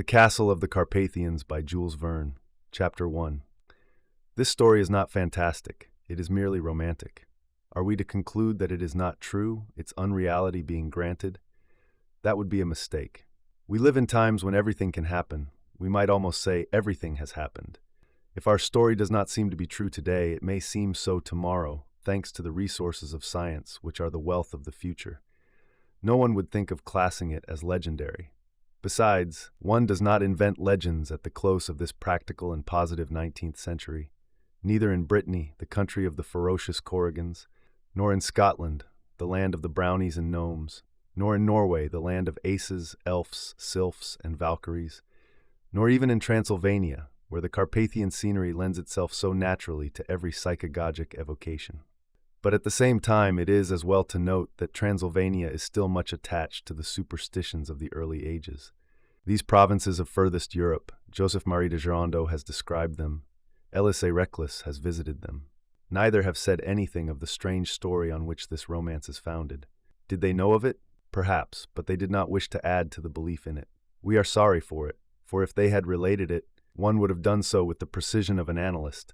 The Castle of the Carpathians by Jules Verne, Chapter 1. This story is not fantastic, it is merely romantic. Are we to conclude that it is not true, its unreality being granted? That would be a mistake. We live in times when everything can happen. We might almost say everything has happened. If our story does not seem to be true today, it may seem so tomorrow, thanks to the resources of science, which are the wealth of the future. No one would think of classing it as legendary. Besides, one does not invent legends at the close of this practical and positive 19th century, neither in Brittany, the country of the ferocious Corrigans, nor in Scotland, the land of the brownies and gnomes, nor in Norway, the land of aces, elves, sylphs, and valkyries, nor even in Transylvania, where the Carpathian scenery lends itself so naturally to every psychagogic evocation. But at the same time, it is as well to note that Transylvania is still much attached to the superstitions of the early ages. These provinces of furthest Europe, Joseph Marie de Girondeau has described them. Ellis A. Reclus has visited them. Neither have said anything of the strange story on which this romance is founded. Did they know of it? Perhaps, but they did not wish to add to the belief in it. We are sorry for it, for if they had related it, one would have done so with the precision of an annalist,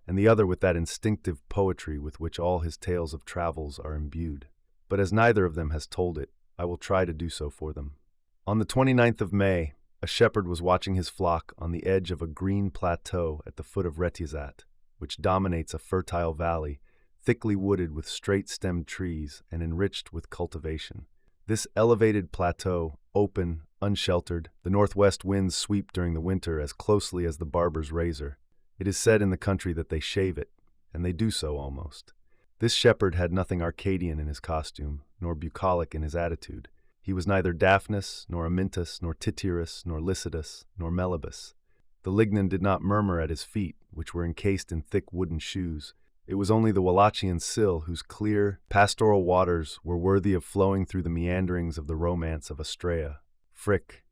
and the other with that instinctive poetry with which all his tales of travels are imbued. But as neither of them has told it, I will try to do so for them. On the 29th of May, a shepherd was watching his flock on the edge of a green plateau at the foot of Retizat, which dominates a fertile valley, thickly wooded with straight-stemmed trees and enriched with cultivation. This elevated plateau, open, unsheltered, the northwest winds sweep during the winter as closely as the barber's razor. It is said in the country that they shave it, and they do so almost. This shepherd had nothing Arcadian in his costume, nor bucolic in his attitude. He was neither Daphnis, nor Amyntas, nor Tityrus, nor Lycidas, nor Melibus. The lignan did not murmur at his feet, which were encased in thick wooden shoes. It was only the Wallachian Sil whose clear, pastoral waters were worthy of flowing through the meanderings of the romance of Astraea. Frick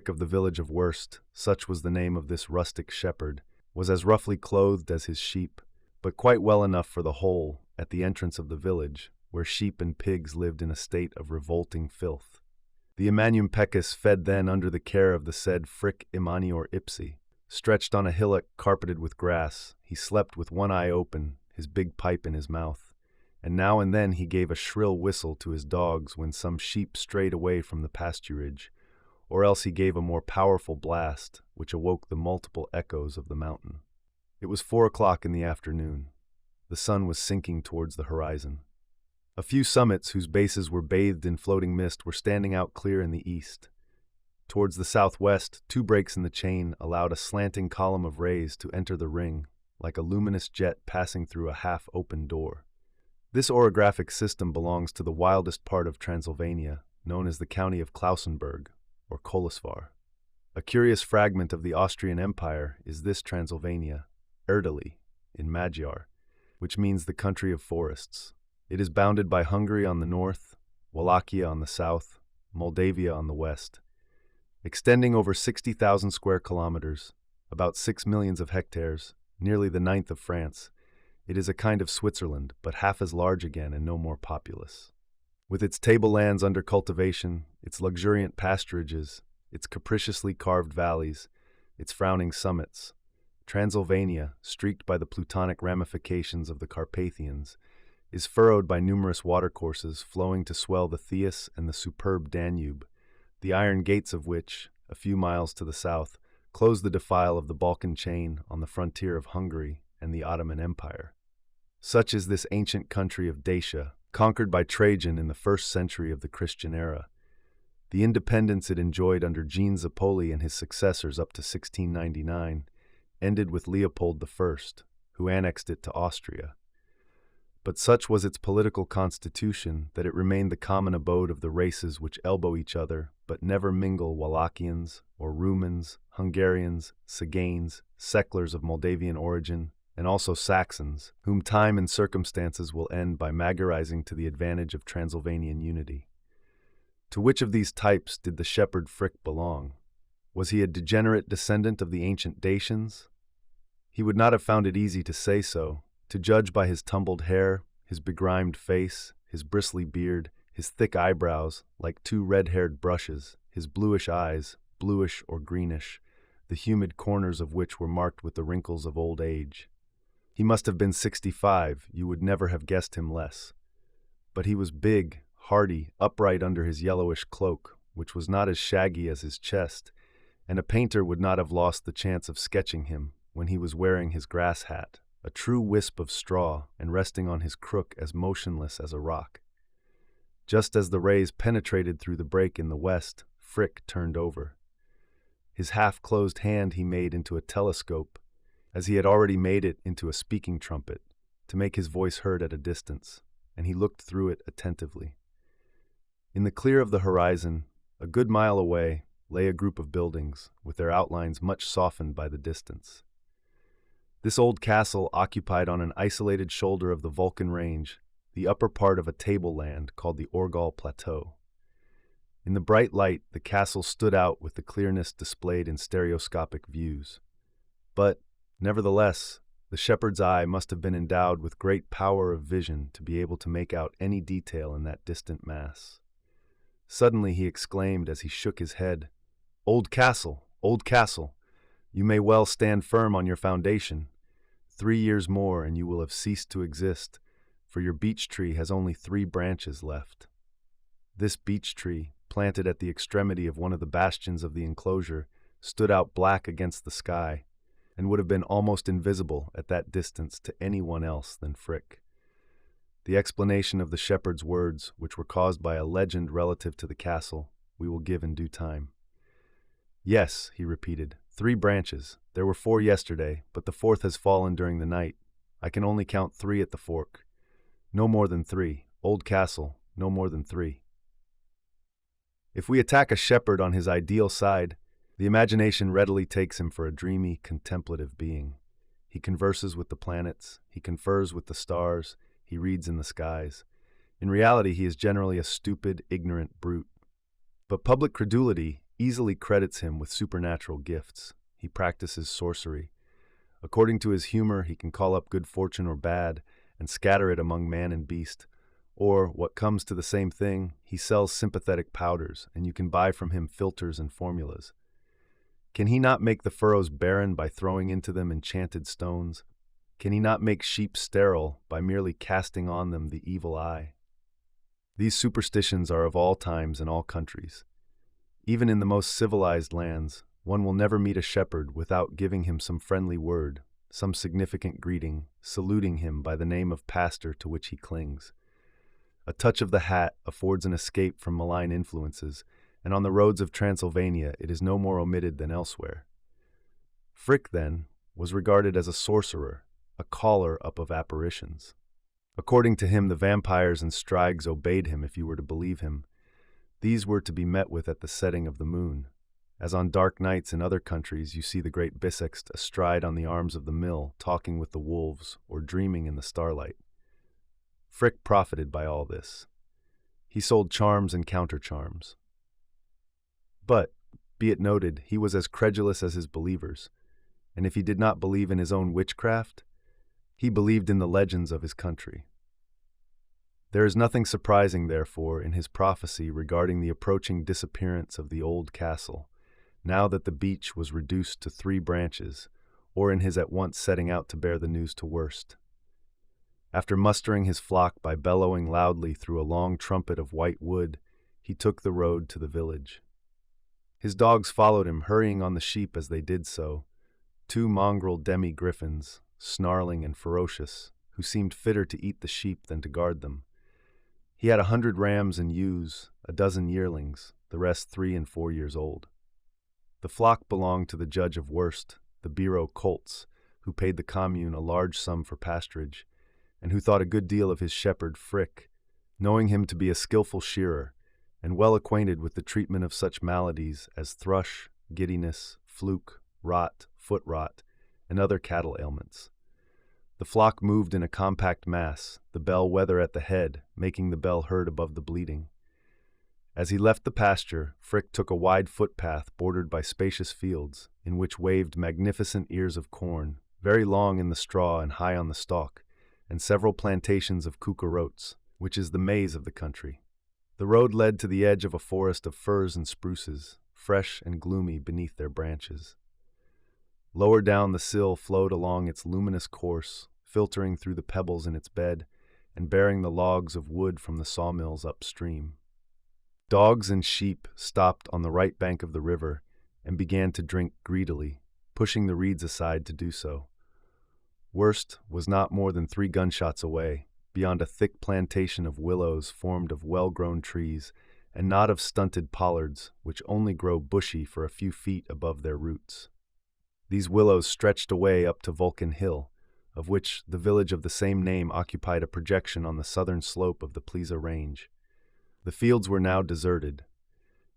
of the village of Worst, such was the name of this rustic shepherd, was as roughly clothed as his sheep, but quite well enough for the whole, at the entrance of the village, where sheep and pigs lived in a state of revolting filth. The Emmanuum Pecus fed then under the care of the said Frick Imanior Ipsi. Stretched on a hillock carpeted with grass, he slept with one eye open, his big pipe in his mouth, and now and then he gave a shrill whistle to his dogs when some sheep strayed away from the pasturage, or else he gave a more powerful blast, which awoke the multiple echoes of the mountain. It was 4 o'clock in the afternoon. The sun was sinking towards the horizon. A few summits whose bases were bathed in floating mist were standing out clear in the east. Towards the southwest, 2 breaks in the chain allowed a slanting column of rays to enter the ring, like a luminous jet passing through a half-open door. This orographic system belongs to the wildest part of Transylvania, known as the county of Klausenburg, or Kolisvar. A curious fragment of the Austrian Empire is this Transylvania, Erdely, in Magyar, which means the country of forests. It is bounded by Hungary on the north, Wallachia on the south, Moldavia on the west. Extending over 60,000 square kilometers, about 6 millions of hectares, nearly the 9th of France, it is a kind of Switzerland, but half as large again and no more populous. With its tablelands under cultivation, its luxuriant pasturages, its capriciously carved valleys, its frowning summits, Transylvania, streaked by the plutonic ramifications of the Carpathians, is furrowed by numerous watercourses flowing to swell the Theiss and the superb Danube, the iron gates of which, a few miles to the south, close the defile of the Balkan chain on the frontier of Hungary and the Ottoman Empire. Such is this ancient country of Dacia, conquered by Trajan in the 1st century of the Christian era. The independence it enjoyed under Jean Zapoli and his successors up to 1699 ended with Leopold I, who annexed it to Austria. But such was its political constitution that it remained the common abode of the races which elbow each other but never mingle: Wallachians, or Rumans, Hungarians, Saganes, Secklers of Moldavian origin, and also Saxons, whom time and circumstances will end by Magyarizing to the advantage of Transylvanian unity. To which of these types did the shepherd Frick belong? Was he a degenerate descendant of the ancient Dacians? He would not have found it easy to say so, to judge by his tumbled hair, his begrimed face, his bristly beard, his thick eyebrows, like 2 red-haired brushes, his bluish eyes, bluish or greenish, the humid corners of which were marked with the wrinkles of old age. He must have been 65, you would never have guessed him less. But he was big, hardy, upright under his yellowish cloak, which was not as shaggy as his chest, and a painter would not have lost the chance of sketching him when he was wearing his grass hat, a true wisp of straw, and resting on his crook as motionless as a rock. Just as the rays penetrated through the break in the west, Frick turned over. His half-closed hand he made into a telescope, as he had already made it into a speaking trumpet, to make his voice heard at a distance, and he looked through it attentively. In the clear of the horizon, a good mile away, lay a group of buildings, with their outlines much softened by the distance. This old castle occupied on an isolated shoulder of the Vulcan Range, the upper part of a tableland called the Orgal Plateau. In the bright light, the castle stood out with the clearness displayed in stereoscopic views. But, nevertheless, the shepherd's eye must have been endowed with great power of vision to be able to make out any detail in that distant mass. Suddenly he exclaimed as he shook his head, "Old castle, old castle, you may well stand firm on your foundation. 3 years more and you will have ceased to exist, for your beech tree has only 3 branches left." This beech tree, planted at the extremity of one of the bastions of the enclosure, stood out black against the sky, and would have been almost invisible at that distance to anyone else than Frick. The explanation of the shepherd's words, which were caused by a legend relative to the castle, we will give in due time. "Yes," he repeated, 3 branches. There were 4 yesterday, but the 4th has fallen during the night. I can only count 3 at the fork. No more than 3. Old castle, no more than 3. If we attack a shepherd on his ideal side, the imagination readily takes him for a dreamy, contemplative being. He converses with the planets, he confers with the stars, he reads in the skies. In reality, he is generally a stupid, ignorant brute. But public credulity easily credits him with supernatural gifts. He practices sorcery. According to his humor, he can call up good fortune or bad and scatter it among man and beast. Or, what comes to the same thing, he sells sympathetic powders, and you can buy from him philters and formulas. Can he not make the furrows barren by throwing into them enchanted stones? Can he not make sheep sterile by merely casting on them the evil eye? These superstitions are of all times and all countries. Even in the most civilized lands, one will never meet a shepherd without giving him some friendly word, some significant greeting, saluting him by the name of pastor to which he clings. A touch of the hat affords an escape from malign influences, and on the roads of Transylvania it is no more omitted than elsewhere. Frick, then, was regarded as a sorcerer, a caller up of apparitions. According to him, the vampires and strigs obeyed him if you were to believe him. These were to be met with at the setting of the moon. As on dark nights in other countries you see the great Bisext astride on the arms of the mill, talking with the wolves, or dreaming in the starlight. Frick profited by all this. He sold charms and counter-charms. But, be it noted, he was as credulous as his believers, and if he did not believe in his own witchcraft, he believed in the legends of his country. There is nothing surprising, therefore, in his prophecy regarding the approaching disappearance of the old castle, now that the beech was reduced to 3 branches, or in his at once setting out to bear the news to Worst. After mustering his flock by bellowing loudly through a long trumpet of white wood, he took the road to the village. His dogs followed him, hurrying on the sheep as they did so, 2 mongrel demi-griffins, snarling and ferocious, who seemed fitter to eat the sheep than to guard them. He had 100 rams and ewes, a dozen yearlings, the rest 3 and 4 years old. The flock belonged to the judge of Worst, the Biro Colts, who paid the commune a large sum for pasturage, and who thought a good deal of his shepherd Frick, knowing him to be a skillful shearer, and well acquainted with the treatment of such maladies as thrush, giddiness, fluke, rot, foot rot, and other cattle ailments. The flock moved in a compact mass, the bell wether at the head, making the bell heard above the bleating. As he left the pasture, Frick took a wide footpath bordered by spacious fields, in which waved magnificent ears of corn, very long in the straw and high on the stalk, and several plantations of cucarotes, which is the maize of the country. The road led to the edge of a forest of firs and spruces. fresh and gloomy beneath their branches. Lower down the sill flowed along its luminous course, filtering through the pebbles in its bed and bearing the logs of wood from the sawmills upstream. Dogs and sheep stopped on the right bank of the river and began to drink greedily, pushing the reeds aside to do so. Worst was not more than 3 gunshots away, beyond a thick plantation of willows formed of well-grown trees and not of stunted pollards, which only grow bushy for a few feet above their roots. These willows stretched away up to Vulcan Hill, of which the village of the same name occupied a projection on the southern slope of the Pliza Range. The fields were now deserted.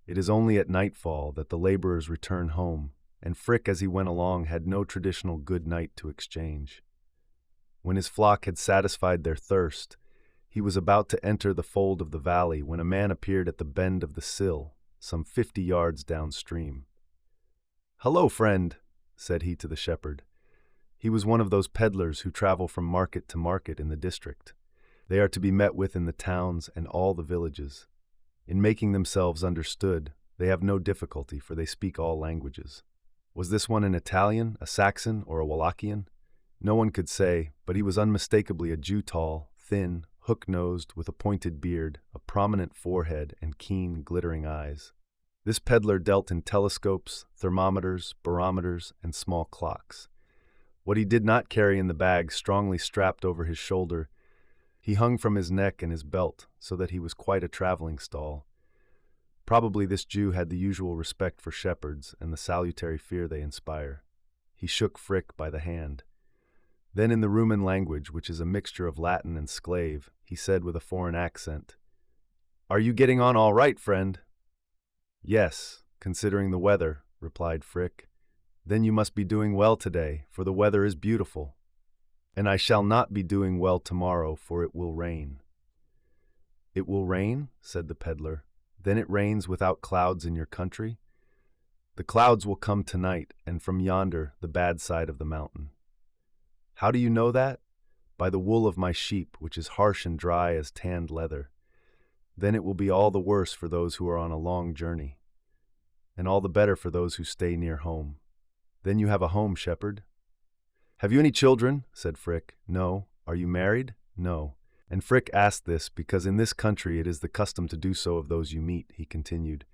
It is only at nightfall that the laborers return home, and Frick as he went along had no traditional good night to exchange. When his flock had satisfied their thirst, he was about to enter the fold of the valley when a man appeared at the bend of the sill, some 50 yards downstream. "Hello, friend," said he to the shepherd. He was one of those peddlers who travel from market to market in the district. They are to be met with in the towns and all the villages. In making themselves understood, they have no difficulty, for they speak all languages. Was this one an Italian, a Saxon, or a Wallachian? No one could say, but he was unmistakably a Jew, tall, thin, hook-nosed, with a pointed beard, a prominent forehead, and keen, glittering eyes. This peddler dealt in telescopes, thermometers, barometers, and small clocks. What he did not carry in the bag strongly strapped over his shoulder, he hung from his neck and his belt, so that he was quite a traveling stall. Probably this Jew had the usual respect for shepherds and the salutary fear they inspire. He shook Frick by the hand. Then in the Rumen language, which is a mixture of Latin and Sclave, he said with a foreign accent, "Are you getting on all right, friend?" "Yes, considering the weather," replied Frick. "Then you must be doing well today, for the weather is beautiful. And I shall not be doing well tomorrow, for it will rain." "It will rain?" said the peddler. "Then it rains without clouds in your country?" "The clouds will come tonight, and from yonder, the bad side of the mountain." "How do you know that?" "By the wool of my sheep, which is harsh and dry as tanned leather. Then it will be all the worse for those who are on a long journey, and all the better for those who stay near home. Then you have a home, shepherd?" "Have you any children?" said Frick. "No." "Are you married?" "No." And Frick asked this because in this country it is the custom to do so of those you meet, he continued.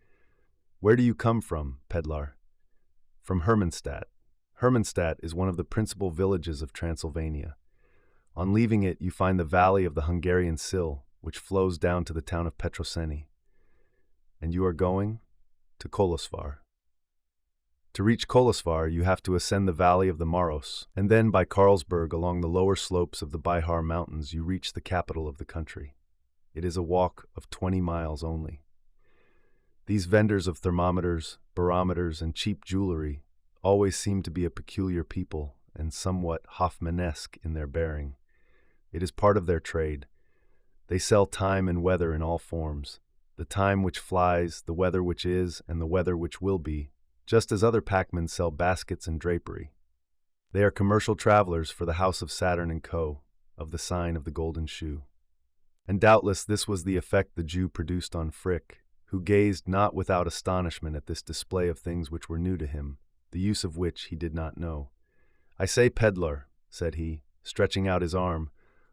"Where do you come from, peddlar?" "From Hermannstadt. Hermannstadt is one of the principal villages of Transylvania. On leaving it, you find the valley of the Hungarian Sill, which flows down to the town of Petroseni. And you are going to Kolosvar. To reach Kolosvar, you have to ascend the valley of the Maros, and then by Carlsberg along the lower slopes of the Bihar Mountains you reach the capital of the country. It is a walk of 20 miles only. These vendors of thermometers, barometers, and cheap jewelry always seem to be a peculiar people and somewhat Hoffmanesque in their bearing. It is part of their trade. They sell time and weather in all forms, the time which flies, the weather which is, and the weather which will be, just as other packmen sell baskets and drapery. They are commercial travelers for the House of Saturn and Co., of the sign of the Golden Shoe. And doubtless this was the effect the Jew produced on Frick, who gazed not without astonishment at this display of things which were new to him, the use of which he did not know. "I say, peddler," said he, stretching out his arm,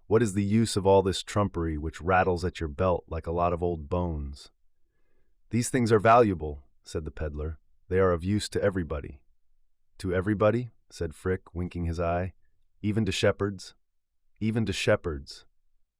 "what is the use of all this trumpery which rattles at your belt like a lot of old bones?" "These things are valuable," said the peddler. "They are of use to everybody." "To everybody?" said Frick, winking his eye. "Even to shepherds?" "Even to shepherds."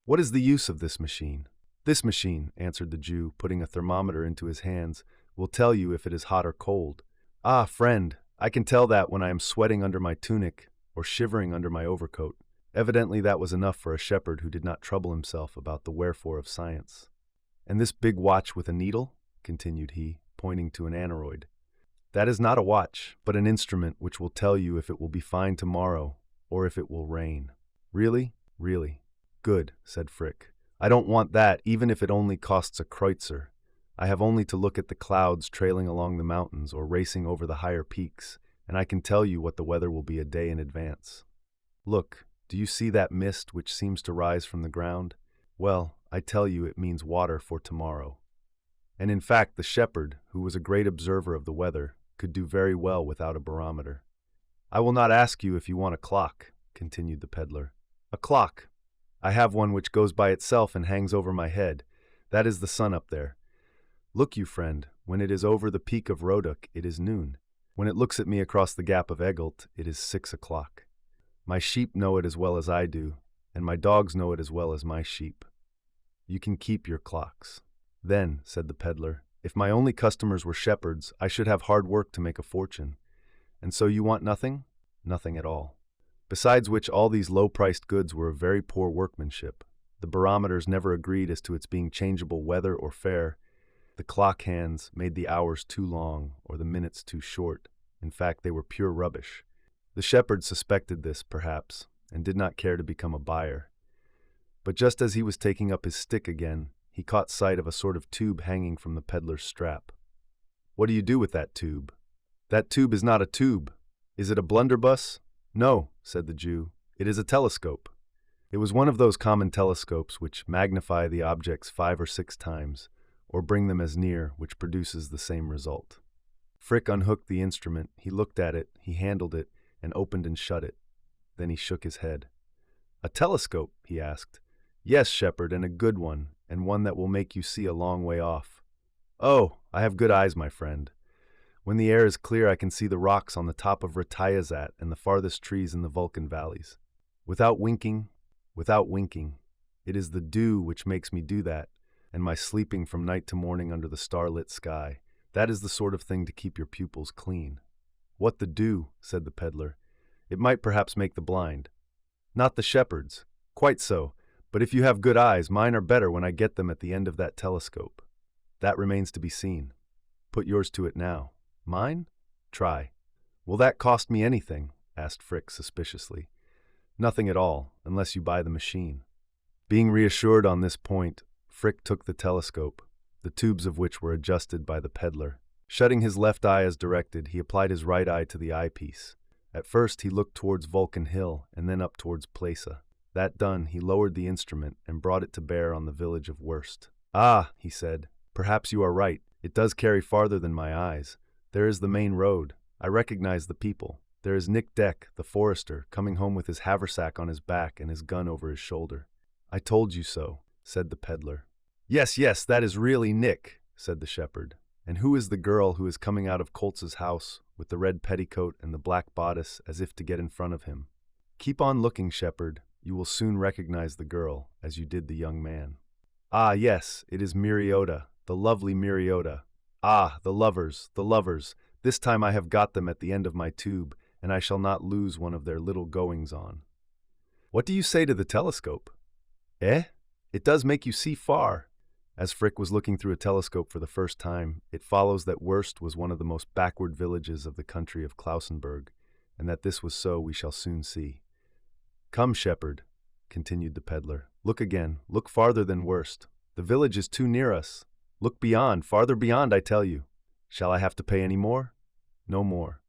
"What is the use of this machine?" "This machine," answered the Jew, putting a thermometer into his hands, "will tell you if it is hot or cold." "Ah, friend, I can tell that when I am sweating under my tunic or shivering under my overcoat." Evidently that was enough for a shepherd who did not trouble himself about the wherefore of science. "And this big watch with a needle?" continued he, pointing to an aneroid. "That is not a watch, but an instrument which will tell you if it will be fine tomorrow or if it will rain." "Really?" "Really." "Good," said Frick. "I don't want that, even if it only costs a kreutzer. I have only to look at the clouds trailing along the mountains or racing over the higher peaks, and I can tell you what the weather will be a day in advance. Look, do you see that mist which seems to rise from the ground? Well, I tell you it means water for tomorrow. And in fact, the shepherd, who was a great observer of the weather, could do very well without a barometer. "I will not ask you if you want a clock," continued the peddler. "A clock. I have one which goes by itself and hangs over my head. That is the sun up there. Look you, friend, when it is over the peak of Roduk, it is noon. When it looks at me across the gap of Egelt, it is 6 o'clock. My sheep know it as well as I do, and my dogs know it as well as my sheep. You can keep your clocks." "Then," said the peddler, "if my only customers were shepherds, I should have hard work to make a fortune. And so you want nothing?" "Nothing at all. Besides which, all these low-priced goods were of very poor workmanship. The barometers never agreed as to its being changeable weather or fair. The clock hands made the hours too long or the minutes too short. In fact, they were pure rubbish. The shepherd suspected this, perhaps, and did not care to become a buyer. But just as he was taking up his stick again, he caught sight of a sort of tube hanging from the peddler's strap. "What do you do with that tube?" "That tube is not a tube. Is it a blunderbuss?" "No," said the Jew. "It is a telescope." It was one of those common telescopes which magnify the objects 5 or 6 times, or bring them as near, which produces the same result. Frick unhooked the instrument, he looked at it, he handled it, and opened and shut it. Then he shook his head. "A telescope?" he asked. "Yes, shepherd, and a good one, and one that will make you see a long way off." "Oh, I have good eyes, my friend. When the air is clear I can see the rocks on the top of Ratayazat and the farthest trees in the Vulcan valleys. Without winking. It is the dew which makes me do that, and my sleeping from night to morning under the starlit sky. That is the sort of thing to keep your pupils clean." "What the dew?" said the peddler. "It might perhaps make the blind." "Not the shepherds." "Quite so. But if you have good eyes, mine are better when I get them at the end of that telescope." "That remains to be seen." "Put yours to it now." "Mine? Try." "Will that cost me anything?" asked Frick suspiciously. "Nothing at all, unless you buy the machine." Being reassured on this point, Frick took the telescope, the tubes of which were adjusted by the peddler. Shutting his left eye as directed, he applied his right eye to the eyepiece. At first he looked towards Vulcan Hill and then up towards Plesa. That done, he lowered the instrument and brought it to bear on the village of Worst. "Ah," he said, "perhaps you are right. It does carry farther than my eyes. There is the main road. I recognize the people. There is Nick Deck, the forester, coming home with his haversack on his back and his gun over his shoulder." "I told you so," said the peddler. Yes, that is really Nick," said the shepherd. "And who is the girl who is coming out of Coltz's house with the red petticoat and the black bodice as if to get in front of him?" "Keep on looking, shepherd. You will soon recognize the girl, as you did the young man." "Ah, yes, it is Miriota, the lovely Miriota. Ah, the lovers. This time I have got them at the end of my tube, and I shall not lose one of their little goings-on." "What do you say to the telescope?" "Eh? It does make you see far." As Frick was looking through a telescope for the first time, it follows that Worst was one of the most backward villages of the country of Klausenburg, and that this was so we shall soon see. "Come, shepherd," continued the peddler. "Look again. Look farther than Worst. The village is too near us. Look beyond, farther beyond, I tell you. Shall I have to pay any more?" "No more."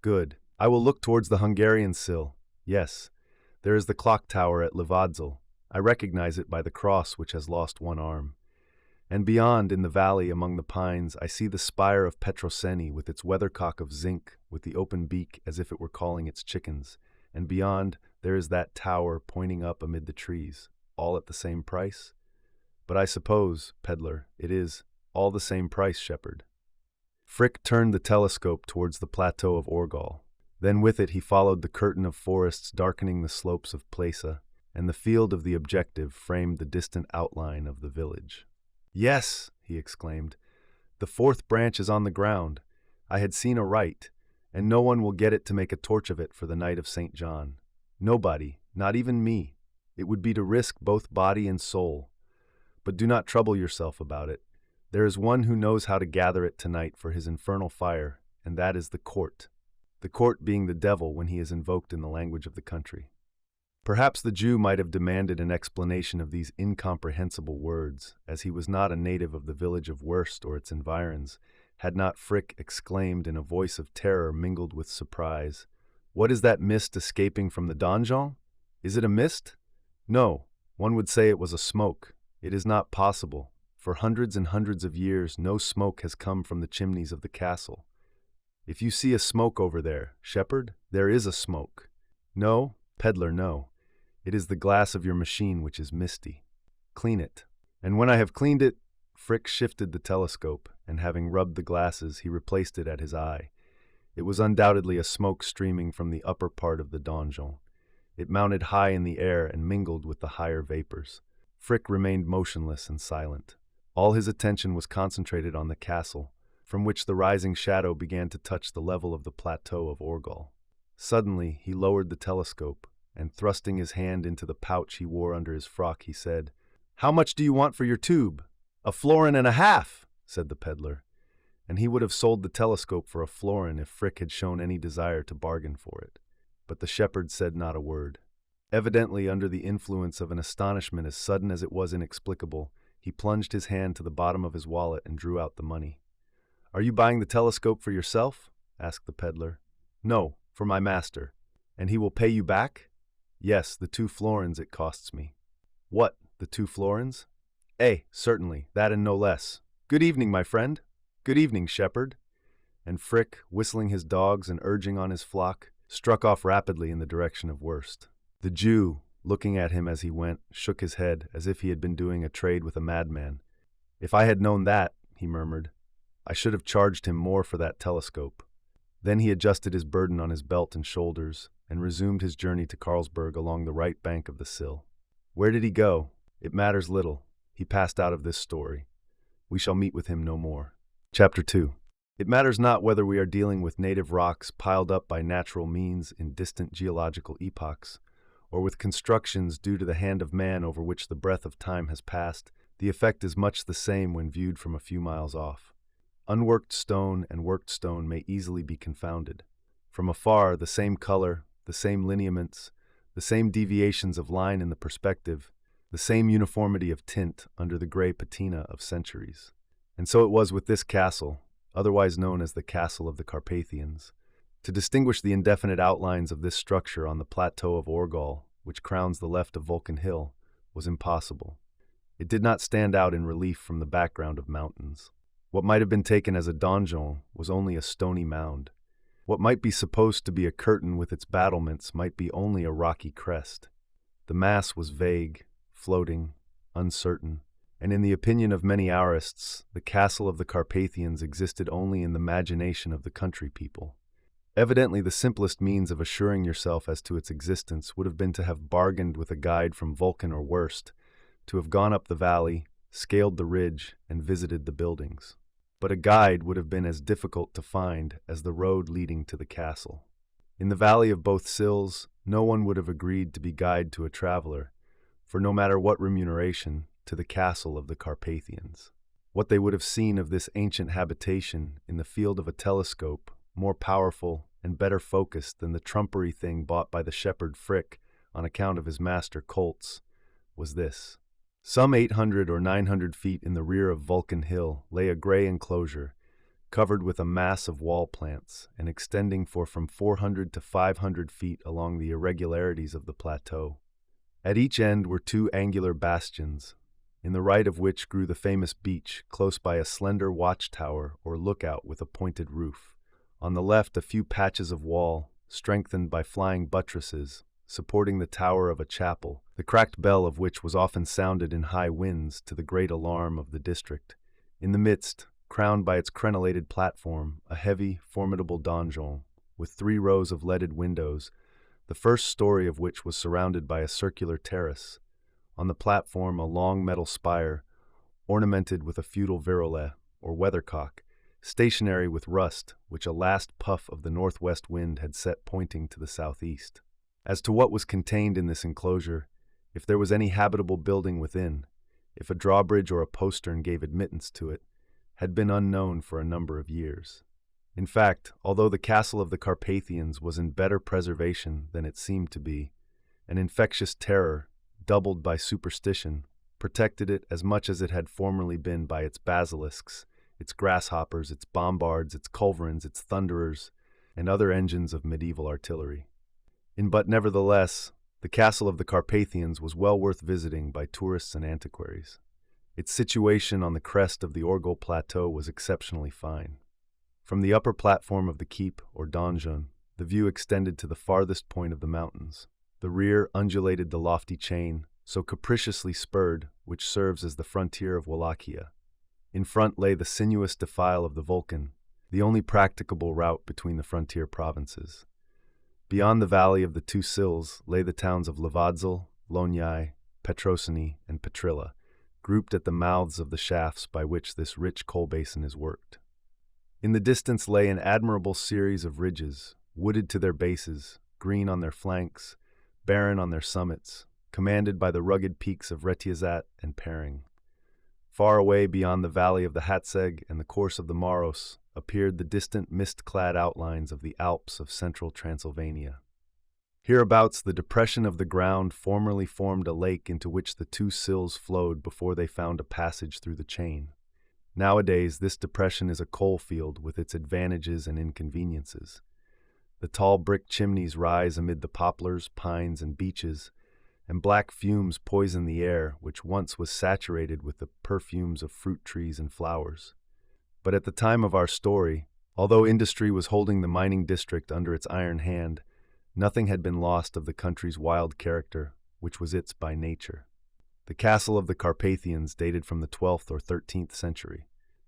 "Good. I will look towards the Hungarian sill. Yes, there is the clock tower at Livadzel. I recognize it by the cross which has lost one arm. And beyond, in the valley among the pines, I see the spire of Petroseni with its weathercock of zinc, with the open beak as if it were calling its chickens. And beyond, there is that tower pointing up amid the trees, all at the same price? But I suppose, peddler, it is all the same price, shepherd." Frick turned the telescope towards the plateau of Orgal. Then with it he followed the curtain of forests darkening the slopes of Plesa, and the field of the objective framed the distant outline of the village. "Yes," he exclaimed, "the 4th branch is on the ground. I had seen aright, and no one will get it to make a torch of it for the night of St. John. Nobody, not even me. It would be to risk both body and soul. But do not trouble yourself about it. There is one who knows how to gather it tonight for his infernal fire, and that is the court. The court being the devil when he is invoked in the language of the country." Perhaps the Jew might have demanded an explanation of these incomprehensible words, as he was not a native of the village of Worst or its environs, had not Frick exclaimed in a voice of terror mingled with surprise, "What is that mist escaping from the donjon? Is it a mist? No, one would say it was a smoke. It is not possible. For hundreds and hundreds of years, no smoke has come from the chimneys of the castle. If you see a smoke over there, shepherd, there is a smoke. No, peddler, no. It is the glass of your machine which is misty. Clean it. And when I have cleaned it, Frick shifted the telescope, and having rubbed the glasses, he replaced it at his eye. It was undoubtedly a smoke streaming from the upper part of the donjon. It mounted high in the air and mingled with the higher vapors. Frick remained motionless and silent. All his attention was concentrated on the castle, from which the rising shadow began to touch the level of the plateau of Orgol. Suddenly, he lowered the telescope, and thrusting his hand into the pouch he wore under his frock, he said, "How much do you want for your tube?" "A florin and a half," said the peddler. And he would have sold the telescope for a florin if Frick had shown any desire to bargain for it. But the shepherd said not a word. Evidently under the influence of an astonishment as sudden as it was inexplicable, he plunged his hand to the bottom of his wallet and drew out the money. "Are you buying the telescope for yourself?" asked the peddler. "No, for my master." "And he will pay you back?" "Yes, the 2 florins it costs me." "What, the 2 florins?" Certainly, that and no less. Good evening, my friend." "Good evening, shepherd." And Frick, whistling his dogs and urging on his flock, struck off rapidly in the direction of Wurst. The Jew, looking at him as he went, shook his head as if he had been doing a trade with a madman. "If I had known that," he murmured, "I should have charged him more for that telescope." Then he adjusted his burden on his belt and shoulders and resumed his journey to Carlsberg along the right bank of the Sill. Where did he go? It matters little. He passed out of this story. We shall meet with him no more. Chapter 2. It matters not whether we are dealing with native rocks piled up by natural means in distant geological epochs, or with constructions due to the hand of man over which the breath of time has passed, the effect is much the same when viewed from a few miles off. Unworked stone and worked stone may easily be confounded. From afar, the same color, the same lineaments, the same deviations of line in the perspective, the same uniformity of tint under the gray patina of centuries. And so it was with this castle, otherwise known as the Castle of the Carpathians. To distinguish the indefinite outlines of this structure on the plateau of Orgol, which crowns the left of Vulcan Hill, was impossible. It did not stand out in relief from the background of mountains. What might have been taken as a donjon was only a stony mound. What might be supposed to be a curtain with its battlements might be only a rocky crest. The mass was vague, floating, uncertain, and in the opinion of many aurists, the castle of the Carpathians existed only in the imagination of the country people. Evidently, the simplest means of assuring yourself as to its existence would have been to have bargained with a guide from Vulcan or Wurst, to have gone up the valley, scaled the ridge, and visited the buildings. But a guide would have been as difficult to find as the road leading to the castle. In the valley of both sills, no one would have agreed to be guide to a traveler, for no matter what remuneration, to the castle of the Carpathians. What they would have seen of this ancient habitation in the field of a telescope, more powerful and better focused than the trumpery thing bought by the shepherd Frick on account of his master colts, was this. Some 800 or 900 feet in the rear of Vulcan Hill lay a gray enclosure, covered with a mass of wall plants and extending for from 400 to 500 feet along the irregularities of the plateau. At each end were 2 angular bastions, in the right of which grew the famous beech, close by a slender watchtower or lookout with a pointed roof. On the left, a few patches of wall, strengthened by flying buttresses, supporting the tower of a chapel, the cracked bell of which was often sounded in high winds to the great alarm of the district. In the midst, crowned by its crenellated platform, a heavy, formidable donjon, with 3 rows of leaded windows, the first story of which was surrounded by a circular terrace. On the platform, a long metal spire, ornamented with a feudal virolet, or weathercock, stationary with rust, which a last puff of the northwest wind had set pointing to the southeast. As to what was contained in this enclosure, if there was any habitable building within, if a drawbridge or a postern gave admittance to it, had been unknown for a number of years. In fact, although the castle of the Carpathians was in better preservation than it seemed to be, an infectious terror, doubled by superstition, protected it as much as it had formerly been by its basilisks, its grasshoppers, its bombards, its culverins, its thunderers, and other engines of medieval artillery. But nevertheless, the castle of the Carpathians was well worth visiting by tourists and antiquaries. Its situation on the crest of the Orgol Plateau was exceptionally fine. From the upper platform of the keep, or donjon, the view extended to the farthest point of the mountains. The rear undulated the lofty chain, so capriciously spurred, which serves as the frontier of Wallachia. In front lay the sinuous defile of the Vulcan, the only practicable route between the frontier provinces. Beyond the valley of the two sills lay the towns of Levadzel, Lonyai, Petrosini, and Petrilla, grouped at the mouths of the shafts by which this rich coal basin is worked. In the distance lay an admirable series of ridges, wooded to their bases, green on their flanks, barren on their summits, commanded by the rugged peaks of Retiazat and Pering. Far away beyond the valley of the Hatzeg and the course of the Maros appeared the distant mist-clad outlines of the Alps of central Transylvania. Hereabouts, the depression of the ground formerly formed a lake into which the two sills flowed before they found a passage through the chain. Nowadays, this depression is a coal field with its advantages and inconveniences. The tall brick chimneys rise amid the poplars, pines, and beeches, and black fumes poison the air, which once was saturated with the perfumes of fruit trees and flowers. But at the time of our story, although industry was holding the mining district under its iron hand, nothing had been lost of the country's wild character, which was its by nature. The castle of the Carpathians dated from the 12th or 13th century.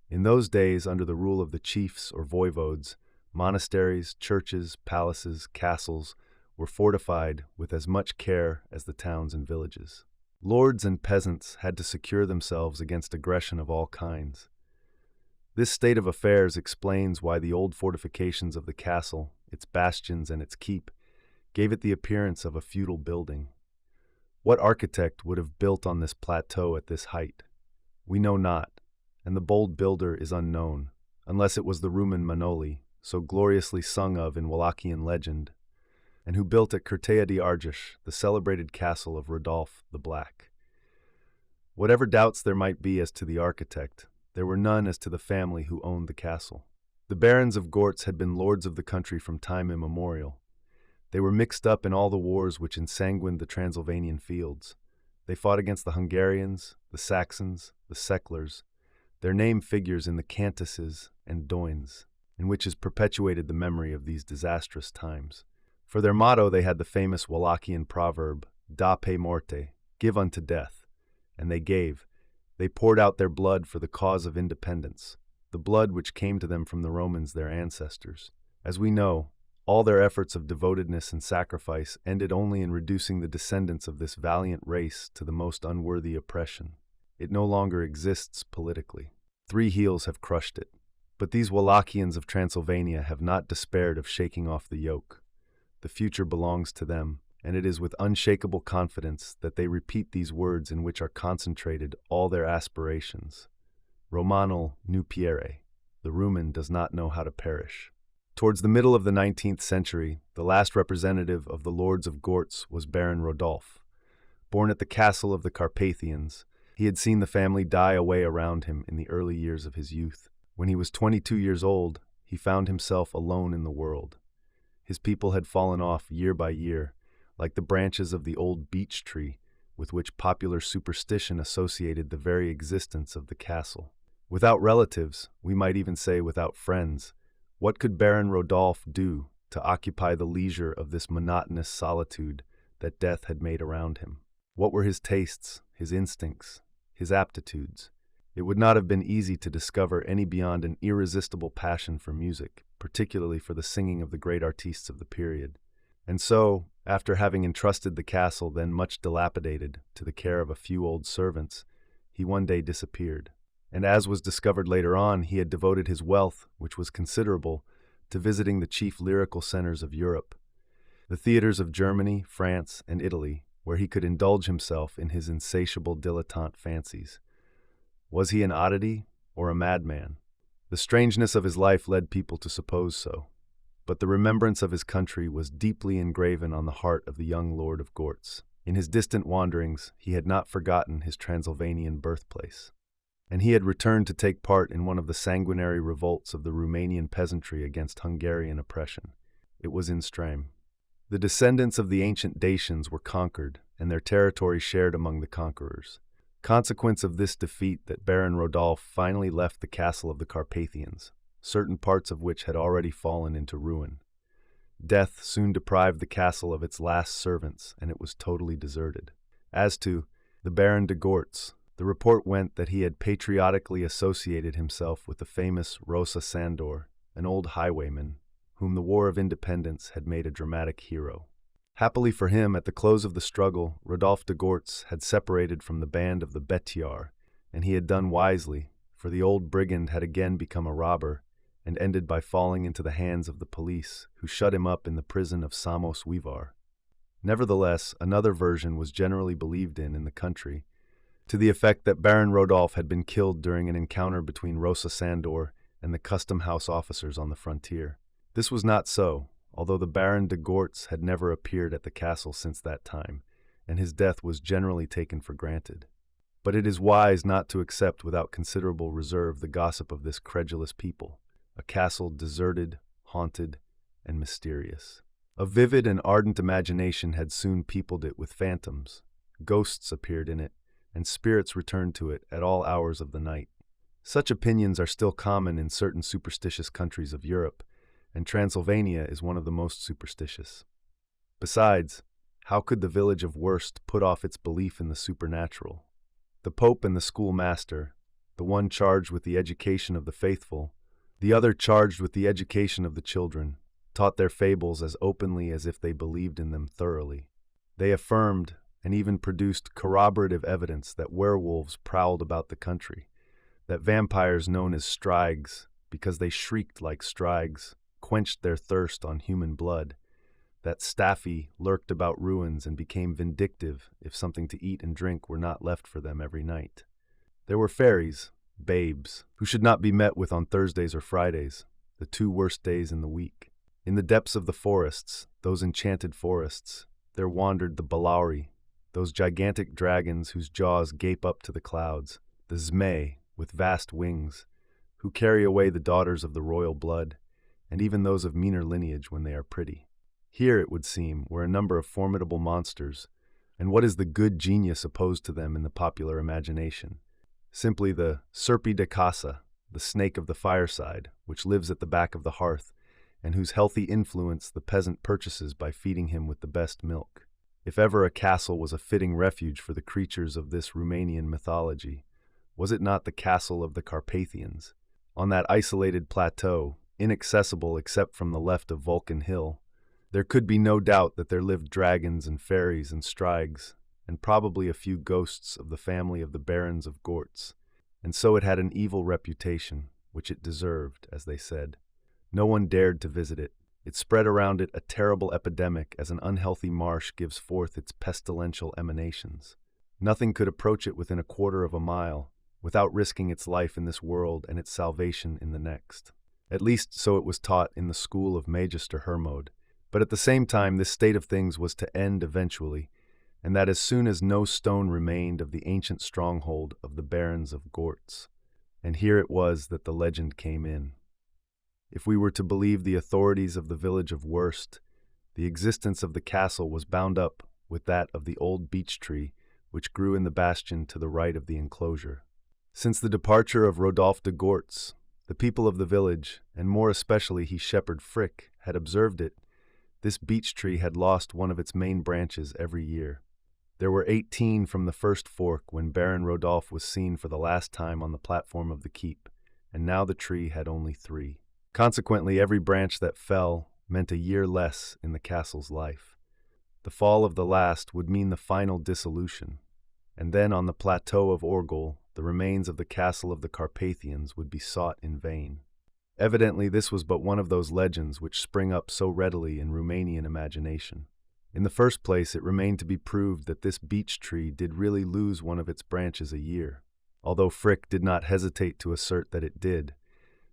In those days, under the rule of the chiefs or voivodes, monasteries, churches, palaces, castles were fortified with as much care as the towns and villages. Lords and peasants had to secure themselves against aggression of all kinds. This state of affairs explains why the old fortifications of the castle, its bastions and its keep, gave it the appearance of a feudal building. What architect would have built on this plateau at this height? We know not, and the bold builder is unknown, unless it was the Rumen Manoli, so gloriously sung of in Wallachian legend, and who built at Curtea de Argeș the celebrated castle of Rodolphe the Black. Whatever doubts there might be as to the architect, there were none as to the family who owned the castle. The barons of Gortz had been lords of the country from time immemorial. They were mixed up in all the wars which ensanguined the Transylvanian fields. They fought against the Hungarians, the Saxons, the Seclers. Their name figures in the cantices and doins, in which is perpetuated the memory of these disastrous times. For their motto they had the famous Wallachian proverb, Da pe morte, give unto death. And they gave. They poured out their blood for the cause of independence, the blood which came to them from the Romans, their ancestors. As we know, all their efforts of devotedness and sacrifice ended only in reducing the descendants of this valiant race to the most unworthy oppression. It no longer exists politically. 3 heels have crushed it. But these Wallachians of Transylvania have not despaired of shaking off the yoke. The future belongs to them, and it is with unshakable confidence that they repeat these words in which are concentrated all their aspirations. Romanul nupiere. The Rumen does not know how to perish. Towards the middle of the 19th century, the last representative of the lords of Gortz was Baron Rodolphe. Born at the castle of the Carpathians, he had seen the family die away around him in the early years of his youth. When he was 22 years old, he found himself alone in the world. His people had fallen off year by year, like the branches of the old beech tree with which popular superstition associated the very existence of the castle. Without relatives, we might even say without friends, what could Baron Rodolphe do to occupy the leisure of this monotonous solitude that death had made around him? What were his tastes, his instincts, his aptitudes? It would not have been easy to discover any beyond an irresistible passion for music, particularly for the singing of the great artistes of the period. And so, after having entrusted the castle, then much dilapidated, to the care of a few old servants, he one day disappeared. And as was discovered later on, he had devoted his wealth, which was considerable, to visiting the chief lyrical centers of Europe, the theaters of Germany, France, and Italy, where he could indulge himself in his insatiable dilettante fancies. Was he an oddity or a madman? The strangeness of his life led people to suppose so, but the remembrance of his country was deeply engraven on the heart of the young lord of Gortz. In his distant wanderings, he had not forgotten his Transylvanian birthplace, and he had returned to take part in one of the sanguinary revolts of the Romanian peasantry against Hungarian oppression. It was in Strame. The descendants of the ancient Dacians were conquered, and their territory shared among the conquerors. Consequence of this defeat that Baron Rodolphe finally left the castle of the Carpathians, certain parts of which had already fallen into ruin. Death soon deprived the castle of its last servants, and it was totally deserted. As to the Baron de Gortz, the report went that he had patriotically associated himself with the famous Rosa Sandor, an old highwayman, whom the War of Independence had made a dramatic hero. Happily for him, at the close of the struggle, Rodolphe de Gortz had separated from the band of the Bétiards, and he had done wisely, for the old brigand had again become a robber, and ended by falling into the hands of the police, who shut him up in the prison of Samos-Wivar. Nevertheless, another version was generally believed in the country, to the effect that Baron Rodolphe had been killed during an encounter between Rosa Sandor and the custom house officers on the frontier. This was not so, although the Baron de Gortz had never appeared at the castle since that time, and his death was generally taken for granted. But it is wise not to accept without considerable reserve the gossip of this credulous people, a castle deserted, haunted, and mysterious. A vivid and ardent imagination had soon peopled it with phantoms. Ghosts appeared in it, and spirits returned to it at all hours of the night. Such opinions are still common in certain superstitious countries of Europe, and Transylvania is one of the most superstitious. Besides, how could the village of Wurst put off its belief in the supernatural? The Pope and the schoolmaster, the one charged with the education of the faithful, the other charged with the education of the children, taught their fables as openly as if they believed in them thoroughly. They affirmed, and even produced corroborative evidence that werewolves prowled about the country, that vampires known as strigs, because they shrieked like strigs, quenched their thirst on human blood, that Staffy lurked about ruins and became vindictive if something to eat and drink were not left for them every night. There were fairies, babes, who should not be met with on Thursdays or Fridays, the two worst days in the week. In the depths of the forests, those enchanted forests, there wandered the Balauri, those gigantic dragons whose jaws gape up to the clouds, the Zmei, with vast wings, who carry away the daughters of the royal blood, and even those of meaner lineage when they are pretty. Here, it would seem, were a number of formidable monsters, and what is the good genius opposed to them in the popular imagination? Simply the Serpi de Casa, the snake of the fireside, which lives at the back of the hearth, and whose healthy influence the peasant purchases by feeding him with the best milk. If ever a castle was a fitting refuge for the creatures of this Romanian mythology, was it not the castle of the Carpathians? On that isolated plateau, inaccessible except from the left of Vulcan Hill, there could be no doubt that there lived dragons and fairies and strigs, and probably a few ghosts of the family of the Barons of Gortz, and so it had an evil reputation, which it deserved, as they said. No one dared to visit it. It spread around it a terrible epidemic as an unhealthy marsh gives forth its pestilential emanations. Nothing could approach it within a quarter of a mile, without risking its life in this world and its salvation in the next. At least so it was taught in the school of Magister Hermod. But at the same time, this state of things was to end eventually, and that as soon as no stone remained of the ancient stronghold of the Barons of Gortz. And here it was that the legend came in. If we were to believe the authorities of the village of Wurst, the existence of the castle was bound up with that of the old beech tree which grew in the bastion to the right of the enclosure. Since the departure of Rodolphe de Gortz, the people of the village, and more especially his shepherd Frick, had observed it. This beech tree had lost one of its main branches every year. There were 18 from the first fork when Baron Rodolphe was seen for the last time on the platform of the keep, and now the tree had only 3. Consequently, every branch that fell meant a year less in the castle's life. The fall of the last would mean the final dissolution, and then on the plateau of Orgol, the remains of the castle of the Carpathians would be sought in vain. Evidently, this was but one of those legends which spring up so readily in Romanian imagination. In the first place, it remained to be proved that this beech tree did really lose one of its branches a year, although Frick did not hesitate to assert that it did,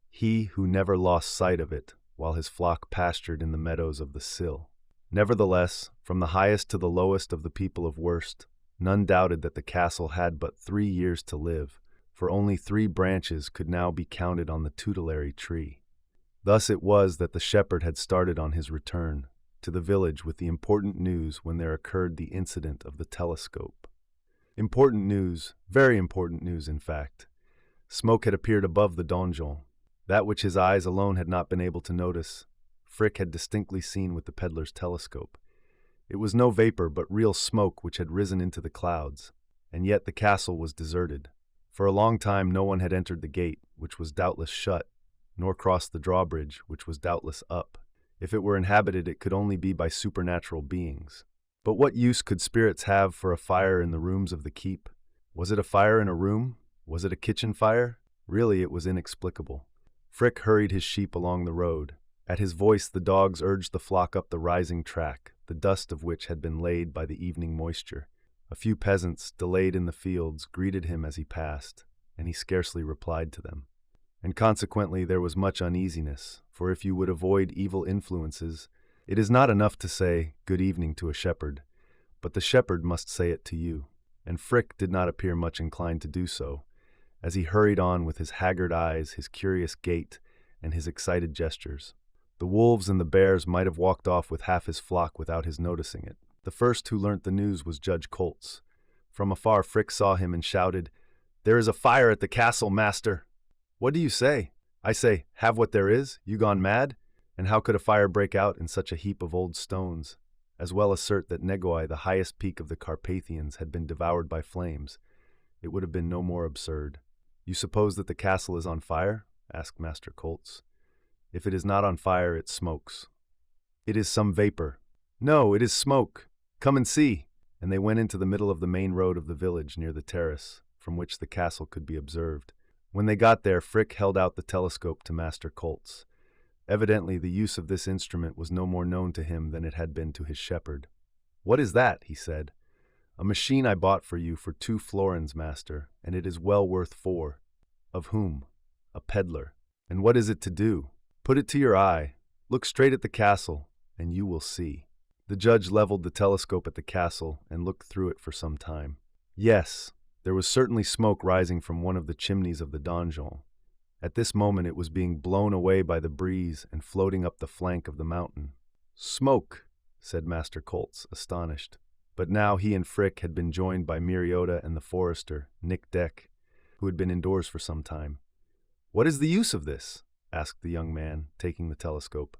he who never lost sight of it while his flock pastured in the meadows of the Sill. Nevertheless, from the highest to the lowest of the people of Wurst, none doubted that the castle had but 3 years to live, for only 3 branches could now be counted on the tutelary tree. Thus it was that the shepherd had started on his return to the village with the important news when there occurred the incident of the telescope. Important news, very important news, in fact. Smoke had appeared above the donjon, that which his eyes alone had not been able to notice. Frick had distinctly seen with the peddler's telescope. It was no vapor, but real smoke which had risen into the clouds, and yet the castle was deserted. For a long time no one had entered the gate, which was doubtless shut, nor crossed the drawbridge, which was doubtless up. If it were inhabited, it could only be by supernatural beings. But what use could spirits have for a fire in the rooms of the keep? Was it a fire in a room? Was it a kitchen fire? Really, it was inexplicable. Frick hurried his sheep along the road. At his voice the dogs urged the flock up the rising track, the dust of which had been laid by the evening moisture. A few peasants, delayed in the fields, greeted him as he passed, and he scarcely replied to them. And consequently there was much uneasiness, for if you would avoid evil influences, it is not enough to say good evening to a shepherd, but the shepherd must say it to you. And Frick did not appear much inclined to do so, as he hurried on with his haggard eyes, his curious gait, and his excited gestures. The wolves and the bears might have walked off with half his flock without his noticing it. The first who learnt the news was Judge Colts. From afar Frick saw him and shouted, "There is a fire at the castle, master!" "What do you say?" "I say, have what there is? You gone mad? And how could a fire break out in such a heap of old stones? As well assert that Negoi, the highest peak of the Carpathians, had been devoured by flames. It would have been no more absurd." "You suppose that the castle is on fire?" asked Master Colts. "If it is not on fire, it smokes." "It is some vapor." "No, it is smoke. Come and see." And they went into the middle of the main road of the village near the terrace, from which the castle could be observed. When they got there, Frick held out the telescope to Master Colts. Evidently, the use of this instrument was no more known to him than it had been to his shepherd. "What is that?" he said. "A machine I bought for you for 2 florins, master, and it is well worth 4. "Of whom?" "A peddler." "And what is it to do?" "Put it to your eye. Look straight at the castle, and you will see." The judge leveled the telescope at the castle and looked through it for some time. Yes, there was certainly smoke rising from one of the chimneys of the donjon. At this moment it was being blown away by the breeze and floating up the flank of the mountain. "Smoke," said Master Colts, astonished. But now he and Frick had been joined by Miriota and the forester, Nick Deck, who had been indoors for some time. "What is the use of this?" asked the young man, taking the telescope.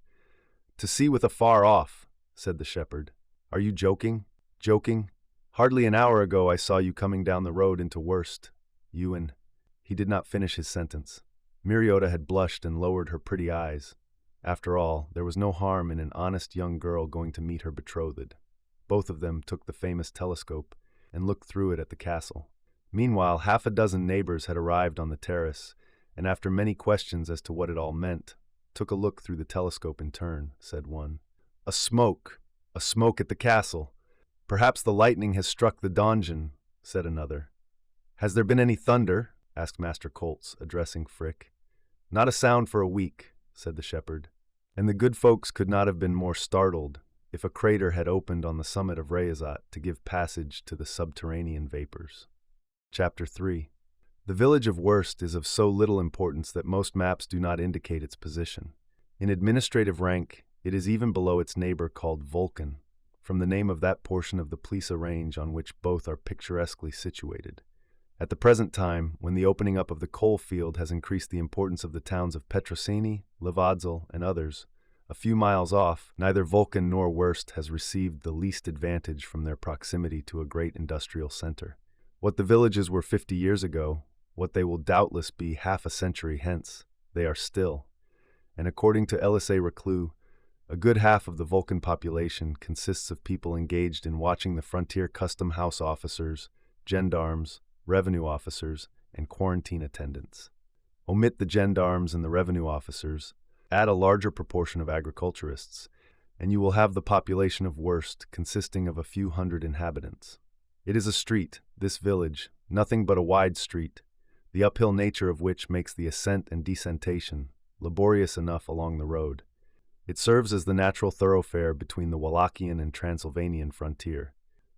"To see with afar off," said the shepherd. "Are you joking?" "Joking? Hardly an hour ago I saw you coming down the road into Worst. You and—" He did not finish his sentence. Miriota had blushed and lowered her pretty eyes. After all, there was no harm in an honest young girl going to meet her betrothed. Both of them took the famous telescope and looked through it at the castle. Meanwhile, half a dozen neighbors had arrived on the terrace, and after many questions as to what it all meant, took a look through the telescope in turn, said one. A smoke at the castle. Perhaps the lightning has struck the donjon, said another. Has there been any thunder? Asked Master Colts, addressing Frick. Not a sound for a week, said the shepherd, and the good folks could not have been more startled if a crater had opened on the summit of Rayazat to give passage to the subterranean vapors. Chapter 3. The village of Worst is of so little importance that most maps do not indicate its position. In administrative rank, it is even below its neighbor called Vulcan, from the name of that portion of the Plisa range on which both are picturesquely situated. At the present time, when the opening up of the coal field has increased the importance of the towns of Petrosini, Levadzel, and others, a few miles off, neither Vulcan nor Worst has received the least advantage from their proximity to a great industrial center. What the villages were 50 years ago, what they will doubtless be half a century hence, they are still. And according to Elisée Reclus, a good half of the Vulcan population consists of people engaged in watching the frontier custom house officers, gendarmes, revenue officers, and quarantine attendants. Omit the gendarmes and the revenue officers, add a larger proportion of agriculturists, and you will have the population of Worst consisting of a few hundred inhabitants. It is a street, this village, nothing but a wide street, the uphill nature of which makes the ascent and descentation laborious enough along the road. It serves as the natural thoroughfare between the Wallachian and Transylvanian frontier.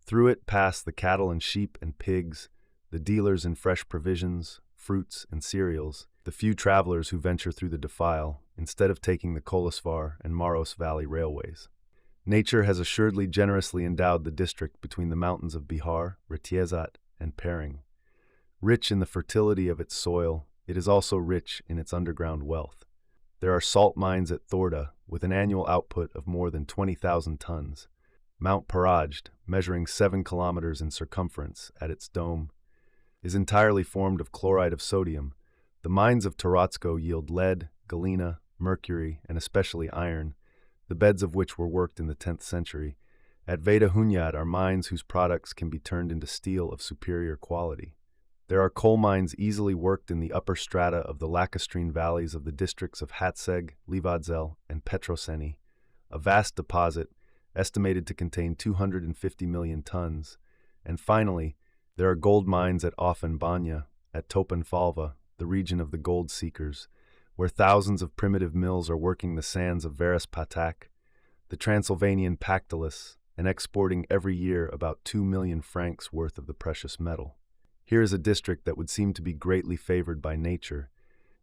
Through it pass the cattle and sheep and pigs, the dealers in fresh provisions, fruits, and cereals, the few travelers who venture through the defile, instead of taking the Kolasvar and Maros Valley railways. Nature has assuredly generously endowed the district between the mountains of Bihar, Retiezat, and pairing. Rich in the fertility of its soil, it is also rich in its underground wealth. There are salt mines at Thorda, with an annual output of more than 20,000 tons. Mount Parajd, measuring 7 kilometers in circumference at its dome, is entirely formed of chloride of sodium. The mines of Taratsko yield lead, galena, mercury, and especially iron, the beds of which were worked in the 10th century. At Veda Hunyad are mines whose products can be turned into steel of superior quality. There are coal mines easily worked in the upper strata of the lacustrine valleys of the districts of Hatseg, Livadzel, and Petroseni, a vast deposit estimated to contain 250 million tons. And finally, there are gold mines at Offenbanya, at Topenfalva, the region of the gold seekers, where thousands of primitive mills are working the sands of Veres Patak, the Transylvanian Pactolus, and exporting every year about 2 million francs worth of the precious metal. Here is a district that would seem to be greatly favored by nature,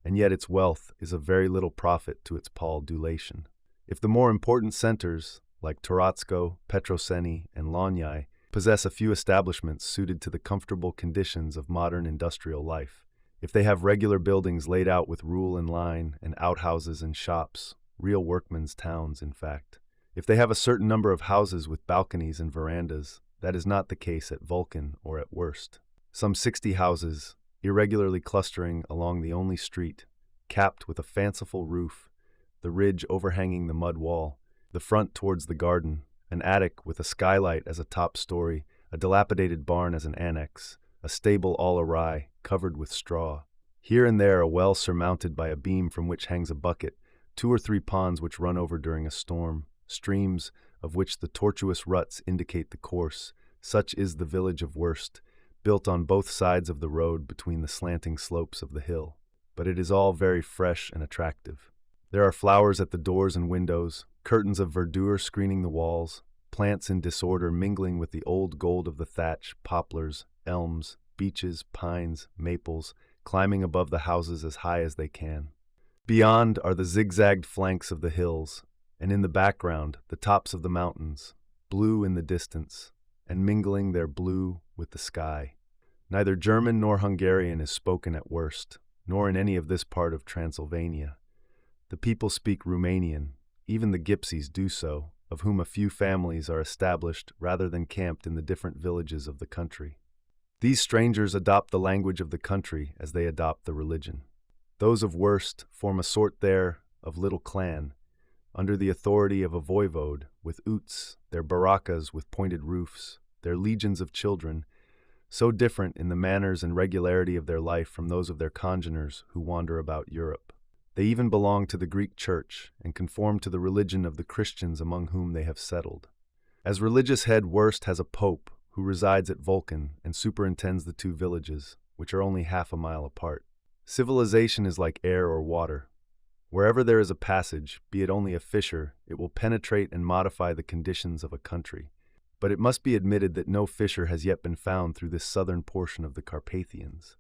and yet its wealth is of very little profit to its population. If the more important centers, like Taratsko, Petroseni, and Lonyai, possess a few establishments suited to the comfortable conditions of modern industrial life, if they have regular buildings laid out with rule and line, and outhouses and shops, real workmen's towns, in fact, if they have a certain number of houses with balconies and verandas, that is not the case at Vulcan or at Worst. Some 60 houses, irregularly clustering along the only street, capped with a fanciful roof, the ridge overhanging the mud wall, the front towards the garden, an attic with a skylight as a top story, a dilapidated barn as an annex, a stable all awry, covered with straw. Here and there a well surmounted by a beam from which hangs a bucket, 2 or 3 ponds which run over during a storm, streams of which the tortuous ruts indicate the course. Such is the village of Worst, built on both sides of the road between the slanting slopes of the hill. But it is all very fresh and attractive. There are flowers at the doors and windows, curtains of verdure screening the walls, plants in disorder mingling with the old gold of the thatch, poplars, elms, beeches, pines, maples, climbing above the houses as high as they can. Beyond are the zigzagged flanks of the hills, and in the background the tops of the mountains, blue in the distance, and mingling their blue with the sky. Neither German nor Hungarian is spoken at Worst, nor in any of this part of Transylvania. The people speak Romanian, even the gypsies do so, of whom a few families are established rather than camped in the different villages of the country. These strangers adopt the language of the country as they adopt the religion. Those of Worst form a sort there of little clan, under the authority of a voivode, with oots, their barakas with pointed roofs, their legions of children, so different in the manners and regularity of their life from those of their congeners who wander about Europe. They even belong to the Greek Church and conform to the religion of the Christians among whom they have settled. As religious head, Worst has a pope who resides at Vulcan and superintends the 2 villages, which are only half a mile apart. Civilization is like air or water. Wherever there is a passage, be it only a fissure, it will penetrate and modify the conditions of a country. But it must be admitted that no fissure has yet been found through this southern portion of the Carpathians.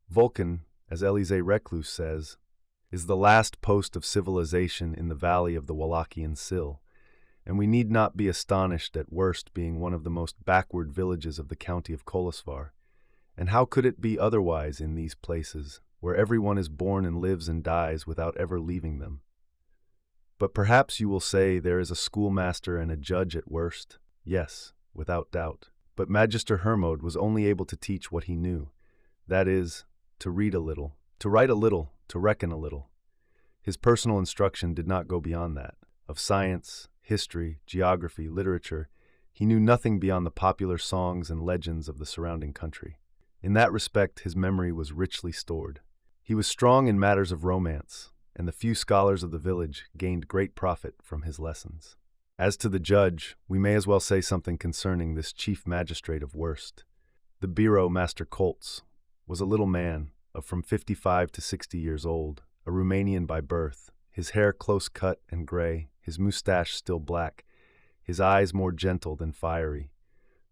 Vulcan, as Élisée Reclus says, is the last post of civilization in the valley of the Wallachian Sill, and we need not be astonished at Worst being one of the most backward villages of the county of Kolesvar. And how could it be otherwise in these places, where everyone is born and lives and dies without ever leaving them? But perhaps you will say there is a schoolmaster and a judge at Worst. Yes, without doubt. But Magister Hermod was only able to teach what he knew, that is, to read a little, to write a little, to reckon a little. His personal instruction did not go beyond that. Of science, history, geography, literature, he knew nothing beyond the popular songs and legends of the surrounding country. In that respect, his memory was richly stored. He was strong in matters of romance, and the few scholars of the village gained great profit from his lessons. As to the judge, we may as well say something concerning this chief magistrate of Worst. The bureau Master Koltz was a little man of from 55 to 60 years old, a Romanian by birth, his hair close cut and gray, his moustache still black, his eyes more gentle than fiery.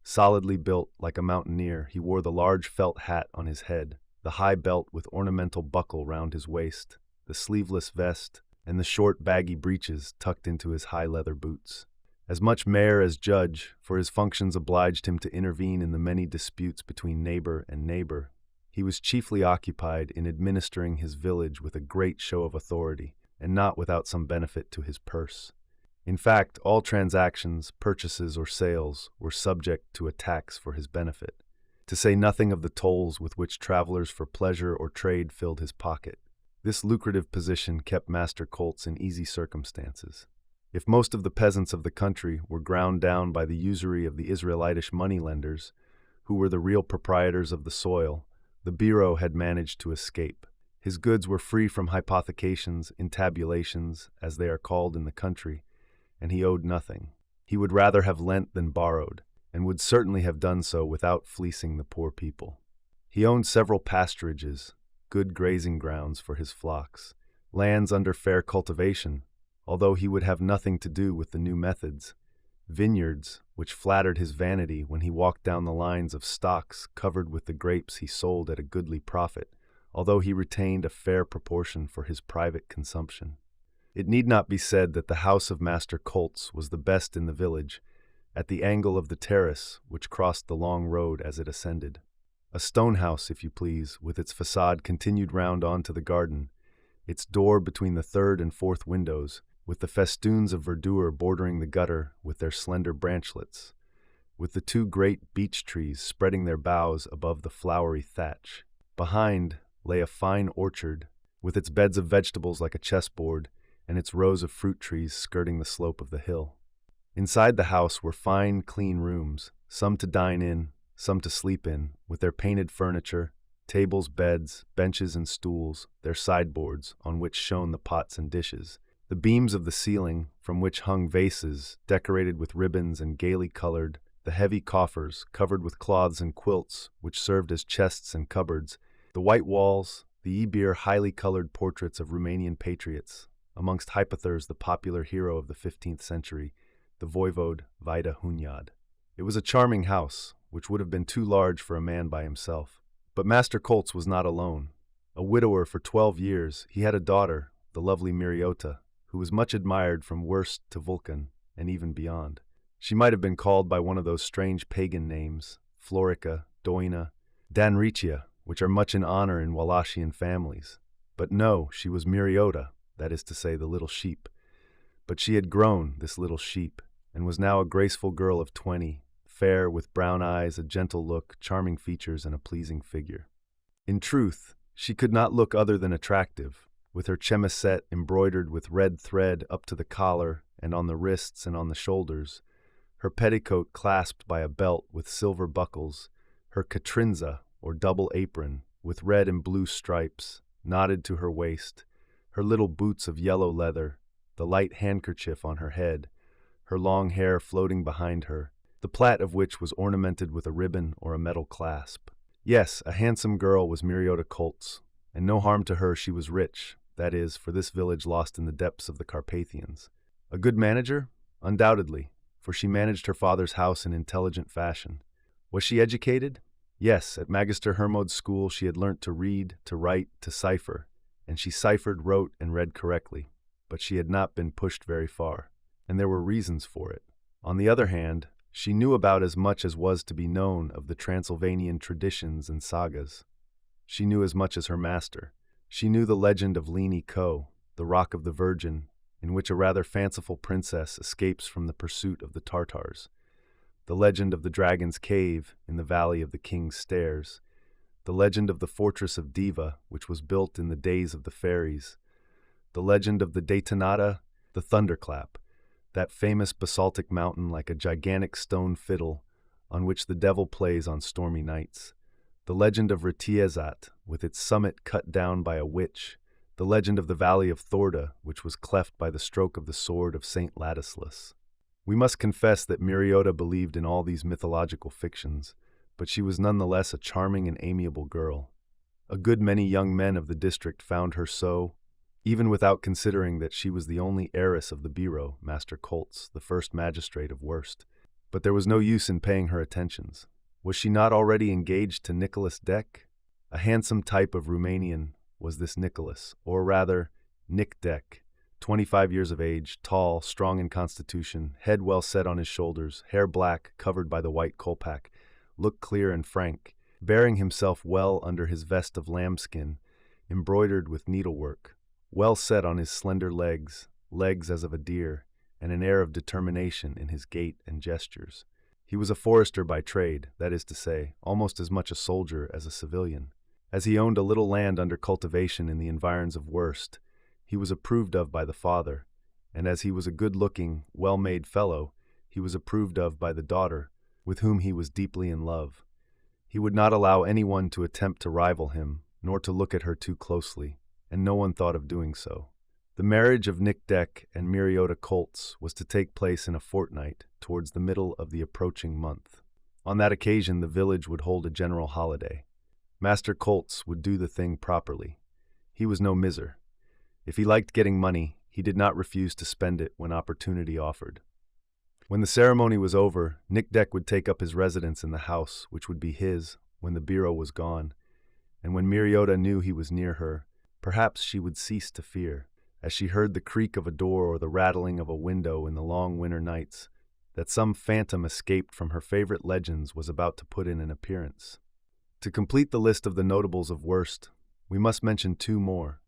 Solidly built like a mountaineer, he wore the large felt hat on his head, the high belt with ornamental buckle round his waist, the sleeveless vest, and the short baggy breeches tucked into his high leather boots. as much mayor as judge, for his functions obliged him to intervene in the many disputes between neighbor and neighbor. He was chiefly occupied in administering his village with a great show of authority, and not without some benefit to his purse. In fact, all transactions, purchases, or sales were subject to a tax for his benefit, to say nothing of the tolls with which travelers for pleasure or trade filled his pocket. This lucrative position kept Master Colts in easy circumstances. If most of the peasants of the country were ground down by the usury of the Israelitish moneylenders, who were the real proprietors of the soil, the bureau had managed to escape. His goods were free from hypothecations, intabulations, as they are called in the country, and he owed nothing. He would rather have lent than borrowed, and would certainly have done so without fleecing the poor people. He owned several pasturages, good grazing grounds for his flocks, lands under fair cultivation, although he would have nothing to do with the new methods, vineyards, which flattered his vanity when he walked down the lines of stocks covered with the grapes he sold at a goodly profit, although he retained a fair proportion for his private consumption. It need not be said that the house of Master Colts was the best in the village, at the angle of the terrace which crossed the long road as it ascended. A stone house, if you please, with its facade continued round on to the garden, its door between the third and fourth windows, with the festoons of verdure bordering the gutter with their slender branchlets, with the two great beech trees spreading their boughs above the flowery thatch. Behind lay a fine orchard, with its beds of vegetables like a chessboard, and its rows of fruit trees skirting the slope of the hill. Inside the house were fine, clean rooms, some to dine in, some to sleep in, with their painted furniture, tables, beds, benches, and stools, their sideboards, on which shone the pots and dishes, the beams of the ceiling, from which hung vases, decorated with ribbons and gaily colored, the heavy coffers, covered with cloths and quilts, which served as chests and cupboards, the white walls, the ebir highly colored portraits of Romanian patriots, amongst hypathers the popular hero of the 15th century, the voivode Vaida Hunyad. It was a charming house, which would have been too large for a man by himself. But Master Colts was not alone. A widower for 12 years, he had a daughter, the lovely Miriota, who was much admired from Wurst to Vulcan, and even beyond. She might have been called by one of those strange pagan names, Florica, Doina, Danricia, which are much in honor in Wallachian families. But no, she was Miriota, that is to say, the little sheep. But she had grown, this little sheep, and was now a graceful girl of 20, fair, with brown eyes, a gentle look, charming features, and a pleasing figure. In truth, she could not look other than attractive, with her chemisette embroidered with red thread up to the collar and on the wrists and on the shoulders, her petticoat clasped by a belt with silver buckles, her katrinza, or double apron, with red and blue stripes, knotted to her waist, her little boots of yellow leather, the light handkerchief on her head, her long hair floating behind her, the plait of which was ornamented with a ribbon or a metal clasp. Yes, a handsome girl was Miriota Colts, and no harm to her she was rich, that is, for this village lost in the depths of the Carpathians. A good manager? Undoubtedly, for she managed her father's house in intelligent fashion. Was she educated? Yes, at Magister Hermod's school she had learnt to read, to write, to cipher, and she ciphered, wrote, and read correctly, but she had not been pushed very far, and there were reasons for it. On the other hand, she knew about as much as was to be known of the Transylvanian traditions and sagas. She knew as much as her master. She knew the legend of Leni Ko, the Rock of the Virgin, in which a rather fanciful princess escapes from the pursuit of the Tartars, the legend of the Dragon's Cave in the Valley of the King's Stairs, the legend of the Fortress of Diva, which was built in the days of the fairies, the legend of the Detonata, the Thunderclap, that famous basaltic mountain like a gigantic stone fiddle on which the devil plays on stormy nights, the legend of Retiezat, with its summit cut down by a witch, the legend of the Valley of Thorda, which was cleft by the stroke of the sword of Saint Ladislas. We must confess that Miriota believed in all these mythological fictions, but she was nonetheless a charming and amiable girl. A good many young men of the district found her so, even without considering that she was the only heiress of the bureau, Master Colts, the first magistrate of Wurst. But there was no use in paying her attentions. Was she not already engaged to Nicholas Deck? A handsome type of Romanian was this Nicholas, or rather, Nick Deck, 25 years of age, tall, strong in constitution, head well set on his shoulders, hair black, covered by the white kolpak, looked clear and frank, bearing himself well under his vest of lambskin, embroidered with needlework, well set on his slender legs, legs as of a deer, and an air of determination in his gait and gestures. He was a forester by trade, that is to say, almost as much a soldier as a civilian. As he owned a little land under cultivation in the environs of Worst, he was approved of by the father, and as he was a good-looking, well-made fellow, he was approved of by the daughter, with whom he was deeply in love. He would not allow anyone to attempt to rival him, nor to look at her too closely, and no one thought of doing so. The marriage of Nick Deck and Miriota Colts was to take place in a fortnight, towards the middle of the approaching month. On that occasion the village would hold a general holiday. Master Colts would do the thing properly. He was no miser. If he liked getting money, he did not refuse to spend it when opportunity offered. When the ceremony was over, Nick Deck would take up his residence in the house, which would be his when the bureau was gone, and when Miriota knew he was near her, perhaps she would cease to fear, as she heard the creak of a door or the rattling of a window in the long winter nights, that some phantom escaped from her favorite legends was about to put in an appearance. To complete the list of the notables of Worst, we must mention two more,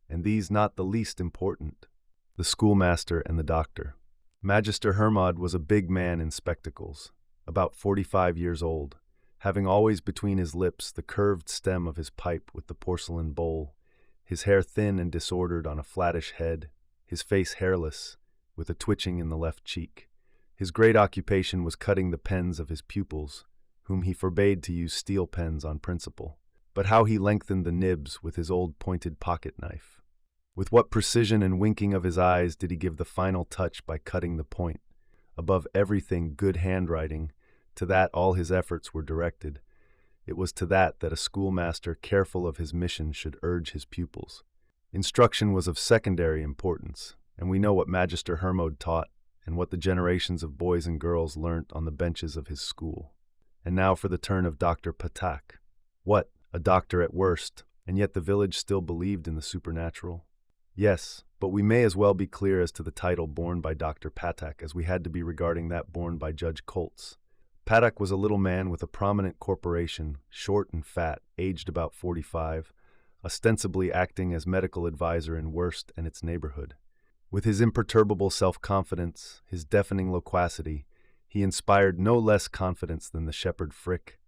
and these not the least important: the schoolmaster and the doctor. Magister Hermod was a big man in spectacles, about 45 years old, having always between his lips the curved stem of his pipe with the porcelain bowl, his hair thin and disordered on a flattish head, his face hairless, with a twitching in the left cheek. His great occupation was cutting the pens of his pupils, whom he forbade to use steel pens on principle. But how he lengthened the nibs with his old pointed pocket knife! With what precision and winking of his eyes did he give the final touch by cutting the point! Above everything, good handwriting. To that all his efforts were directed. It was to that a schoolmaster careful of his mission should urge his pupils. Instruction was of secondary importance, and we know what Magister Hermod taught and what the generations of boys and girls learnt on the benches of his school. And now for the turn of Dr. Patak. What, a doctor at Worst, and yet the village still believed in the supernatural? Yes, but we may as well be clear as to the title borne by Dr. Patak as we had to be regarding that borne by Judge Colts. Patak was a little man with a prominent corporation, short and fat, aged about 45, ostensibly acting as medical advisor in Worst and its neighborhood. With his imperturbable self-confidence, his deafening loquacity, he inspired no less confidence than the shepherd Frick,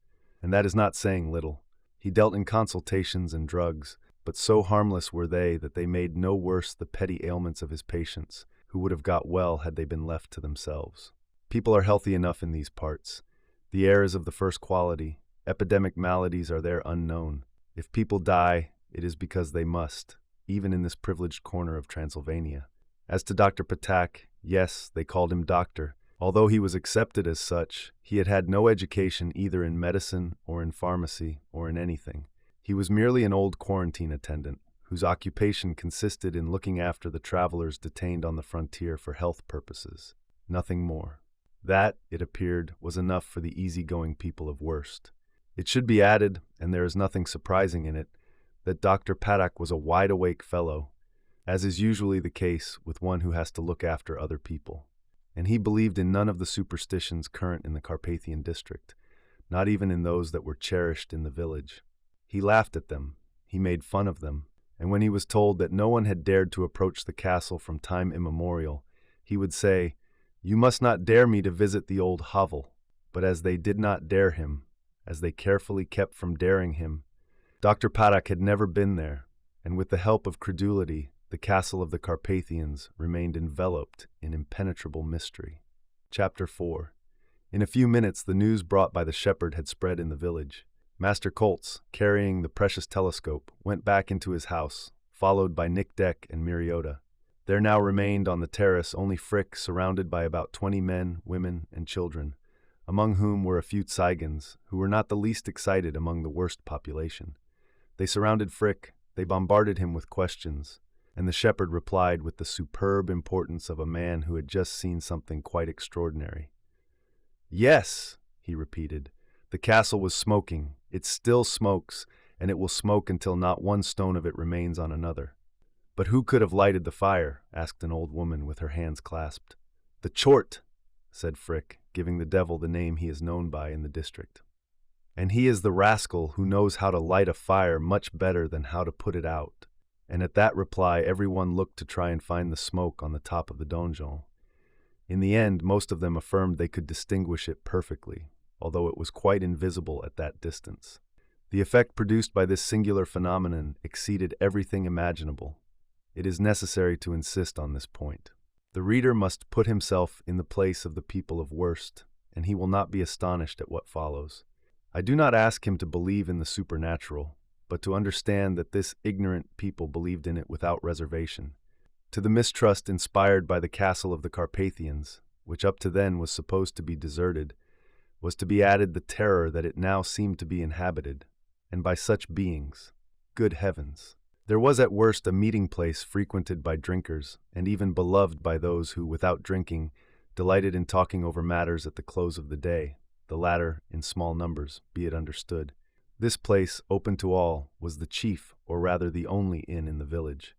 and that is not saying little. He dealt in consultations and drugs, but so harmless were they that they made no worse the petty ailments of his patients, who would have got well had they been left to themselves. People are healthy enough in these parts. The air is of the first quality. Epidemic maladies are there unknown. If people die, it is because they must, even in this privileged corner of Transylvania. As to Dr. Patak, yes, they called him doctor. Although he was accepted as such, he had had no education either in medicine or in pharmacy or in anything. He was merely an old quarantine attendant, whose occupation consisted in looking after the travelers detained on the frontier for health purposes. Nothing more. That, it appeared, was enough for the easy-going people of Worst. It should be added, and there is nothing surprising in it, that Dr. Patak was a wide-awake fellow, as is usually the case with one who has to look after other people. And he believed in none of the superstitions current in the Carpathian district, not even in those that were cherished in the village. He laughed at them, he made fun of them, and when he was told that no one had dared to approach the castle from time immemorial, he would say, "You must not dare me to visit the old hovel." But as they did not dare him, as they carefully kept from daring him, Dr. Patak had never been there, and with the help of credulity, the castle of the Carpathians remained enveloped in impenetrable mystery. Chapter 4. In a few minutes the news brought by the shepherd had spread in the village. Master Colts, carrying the precious telescope, went back into his house, followed by Nick Deck and Miriota. There now remained on the terrace only Frick, surrounded by about 20 men, women, and children, among whom were a few Tsigans, who were not the least excited among the Worst population. They surrounded Frick, they bombarded him with questions, and the shepherd replied with the superb importance of a man who had just seen something quite extraordinary. "Yes," he repeated, "the castle was smoking. It still smokes, and it will smoke until not one stone of it remains on another." "But who could have lighted the fire?" asked an old woman with her hands clasped. "The chort," said Frick, giving the devil the name he is known by in the district. "And he is the rascal who knows how to light a fire much better than how to put it out." And at that reply everyone looked to try and find the smoke on the top of the donjon. In the end, most of them affirmed they could distinguish it perfectly, although it was quite invisible at that distance. The effect produced by this singular phenomenon exceeded everything imaginable. It is necessary to insist on this point. The reader must put himself in the place of the people of Worst, and he will not be astonished at what follows. I do not ask him to believe in the supernatural, but to understand that this ignorant people believed in it without reservation. To the mistrust inspired by the castle of the Carpathians, which up to then was supposed to be deserted, was to be added the terror that it now seemed to be inhabited, and by such beings. Good heavens! There was at Worst a meeting place frequented by drinkers, and even beloved by those who, without drinking, delighted in talking over matters at the close of the day, the latter in small numbers, be it understood. This place, open to all, was the chief, or rather the only inn in the village.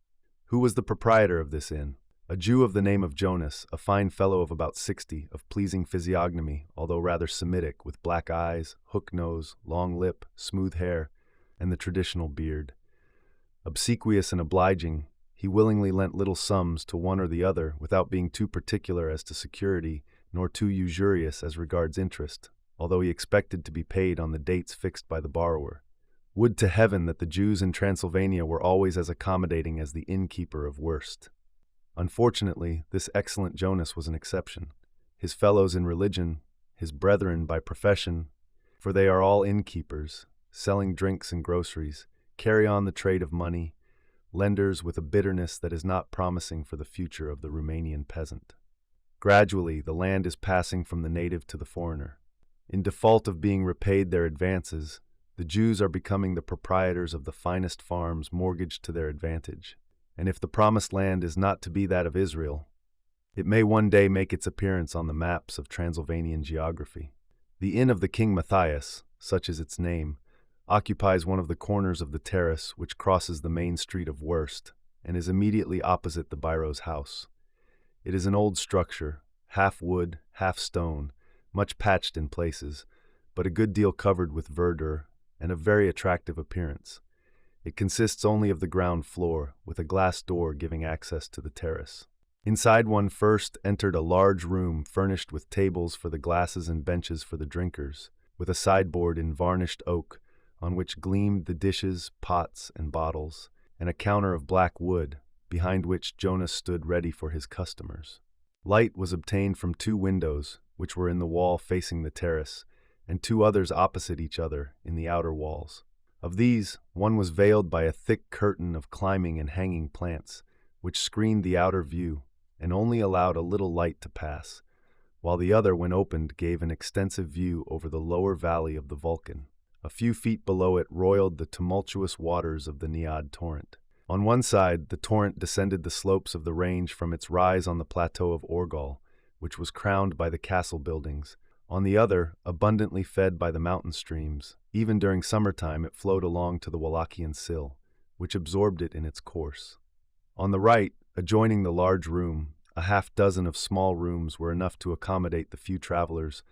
Who was the proprietor of this inn? A Jew of the name of Jonas, a fine fellow of about 60, of pleasing physiognomy, although rather Semitic, with black eyes, hook nose, long lip, smooth hair, and the traditional beard. Obsequious and obliging, he willingly lent little sums to one or the other without being too particular as to security, nor too usurious as regards interest, although he expected to be paid on the dates fixed by the borrower. Would to heaven that the Jews in Transylvania were always as accommodating as the innkeeper of Worst. Unfortunately, this excellent Jonas was an exception. His fellows in religion, his brethren by profession, for they are all innkeepers, selling drinks and groceries, carry on the trade of money, lenders with a bitterness that is not promising for the future of the Romanian peasant. Gradually, the land is passing from the native to the foreigner. In default of being repaid their advances, the Jews are becoming the proprietors of the finest farms mortgaged to their advantage, and if the promised land is not to be that of Israel, it may one day make its appearance on the maps of Transylvanian geography. The Inn of the King Matthias, such is its name, occupies one of the corners of the terrace which crosses the main street of Worst, and is immediately opposite the Byro's house. It is an old structure, half wood, half stone, much patched in places, but a good deal covered with verdure, and of very attractive appearance. It consists only of the ground floor, with a glass door giving access to the terrace. Inside one first entered a large room furnished with tables for the glasses and benches for the drinkers, with a sideboard in varnished oak, on which gleamed the dishes, pots, and bottles, and a counter of black wood, behind which Jonas stood ready for his customers. Light was obtained from 2 windows, which were in the wall facing the terrace, and 2 others opposite each other in the outer walls. Of these, one was veiled by a thick curtain of climbing and hanging plants, which screened the outer view, and only allowed a little light to pass, while the other, when opened, gave an extensive view over the lower valley of the Vulcan. A few feet below it roiled the tumultuous waters of the Niad torrent. On one side, the torrent descended the slopes of the range from its rise on the plateau of Orgal, which was crowned by the castle buildings. On the other, abundantly fed by the mountain streams, even during summertime it flowed along to the Wallachian sill, which absorbed it in its course. On the right, adjoining the large room, a half-dozen of small rooms were enough to accommodate the few travelers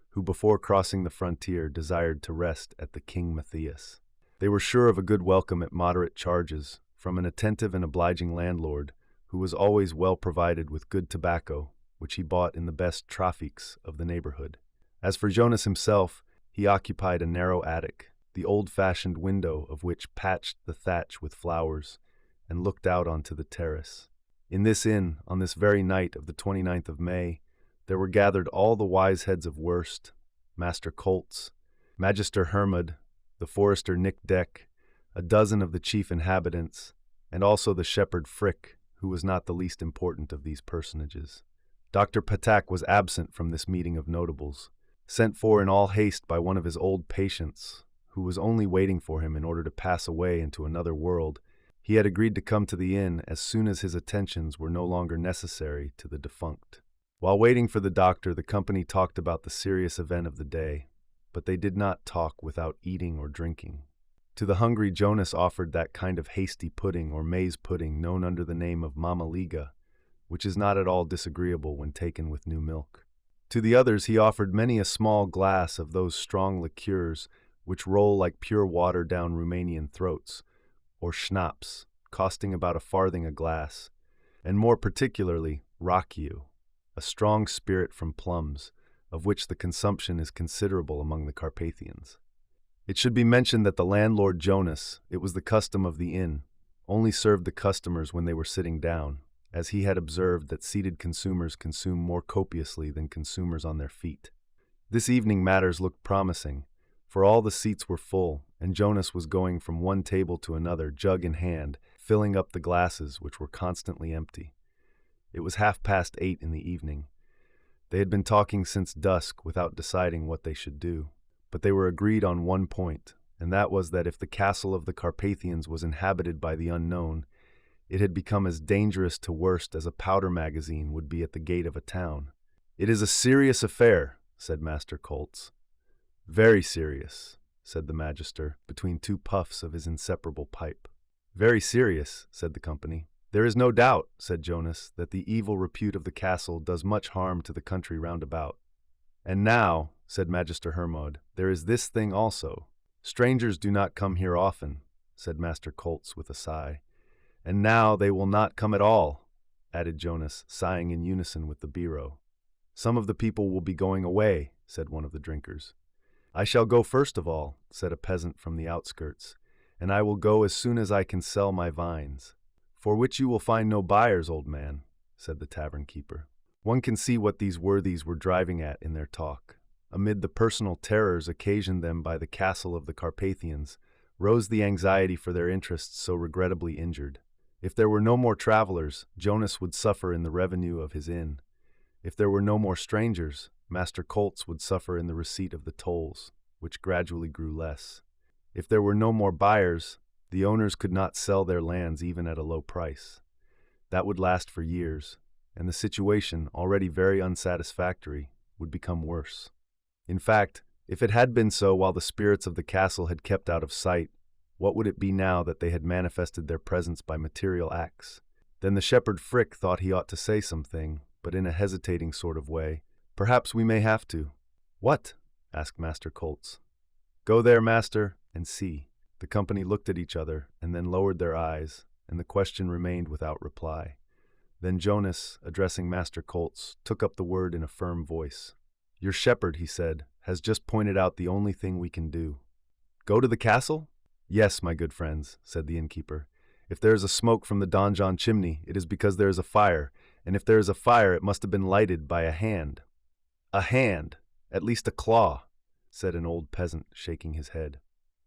who before crossing the frontier desired to rest at the King Matthias. They were sure of a good welcome at moderate charges from an attentive and obliging landlord who was always well provided with good tobacco, which he bought in the best trafics of the neighborhood. As for Jonas himself, he occupied a narrow attic, the old-fashioned window of which patched the thatch with flowers and looked out onto the terrace. In this inn, on this very night of the 29th of May, there were gathered all the wise heads of Worst, Master Coltz, Magister Hermod, the forester Nick Deck, a dozen of the chief inhabitants, and also the shepherd Frick, who was not the least important of these personages. Dr. Patak was absent from this meeting of notables, sent for in all haste by one of his old patients, who was only waiting for him in order to pass away into another world. He had agreed to come to the inn as soon as his attentions were no longer necessary to the defunct. While waiting for the doctor, the company talked about the serious event of the day, but they did not talk without eating or drinking. To the hungry, Jonas offered that kind of hasty pudding or maize pudding known under the name of mamaliga, which is not at all disagreeable when taken with new milk. To the others he offered many a small glass of those strong liqueurs which roll like pure water down Romanian throats, or schnapps, costing about a farthing a glass, and more particularly rachiu, a strong spirit from plums, of which the consumption is considerable among the Carpathians. It should be mentioned that the landlord Jonas, it was the custom of the inn, only served the customers when they were sitting down, as he had observed that seated consumers consume more copiously than consumers on their feet. This evening matters looked promising, for all the seats were full, and Jonas was going from one table to another, jug in hand, filling up the glasses, which were constantly empty. It was 8:30 in the evening. They had been talking since dusk without deciding what they should do, but they were agreed on one point, and that was that if the castle of the Carpathians was inhabited by the unknown, it had become as dangerous to worst as a powder magazine would be at the gate of a town. "It is a serious affair," said Master Colts. "Very serious," said the Magister, between two puffs of his inseparable pipe. "Very serious," said the company. "There is no doubt," said Jonas, "that the evil repute of the castle does much harm to the country round about. And now," said Magister Hermod, "there is this thing also. Strangers do not come here often," said Master Colts with a sigh. "And now they will not come at all," added Jonas, sighing in unison with the bureau. "Some of the people will be going away," said one of the drinkers. "I shall go first of all," said a peasant from the outskirts, "and I will go as soon as I can sell my vines." "For which you will find no buyers, old man," said the tavern keeper. One can see what these worthies were driving at in their talk. Amid the personal terrors occasioned them by the castle of the Carpathians, rose the anxiety for their interests so regrettably injured. If there were no more travelers, Jonas would suffer in the revenue of his inn. If there were no more strangers, Master Colts would suffer in the receipt of the tolls, which gradually grew less. If there were no more buyers, the owners could not sell their lands even at a low price. That would last for years, and the situation, already very unsatisfactory, would become worse. In fact, if it had been so while the spirits of the castle had kept out of sight, what would it be now that they had manifested their presence by material acts? Then the shepherd Frick thought he ought to say something, but in a hesitating sort of way. "Perhaps we may have to." "What?" asked Master Colts. "Go there, master, and see." The company looked at each other, and then lowered their eyes, and the question remained without reply. Then Jonas, addressing Master Colts, took up the word in a firm voice. "Your shepherd," he said, "has just pointed out the only thing we can do." "Go to the castle?" "Yes, my good friends," said the innkeeper. "If there is a smoke from the donjon chimney, it is because there is a fire, and if there is a fire, it must have been lighted by a hand." "A hand, at least a claw," said an old peasant, shaking his head.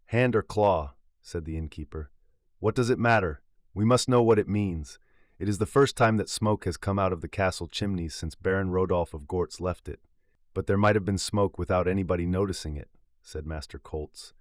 "Hand or claw," said the innkeeper. "What does it matter? We must know what it means. It is the first time that smoke has come out of the castle chimneys since Baron Rodolph of Gortz left it. But there might have been smoke without anybody noticing it," said Master Colts.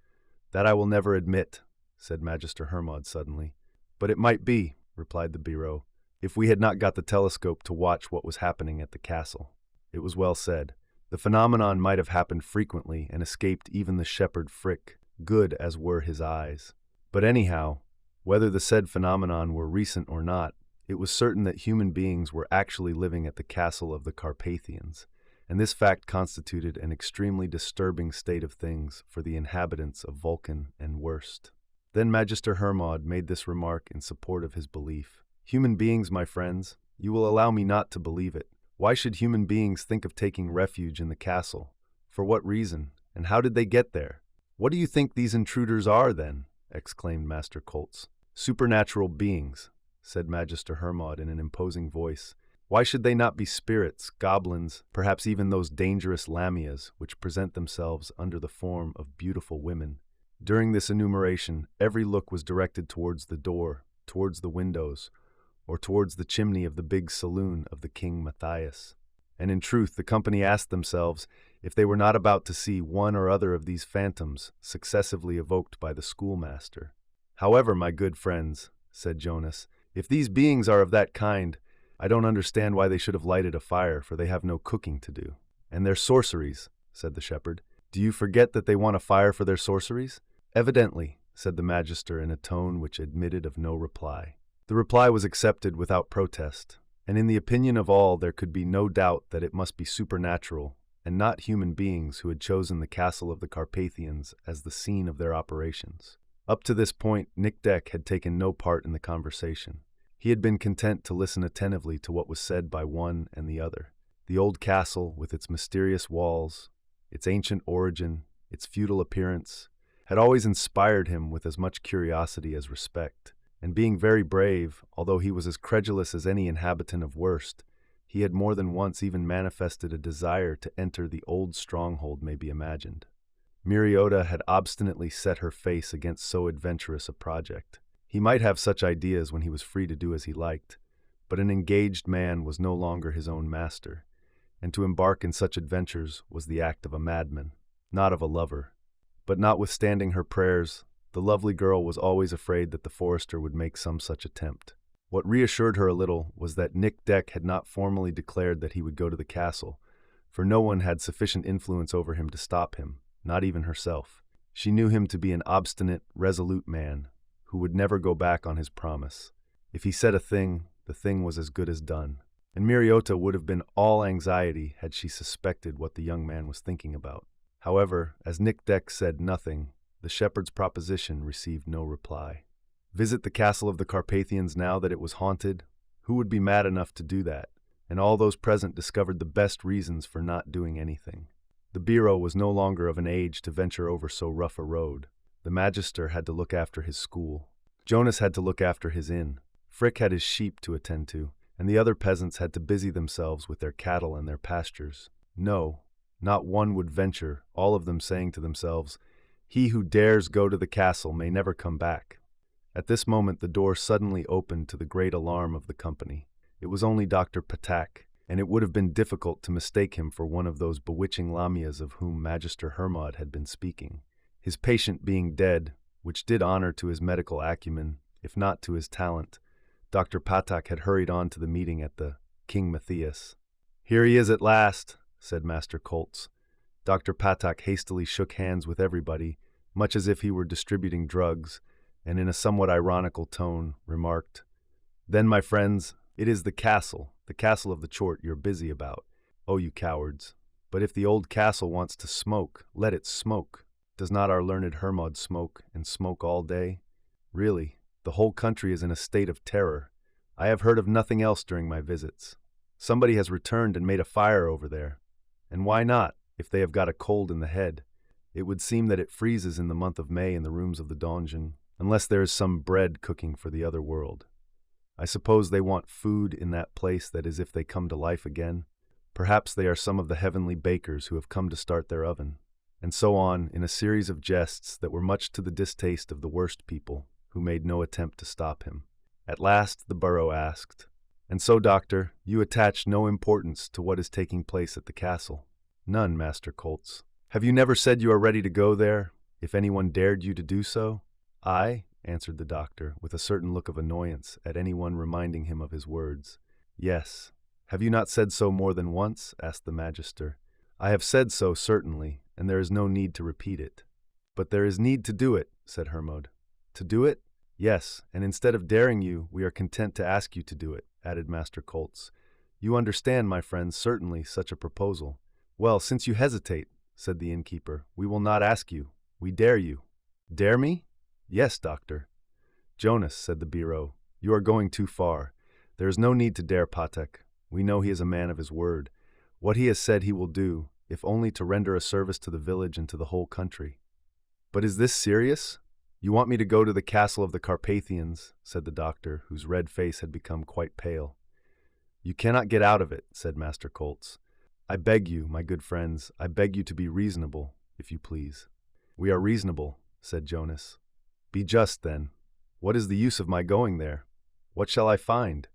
"That I will never admit," said Magister Hermod suddenly. "But it might be," replied the bureau, "if we had not got the telescope to watch what was happening at the castle." It was well said. The phenomenon might have happened frequently and escaped even the shepherd Frick, good as were his eyes. But anyhow, whether the said phenomenon were recent or not, it was certain that human beings were actually living at the castle of the Carpathians, and this fact constituted an extremely disturbing state of things for the inhabitants of Vulcan and Worst. Then Magister Hermod made this remark in support of his belief. "Human beings, my friends, you will allow me not to believe it. Why should human beings think of taking refuge in the castle? For what reason? And how did they get there?" "What do you think these intruders are, then?" exclaimed Master Colts. "Supernatural beings," said Magister Hermod in an imposing voice. "Why should they not be spirits, goblins, perhaps even those dangerous lamias which present themselves under the form of beautiful women?" During this enumeration, every look was directed towards the door, towards the windows, or towards the chimney of the big saloon of the King Matthias. And in truth, the company asked themselves if they were not about to see one or other of these phantoms successively evoked by the schoolmaster. "However, my good friends," said Jonas, "if these beings are of that kind, I don't understand why they should have lighted a fire, for they have no cooking to do." "And their sorceries," said the shepherd. "Do you forget that they want a fire for their sorceries?" "Evidently," said the magister in a tone which admitted of no reply. The reply was accepted without protest, and in the opinion of all there could be no doubt that it must be supernatural and not human beings who had chosen the castle of the Carpathians as the scene of their operations. Up to this point, Nick Deck had taken no part in the conversation. He had been content to listen attentively to what was said by one and the other. The old castle, with its mysterious walls, its ancient origin, its feudal appearance, had always inspired him with as much curiosity as respect. And being very brave, although he was as credulous as any inhabitant of Worst, he had more than once even manifested a desire to enter the old stronghold may be imagined. Miriota had obstinately set her face against so adventurous a project. He might have such ideas when he was free to do as he liked, but an engaged man was no longer his own master, and to embark in such adventures was the act of a madman, not of a lover. But notwithstanding her prayers, the lovely girl was always afraid that the forester would make some such attempt. What reassured her a little was that Nick Deck had not formally declared that he would go to the castle, for no one had sufficient influence over him to stop him, not even herself. She knew him to be an obstinate, resolute man, who would never go back on his promise. If he said a thing, the thing was as good as done. And Miriota would have been all anxiety had she suspected what the young man was thinking about. However, as Nick Deck said nothing, the shepherd's proposition received no reply. Visit the castle of the Carpathians now that it was haunted? Who would be mad enough to do that? And all those present discovered the best reasons for not doing anything. The Biro was no longer of an age to venture over so rough a road. The magister had to look after his school. Jonas had to look after his inn. Frick had his sheep to attend to, and the other peasants had to busy themselves with their cattle and their pastures. No, not one would venture, all of them saying to themselves, "He who dares go to the castle may never come back." At this moment the door suddenly opened to the great alarm of the company. It was only Dr. Patak, and it would have been difficult to mistake him for one of those bewitching lamias of whom Magister Hermod had been speaking. His patient being dead, which did honor to his medical acumen, if not to his talent, Dr. Patak had hurried on to the meeting at the King Matthias. "Here he is at last," said Master Coltz. Dr. Patak hastily shook hands with everybody, much as if he were distributing drugs, and in a somewhat ironical tone remarked, "Then, my friends, it is the castle of the Chort you're busy about. Oh, you cowards. But if the old castle wants to smoke, let it smoke. Does not our learned Hermod smoke, and smoke all day? Really, the whole country is in a state of terror. I have heard of nothing else during my visits. Somebody has returned and made a fire over there. And why not, if they have got a cold in the head? It would seem that it freezes in the month of May in the rooms of the donjon, unless there is some bread cooking for the other world. I suppose they want food in that place that is if they come to life again. Perhaps they are some of the heavenly bakers who have come to start their oven." And so on, in a series of jests that were much to the distaste of the worst people, who made no attempt to stop him. At last the burro asked, "And so, doctor, you attach no importance to what is taking place at the castle?" "None, Master Coltz." "Have you never said you are ready to go there, if anyone dared you to do so?" "I," answered the doctor, with a certain look of annoyance at anyone reminding him of his words. "Yes. Have you not said so more than once?" asked the magister. "I have said so, certainly, and there is no need to repeat it." "But there is need to do it," said Hermod. "To do it?" "Yes, and instead of daring you, we are content to ask you to do it," added Master Coltz. "You understand, my friends, certainly such a proposal." "Well, since you hesitate," said the innkeeper, "we will not ask you. We dare you." "Dare me?" "Yes, doctor." "Jonas," said the Biro, "you are going too far. There is no need to dare Patek. We know he is a man of his word. What he has said he will do, if only to render a service to the village and to the whole country." "But is this serious? You want me to go to the castle of the Carpathians," said the doctor, whose red face had become quite pale. "You cannot get out of it," said Master Coltz. "I beg you, my good friends, I beg you to be reasonable, if you please." "We are reasonable," said Jonas. "Be just, then. What is the use of my going there? What shall I find?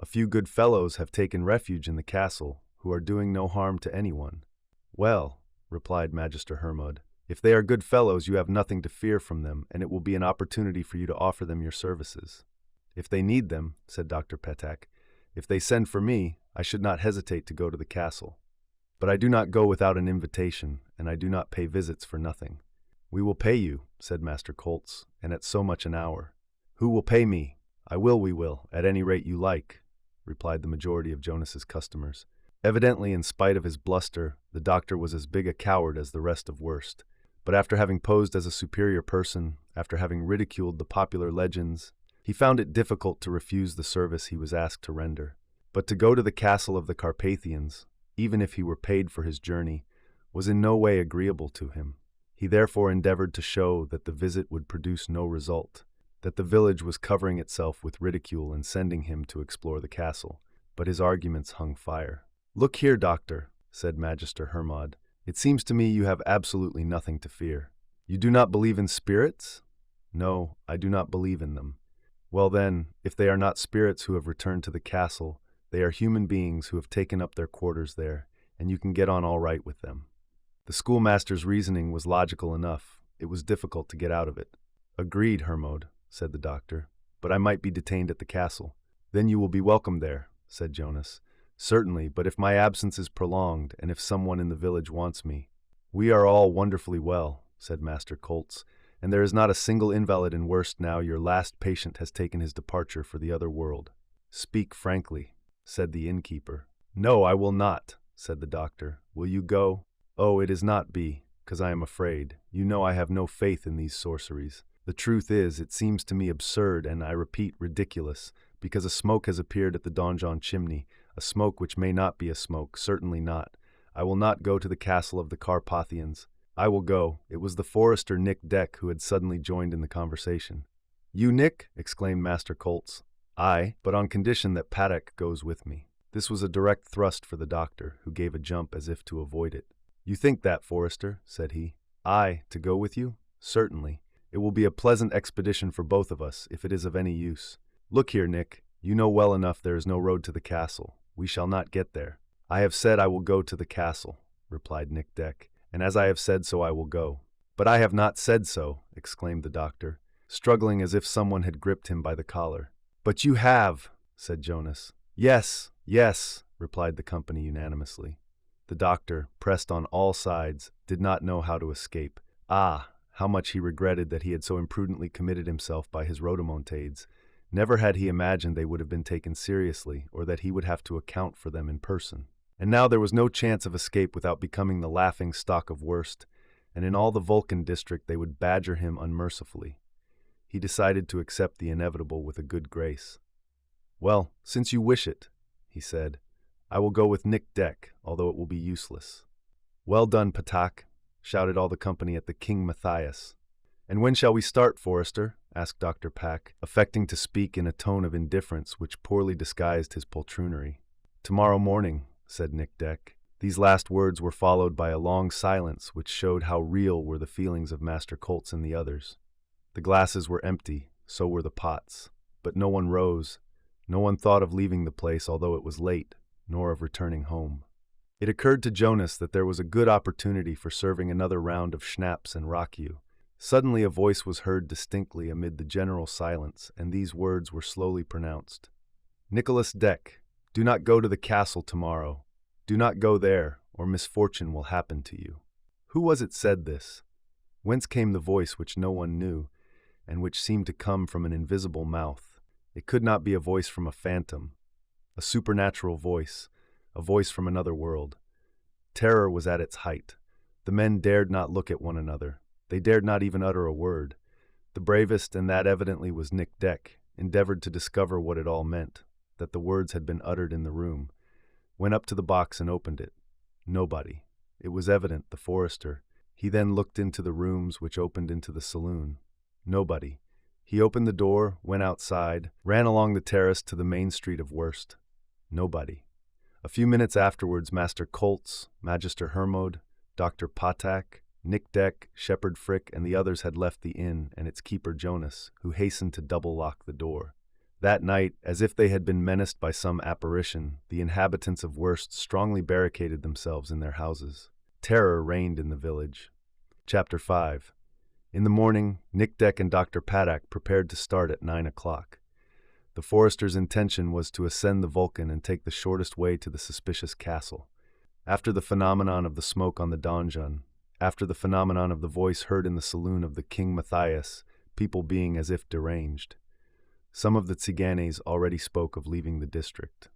A few good fellows have taken refuge in the castle, who are doing no harm to anyone." "Well," replied Magister Hermod, "if they are good fellows you have nothing to fear from them, and it will be an opportunity for you to offer them your services." "If they need them," said Dr. Petak, "if they send for me, I should not hesitate to go to the castle. But I do not go without an invitation, and I do not pay visits for nothing." "We will pay you," said Master Colts, and at so much an hour. Who will pay me? I will, we will, at any rate you like, replied the majority of Jonas's customers. Evidently, in spite of his bluster, the doctor was as big a coward as the rest of Worst. But after having posed as a superior person, after having ridiculed the popular legends, he found it difficult to refuse the service he was asked to render. But to go to the castle of the Carpathians, even if he were paid for his journey, was in no way agreeable to him. He therefore endeavored to show that the visit would produce no result, that the village was covering itself with ridicule and sending him to explore the castle. But his arguments hung fire. "Look here, doctor," said Magister Hermod. "It seems to me you have absolutely nothing to fear. You do not believe in spirits?" "No, I do not believe in them." "Well then, if they are not spirits who have returned to the castle, they are human beings who have taken up their quarters there, and you can get on all right with them." The schoolmaster's reasoning was logical enough. It was difficult to get out of it. "Agreed, Hermod," said the doctor, "but I might be detained at the castle." "Then you will be welcome there," said Jonas. "Certainly, but if my absence is prolonged, and if someone in the village wants me—" "We are all wonderfully well," said Master Colts, "and there is not a single invalid in Worst now your last patient has taken his departure for the other world." "Speak frankly," said the innkeeper. "No, I will not," said the doctor. "Will you go?" "Oh, it is not 'cause I am afraid. You know I have no faith in these sorceries. The truth is, it seems to me absurd and, I repeat, ridiculous, because a smoke has appeared at the donjon chimney, a smoke which may not be a smoke, certainly not. I will not go to the castle of the Carpathians. I will go." It was the forester Nick Deck who had suddenly joined in the conversation. "You, Nick?" exclaimed Master Colts. "Aye, but on condition that Paddock goes with me." This was a direct thrust for the doctor, who gave a jump as if to avoid it. "You think that, forester?" said he. "Aye, to go with you? Certainly. It will be a pleasant expedition for both of us, if it is of any use. Look here, Nick, you know well enough there is no road to the castle. We shall not get there." "I have said I will go to the castle," replied Nick Deck, "and as I have said so I will go." "But I have not said so," exclaimed the doctor, struggling as if someone had gripped him by the collar. "But you have," said Jonas. "Yes, yes," replied the company unanimously. The doctor, pressed on all sides, did not know how to escape. Ah, how much he regretted that he had so imprudently committed himself by his rhodomontades. Never had he imagined they would have been taken seriously, or that he would have to account for them in person. And now there was no chance of escape without becoming the laughing stock of Worst, and in all the Vulcan district they would badger him unmercifully. He decided to accept the inevitable with a good grace. "Well, since you wish it," he said, "I will go with Nick Deck, although it will be useless." "Well done, Patak," shouted all the company at the King Matthias. "And when shall we start, Forester?" asked Dr. Pack, affecting to speak in a tone of indifference which poorly disguised his poltroonery. "Tomorrow morning," said Nick Deck. These last words were followed by a long silence which showed how real were the feelings of Master Colts and the others. The glasses were empty, so were the pots, but no one rose. No one thought of leaving the place although it was late, nor of returning home. It occurred to Jonas that there was a good opportunity for serving another round of schnapps and raku. Suddenly a voice was heard distinctly amid the general silence, and these words were slowly pronounced. "Nicholas Deck, do not go to the castle tomorrow. Do not go there, or misfortune will happen to you." Who was it said this? Whence came the voice which no one knew, and which seemed to come from an invisible mouth? It could not be a voice from a phantom, a supernatural voice, a voice from another world. Terror was at its height. The men dared not look at one another. They dared not even utter a word. The bravest, and that evidently was Nick Deck, endeavored to discover what it all meant, that the words had been uttered in the room, went up to the box and opened it. Nobody. It was evident, the forester. He then looked into the rooms which opened into the saloon. Nobody. He opened the door, went outside, ran along the terrace to the main street of Worst. Nobody. A few minutes afterwards, Master Colts, Magister Hermod, Dr. Patak, Nick Deck, Shepherd Frick, and the others had left the inn and its keeper Jonas, who hastened to double-lock the door. That night, as if they had been menaced by some apparition, the inhabitants of Worst strongly barricaded themselves in their houses. Terror reigned in the village. Chapter 5. In the morning, Nick Deck and Dr. Paddock prepared to start at 9 o'clock. The forester's intention was to ascend the Vulcan and take the shortest way to the suspicious castle. After the phenomenon of the smoke on the donjon, after the phenomenon of the voice heard in the saloon of the King Matthias, people being as if deranged. Some of the Tsiganes already spoke of leaving the district.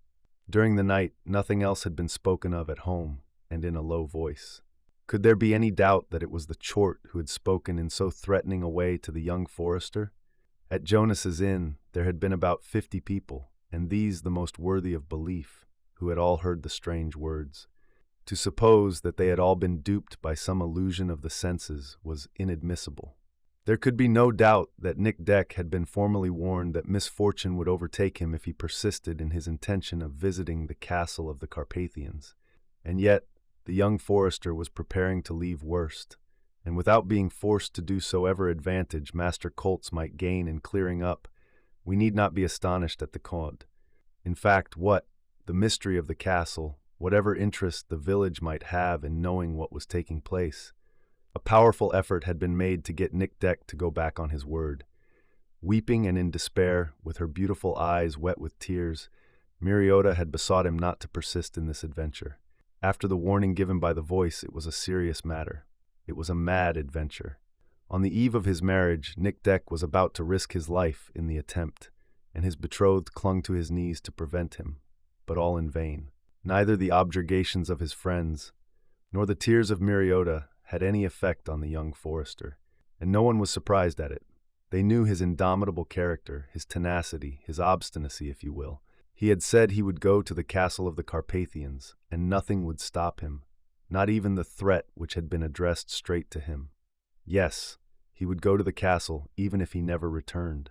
During the night, nothing else had been spoken of at home, and in a low voice. Could there be any doubt that it was the Chort who had spoken in so threatening a way to the young forester? At Jonas's inn, there had been about 50 people, and these the most worthy of belief, who had all heard the strange words. To suppose that they had all been duped by some illusion of the senses was inadmissible. There could be no doubt that Nic Deck had been formally warned that misfortune would overtake him if he persisted in his intention of visiting the castle of the Carpathians. And yet, the young forester was preparing to leave Worst, and without being forced to do so ever advantage Master Colts might gain in clearing up, we need not be astonished at the cause. In fact, the mystery of the castle, whatever interest the village might have in knowing what was taking place, a powerful effort had been made to get Nic Deck to go back on his word. Weeping and in despair, with her beautiful eyes wet with tears, Miriota had besought him not to persist in this adventure. After the warning given by the voice, it was a serious matter. It was a mad adventure. On the eve of his marriage, Nic Deck was about to risk his life in the attempt, and his betrothed clung to his knees to prevent him, but all in vain. Neither the objurgations of his friends, nor the tears of Miriota had any effect on the young forester, and no one was surprised at it. They knew his indomitable character, his tenacity, his obstinacy, if you will. He had said he would go to the castle of the Carpathians, and nothing would stop him, not even the threat which had been addressed straight to him. Yes, he would go to the castle, even if he never returned.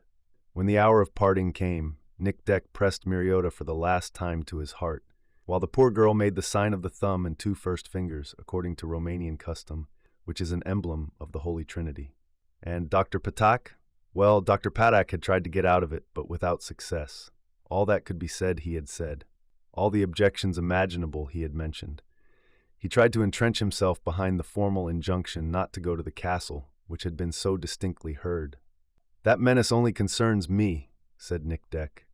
When the hour of parting came, Nic Deck pressed Miriota for the last time to his heart, while the poor girl made the sign of the thumb and 2 first fingers, according to Romanian custom, which is an emblem of the Holy Trinity. And Dr. Patak? Well, Dr. Patak had tried to get out of it, but without success. All that could be said he had said. All the objections imaginable he had mentioned. He tried to entrench himself behind the formal injunction not to go to the castle, which had been so distinctly heard. "That menace only concerns me," said Nic Deck.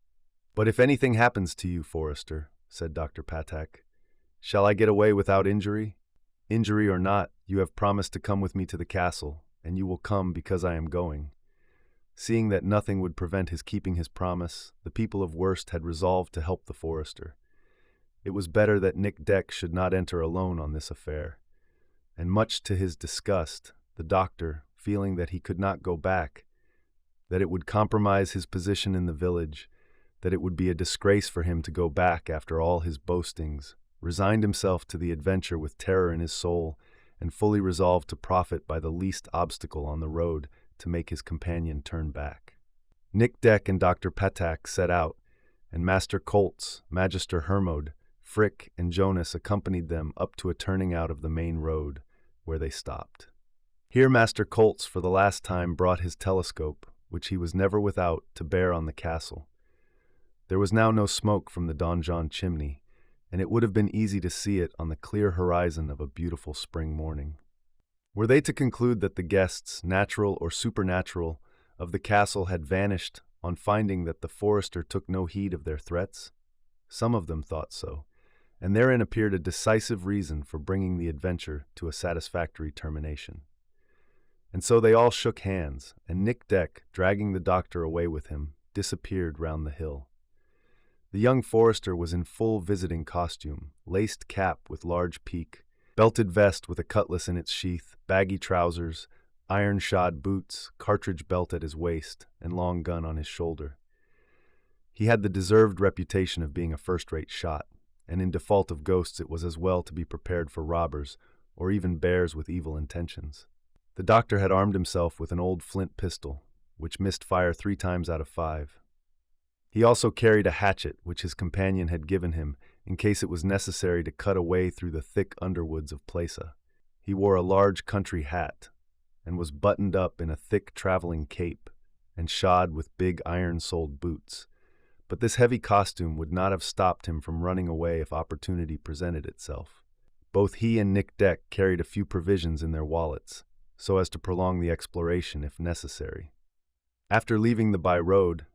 "But if anything happens to you, Forester," said Dr. Patak, "shall I get away without injury? Injury or not, you have promised to come with me to the castle, and you will come because I am going." Seeing that nothing would prevent his keeping his promise, the people of Worst had resolved to help the forester. It was better that Nic Deck should not enter alone on this affair. And much to his disgust, the doctor, feeling that he could not go back, that it would compromise his position in the village, that it would be a disgrace for him to go back after all his boastings, resigned himself to the adventure with terror in his soul, and fully resolved to profit by the least obstacle on the road to make his companion turn back. Nic Deck and Dr. Patak set out, and Master Colts, Magister Hermod, Frick, and Jonas accompanied them up to a turning out of the main road, where they stopped. Here Master Colts for the last time brought his telescope, which he was never without, to bear on the castle. There was now no smoke from the donjon chimney, and it would have been easy to see it on the clear horizon of a beautiful spring morning. Were they to conclude that the guests, natural or supernatural, of the castle had vanished on finding that the forester took no heed of their threats? Some of them thought so, and therein appeared a decisive reason for bringing the adventure to a satisfactory termination. And so they all shook hands, and Nic Deck, dragging the doctor away with him, disappeared round the hill. The young forester was in full visiting costume, laced cap with large peak, belted vest with a cutlass in its sheath, baggy trousers, iron-shod boots, cartridge belt at his waist, and long gun on his shoulder. He had the deserved reputation of being a first-rate shot, and in default of ghosts it was as well to be prepared for robbers, or even bears with evil intentions. The doctor had armed himself with an old flint pistol, which missed fire 3 times out of 5. He also carried a hatchet which his companion had given him in case it was necessary to cut a way through the thick underwoods of Plesa. He wore a large country hat, and was buttoned up in a thick traveling cape, and shod with big iron-soled boots. But this heavy costume would not have stopped him from running away if opportunity presented itself. Both he and Nic Deck carried a few provisions in their wallets, so as to prolong the exploration if necessary. After leaving the by-road,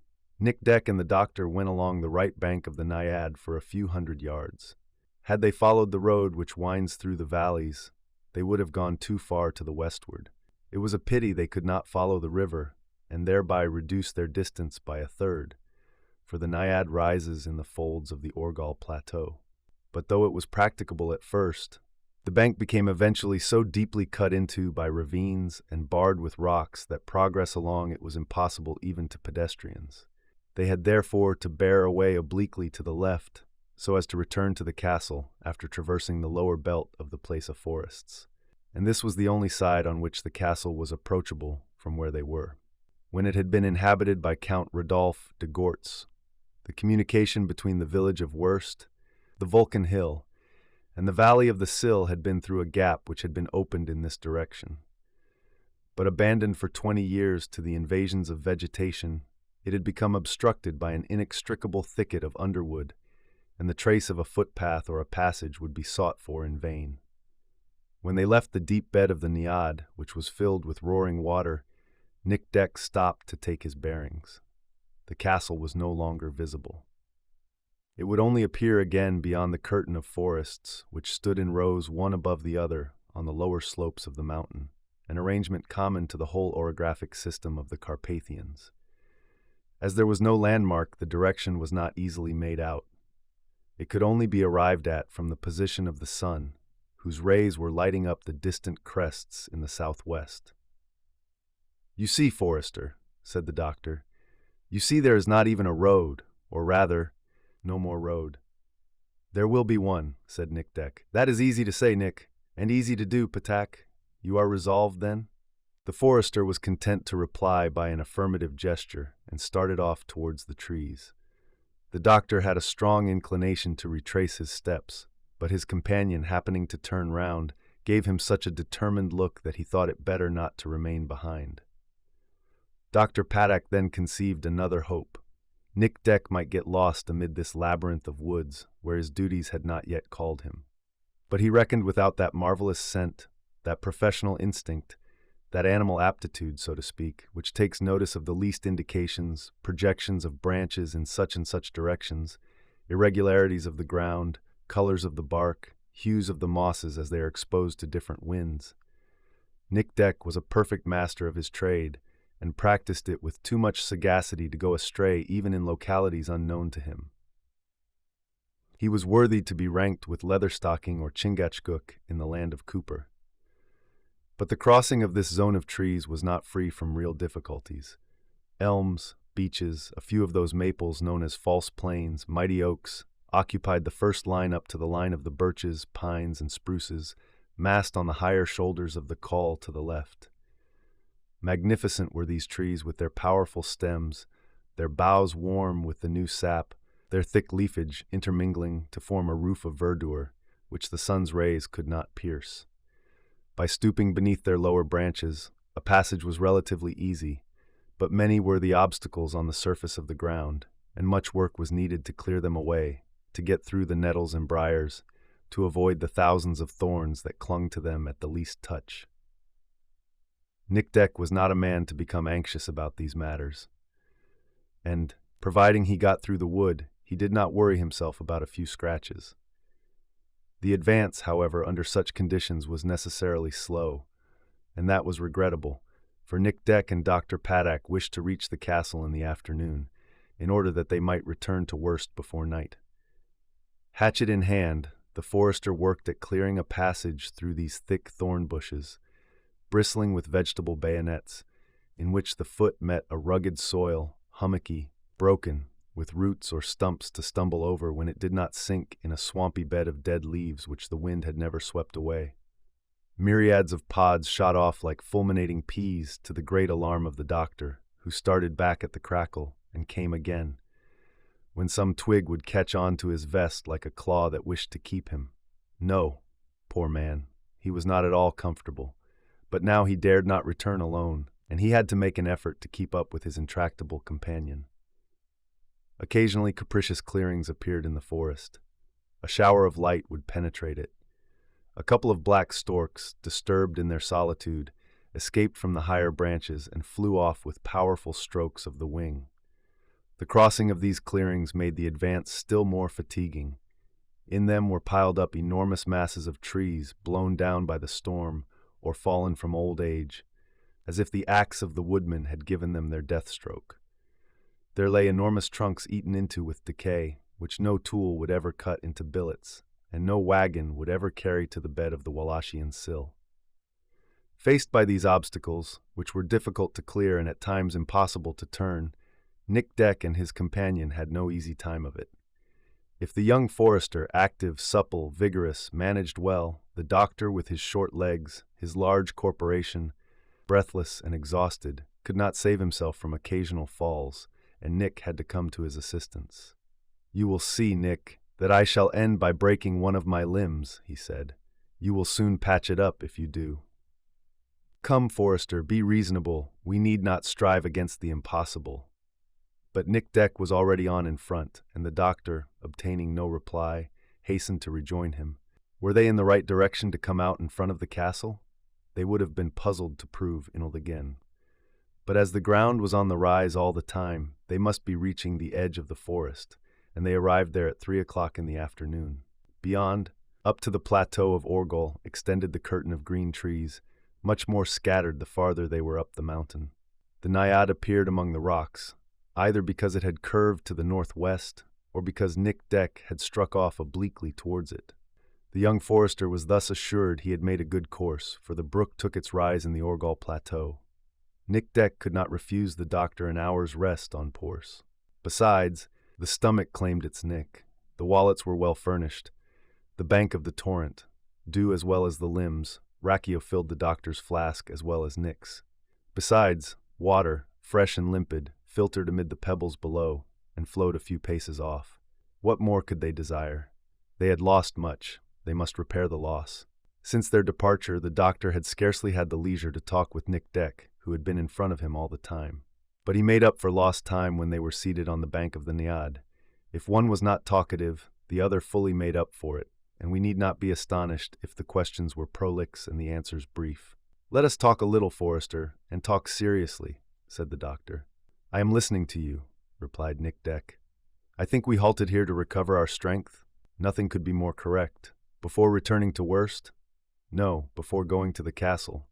Nic Deck and the doctor went along the right bank of the Naiad for a few hundred yards. Had they followed the road which winds through the valleys, they would have gone too far to the westward. It was a pity they could not follow the river, and thereby reduce their distance by a third, for the Naiad rises in the folds of the Orgal Plateau. But though it was practicable at first, the bank became eventually so deeply cut into by ravines and barred with rocks that progress along it was impossible even to pedestrians. They had therefore to bear away obliquely to the left, so as to return to the castle after traversing the lower belt of the place of forests. And this was the only side on which the castle was approachable from where they were. When it had been inhabited by Count Rodolphe de Gortz, the communication between the village of Wurst, the Vulcan Hill, and the valley of the Sill had been through a gap which had been opened in this direction. But abandoned for 20 years to the invasions of vegetation, it had become obstructed by an inextricable thicket of underwood, and the trace of a footpath or a passage would be sought for in vain. When they left the deep bed of the Niad, which was filled with roaring water, Nic Deck stopped to take his bearings. The castle was no longer visible. It would only appear again beyond the curtain of forests, which stood in rows one above the other on the lower slopes of the mountain, an arrangement common to the whole orographic system of the Carpathians. As there was no landmark, the direction was not easily made out. It could only be arrived at from the position of the sun, whose rays were lighting up the distant crests in the southwest. "You see, Forester," said the doctor, "you see there is not even a road, or rather, no more road." "There will be one," said Nic Deck. "That is easy to say, Nick, and easy to do, Patak. You are resolved, then?" The forester was content to reply by an affirmative gesture and started off towards the trees. The doctor had a strong inclination to retrace his steps, but his companion, happening to turn round, gave him such a determined look that he thought it better not to remain behind. Dr. Paddock then conceived another hope. Nic Deck might get lost amid this labyrinth of woods where his duties had not yet called him. But he reckoned without that marvelous scent, that professional instinct, that animal aptitude, so to speak, which takes notice of the least indications, projections of branches in such and such directions, irregularities of the ground, colors of the bark, hues of the mosses as they are exposed to different winds. Nic Deck was a perfect master of his trade, and practiced it with too much sagacity to go astray even in localities unknown to him. He was worthy to be ranked with Leatherstocking or Chingachgook in the land of Cooper. But the crossing of this zone of trees was not free from real difficulties. Elms, beeches, a few of those maples known as false planes, mighty oaks, occupied the first line up to the line of the birches, pines, and spruces, massed on the higher shoulders of the col to the left. Magnificent were these trees with their powerful stems, their boughs warm with the new sap, their thick leafage intermingling to form a roof of verdure, which the sun's rays could not pierce. By stooping beneath their lower branches, a passage was relatively easy, but many were the obstacles on the surface of the ground, and much work was needed to clear them away, to get through the nettles and briars, to avoid the thousands of thorns that clung to them at the least touch. Nic Deck was not a man to become anxious about these matters, and, providing he got through the wood, he did not worry himself about a few scratches. The advance, however, under such conditions was necessarily slow, and that was regrettable, for Nic Deck and Dr. Paddock wished to reach the castle in the afternoon, in order that they might return to Wurst before night. Hatchet in hand, the forester worked at clearing a passage through these thick thorn bushes, bristling with vegetable bayonets, in which the foot met a rugged soil, hummocky, broken, with roots or stumps to stumble over when it did not sink in a swampy bed of dead leaves which the wind had never swept away. Myriads of pods shot off like fulminating peas, to the great alarm of the doctor, who started back at the crackle and came again, when some twig would catch on to his vest like a claw that wished to keep him. No, poor man, he was not at all comfortable. But now he dared not return alone, and he had to make an effort to keep up with his intractable companion. Occasionally capricious clearings appeared in the forest. A shower of light would penetrate it. A couple of black storks, disturbed in their solitude, escaped from the higher branches and flew off with powerful strokes of the wing. The crossing of these clearings made the advance still more fatiguing, In them were piled up enormous masses of trees blown down by the storm or fallen from old age, as if the axe of the woodman had given them their death stroke. There lay enormous trunks eaten into with decay, which no tool would ever cut into billets, and no wagon would ever carry to the bed of the Wallachian sill. Faced by these obstacles, which were difficult to clear and at times impossible to turn, Nick Deck and his companion had no easy time of it. If the young forester, active, supple, vigorous, managed well, the doctor with his short legs, his large corporation, breathless and exhausted, could not save himself from occasional falls, and Nick had to come to his assistance. "You will see, Nick, that I shall end by breaking one of my limbs," he said. "You will soon patch it up if you do." "Come, Forester, be reasonable. We need not strive against the impossible." But Nick Deck was already on in front, and the doctor, obtaining no reply, hastened to rejoin him. Were they in the right direction to come out in front of the castle? They would have been puzzled to prove again. But as the ground was on the rise all the time, they must be reaching the edge of the forest, and they arrived there at 3 o'clock in the afternoon. Beyond, up to the plateau of Orgol, extended the curtain of green trees, much more scattered the farther they were up the mountain. The Naiad appeared among the rocks, either because it had curved to the northwest, or because Nick Deck had struck off obliquely towards it. The young forester was thus assured he had made a good course, for the brook took its rise in the Orgol plateau. Nick Deck could not refuse the doctor an hour's rest on Porse. Besides, the stomach claimed its Nick. The wallets were well furnished. The bank of the torrent, dew as well as the limbs, Racchio filled the doctor's flask as well as Nick's. Besides, water, fresh and limpid, filtered amid the pebbles below, and flowed a few paces off. What more could they desire? They had lost much. They must repair the loss. Since their departure, the doctor had scarcely had the leisure to talk with Nick Deck, who had been in front of him all the time. But he made up for lost time when they were seated on the bank of the Naiad. If one was not talkative, the other fully made up for it, and we need not be astonished if the questions were prolix and the answers brief. "Let us talk a little, Forester, and talk seriously," said the doctor. "I am listening to you," replied Nick Deck. "I think we halted here to recover our strength. Nothing could be more correct. Before returning to Worst? No, before going to the castle.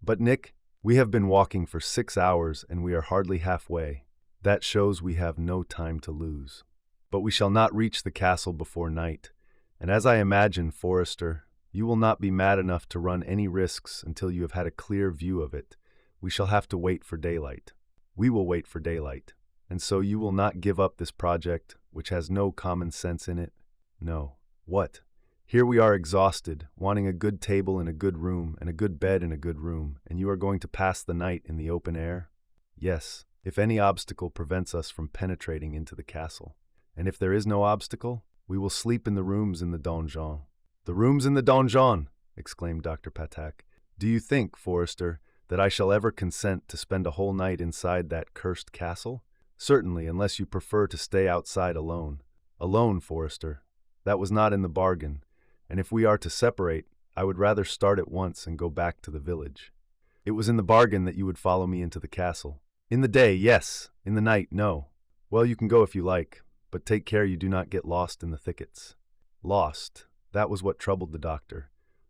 But Nick, we have been walking for 6 hours and we are hardly halfway. That shows we have no time to lose. But we shall not reach the castle before night, and as I imagine, Forester, you will not be mad enough to run any risks until you have had a clear view of it. We shall have to wait for daylight. We will wait for daylight, and so you will not give up this project, which has no common sense in it? No. What? Here we are exhausted, wanting a good table in a good room and a good bed in a good room, and you are going to pass the night in the open air? Yes, if any obstacle prevents us from penetrating into the castle. And if there is no obstacle, we will sleep in the rooms in the donjon." "The rooms in the donjon!" exclaimed Dr. Patak. "Do you think, Forester, that I shall ever consent to spend a whole night inside that cursed castle? Certainly, unless you prefer to stay outside alone. Alone, Forester. That was not in the bargain, and if we are to separate, I would rather start at once and go back to the village. It was in the bargain that you would follow me into the castle. In the day, yes. In the night, no. Well, you can go if you like, but take care you do not get lost in the thickets." Lost. That was what troubled the doctor.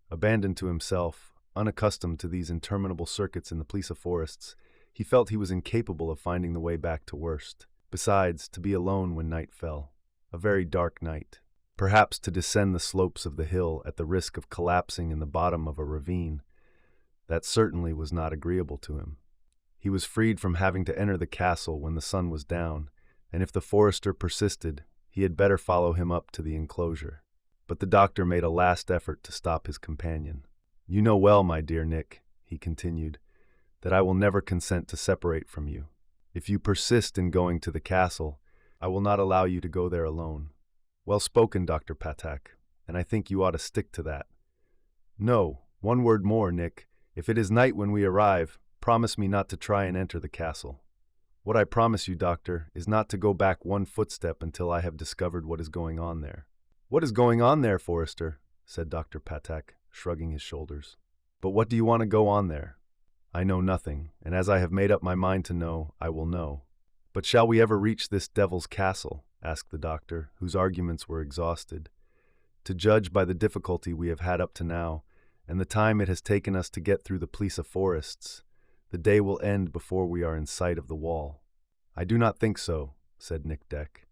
Abandoned to himself, unaccustomed to these interminable circuits in the police of forests, he felt he was incapable of finding the way back to Worst. Besides, to be alone when night fell. A very dark night. Perhaps to descend the slopes of the hill at the risk of collapsing in the bottom of a ravine. That certainly was not agreeable to him. He was freed from having to enter the castle when the sun was down, and if the forester persisted, he had better follow him up to the enclosure. But the doctor made a last effort to stop his companion. "You know well, my dear Nick," he continued, "that I will never consent to separate from you. If you persist in going to the castle, I will not allow you to go there alone." "Well spoken, Dr. Patak, and I think you ought to stick to that." "No, one word more, Nick. If it is night when we arrive, promise me not to try and enter the castle. What I promise you, doctor, is not to go back one footstep until I have discovered what is going on there." "What is going on there, Forester?" said Dr. Patak, shrugging his shoulders. "But what do you want to go on there?" "I know nothing, and as I have made up my mind to know, I will know." "But shall we ever reach this devil's castle?" asked the doctor, whose arguments were exhausted. To judge by the difficulty we have had up to now, and the time it has taken us to get through the Plisa forests, the day will end before we are in sight of the wall." "I do not think so," said Nick Deck.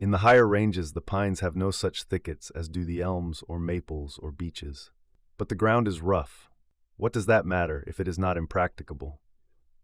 "In the higher ranges the pines have no such thickets as do the elms or maples or beeches. But the ground is rough. What does that matter if it is not impracticable?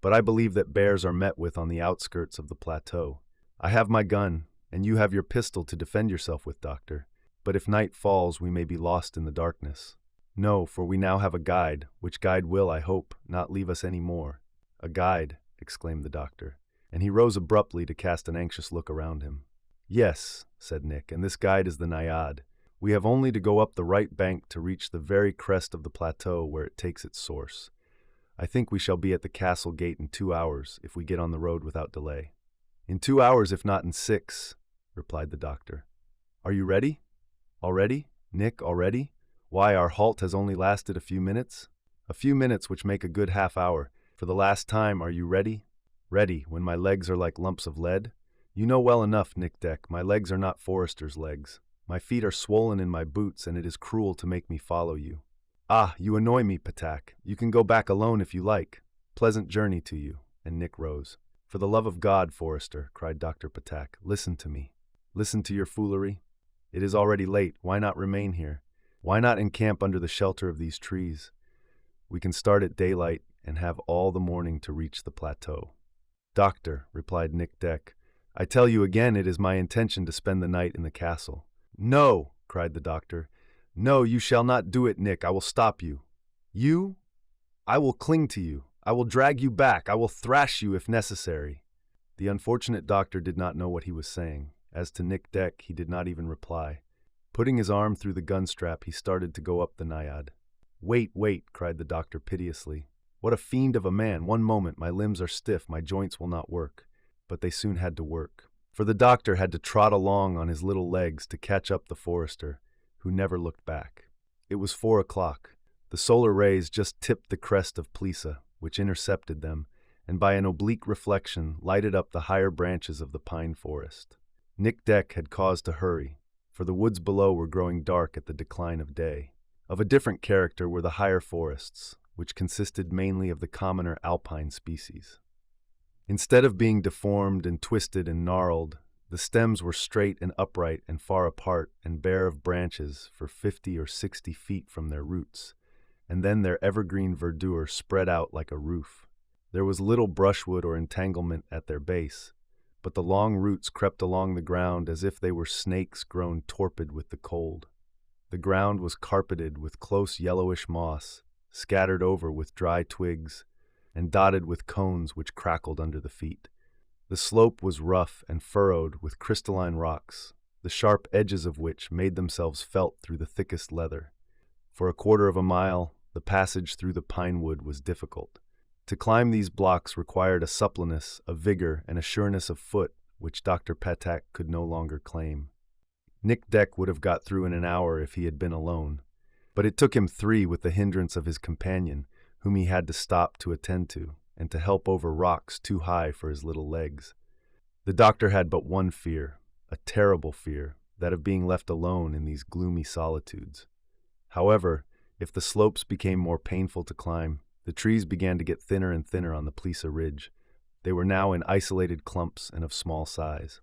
But I believe that bears are met with on the outskirts of the plateau. I have my gun, and you have your pistol to defend yourself with, Doctor. But if night falls, we may be lost in the darkness." "No, for we now have a guide, which guide will, I hope, not leave us any more." "A guide," exclaimed the doctor, and he rose abruptly to cast an anxious look around him. "Yes," said Nick, "and this guide is the Naiad. We have only to go up the right bank to reach the very crest of the plateau where it takes its source. I think we shall be at the castle gate in 2 hours if we get on the road without delay." "In 2 hours, if not in 6, replied the doctor. "Are you ready?" "Already? Nick, already? Why, our halt has only lasted a few minutes." "A few minutes which make a good half-hour. For the last time, are you ready?" "Ready, when my legs are like lumps of lead? You know well enough, Nick Deck, my legs are not forester's legs. My feet are swollen in my boots, and it is cruel to make me follow you." "Ah, you annoy me, Patak. You can go back alone if you like. Pleasant journey to you." And Nick rose. "For the love of God, Forrester," cried Dr. Patak, "listen to me. Listen to your foolery. It is already late. Why not remain here? Why not encamp under the shelter of these trees? We can start at daylight and have all the morning to reach the plateau." "Doctor," replied Nick Deck, "I tell you again it is my intention to spend the night in the castle." "No!" cried the doctor. "No, you shall not do it, Nick. I will stop you." "You? I will cling to you. I will drag you back. I will thrash you if necessary." The unfortunate doctor did not know what he was saying. As to Nick Deck, he did not even reply. Putting his arm through the gun strap, he started to go up the Naiad. "Wait, wait," cried the doctor piteously. "What a fiend of a man! One moment, my limbs are stiff, my joints will not work." But they soon had to work. For the doctor had to trot along on his little legs to catch up the forester, who never looked back. It was 4 o'clock. The solar rays just tipped the crest of Plisa, which intercepted them, and by an oblique reflection lighted up the higher branches of the pine forest. Nick Deck had cause to hurry, for the woods below were growing dark at the decline of day. Of a different character were the higher forests, which consisted mainly of the commoner alpine species. Instead of being deformed and twisted and gnarled, the stems were straight and upright and far apart and bare of branches for 50 or 60 feet from their roots, and then their evergreen verdure spread out like a roof. There was little brushwood or entanglement at their base, but the long roots crept along the ground as if they were snakes grown torpid with the cold. The ground was carpeted with close yellowish moss, scattered over with dry twigs, and dotted with cones which crackled under the feet. The slope was rough and furrowed with crystalline rocks, the sharp edges of which made themselves felt through the thickest leather. For a quarter of a mile, the passage through the pine wood was difficult. To climb these blocks required a suppleness, a vigor, and a sureness of foot which Dr. Patak could no longer claim. Nick Deck would have got through in an hour if he had been alone, but it took him 3 with the hindrance of his companion, whom he had to stop to attend to, and to help over rocks too high for his little legs. The doctor had but one fear, a terrible fear, that of being left alone in these gloomy solitudes. However, if the slopes became more painful to climb, the trees began to get thinner and thinner on the Plisa ridge. They were now in isolated clumps and of small size.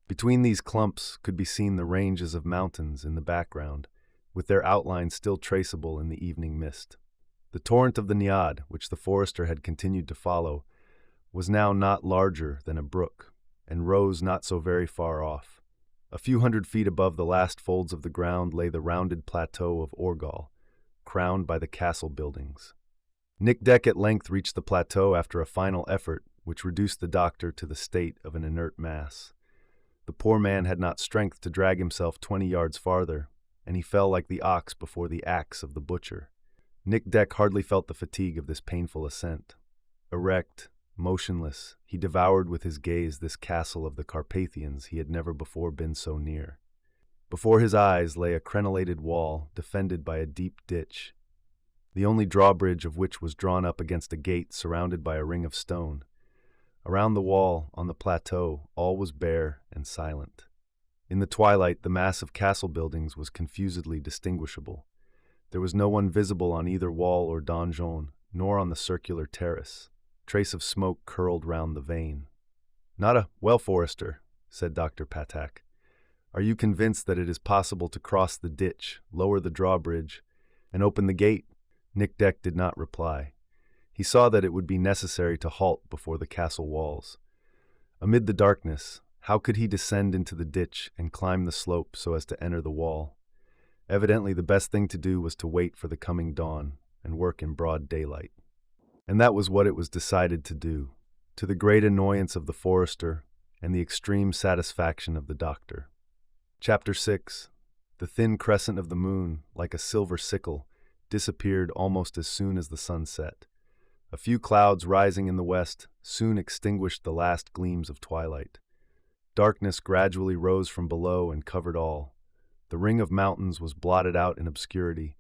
Between these clumps could be seen the ranges of mountains in the background, with their outlines still traceable in the evening mist. The torrent of the Niad, which the forester had continued to follow, was now not larger than a brook, and rose not so very far off. A few hundred feet above the last folds of the ground lay the rounded plateau of Orgal, crowned by the castle buildings. Nick Deck at length reached the plateau after a final effort, which reduced the doctor to the state of an inert mass. The poor man had not strength to drag himself 20 yards farther, and he fell like the ox before the axe of the butcher. Nick Deck hardly felt the fatigue of this painful ascent. Erect, motionless, he devoured with his gaze this castle of the Carpathians he had never before been so near. Before his eyes lay a crenellated wall defended by a deep ditch, the only drawbridge of which was drawn up against a gate surrounded by a ring of stone. Around the wall, on the plateau, all was bare and silent. In the twilight, the mass of castle buildings was confusedly distinguishable. There was no one visible on either wall or donjon, nor on the circular terrace. Trace of smoke curled round the vane. "Not a well, Forester," said Dr. Patak. "Are you convinced that it is possible to cross the ditch, lower the drawbridge, and open the gate?" Nick Deck did not reply. He saw that it would be necessary to halt before the castle walls. Amid the darkness, how could he descend into the ditch and climb the slope so as to enter the wall? Evidently, the best thing to do was to wait for the coming dawn and work in broad daylight. And that was what it was decided to do, to the great annoyance of the forester and the extreme satisfaction of the doctor. Chapter 6. The thin crescent of the moon, like a silver sickle, disappeared almost as soon as the sun set. A few clouds rising in the west soon extinguished the last gleams of twilight. Darkness gradually rose from below and covered all. The ring of mountains was blotted out in obscurity,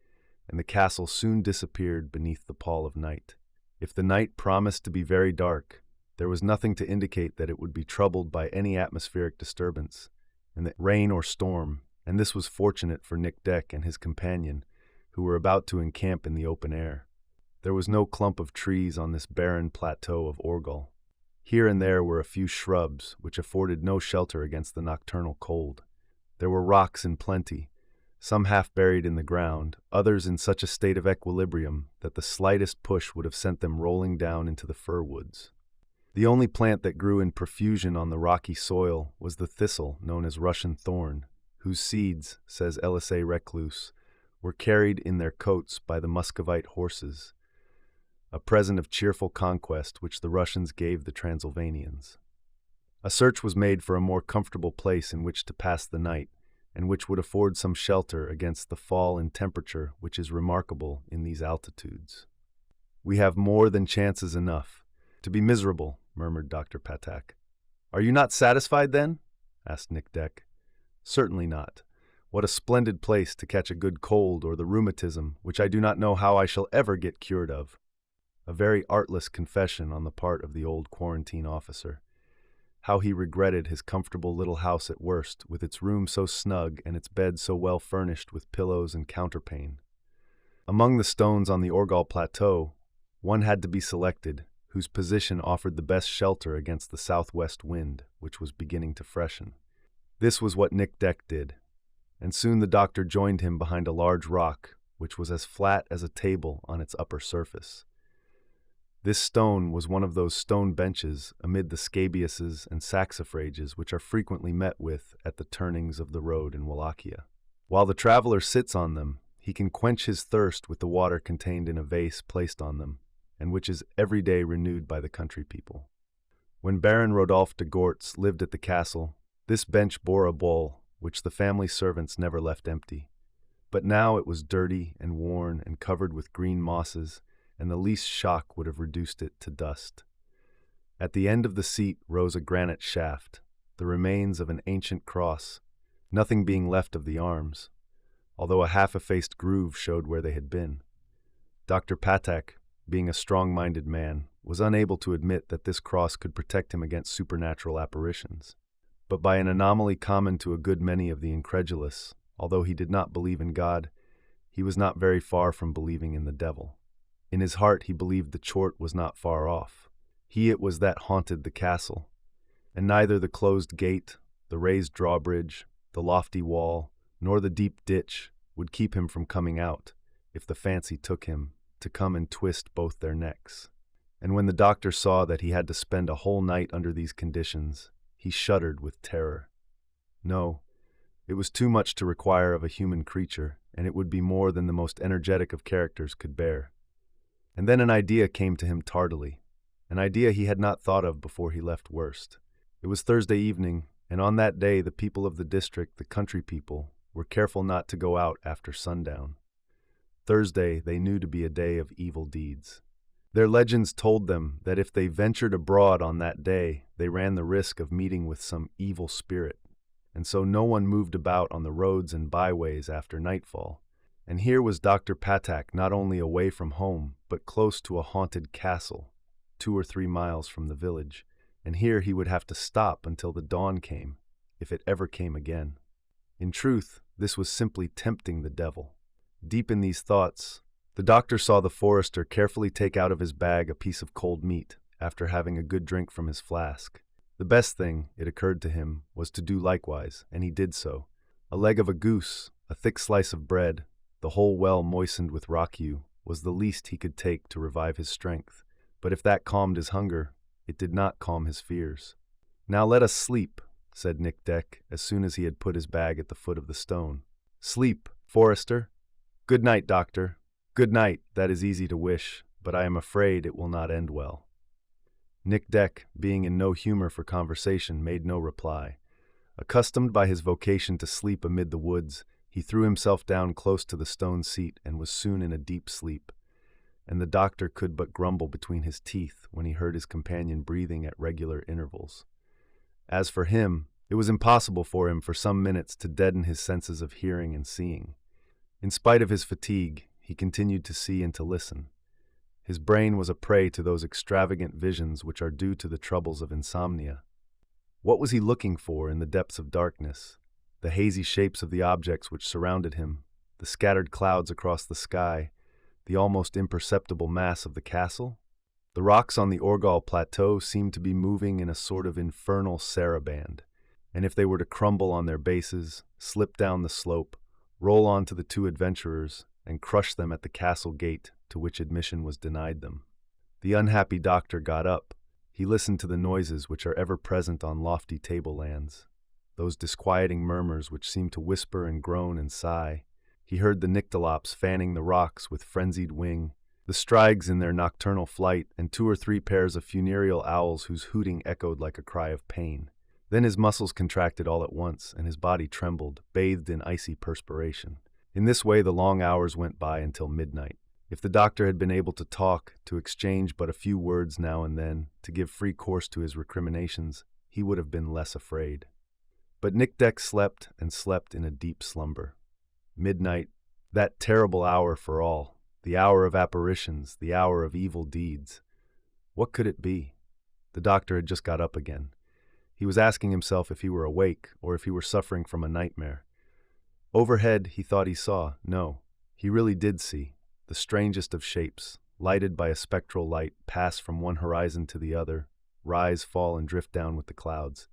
and the castle soon disappeared beneath the pall of night. If the night promised to be very dark, there was nothing to indicate that it would be troubled by any atmospheric disturbance, and that rain or storm, and this was fortunate for Nick Deck and his companion, who were about to encamp in the open air. There was no clump of trees on this barren plateau of Orgal. Here and there were a few shrubs, which afforded no shelter against the nocturnal cold. There were rocks in plenty, some half buried in the ground, others in such a state of equilibrium that the slightest push would have sent them rolling down into the fir woods. The only plant that grew in profusion on the rocky soil was the thistle known as Russian thorn, whose seeds, says Elisée Reclus, were carried in their coats by the Muscovite horses, a present of cheerful conquest which the Russians gave the Transylvanians. A search was made for a more comfortable place in which to pass the night, and which would afford some shelter against the fall in temperature which is remarkable in these altitudes. "We have more than chances enough to be miserable," murmured Dr. Patak. "Are you not satisfied, then?" asked Nick Deck. "Certainly not. What a splendid place to catch a good cold or the rheumatism, which I do not know how I shall ever get cured of." A very artless confession on the part of the old quarantine officer. How he regretted his comfortable little house at worst, with its room so snug and its bed so well furnished with pillows and counterpane. Among the stones on the Orgal Plateau, one had to be selected, whose position offered the best shelter against the southwest wind, which was beginning to freshen. This was what Nick Deck did, and soon the doctor joined him behind a large rock, which was as flat as a table on its upper surface. This stone was one of those stone benches amid the scabiouses and saxifrages which are frequently met with at the turnings of the road in Wallachia. While the traveler sits on them, he can quench his thirst with the water contained in a vase placed on them, and which is every day renewed by the country people. When Baron Rodolphe de Gortz lived at the castle, this bench bore a bowl, which the family servants never left empty. But now it was dirty and worn and covered with green mosses, and the least shock would have reduced it to dust. At the end of the seat rose a granite shaft, the remains of an ancient cross, nothing being left of the arms, although a half-effaced groove showed where they had been. Dr. Patak, being a strong-minded man, was unable to admit that this cross could protect him against supernatural apparitions. But by an anomaly common to a good many of the incredulous, although he did not believe in God, he was not very far from believing in the devil. In his heart he believed the chort was not far off. He it was that haunted the castle, and neither the closed gate, the raised drawbridge, the lofty wall, nor the deep ditch would keep him from coming out, if the fancy took him, to come and twist both their necks. And when the doctor saw that he had to spend a whole night under these conditions, he shuddered with terror. No, it was too much to require of a human creature, and it would be more than the most energetic of characters could bear. And then an idea came to him tardily, an idea he had not thought of before he left Worst. It was Thursday evening, and on that day the people of the district, the country people, were careful not to go out after sundown. Thursday they knew to be a day of evil deeds. Their legends told them that if they ventured abroad on that day, they ran the risk of meeting with some evil spirit, and so no one moved about on the roads and byways after nightfall. And here was Dr. Patak not only away from home, but close to a haunted castle, 2 or 3 miles from the village, and here he would have to stop until the dawn came, if it ever came again. In truth, this was simply tempting the devil. Deep in these thoughts, the doctor saw the forester carefully take out of his bag a piece of cold meat after having a good drink from his flask. The best thing, it occurred to him, was to do likewise, and he did so. A leg of a goose, a thick slice of bread, the whole well moistened with rock-ew, was the least he could take to revive his strength. But if that calmed his hunger, it did not calm his fears. "Now let us sleep," said Nick Deck as soon as he had put his bag at the foot of the stone. "Sleep, Forester. Good night, Doctor. Good night, that is easy to wish, but I am afraid it will not end well." Nick Deck, being in no humor for conversation, made no reply. Accustomed by his vocation to sleep amid the woods, he threw himself down close to the stone seat and was soon in a deep sleep. And the doctor could but grumble between his teeth when he heard his companion breathing at regular intervals. As for him, it was impossible for him for some minutes to deaden his senses of hearing and seeing. In spite of his fatigue, he continued to see and to listen. His brain was a prey to those extravagant visions which are due to the troubles of insomnia. What was he looking for in the depths of darkness? The hazy shapes of the objects which surrounded him, the scattered clouds across the sky, the almost imperceptible mass of the castle? The rocks on the Orgal Plateau seemed to be moving in a sort of infernal saraband, and if they were to crumble on their bases, slip down the slope, roll on to the two adventurers, and crush them at the castle gate to which admission was denied them. The unhappy doctor got up. He listened to the noises which are ever present on lofty tablelands, those disquieting murmurs which seem to whisper and groan and sigh. He heard the nyctalops fanning the rocks with frenzied wing, the striges in their nocturnal flight, and 2 or 3 pairs of funereal owls whose hooting echoed like a cry of pain. Then his muscles contracted all at once, and his body trembled, bathed in icy perspiration. In this way the long hours went by until midnight. If the doctor had been able to talk, to exchange but a few words now and then, to give free course to his recriminations, he would have been less afraid. But Nick Deck slept and slept in a deep slumber. Midnight, that terrible hour for all, the hour of apparitions, the hour of evil deeds. What could it be? The doctor had just got up again. He was asking himself if he were awake or if he were suffering from a nightmare. Overhead, he thought he saw. No, he really did see. The strangest of shapes, lighted by a spectral light, pass from one horizon to the other, rise, fall, and drift down with the clouds.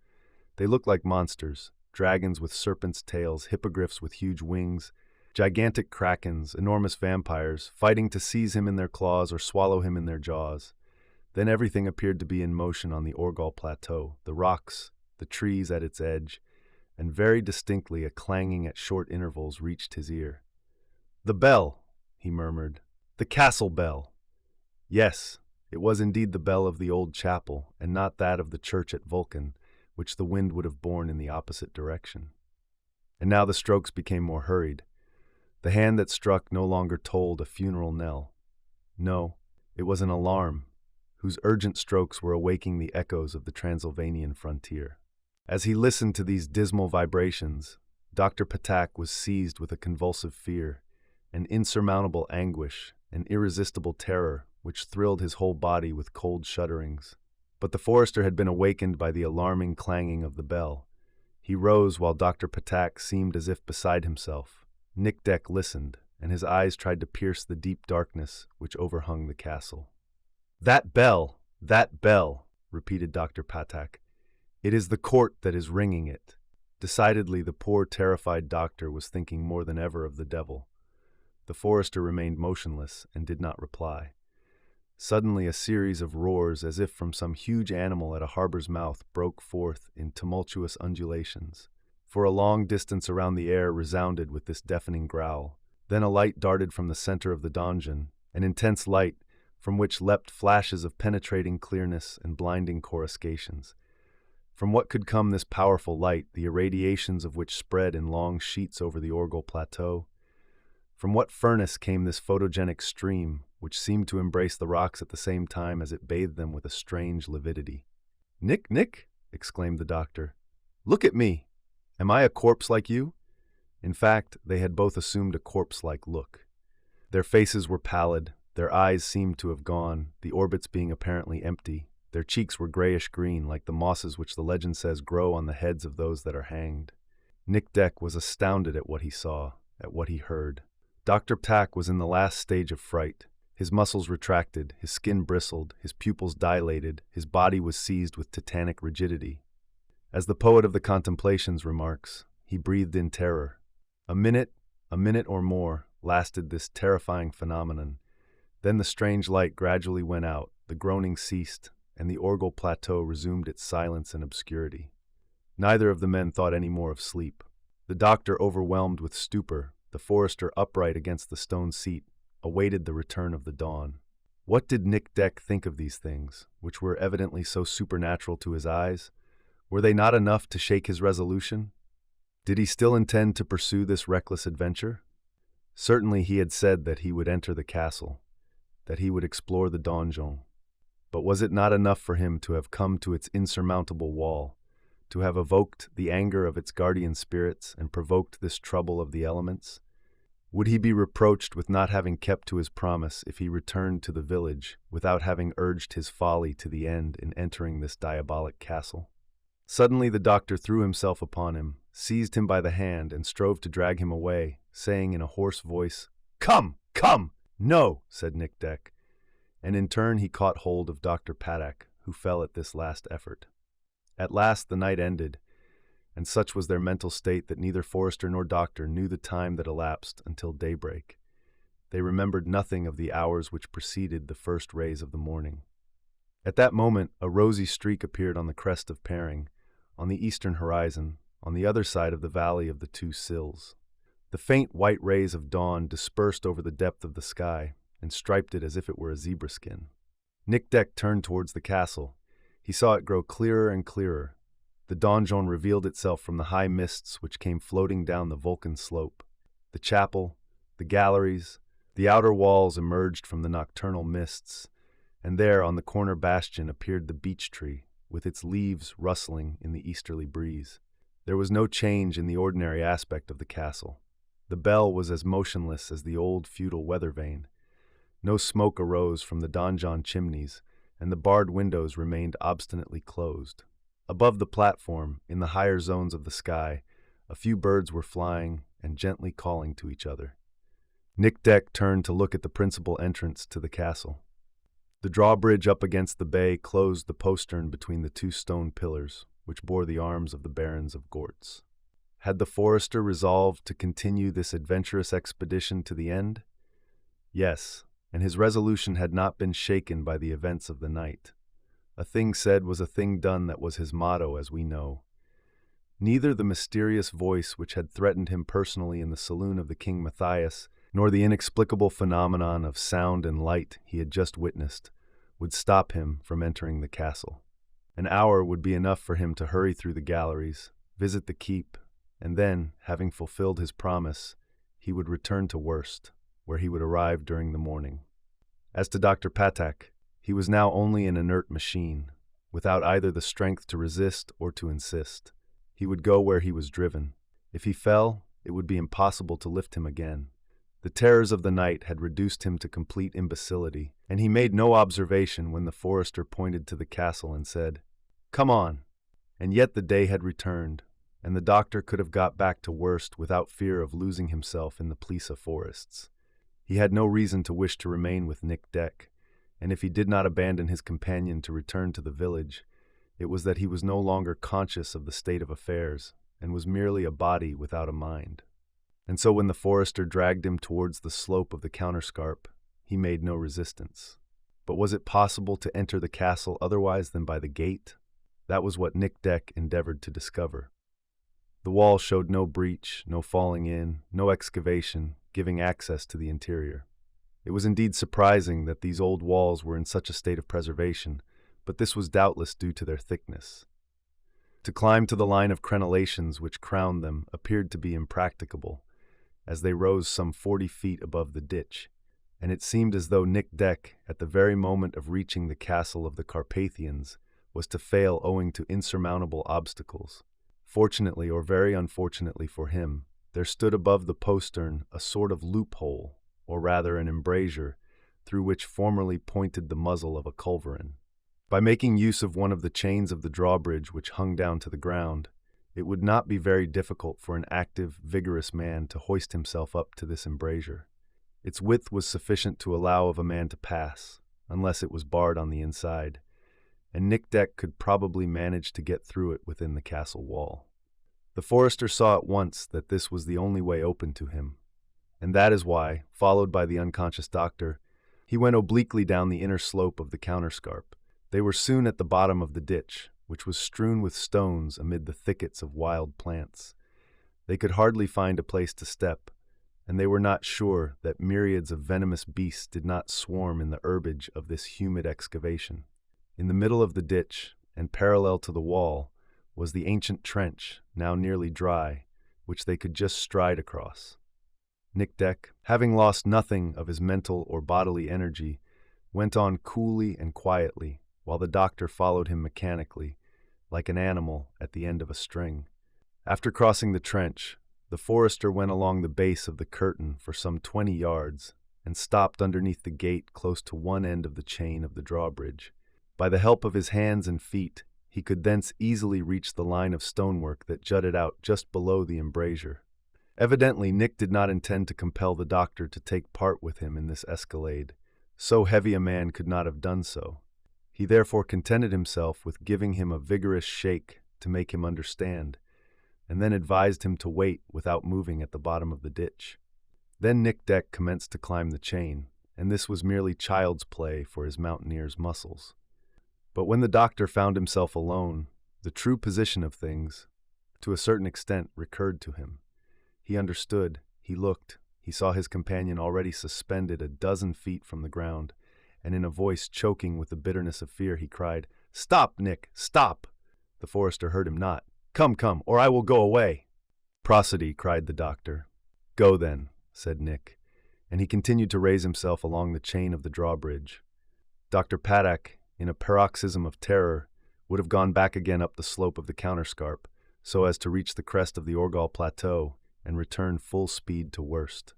They looked like monsters, dragons with serpents' tails, hippogriffs with huge wings, gigantic krakens, enormous vampires, fighting to seize him in their claws or swallow him in their jaws. Then everything appeared to be in motion on the Orgal Plateau, the rocks, the trees at its edge, and very distinctly a clanging at short intervals reached his ear. "The bell!" he murmured. "The castle bell!" Yes, it was indeed the bell of the old chapel, and not that of the church at Vulcan, which the wind would have borne in the opposite direction. And now the strokes became more hurried. The hand that struck no longer tolled a funeral knell. No, it was an alarm, whose urgent strokes were awaking the echoes of the Transylvanian frontier. As he listened to these dismal vibrations, Dr. Patak was seized with a convulsive fear, an insurmountable anguish, an irresistible terror which thrilled his whole body with cold shudderings. But the forester had been awakened by the alarming clanging of the bell. He rose while Dr. Patak seemed as if beside himself. Nick Deck listened, and his eyes tried to pierce the deep darkness which overhung the castle. That bell, repeated Dr. Patak. "It is the court that is ringing it." Decidedly, the poor, terrified doctor was thinking more than ever of the devil. The forester remained motionless and did not reply. Suddenly a series of roars, as if from some huge animal at a harbor's mouth, broke forth in tumultuous undulations. For a long distance around the air resounded with this deafening growl. Then a light darted from the center of the donjon, an intense light from which leapt flashes of penetrating clearness and blinding coruscations. From what could come this powerful light, the irradiations of which spread in long sheets over the Orgal Plateau? From what furnace came this photogenic stream, which seemed to embrace the rocks at the same time as it bathed them with a strange lividity? Nick, exclaimed the doctor. "Look at me! Am I a corpse like you?" In fact, they had both assumed a corpse-like look. Their faces were pallid, their eyes seemed to have gone, the orbits being apparently empty, Their cheeks were grayish-green, like the mosses which the legend says grow on the heads of those that are hanged. Nick Deck was astounded at what he saw, at what he heard. Dr. Tack was in the last stage of fright. His muscles retracted, his skin bristled, his pupils dilated, his body was seized with tetanic rigidity. As the poet of the Contemplations remarks, he breathed in terror. A minute or more, lasted this terrifying phenomenon. Then the strange light gradually went out, the groaning ceased, and the orgal plateau resumed its silence and obscurity. Neither of the men thought any more of sleep. The doctor overwhelmed with stupor, the forester upright against the stone seat, awaited the return of the dawn. What did Nick Deck think of these things, which were evidently so supernatural to his eyes? Were they not enough to shake his resolution? Did he still intend to pursue this reckless adventure? Certainly he had said that he would enter the castle, that he would explore the donjon. But was it not enough for him to have come to its insurmountable wall, to have evoked the anger of its guardian spirits and provoked this trouble of the elements? Would he be reproached with not having kept to his promise if he returned to the village without having urged his folly to the end in entering this diabolic castle? Suddenly the doctor threw himself upon him, seized him by the hand, and strove to drag him away, saying in a hoarse voice, "Come, come!" "No," said Nick Deck, and in turn he caught hold of Dr. Paddock, who fell at this last effort. At last the night ended, and such was their mental state that neither forester nor doctor knew the time that elapsed until daybreak. They remembered nothing of the hours which preceded the first rays of the morning. At that moment a rosy streak appeared on the crest of Paring, on the eastern horizon, on the other side of the Valley of the Two Sills. The faint white rays of dawn dispersed over the depth of the sky and striped it as if it were a zebra skin. Nick Deck turned towards the castle. He saw it grow clearer and clearer. The donjon revealed itself from the high mists which came floating down the Vulcan slope. The chapel, the galleries, the outer walls emerged from the nocturnal mists, and there on the corner bastion appeared the beech tree, with its leaves rustling in the easterly breeze. There was no change in the ordinary aspect of the castle. The bell was as motionless as the old feudal weather vane. No smoke arose from the donjon chimneys, and the barred windows remained obstinately closed. Above the platform, in the higher zones of the sky, a few birds were flying and gently calling to each other. Nick Deck turned to look at the principal entrance to the castle. The drawbridge up against the bay closed the postern between the two stone pillars, which bore the arms of the barons of Gortz. Had the forester resolved to continue this adventurous expedition to the end? Yes, and his resolution had not been shaken by the events of the night. A thing said was a thing done, that was his motto, as we know. Neither the mysterious voice which had threatened him personally in the saloon of the King Matthias, nor the inexplicable phenomenon of sound and light he had just witnessed, would stop him from entering the castle. An hour would be enough for him to hurry through the galleries, visit the keep, and then, having fulfilled his promise, he would return to Worst, where he would arrive during the morning. As to Dr. Paddock, he was now only an inert machine, without either the strength to resist or to insist. He would go where he was driven. If he fell, it would be impossible to lift him again. The terrors of the night had reduced him to complete imbecility, and he made no observation when the forester pointed to the castle and said, "Come on." And yet the day had returned, and the doctor could have got back to Worst without fear of losing himself in the Plessa forests. He had no reason to wish to remain with Nick Deck, and if he did not abandon his companion to return to the village, it was that he was no longer conscious of the state of affairs, and was merely a body without a mind. And so when the forester dragged him towards the slope of the counterscarp, he made no resistance. But was it possible to enter the castle otherwise than by the gate? That was what Nick Deck endeavored to discover. The wall showed no breach, no falling in, no excavation, giving access to the interior. It was indeed surprising that these old walls were in such a state of preservation, but this was doubtless due to their thickness. To climb to the line of crenellations which crowned them appeared to be impracticable, as they rose some 40 feet above the ditch, and it seemed as though Nick Deck, at the very moment of reaching the castle of the Carpathians, was to fail owing to insurmountable obstacles. Fortunately, or very unfortunately for him, there stood above the postern a sort of loophole, or rather an embrasure, through which formerly pointed the muzzle of a culverin. By making use of one of the chains of the drawbridge which hung down to the ground, it would not be very difficult for an active, vigorous man to hoist himself up to this embrasure. Its width was sufficient to allow of a man to pass, unless it was barred on the inside, and Nic Deck could probably manage to get through it within the castle wall. The forester saw at once that this was the only way open to him, and that is why, followed by the unconscious doctor, he went obliquely down the inner slope of the counterscarp. They were soon at the bottom of the ditch, which was strewn with stones amid the thickets of wild plants. They could hardly find a place to step, and they were not sure that myriads of venomous beasts did not swarm in the herbage of this humid excavation. In the middle of the ditch, and parallel to the wall, was the ancient trench, now nearly dry, which they could just stride across. Nic Deck, having lost nothing of his mental or bodily energy, went on coolly and quietly, while the doctor followed him mechanically, like an animal at the end of a string. After crossing the trench, the forester went along the base of the curtain for some 20 yards and stopped underneath the gate close to one end of the chain of the drawbridge. By the help of his hands and feet, he could thence easily reach the line of stonework that jutted out just below the embrasure. Evidently, Nick did not intend to compel the doctor to take part with him in this escalade. So heavy a man could not have done so. He therefore contented himself with giving him a vigorous shake to make him understand, and then advised him to wait without moving at the bottom of the ditch. Then Nic Deck commenced to climb the chain, and this was merely child's play for his mountaineer's muscles. But when the doctor found himself alone, the true position of things, to a certain extent, recurred to him. He understood, he looked, he saw his companion already suspended a dozen feet from the ground, and in a voice choking with the bitterness of fear, he cried, "Stop, Nick, stop!" The forester heard him not. "Come, come, or I will go away." "Prosody," cried the doctor. "Go then," said Nick, and he continued to raise himself along the chain of the drawbridge. Dr. Paddock, in a paroxysm of terror, would have gone back again up the slope of the counterscarp, so as to reach the crest of the Orgal Plateau and return full speed to Worst.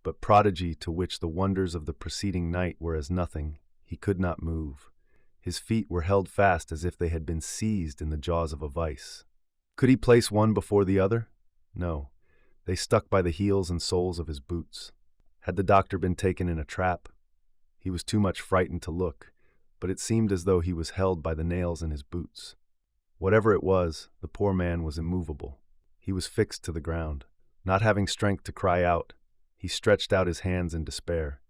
But prodigy to which the wonders of the preceding night were as nothing, he could not move. His feet were held fast as if they had been seized in the jaws of a vice. Could he place one before the other? No. They stuck by the heels and soles of his boots. Had the doctor been taken in a trap? He was too much frightened to look, but it seemed as though he was held by the nails in his boots. Whatever it was, the poor man was immovable. He was fixed to the ground. Not having strength to cry out, he stretched out his hands in despair.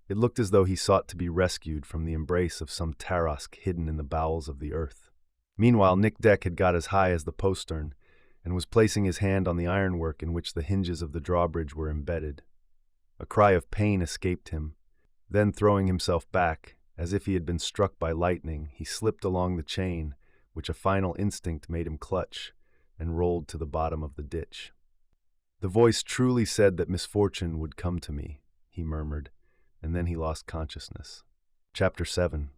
It looked as though he sought to be rescued from the embrace of some Tarasque hidden in the bowels of the earth. Meanwhile, Nic Deck had got as high as the postern, and was placing his hand on the ironwork in which the hinges of the drawbridge were embedded. A cry of pain escaped him. Then, throwing himself back, as if he had been struck by lightning, he slipped along the chain, which a final instinct made him clutch, and rolled to the bottom of the ditch. "The voice truly said that misfortune would come to me," he murmured, and then he lost consciousness. Chapter 7.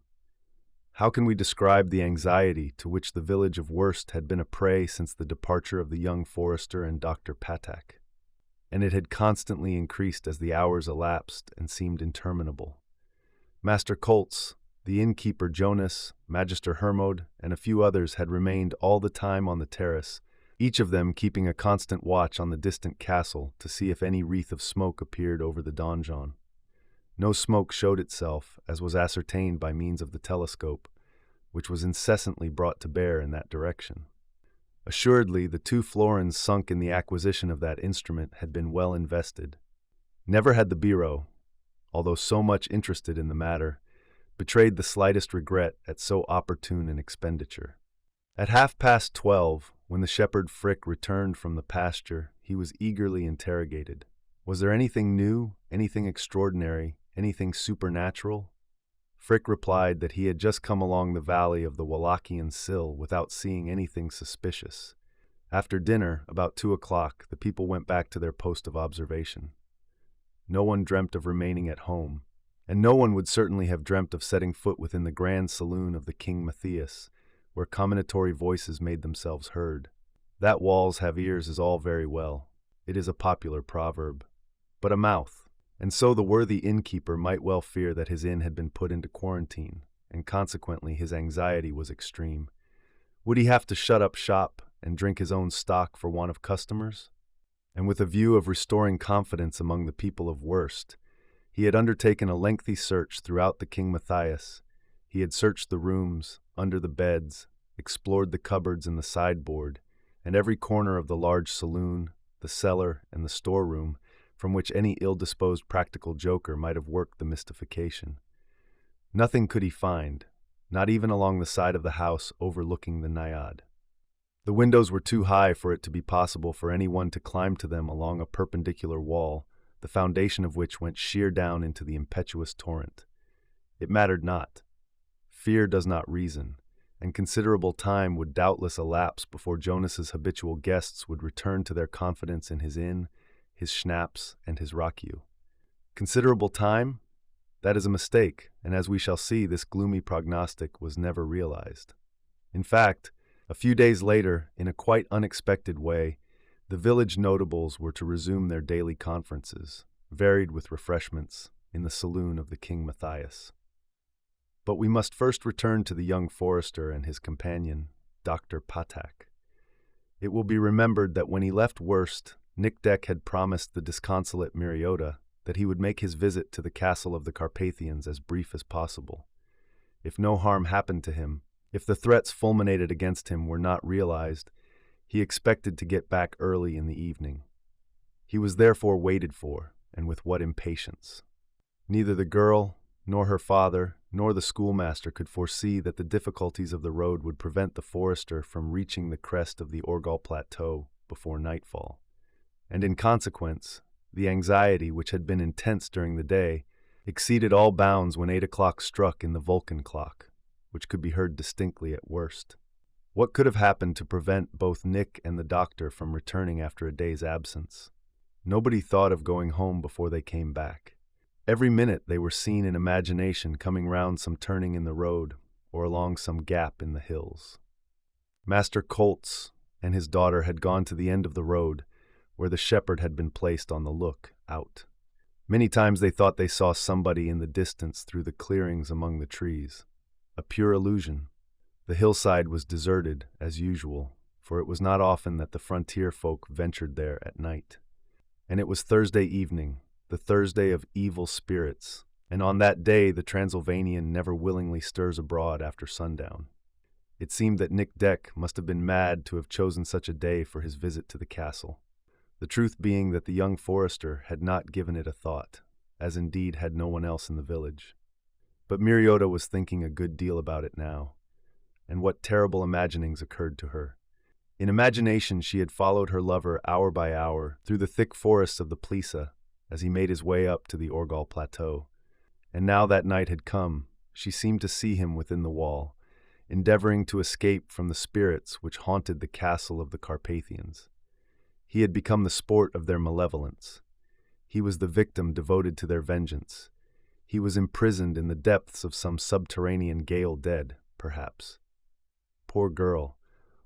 How can we describe the anxiety to which the village of Worst had been a prey since the departure of the young forester and Dr. Paddock? And it had constantly increased as the hours elapsed and seemed interminable. Master Coltz, the innkeeper Jonas, Magister Hermod, and a few others had remained all the time on the terrace, each of them keeping a constant watch on the distant castle to see if any wreath of smoke appeared over the donjon. No smoke showed itself, as was ascertained by means of the telescope, which was incessantly brought to bear in that direction. Assuredly, the 2 florins sunk in the acquisition of that instrument had been well invested. Never had the bureau, although so much interested in the matter, betrayed the slightest regret at so opportune an expenditure. At 12:30, when the shepherd Frick returned from the pasture, he was eagerly interrogated. Was there anything new, anything extraordinary, anything supernatural? Frick replied that he had just come along the valley of the Wallachian Sill without seeing anything suspicious. After dinner, about 2 o'clock, the people went back to their post of observation. No one dreamt of remaining at home, and no one would certainly have dreamt of setting foot within the grand saloon of the King Matthias, where comminatory voices made themselves heard. That walls have ears is all very well. It is a popular proverb. But a mouth, and so the worthy innkeeper might well fear that his inn had been put into quarantine, and consequently his anxiety was extreme. Would he have to shut up shop and drink his own stock for want of customers? And with a view of restoring confidence among the people of Worst, he had undertaken a lengthy search throughout the King Matthias. He had searched the rooms, under the beds, explored the cupboards and the sideboard, and every corner of the large saloon, the cellar, and the storeroom, from which any ill-disposed practical joker might have worked the mystification. Nothing could he find, not even along the side of the house overlooking the Naiad. The windows were too high for it to be possible for anyone to climb to them along a perpendicular wall, the foundation of which went sheer down into the impetuous torrent. It mattered not. Fear does not reason, and considerable time would doubtless elapse before Jonas's habitual guests would return to their confidence in his inn, his schnapps, and his raku. Considerable time? That is a mistake, and as we shall see, this gloomy prognostic was never realized. In fact, a few days later, in a quite unexpected way, the village notables were to resume their daily conferences, varied with refreshments, in the saloon of the King Matthias. But we must first return to the young forester and his companion, Dr. Patak. It will be remembered that when he left Worst, Nikdek had promised the disconsolate Myriota that he would make his visit to the castle of the Carpathians as brief as possible. If no harm happened to him, if the threats fulminated against him were not realized, he expected to get back early in the evening. He was therefore waited for, and with what impatience. Neither the girl, nor her father, nor the schoolmaster could foresee that the difficulties of the road would prevent the forester from reaching the crest of the Orgal Plateau before nightfall. And in consequence, the anxiety, which had been intense during the day, exceeded all bounds when 8 o'clock struck in the Vulcan clock, which could be heard distinctly at Worst. What could have happened to prevent both Nick and the doctor from returning after a day's absence? Nobody thought of going home before they came back. Every minute they were seen in imagination coming round some turning in the road or along some gap in the hills. Master Colts and his daughter had gone to the end of the road, where the shepherd had been placed on the look-out. Many times they thought they saw somebody in the distance through the clearings among the trees. A pure illusion. The hillside was deserted, as usual, for it was not often that the frontier folk ventured there at night. And it was Thursday evening, the Thursday of evil spirits, and on that day the Transylvanian never willingly stirs abroad after sundown. It seemed that Nikdek must have been mad to have chosen such a day for his visit to the castle. The truth being that the young forester had not given it a thought, as indeed had no one else in the village. But Myriota was thinking a good deal about it now, and what terrible imaginings occurred to her. In imagination she had followed her lover hour by hour through the thick forests of the Plisa as he made his way up to the Orgal Plateau, and now that night had come, she seemed to see him within the wall, endeavoring to escape from the spirits which haunted the castle of the Carpathians. He had become the sport of their malevolence. He was the victim devoted to their vengeance. He was imprisoned in the depths of some subterranean gale dead, perhaps. Poor girl,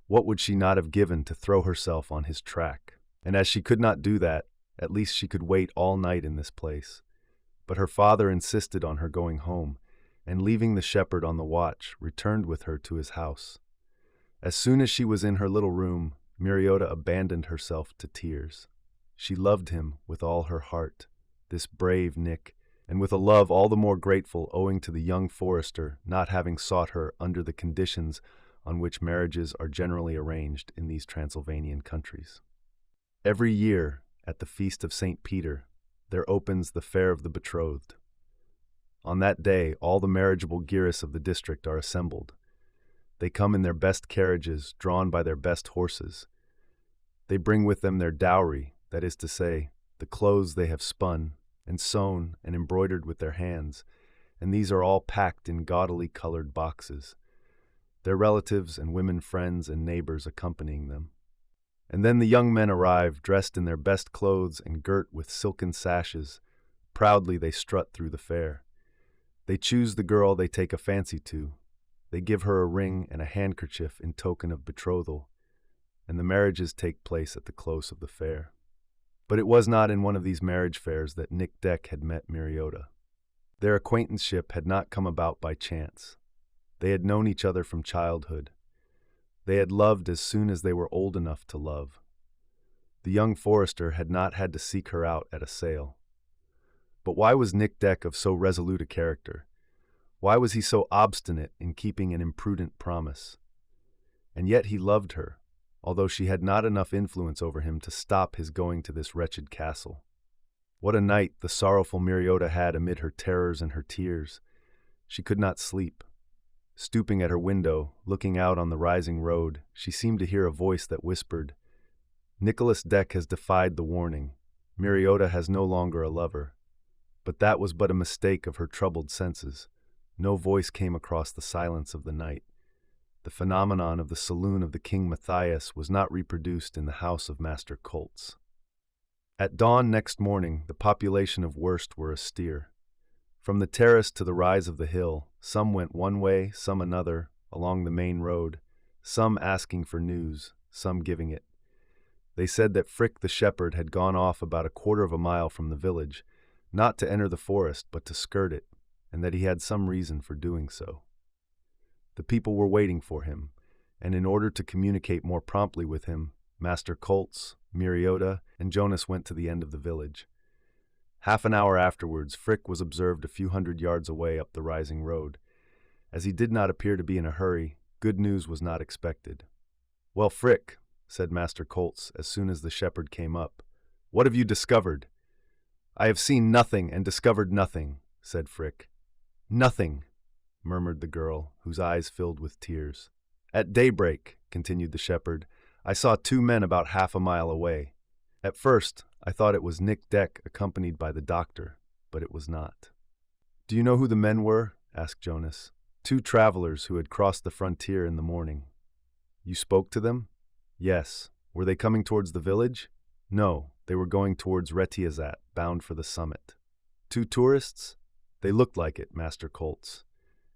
what would she not have given to throw herself on his track? And as she could not do that, at least she could wait all night in this place. But her father insisted on her going home, and leaving the shepherd on the watch, returned with her to his house. As soon as she was in her little room, Myriota abandoned herself to tears. She loved him with all her heart, this brave Nick, and with a love all the more grateful owing to the young forester not having sought her under the conditions on which marriages are generally arranged in these Transylvanian countries. Every year, at the feast of St. Peter, there opens the Fair of the Betrothed. On that day, all the marriageable Giris of the district are assembled. They come in their best carriages, drawn by their best horses. They bring with them their dowry, that is to say, the clothes they have spun and sewn and embroidered with their hands, and these are all packed in gaudily colored boxes, their relatives and women friends and neighbors accompanying them. And then the young men arrive, dressed in their best clothes and girt with silken sashes. Proudly they strut through the fair. They choose the girl they take a fancy to. They give her a ring and a handkerchief in token of betrothal, and the marriages take place at the close of the fair. But it was not in one of these marriage fairs that Nikdek had met Myriota. Their acquaintanceship had not come about by chance. They had known each other from childhood. They had loved as soon as they were old enough to love. The young forester had not had to seek her out at a sale. But why was Nick Deck of so resolute a character? Why was he so obstinate in keeping an imprudent promise? And yet he loved her, although she had not enough influence over him to stop his going to this wretched castle. What a night the sorrowful Miriota had amid her terrors and her tears. She could not sleep. Stooping at her window, looking out on the rising road, she seemed to hear a voice that whispered, "Nicholas Deck has defied the warning. Miriota has no longer a lover." But that was but a mistake of her troubled senses. No voice came across the silence of the night. The phenomenon of the saloon of the King Matthias was not reproduced in the house of Master Colts. At dawn next morning, the population of Worst were astir. From the terrace to the rise of the hill, some went one way, some another, along the main road, some asking for news, some giving it. They said that Frick the shepherd had gone off about a quarter of a mile from the village, not to enter the forest but to skirt it, and that he had some reason for doing so. The people were waiting for him, and in order to communicate more promptly with him, Master Colts, Miriota, and Jonas went to the end of the village. Half an hour afterwards, Frick was observed a few hundred yards away up the rising road. As he did not appear to be in a hurry, good news was not expected. "Well, Frick," said Master Colts as soon as the shepherd came up, "what have you discovered?" "I have seen nothing and discovered nothing," said Frick. "Nothing," murmured the girl, whose eyes filled with tears. "At daybreak," continued the shepherd, "I saw two men about half a mile away. At first, I thought it was Nick Deck accompanied by the doctor, but it was not." "Do you know who the men were?" asked Jonas. "Two travelers who had crossed the frontier in the morning." "You spoke to them?" "Yes." "Were they coming towards the village?" "No, they were going towards Retiazat, bound for the summit." "Two tourists?" "They looked like it, Master Colts."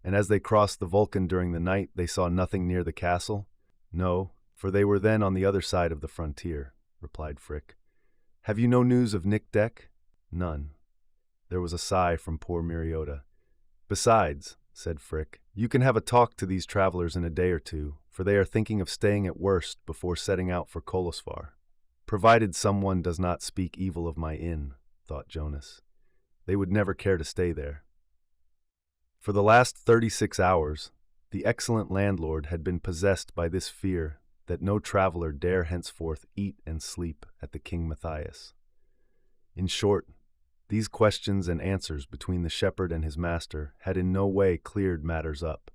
"And as they crossed the Vulcan during the night, they saw nothing near the castle?" "No, for they were then on the other side of the frontier," replied Frick. "Have you no news of Nick Deck?" "None." There was a sigh from poor Miriota. "Besides," said Frick, "you can have a talk to these travelers in a day or two, for they are thinking of staying at Worst before setting out for Kolosvar. Provided someone does not speak evil of my inn," thought Jonas. "They would never care to stay there." For the last 36 hours, the excellent landlord had been possessed by this fear that no traveler dare henceforth eat and sleep at the King Matthias. In short, these questions and answers between the shepherd and his master had in no way cleared matters up.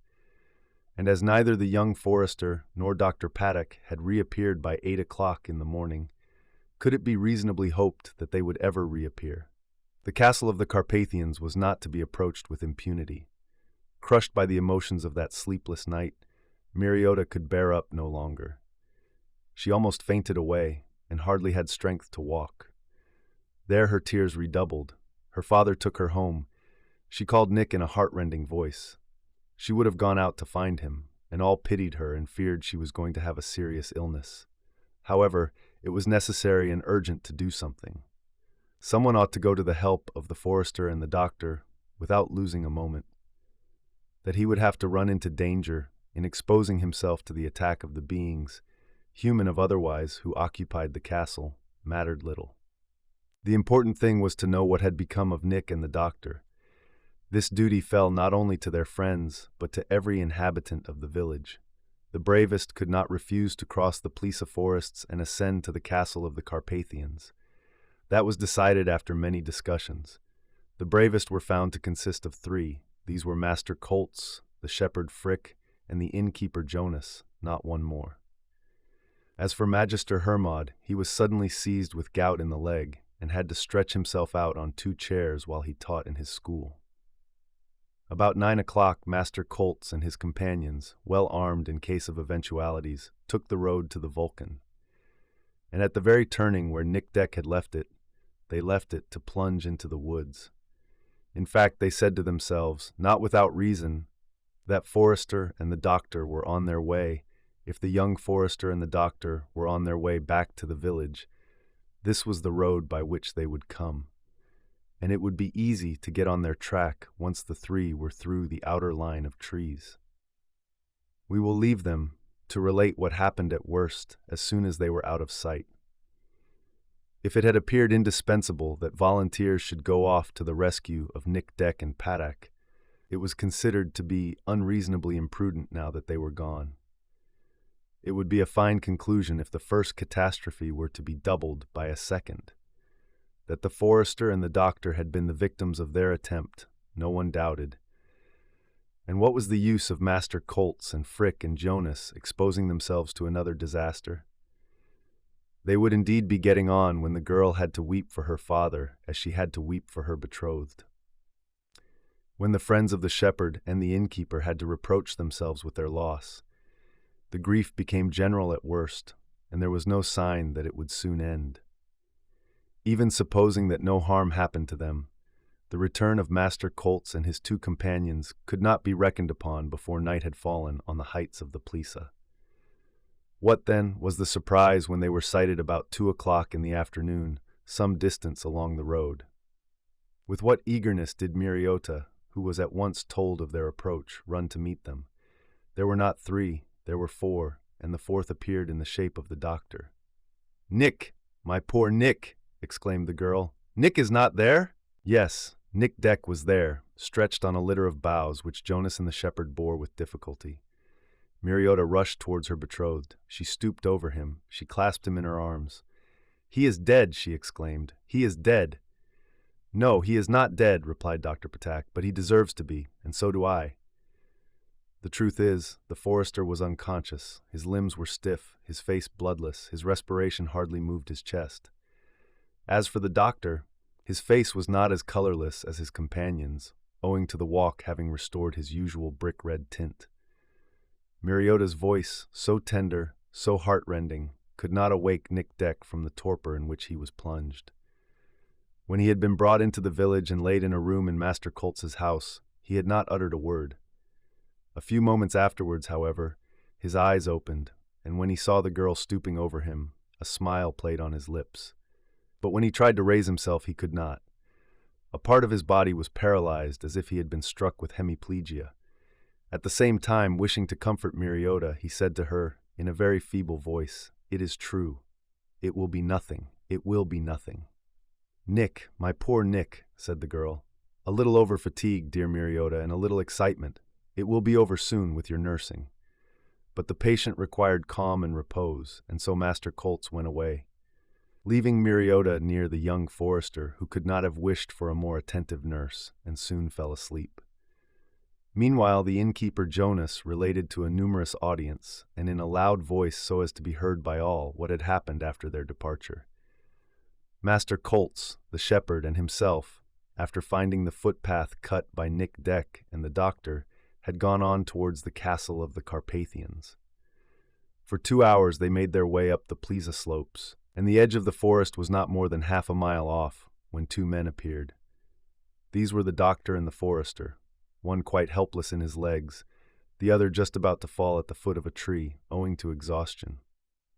And as neither the young forester nor Dr. Paddock had reappeared by 8 o'clock in the morning, could it be reasonably hoped that they would ever reappear? The castle of the Carpathians was not to be approached with impunity. Crushed by the emotions of that sleepless night, Miriota could bear up no longer. She almost fainted away, and hardly had strength to walk. There her tears redoubled. Her father took her home. She called Nick in a heart-rending voice. She would have gone out to find him, and all pitied her and feared she was going to have a serious illness. However, it was necessary and urgent to do something. Someone ought to go to the help of the forester and the doctor without losing a moment. That he would have to run into danger in exposing himself to the attack of the beings, human of otherwise, who occupied the castle, mattered little. The important thing was to know what had become of Nick and the doctor. This duty fell not only to their friends, but to every inhabitant of the village. The bravest could not refuse to cross the Plisa forests and ascend to the castle of the Carpathians. That was decided after many discussions. The bravest were found to consist of 3. These were Master Colts, the shepherd Frick, and the innkeeper Jonas, not one more. As for Magister Hermod, he was suddenly seized with gout in the leg and had to stretch himself out on 2 chairs while he taught in his school. About 9 o'clock, Master Colts and his companions, well armed in case of eventualities, took the road to the Vulcan. And at the very turning where Nick Deck had left it, they left it to plunge into the woods. In fact, they said to themselves, not without reason, that forester and the doctor were on their way. If the young forester and the doctor were on their way back to the village, this was the road by which they would come. And it would be easy to get on their track once the 3 were through the outer line of trees. We will leave them to relate what happened at worst as soon as they were out of sight. If it had appeared indispensable that volunteers should go off to the rescue of Nick Deck and Paddock, it was considered to be unreasonably imprudent now that they were gone. It would be a fine conclusion if the first catastrophe were to be doubled by a second. That the forester and the doctor had been the victims of their attempt, no one doubted. And what was the use of Master Colts and Frick and Jonas exposing themselves to another disaster? They would indeed be getting on when the girl had to weep for her father as she had to weep for her betrothed. When the friends of the shepherd and the innkeeper had to reproach themselves with their loss, the grief became general at worst, and there was no sign that it would soon end. Even supposing that no harm happened to them, the return of Master Colts and his two companions could not be reckoned upon before night had fallen on the heights of the Plisa. What, then, was the surprise when they were sighted about 2 o'clock in the afternoon, some distance along the road? With what eagerness did Miriota, who was at once told of their approach, run to meet them? There were not 3, there were 4, and the 4th appeared in the shape of the doctor. "Nick! My poor Nick!" exclaimed the girl. "Nick is not there?" Yes, Nick Deck was there, stretched on a litter of boughs which Jonas and the shepherd bore with difficulty. Miriota rushed towards her betrothed. She stooped over him. She clasped him in her arms. "He is dead," she exclaimed. "He is dead." "No, he is not dead," replied Dr. Patak, "but he deserves to be, and so do I." The truth is, the forester was unconscious. His limbs were stiff, his face bloodless, his respiration hardly moved his chest. As for the doctor, his face was not as colorless as his companions, owing to the walk having restored his usual brick-red tint. Miriota's voice, so tender, so heart-rending, could not awake Nick Deck from the torpor in which he was plunged. When he had been brought into the village and laid in a room in Master Colts's house, he had not uttered a word. A few moments afterwards, however, his eyes opened, and when he saw the girl stooping over him, a smile played on his lips. But when he tried to raise himself, he could not. A part of his body was paralyzed as if he had been struck with hemiplegia. At the same time, wishing to comfort Miriota, he said to her, in a very feeble voice, "It is true. It will be nothing. It will be nothing." "Nick, my poor Nick," said the girl. "A little over-fatigue, dear Miriota, and a little excitement. It will be over soon with your nursing." But the patient required calm and repose, and so Master Colts went away, leaving Miriota near the young forester, who could not have wished for a more attentive nurse, and soon fell asleep. Meanwhile, the innkeeper Jonas related to a numerous audience, and in a loud voice so as to be heard by all, what had happened after their departure. Master Colts, the shepherd, and himself, after finding the footpath cut by Nick Deck and the doctor, had gone on towards the castle of the Carpathians. For 2 hours they made their way up the Plisa slopes, and the edge of the forest was not more than half a mile off when 2 men appeared. These were the doctor and the forester, one quite helpless in his legs, the other just about to fall at the foot of a tree, owing to exhaustion.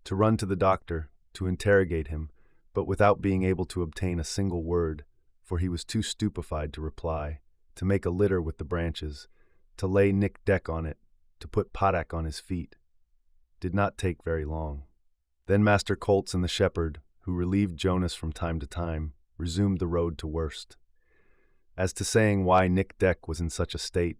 To run to the doctor, to interrogate him, but without being able to obtain a single word, for he was too stupefied to reply, to make a litter with the branches, to lay Nick Deck on it, to put Paddock on his feet, did not take very long. Then Master Colts and the shepherd, who relieved Jonas from time to time, resumed the road to Worst. As to saying why Nick Deck was in such a state,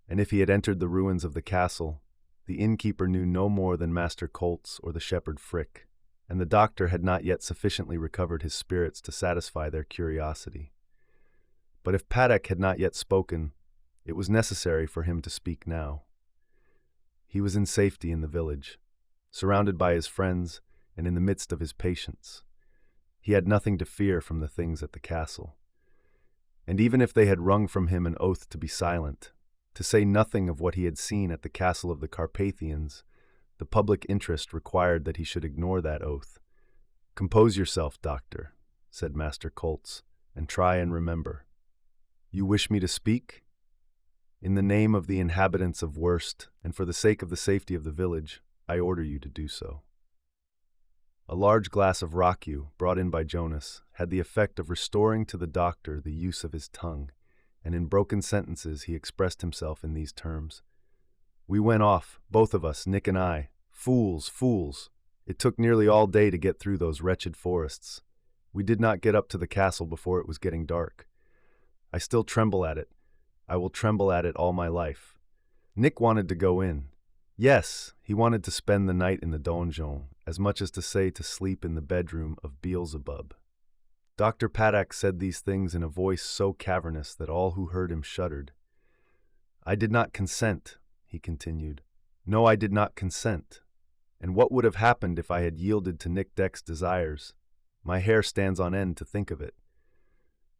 and if he had entered the ruins of the castle, the innkeeper knew no more than Master Colts or the shepherd Frick, and the doctor had not yet sufficiently recovered his spirits to satisfy their curiosity. But if Paddock had not yet spoken, it was necessary for him to speak now. He was in safety in the village, surrounded by his friends and in the midst of his patients. He had nothing to fear from the things at the castle. And even if they had wrung from him an oath to be silent, to say nothing of what he had seen at the castle of the Carpathians, the public interest required that he should ignore that oath. "Compose yourself, doctor," said Master Colts, "and try and remember. You wish me to speak? In the name of the inhabitants of Worst, and for the sake of the safety of the village, I order you to do so." A large glass of raku, brought in by Jonas, had the effect of restoring to the doctor the use of his tongue, and in broken sentences he expressed himself in these terms. We went off, both of us, Nick and I. Fools, fools. It took nearly all day to get through those wretched forests. We did not get up to the castle before it was getting dark. I still tremble at it. I will tremble at it all my life. Nick wanted to go in. Yes, he wanted to spend the night in the donjon, as much as to say to sleep in the bedroom of Beelzebub. Dr. Paddock said these things in a voice so cavernous that all who heard him shuddered. I did not consent, he continued. No, I did not consent. And what would have happened if I had yielded to Nick Deck's desires? My hair stands on end to think of it.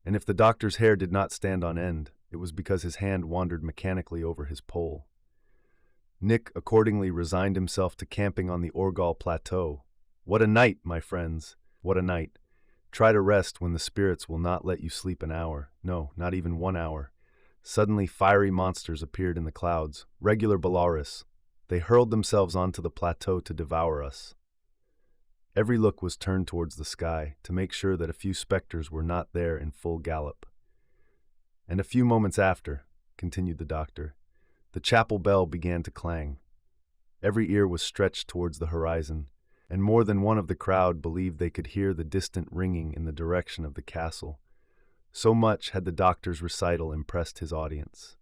And if the doctor's hair did not stand on end, it was because his hand wandered mechanically over his pole. Nick accordingly resigned himself to camping on the Orgal Plateau. What a night, my friends! What a night! Try to rest when the spirits will not let you sleep an hour. No, not even 1 hour. Suddenly fiery monsters appeared in the clouds, regular Belarus. They hurled themselves onto the plateau to devour us. Every look was turned towards the sky to make sure that a few specters were not there in full gallop. And a few moments after, continued the doctor, the chapel bell began to clang. Every ear was stretched towards the horizon, and more than one of the crowd believed they could hear the distant ringing in the direction of the castle. So much had the doctor's recital impressed his audience.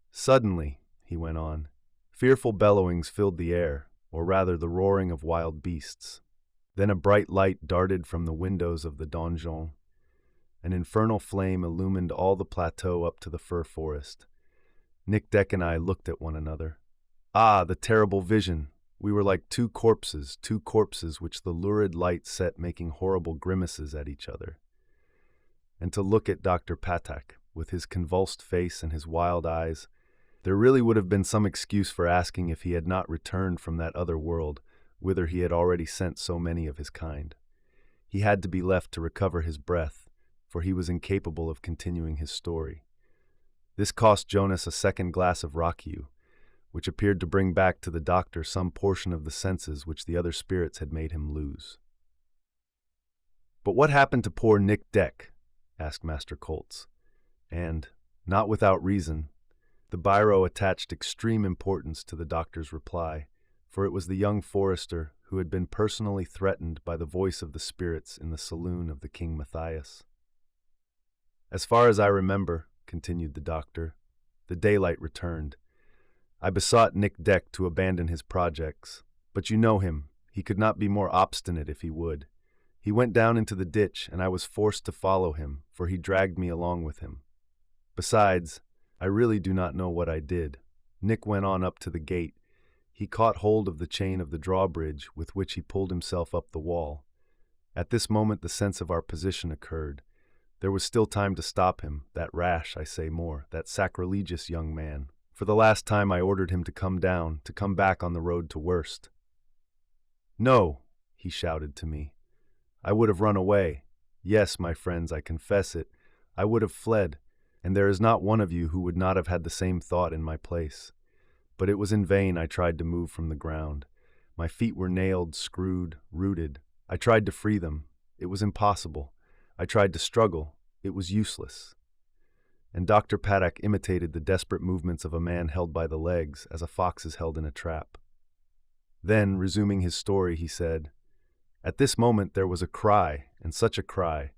Suddenly, he went on, fearful bellowings filled the air, or rather the roaring of wild beasts. Then a bright light darted from the windows of the donjon. An infernal flame illumined all the plateau up to the fir forest. Nick Deck and I looked at one another. Ah, the terrible vision! We were like two corpses which the lurid light set making horrible grimaces at each other. And to look at Dr. Patak, with his convulsed face and his wild eyes, there really would have been some excuse for asking if he had not returned from that other world, whither he had already sent so many of his kind. He had to be left to recover his breath, for he was incapable of continuing his story. This cost Jonas a second glass of rakiu, which appeared to bring back to the doctor some portion of the senses which the other spirits had made him lose. "But what happened to poor Nick Deck?" asked Master Coltz. And, not without reason, the biro attached extreme importance to the doctor's reply, for it was the young forester who had been personally threatened by the voice of the spirits in the saloon of the King Matthias. "As far as I remember," continued the doctor, "the daylight returned. I besought Nick Deck to abandon his projects, but you know him, he could not be more obstinate if he would. He went down into the ditch, and I was forced to follow him, for he dragged me along with him. Besides, I really do not know what I did. Nick went on up to the gate. He caught hold of the chain of the drawbridge with which he pulled himself up the wall. At this moment the sense of our position occurred. There was still time to stop him, that rash, I say more, that sacrilegious young man. For the last time I ordered him to come down, to come back on the road to worst. No, he shouted to me. I would have run away. Yes, my friends, I confess it. I would have fled, and there is not one of you who would not have had the same thought in my place. But it was in vain I tried to move from the ground. My feet were nailed, screwed, rooted. I tried to free them. It was impossible. I tried to struggle. It was useless. And Dr. Paddock imitated the desperate movements of a man held by the legs, as a fox is held in a trap. Then, resuming his story, he said, "At this moment there was a cry, and such a cry.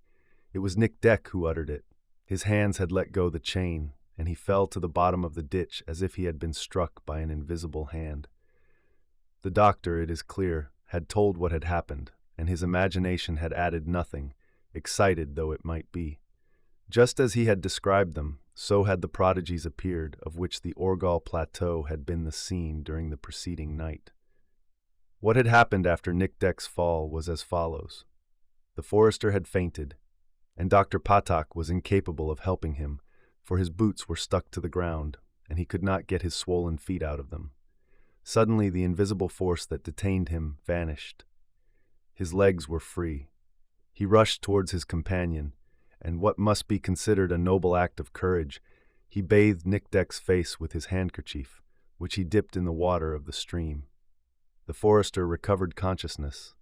It was Nick Deck who uttered it. His hands had let go the chain, and he fell to the bottom of the ditch as if he had been struck by an invisible hand. The doctor, it is clear, had told what had happened, and his imagination had added nothing, excited though it might be. Just as he had described them, so had the prodigies appeared of which the Orgal Plateau had been the scene during the preceding night. What had happened after Nick Deck's fall was as follows. The forester had fainted, and Dr. Patak was incapable of helping him, for his boots were stuck to the ground, and he could not get his swollen feet out of them. Suddenly the invisible force that detained him vanished. His legs were free. He rushed towards his companion, and what must be considered a noble act of courage, he bathed Nick Deck's face with his handkerchief, which he dipped in the water of the stream. The forester recovered consciousness,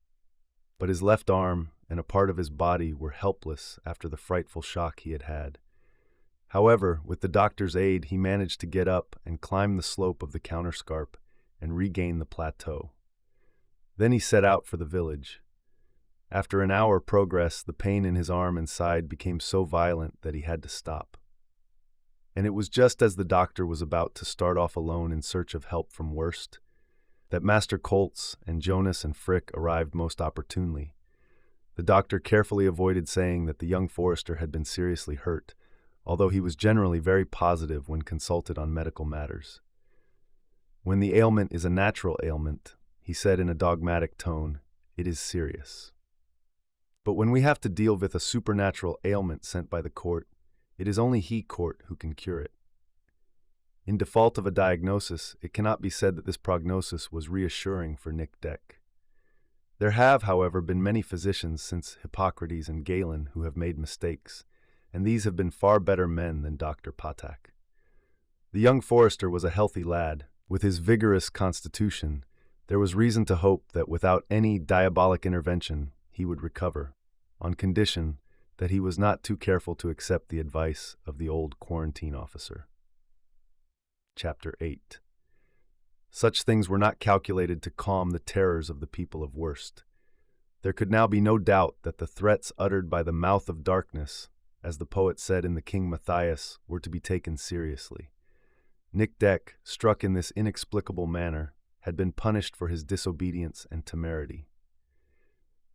but his left arm and a part of his body were helpless after the frightful shock he had had. However, with the doctor's aid, he managed to get up and climb the slope of the counterscarp and regain the plateau. Then he set out for the village. After an hour progress, the pain in his arm and side became so violent that he had to stop. And it was just as the doctor was about to start off alone in search of help from worst, that Master Colts and Jonas and Frick arrived most opportunely. The doctor carefully avoided saying that the young forester had been seriously hurt, although he was generally very positive when consulted on medical matters. When the ailment is a natural ailment, he said in a dogmatic tone, it is serious. But when we have to deal with a supernatural ailment sent by the court, it is only he, court, who can cure it. In default of a diagnosis, it cannot be said that this prognosis was reassuring for Nick Deck. There have, however, been many physicians since Hippocrates and Galen who have made mistakes, and these have been far better men than Dr. Patak. The young forester was a healthy lad. With his vigorous constitution, there was reason to hope that without any diabolic intervention, he would recover, on condition that he was not too careful to accept the advice of the old quarantine officer. Chapter 8. Such things were not calculated to calm the terrors of the people of Worst. There could now be no doubt that the threats uttered by the mouth of darkness, as the poet said in the King Matthias, were to be taken seriously. Nick Deck, struck in this inexplicable manner, had been punished for his disobedience and temerity.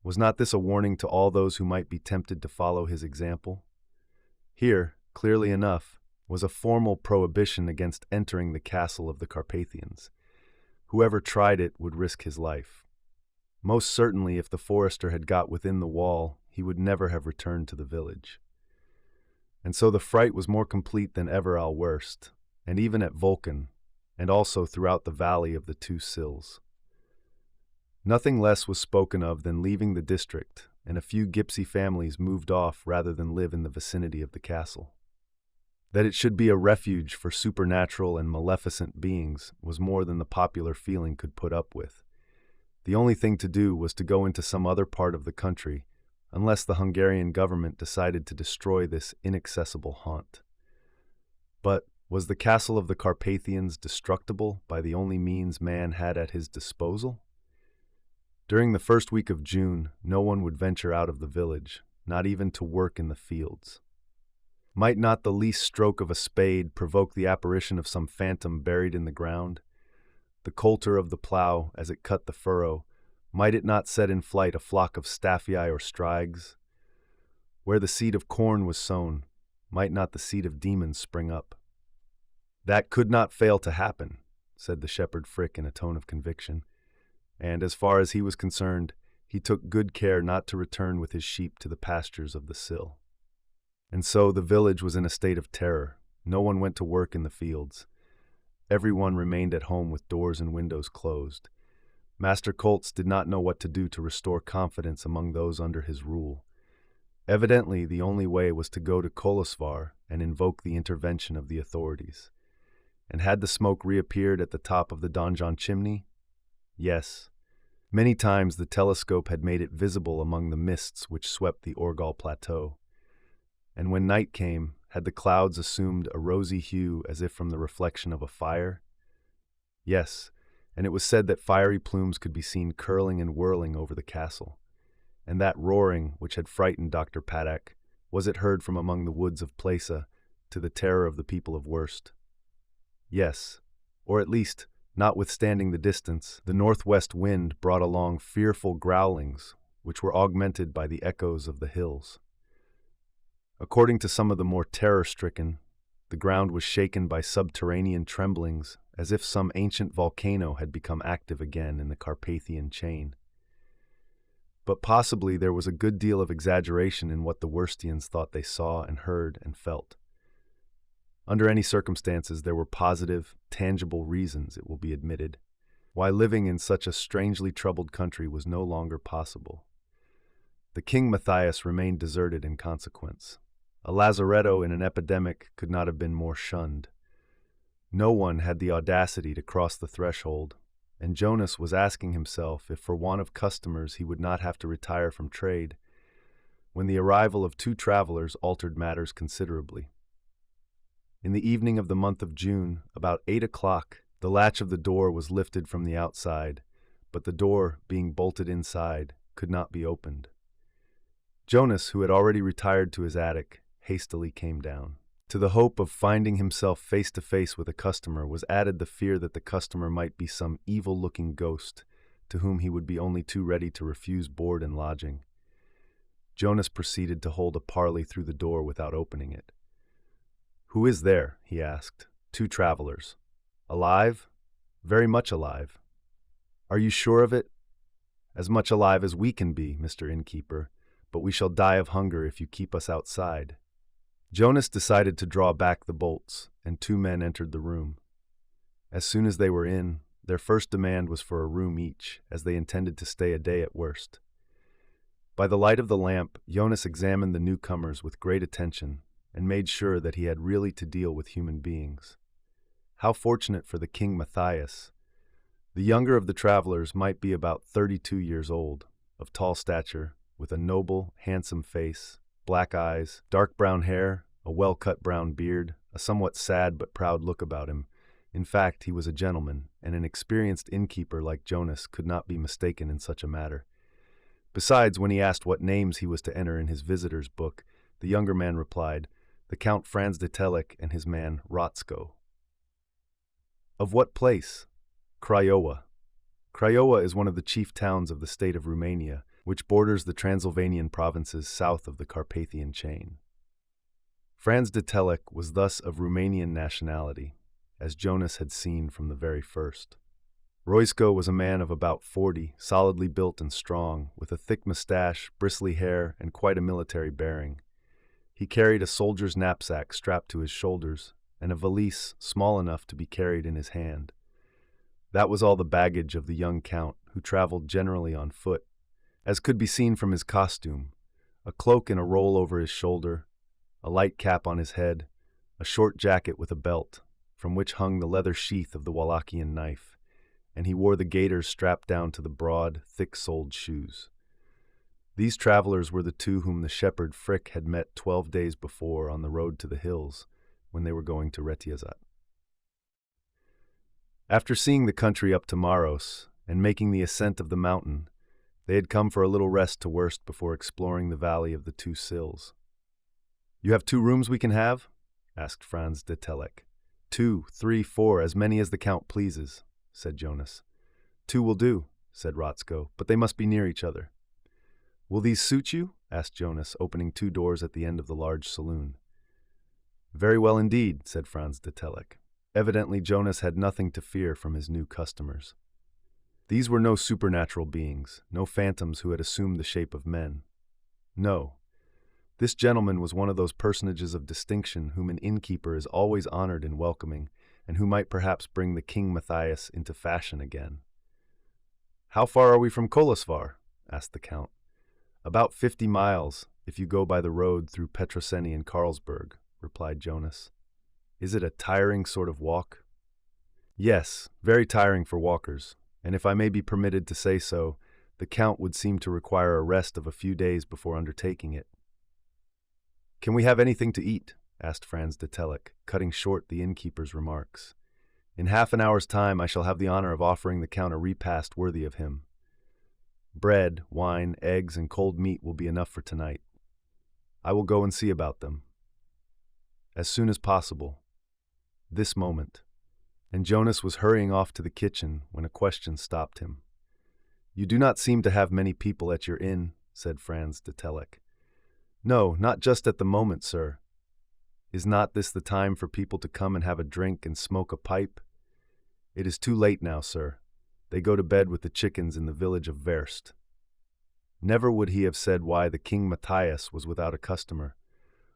Was not this a warning to all those who might be tempted to follow his example? Here, clearly enough, was a formal prohibition against entering the castle of the Carpathians. Whoever tried it would risk his life. Most certainly, if the forester had got within the wall, he would never have returned to the village. And so the fright was more complete than ever at Worst, and even at Vulcan, and also throughout the valley of the Two Sills. Nothing less was spoken of than leaving the district, and a few gipsy families moved off rather than live in the vicinity of the castle. That it should be a refuge for supernatural and maleficent beings was more than the popular feeling could put up with. The only thing to do was to go into some other part of the country, unless the Hungarian government decided to destroy this inaccessible haunt. But was the castle of the Carpathians destructible by the only means man had at his disposal? During the first week of June, no one would venture out of the village, not even to work in the fields. Might not the least stroke of a spade provoke the apparition of some phantom buried in the ground? The coulter of the plough, as it cut the furrow, might it not set in flight a flock of staphyi or striges? Where the seed of corn was sown, might not the seed of demons spring up? That could not fail to happen, said the shepherd Frick in a tone of conviction, and as far as he was concerned, he took good care not to return with his sheep to the pastures of the Sill. And so the village was in a state of terror. No one went to work in the fields. Everyone remained at home with doors and windows closed. Master Colts did not know what to do to restore confidence among those under his rule. Evidently, the only way was to go to Kolosvar and invoke the intervention of the authorities. And had the smoke reappeared at the top of the donjon chimney? Yes. Many times the telescope had made it visible among the mists which swept the Orgal Plateau. And when night came, had the clouds assumed a rosy hue as if from the reflection of a fire? Yes, and it was said that fiery plumes could be seen curling and whirling over the castle. And that roaring, which had frightened Dr. Patak, was it heard from among the woods of Plesa, to the terror of the people of Worst? Yes, or at least, notwithstanding the distance, the northwest wind brought along fearful growlings, which were augmented by the echoes of the hills. According to some of the more terror-stricken, the ground was shaken by subterranean tremblings, as if some ancient volcano had become active again in the Carpathian chain. But possibly there was a good deal of exaggeration in what the Worstians thought they saw and heard and felt. Under any circumstances, there were positive, tangible reasons, it will be admitted, why living in such a strangely troubled country was no longer possible. The King Matthias remained deserted in consequence. A lazaretto in an epidemic could not have been more shunned. No one had the audacity to cross the threshold, and Jonas was asking himself if for want of customers he would not have to retire from trade, when the arrival of two travelers altered matters considerably. In the evening of the month of June, about 8 o'clock, the latch of the door was lifted from the outside, but the door, being bolted inside, could not be opened. Jonas, who had already retired to his attic, hastily came down. To the hope of finding himself face to face with a customer was added the fear that the customer might be some evil-looking ghost to whom he would be only too ready to refuse board and lodging. Jonas proceeded to hold a parley through the door without opening it. "Who is there?" he asked. "Two travelers." "Alive?" "Very much alive." "Are you sure of it?" "As much alive as we can be, Mr. Innkeeper, but we shall die of hunger if you keep us outside." Jonas decided to draw back the bolts, and two men entered the room. As soon as they were in, their first demand was for a room each, as they intended to stay a day at worst. By the light of the lamp, Jonas examined the newcomers with great attention and made sure that he had really to deal with human beings. How fortunate for the King Matthias! The younger of the travelers might be about 32 years old, of tall stature, with a noble, handsome face, black eyes, dark brown hair, a well-cut brown beard, a somewhat sad but proud look about him. In fact, he was a gentleman, and an experienced innkeeper like Jonas could not be mistaken in such a matter. Besides, when he asked what names he was to enter in his visitor's book, the younger man replied, "The Count Franz de Telek and his man Rotzko." "Of what place?" "Craiova." Craiova is one of the chief towns of the state of Romania, which borders the Transylvanian provinces south of the Carpathian chain. Franz de Telek was thus of Romanian nationality, as Jonas had seen from the very first. Roisko was a man of about 40, solidly built and strong, with a thick mustache, bristly hair, and quite a military bearing. He carried a soldier's knapsack strapped to his shoulders, and a valise small enough to be carried in his hand. That was all the baggage of the young count, who traveled generally on foot, as could be seen from his costume: a cloak and a roll over his shoulder, a light cap on his head, a short jacket with a belt, from which hung the leather sheath of the Wallachian knife, and he wore the gaiters strapped down to the broad, thick-soled shoes. These travelers were the two whom the shepherd Frick had met 12 days before on the road to the hills, when they were going to Retiazat. After seeing the country up to Maros, and making the ascent of the mountain, they had come for a little rest to Worst before exploring the valley of the Two Sills. "You have 2 rooms we can have?" asked Franz de Telek. 2, 3, 4, as many as the Count pleases," said Jonas. "2 will do," said Rotzko, "but they must be near each other." "Will these suit you?" asked Jonas, opening 2 doors at the end of the large saloon. "Very well indeed," said Franz de Telek. Evidently Jonas had nothing to fear from his new customers. These were no supernatural beings, no phantoms who had assumed the shape of men. No. This gentleman was one of those personages of distinction whom an innkeeper is always honored in welcoming, and who might perhaps bring the King Matthias into fashion again. "How far are we from Kolosvar?" asked the Count. "About 50 miles, if you go by the road through Petroseni and Carlsberg," replied Jonas. "Is it a tiring sort of walk?" "Yes, very tiring for walkers, and if I may be permitted to say so, the Count would seem to require a rest of a few days before undertaking it." "Can we have anything to eat?" asked Franz de Telek, cutting short the innkeeper's remarks. "In half an hour's time I shall have the honor of offering the Count a repast worthy of him. Bread, wine, eggs, and cold meat will be enough for tonight. I will go and see about them. As soon as possible. This moment." And Jonas was hurrying off to the kitchen when a question stopped him. "You do not seem to have many people at your inn," said Franz de Telek. "No, not just at the moment, sir." "Is not this the time for people to come and have a drink and smoke a pipe?" "It is too late now, sir. They go to bed with the chickens in the village of Verst." Never would he have said why the King Matthias was without a customer.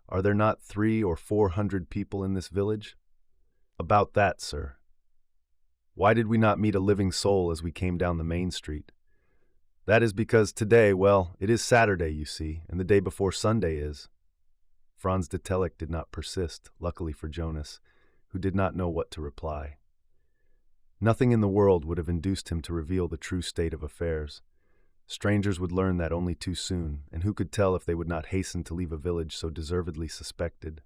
"Are there not 300 or 400 people in this village?" "About that, sir." "Why did we not meet a living soul as we came down the main street?" "That is because today, well, it is Saturday, you see, and the day before Sunday is." Franz de Telek did not persist, luckily for Jonas, who did not know what to reply. Nothing in the world would have induced him to reveal the true state of affairs. Strangers would learn that only too soon, and who could tell if they would not hasten to leave a village so deservedly suspected?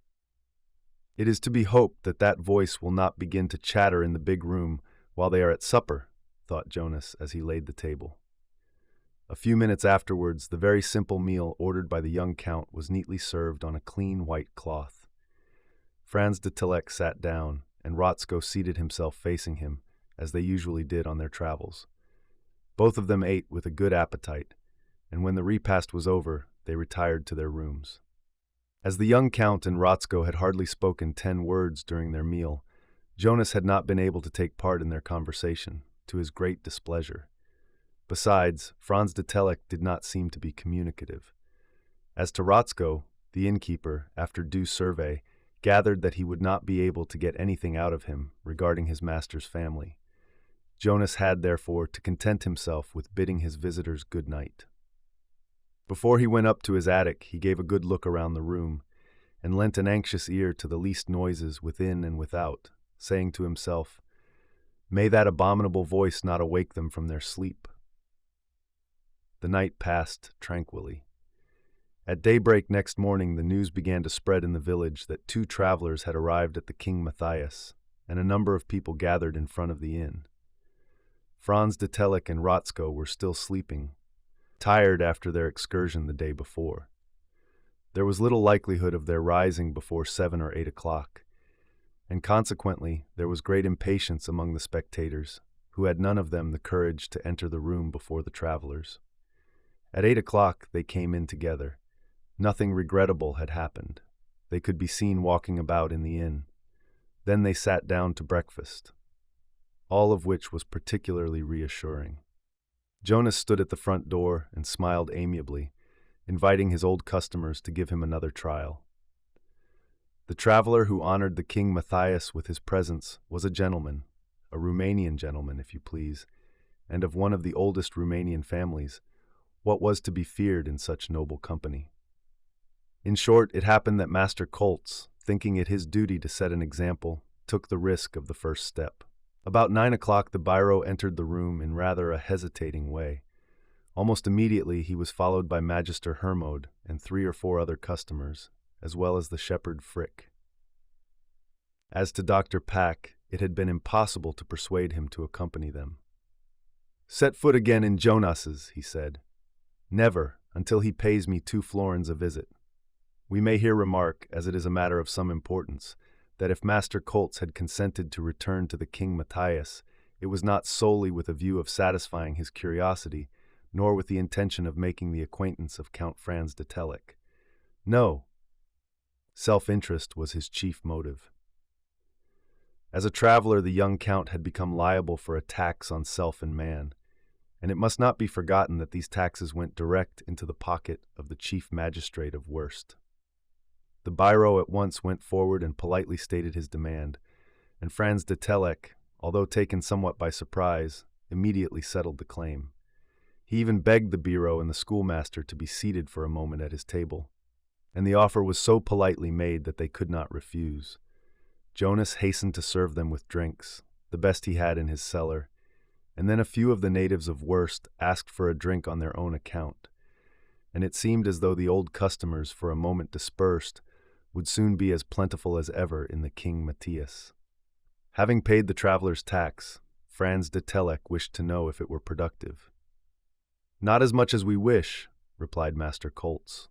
It is to be hoped that that voice will not begin to chatter in the big room while they are at supper, thought Jonas as he laid the table. A few minutes afterwards, the very simple meal ordered by the young count was neatly served on a clean white cloth. Franz de Tillec sat down, and Rotzko seated himself facing him, as they usually did on their travels. Both of them ate with a good appetite, and when the repast was over, they retired to their rooms. As the young count and Rotzko had hardly spoken 10 words during their meal, Jonas had not been able to take part in their conversation, to his great displeasure. Besides, Franz de Tillec did not seem to be communicative. As to Rotzko, the innkeeper, after due survey, gathered that he would not be able to get anything out of him regarding his master's family. Jonas had, therefore, to content himself with bidding his visitors good night. Before he went up to his attic, he gave a good look around the room, and lent an anxious ear to the least noises within and without, saying to himself, "May that abominable voice not awake them from their sleep." The night passed tranquilly. At daybreak next morning, the news began to spread in the village that 2 travelers had arrived at the King Matthias, and a number of people gathered in front of the inn. Franz de Tillec and Rotzko were still sleeping, tired after their excursion the day before. There was little likelihood of their rising before 7 or 8 o'clock, and consequently there was great impatience among the spectators, who had none of them the courage to enter the room before the travelers. At 8 o'clock they came in together. Nothing regrettable had happened. They could be seen walking about in the inn. Then they sat down to breakfast, all of which was particularly reassuring. Jonas stood at the front door and smiled amiably, inviting his old customers to give him another trial. The traveler who honored the King Matthias with his presence was a gentleman, a Romanian gentleman, if you please, and of one of the oldest Romanian families, what was to be feared in such noble company. In short, it happened that Master Koltz, thinking it his duty to set an example, took the risk of the first step. About 9 o'clock the biro entered the room in rather a hesitating way. Almost immediately he was followed by Magister Hermod and 3 or 4 other customers, as well as the shepherd Frick. As to Dr. Pack, it had been impossible to persuade him to accompany them. "Set foot again in Jonas's," he said. "Never, until he pays me 2 florins a visit." We may here remark, as it is a matter of some importance, that if Master Koltz had consented to return to the King Matthias, it was not solely with a view of satisfying his curiosity, nor with the intention of making the acquaintance of Count Franz de Tillec. No, self-interest was his chief motive. As a traveler, the young count had become liable for a tax on self and man, and it must not be forgotten that these taxes went direct into the pocket of the chief magistrate of Wurst. The biro at once went forward and politely stated his demand, and Franz de Tillec, although taken somewhat by surprise, immediately settled the claim. He even begged the biro and the schoolmaster to be seated for a moment at his table, and the offer was so politely made that they could not refuse. Jonas hastened to serve them with drinks, the best he had in his cellar, and then a few of the natives of Wurst asked for a drink on their own account, and it seemed as though the old customers, for a moment dispersed, would soon be as plentiful as ever in the King Matthias. Having paid the traveler's tax, Franz de Tillec wished to know if it were productive. "Not as much as we wish," replied Master Koltz.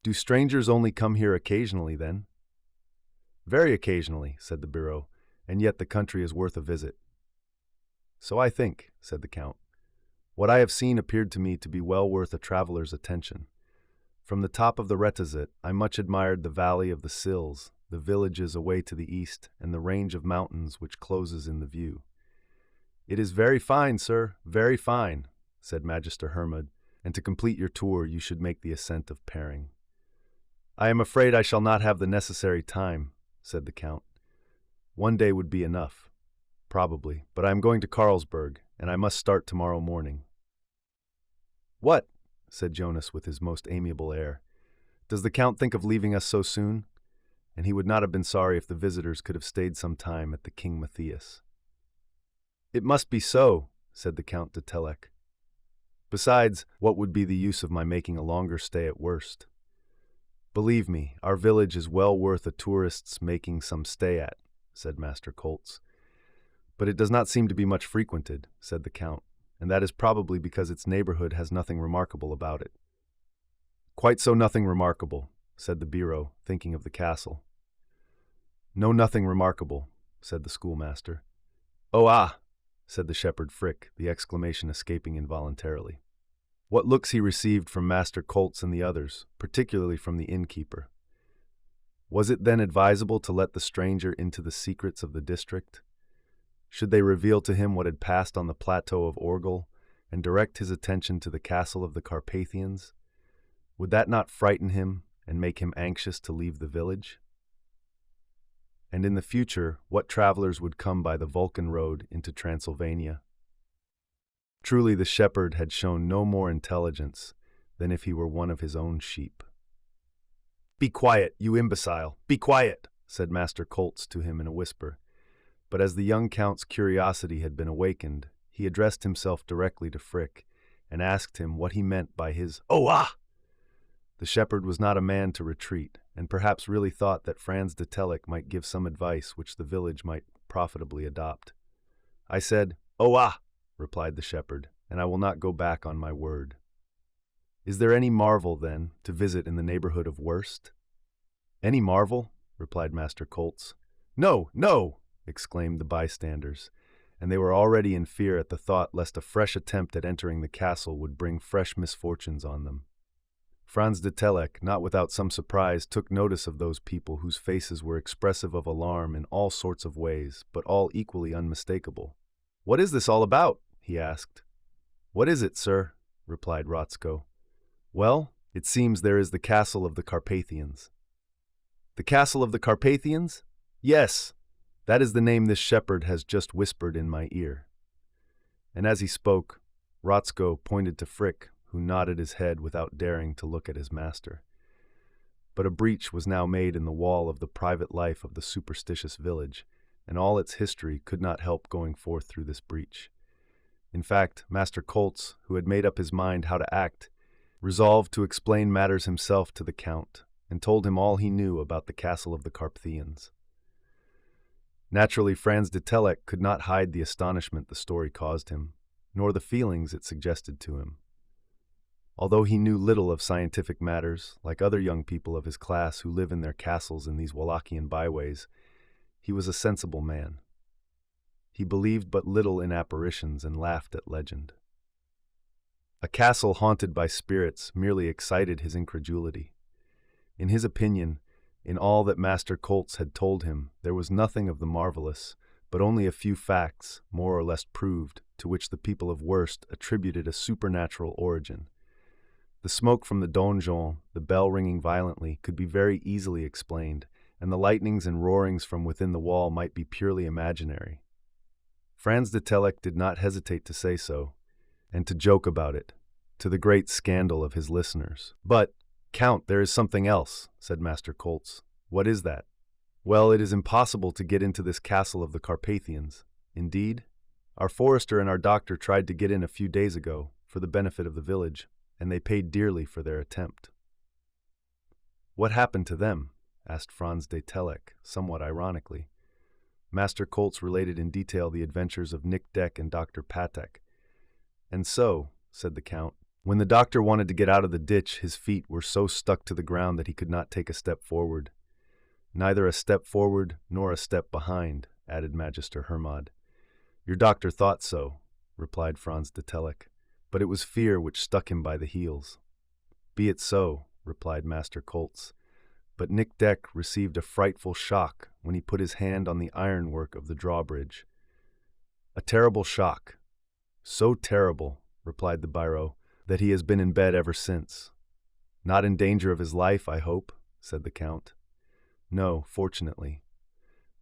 "Do strangers only come here occasionally, then?" "Very occasionally," said the biro, "and yet the country is worth a visit." "So I think," said the count. "What I have seen appeared to me to be well worth a traveler's attention. From the top of the Retezit, I much admired the valley of the Sills, the villages away to the east, and the range of mountains which closes in the view." "It is very fine, sir, very fine," said Magister Hermod, "and to complete your tour you should make the ascent of Paring." "I am afraid I shall not have the necessary time," said the count. "One day would be enough, probably, but I am going to Carlsberg, and I must start tomorrow morning." "What?" said Jonas with his most amiable air. "Does the count think of leaving us so soon?" And he would not have been sorry if the visitors could have stayed some time at the King Matthias. "It must be so," said the Count de Tillec. "Besides, what would be the use of my making a longer stay at Wurst? "Believe me, our village is well worth a tourist's making some stay at," said Master Colts. "But it does not seem to be much frequented," said the Count, "and that is probably because its neighborhood has nothing remarkable about it." "Quite so nothing remarkable," said the Biro, thinking of the castle. "No, nothing remarkable," said the schoolmaster. "Oh, ah!" said the shepherd Frick, the exclamation escaping involuntarily. What looks he received from Master Colts and the others, particularly from the innkeeper. Was it then advisable to let the stranger into the secrets of the district? Should they reveal to him what had passed on the plateau of Orgel, and direct his attention to the castle of the Carpathians? Would that not frighten him and make him anxious to leave the village? And in the future, what travelers would come by the Vulcan road into Transylvania? Truly the shepherd had shown no more intelligence than if he were one of his own sheep. "Be quiet, you imbecile, be quiet," said Master Colts to him in a whisper. But as the young Count's curiosity had been awakened, he addressed himself directly to Frick, and asked him what he meant by his "Oh, ah!" The shepherd was not a man to retreat, and perhaps really thought that Franz de Telek might give some advice which the village might profitably adopt. "I said, 'Oh, ah!'" replied the shepherd, "and I will not go back on my word." "Is there any marvel, then, to visit in the neighborhood of Worst?" "Any marvel?" replied Master Colts. "No, no!" exclaimed the bystanders, and they were already in fear at the thought lest a fresh attempt at entering the castle would bring fresh misfortunes on them. Franz de Telek, not without some surprise, took notice of those people whose faces were expressive of alarm in all sorts of ways, but all equally unmistakable. "What is this all about?" he asked. "What is it, sir?" replied Rotzko. "Well, it seems there is the castle of the Carpathians." "The castle of the Carpathians? Yes, that is the name this shepherd has just whispered in my ear." And as he spoke, Rotzko pointed to Frick, who nodded his head without daring to look at his master. But a breach was now made in the wall of the private life of the superstitious village, and all its history could not help going forth through this breach. In fact, Master Colts, who had made up his mind how to act, resolved to explain matters himself to the Count, and told him all he knew about the castle of the Carpathians. Naturally, Franz de Telek could not hide the astonishment the story caused him, nor the feelings it suggested to him. Although he knew little of scientific matters, like other young people of his class who live in their castles in these Wallachian byways, he was a sensible man. He believed but little in apparitions and laughed at legend. A castle haunted by spirits merely excited his incredulity. In his opinion, in all that Master Colts had told him, there was nothing of the marvelous, but only a few facts, more or less proved, to which the people of Worst attributed a supernatural origin. The smoke from the donjon, the bell ringing violently, could be very easily explained, and the lightnings and roarings from within the wall might be purely imaginary. Franz de Telek did not hesitate to say so, and to joke about it, to the great scandal of his listeners. "But, Count, there is something else," said Master Colts. "What is that?" "Well, it is impossible to get into this castle of the Carpathians. Indeed, our forester and our doctor tried to get in a few days ago, for the benefit of the village, and they paid dearly for their attempt." "What happened to them?" asked Franz de Telek, somewhat ironically. Master Colts related in detail the adventures of Nick Deck and Dr. Patek. "And so," said the Count, "when the doctor wanted to get out of the ditch, his feet were so stuck to the ground that he could not take a step forward." "Neither a step forward nor a step behind," added Magister Hermod. "Your doctor thought so," replied Franz de Telek, "but it was fear which stuck him by the heels." "Be it so," replied Master Colts, "but Nick Deck received a frightful shock when he put his hand on the ironwork of the drawbridge." "A terrible shock." "So terrible," replied the Biro, "that he has been in bed ever since." "Not in danger of his life, I hope," said the Count. "No, fortunately."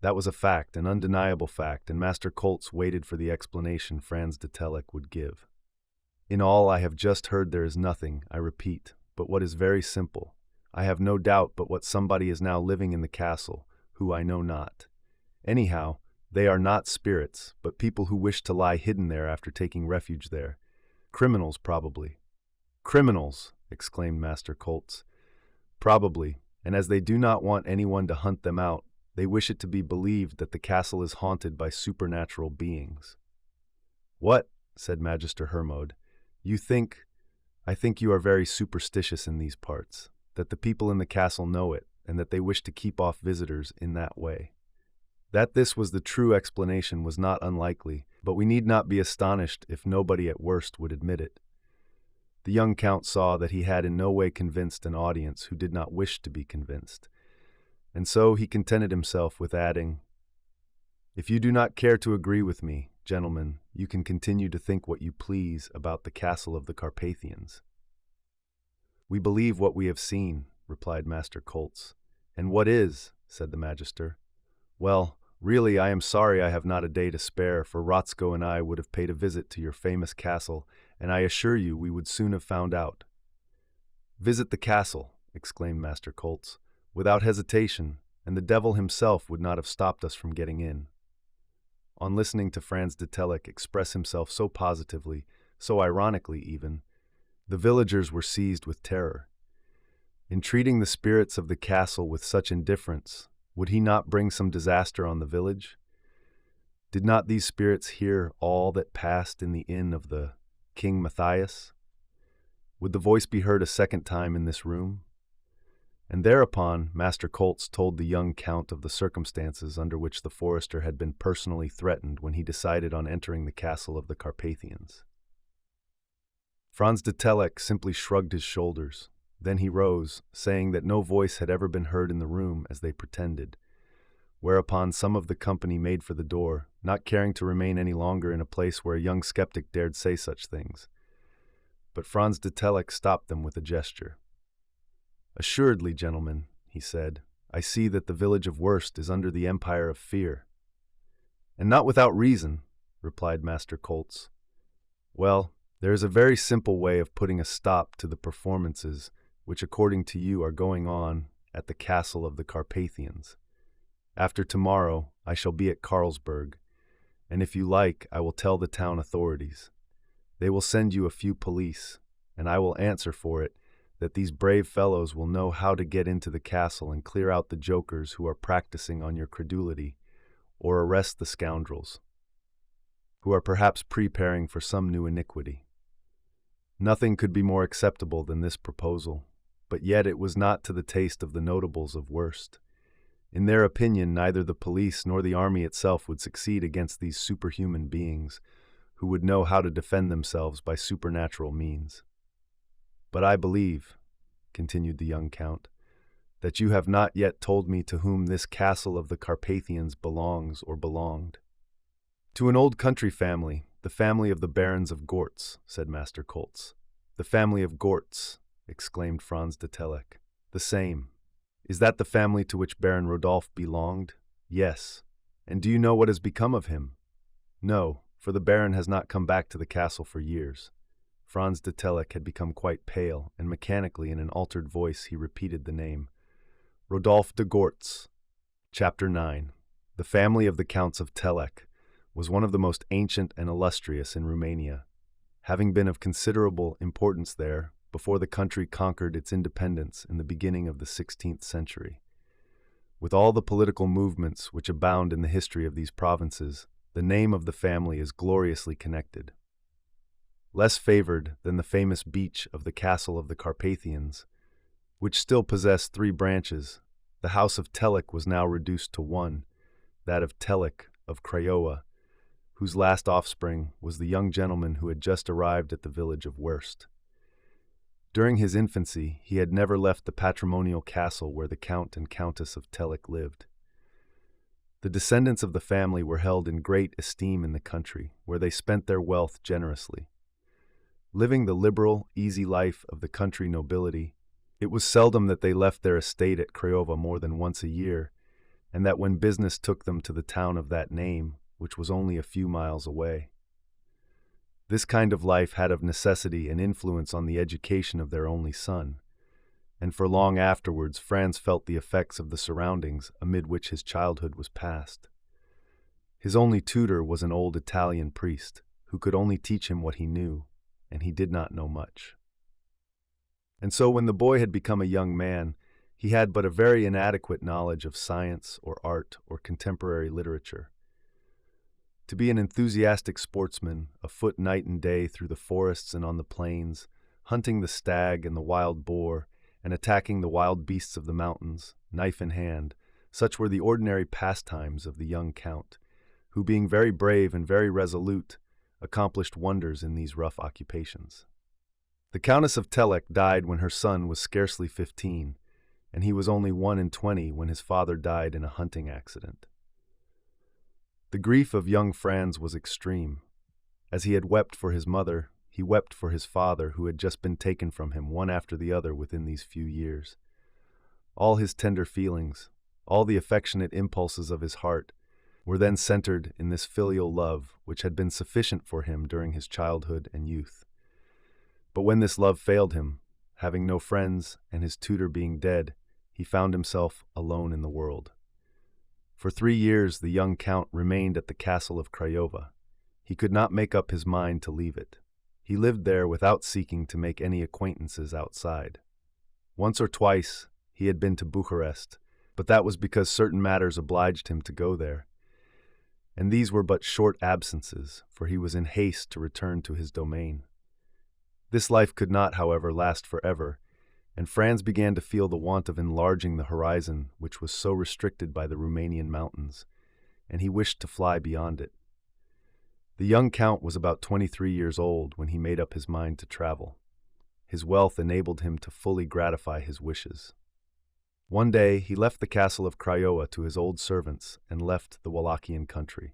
That was a fact, an undeniable fact, and Master Colts waited for the explanation Franz de Telek would give. "In all I have just heard there is nothing, I repeat, but what is very simple. I have no doubt but what somebody is now living in the castle, who I know not. Anyhow, they are not spirits, but people who wish to lie hidden there after taking refuge there. Criminals, probably." "Criminals!" exclaimed Master Colts. "Probably, and as they do not want anyone to hunt them out, they wish it to be believed that the castle is haunted by supernatural beings. What? Said Magister Hermod. I think you are very superstitious in these parts, that the people in the castle know it, and that they wish to keep off visitors in that way. That this was the true explanation was not unlikely, but we need not be astonished if nobody at worst would admit it. The young count saw that he had in no way convinced an audience who did not wish to be convinced, and so he contented himself with adding, "If you do not care to agree with me, gentlemen, you can continue to think what you please about the castle of the Carpathians." "We believe what we have seen," replied Master Colts. "And what is?" said the Magister. "Well, really, I am sorry I have not a day to spare, for Rotzko and I would have paid a visit to your famous castle, and I assure you we would soon have found out." "Visit the castle," exclaimed Master Colts, "without hesitation, and the devil himself would not have stopped us from getting in." On listening to Franz de Telek express himself so positively, so ironically even, the villagers were seized with terror. In treating the spirits of the castle with such indifference, would he not bring some disaster on the village? Did not these spirits hear all that passed in the inn of the King Matthias? Would the voice be heard a second time in this room? And thereupon Master Colts told the young count of the circumstances under which the forester had been personally threatened when he decided on entering the castle of the Carpathians. Franz de Telek simply shrugged his shoulders. Then he rose, saying that no voice had ever been heard in the room as they pretended, whereupon some of the company made for the door, not caring to remain any longer in a place where a young skeptic dared say such things. But Franz de Telek stopped them with a gesture. "Assuredly, gentlemen," he said, "I see that the village of Wurst is under the empire of fear." "And not without reason," replied Master Colts. "Well, there is a very simple way of putting a stop to the performances which, according to you, are going on at the castle of the Carpathians. After tomorrow, I shall be at Carlsberg, and if you like, I will tell the town authorities. They will send you a few police, and I will answer for it that these brave fellows will know how to get into the castle and clear out the jokers who are practicing on your credulity, or arrest the scoundrels, who are perhaps preparing for some new iniquity." Nothing could be more acceptable than this proposal, but yet it was not to the taste of the notables of Wurst. In their opinion, neither the police nor the army itself would succeed against these superhuman beings, who would know how to defend themselves by supernatural means. "But I believe," continued the young count, "that you have not yet told me to whom this castle of the Carpathians belongs or belonged." "To an old country family, the family of the Barons of Gortz," said Master Colts. "The family of Gortz," exclaimed Franz de Telek. "The same. Is that the family to which Baron Rodolphe belonged?" "Yes. And do you know what has become of him?" "No, for the Baron has not come back to the castle for years." Franz de Telek had become quite pale, and mechanically, in an altered voice, he repeated the name. "Rodolphe de Gortz." Chapter 9. The family of the Counts of Telek was one of the most ancient and illustrious in Romania, having been of considerable importance there before the country conquered its independence in the beginning of the 16th century. With all the political movements which abound in the history of these provinces, the name of the family is gloriously connected. Less favored than the famous beech of the castle of the Carpathians, which still possessed 3 branches, the house of Telek was now reduced to one, that of Telek of Craiova, whose last offspring was the young gentleman who had just arrived at the village of Wurst. During his infancy, he had never left the patrimonial castle where the Count and Countess of Telek lived. The descendants of the family were held in great esteem in the country, where they spent their wealth generously. Living the liberal, easy life of the country nobility, it was seldom that they left their estate at Craiova more than once a year, and that when business took them to the town of that name, which was only a few miles away. This kind of life had of necessity an influence on the education of their only son, and for long afterwards Franz felt the effects of the surroundings amid which his childhood was passed. His only tutor was an old Italian priest, who could only teach him what he knew, and he did not know much. And so when the boy had become a young man, He had but a very inadequate knowledge of science or art or contemporary literature. To be an enthusiastic sportsman, afoot night and day through the forests and on the plains, hunting the stag and the wild boar, and attacking the wild beasts of the mountains, knife in hand, such were the ordinary pastimes of the young count, who, being very brave and very resolute, accomplished wonders in these rough occupations. The Countess of Telek died when her son was scarcely 15, and he was only 21 when his father died in a hunting accident. The grief of young Franz was extreme. As he had wept for his mother, he wept for his father, who had just been taken from him one after the other within these few years. All his tender feelings, all the affectionate impulses of his heart, were then centered in this filial love which had been sufficient for him during his childhood and youth. But when this love failed him, having no friends and his tutor being dead, he found himself alone in the world. For 3 years the young count remained at the castle of Craiova. He could not make up his mind to leave it. He lived there without seeking to make any acquaintances outside. Once or twice he had been to Bucharest, but that was because certain matters obliged him to go there. And these were but short absences, for he was in haste to return to his domain. This life could not, however, last forever, and Franz began to feel the want of enlarging the horizon which was so restricted by the Romanian mountains, and he wished to fly beyond it. The young count was about 23 years old when he made up his mind to travel. His wealth enabled him to fully gratify his wishes. One day he left the castle of Craiova to his old servants and left the Wallachian country.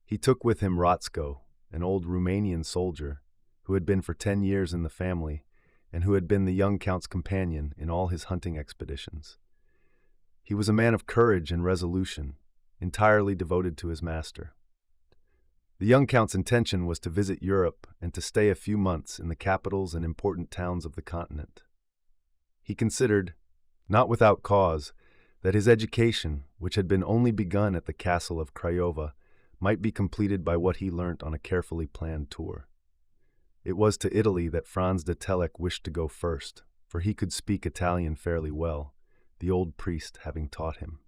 He took with him Rotsko, an old Romanian soldier, who had been for 10 years in the family, and who had been the young count's companion in all his hunting expeditions. He was a man of courage and resolution, entirely devoted to his master. The young count's intention was to visit Europe and to stay a few months in the capitals and important towns of the continent. He considered, not without cause, that his education, which had been only begun at the castle of Craiova, might be completed by what he learnt on a carefully planned tour. It was to Italy that Franz de Telek wished to go first, for he could speak Italian fairly well, the old priest having taught him.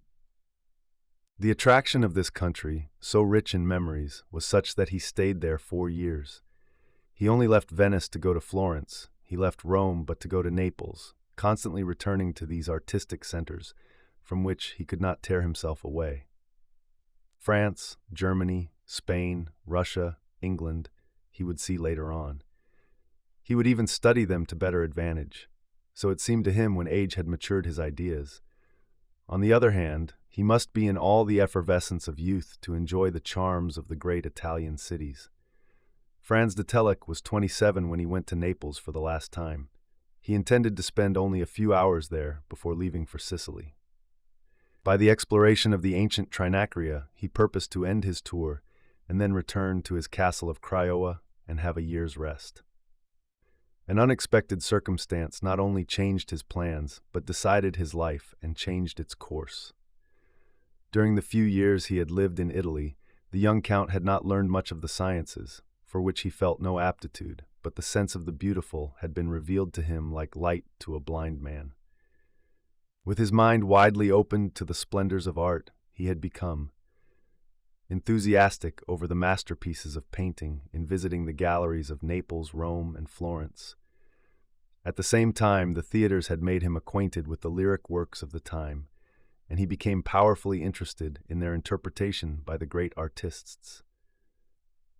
The attraction of this country, so rich in memories, was such that he stayed there 4 years. He only left Venice to go to Florence, he left Rome but to go to Naples, constantly returning to these artistic centers, from which he could not tear himself away. France, Germany, Spain, Russia, England, he would see later on. He would even study them to better advantage, so it seemed to him when age had matured his ideas. On the other hand, he must be in all the effervescence of youth to enjoy the charms of the great Italian cities. Franz de Telek was 27 when he went to Naples for the last time. He intended to spend only a few hours there before leaving for Sicily. By the exploration of the ancient Trinacria, he purposed to end his tour and then return to his castle of Craiova and have a year's rest. An unexpected circumstance not only changed his plans, but decided his life and changed its course. During the few years he had lived in Italy, the young count had not learned much of the sciences, for which he felt no aptitude, but the sense of the beautiful had been revealed to him like light to a blind man. With his mind widely opened to the splendors of art, he had become enthusiastic over the masterpieces of painting in visiting the galleries of Naples, Rome, and Florence. At the same time, the theaters had made him acquainted with the lyric works of the time, and he became powerfully interested in their interpretation by the great artists.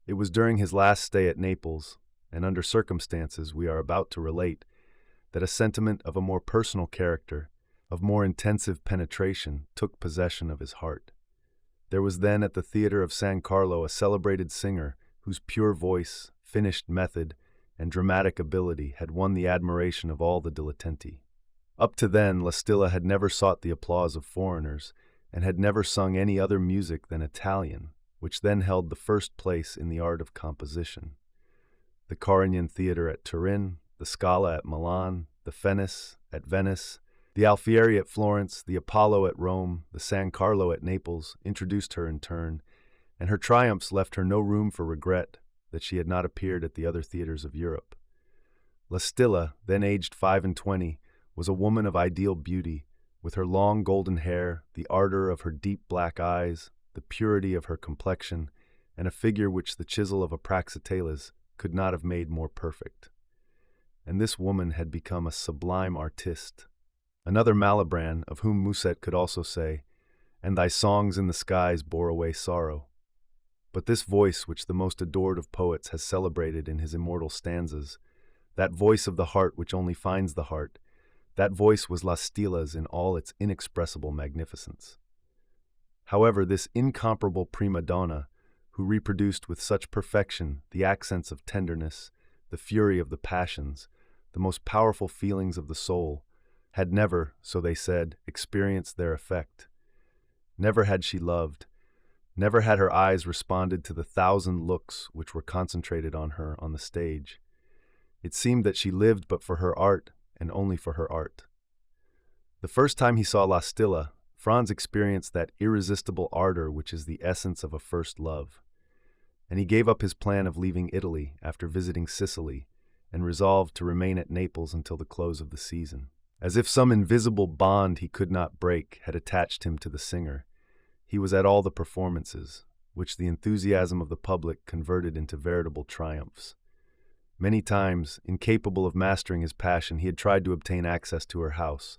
It was during his last stay at Naples, and under circumstances we are about to relate, that a sentiment of a more personal character, of more intensive penetration, took possession of his heart. There was then at the theater of San Carlo a celebrated singer whose pure voice, finished method, and dramatic ability had won the admiration of all the dilettanti. Up to then, Lastilla had never sought the applause of foreigners, and had never sung any other music than Italian, which then held the first place in the art of composition. The Carignan Theatre at Turin, the Scala at Milan, the Fenice at Venice, the Alfieri at Florence, the Apollo at Rome, the San Carlo at Naples introduced her in turn, and her triumphs left her no room for regret that she had not appeared at the other theatres of Europe. Lastilla, then aged 25, was a woman of ideal beauty, with her long golden hair, the ardor of her deep black eyes, the purity of her complexion, and a figure which the chisel of a Praxiteles could not have made more perfect. And this woman had become a sublime artiste. Another Malibran, of whom Musset could also say, "And thy songs in the skies bore away sorrow." But this voice which the most adored of poets has celebrated in his immortal stanzas, that voice of the heart which only finds the heart, that voice was Lastilla's in all its inexpressible magnificence. However, this incomparable prima donna, who reproduced with such perfection the accents of tenderness, the fury of the passions, the most powerful feelings of the soul, had never, so they said, experienced their effect. Never had she loved. Never had her eyes responded to the 1,000 looks which were concentrated on her on the stage. It seemed that she lived but for her art, and only for her art. The first time he saw Lastilla, Franz experienced that irresistible ardor which is the essence of a first love. And he gave up his plan of leaving Italy after visiting Sicily, and resolved to remain at Naples until the close of the season. As if some invisible bond he could not break had attached him to the singer, he was at all the performances, which the enthusiasm of the public converted into veritable triumphs. Many times, incapable of mastering his passion, he had tried to obtain access to her house,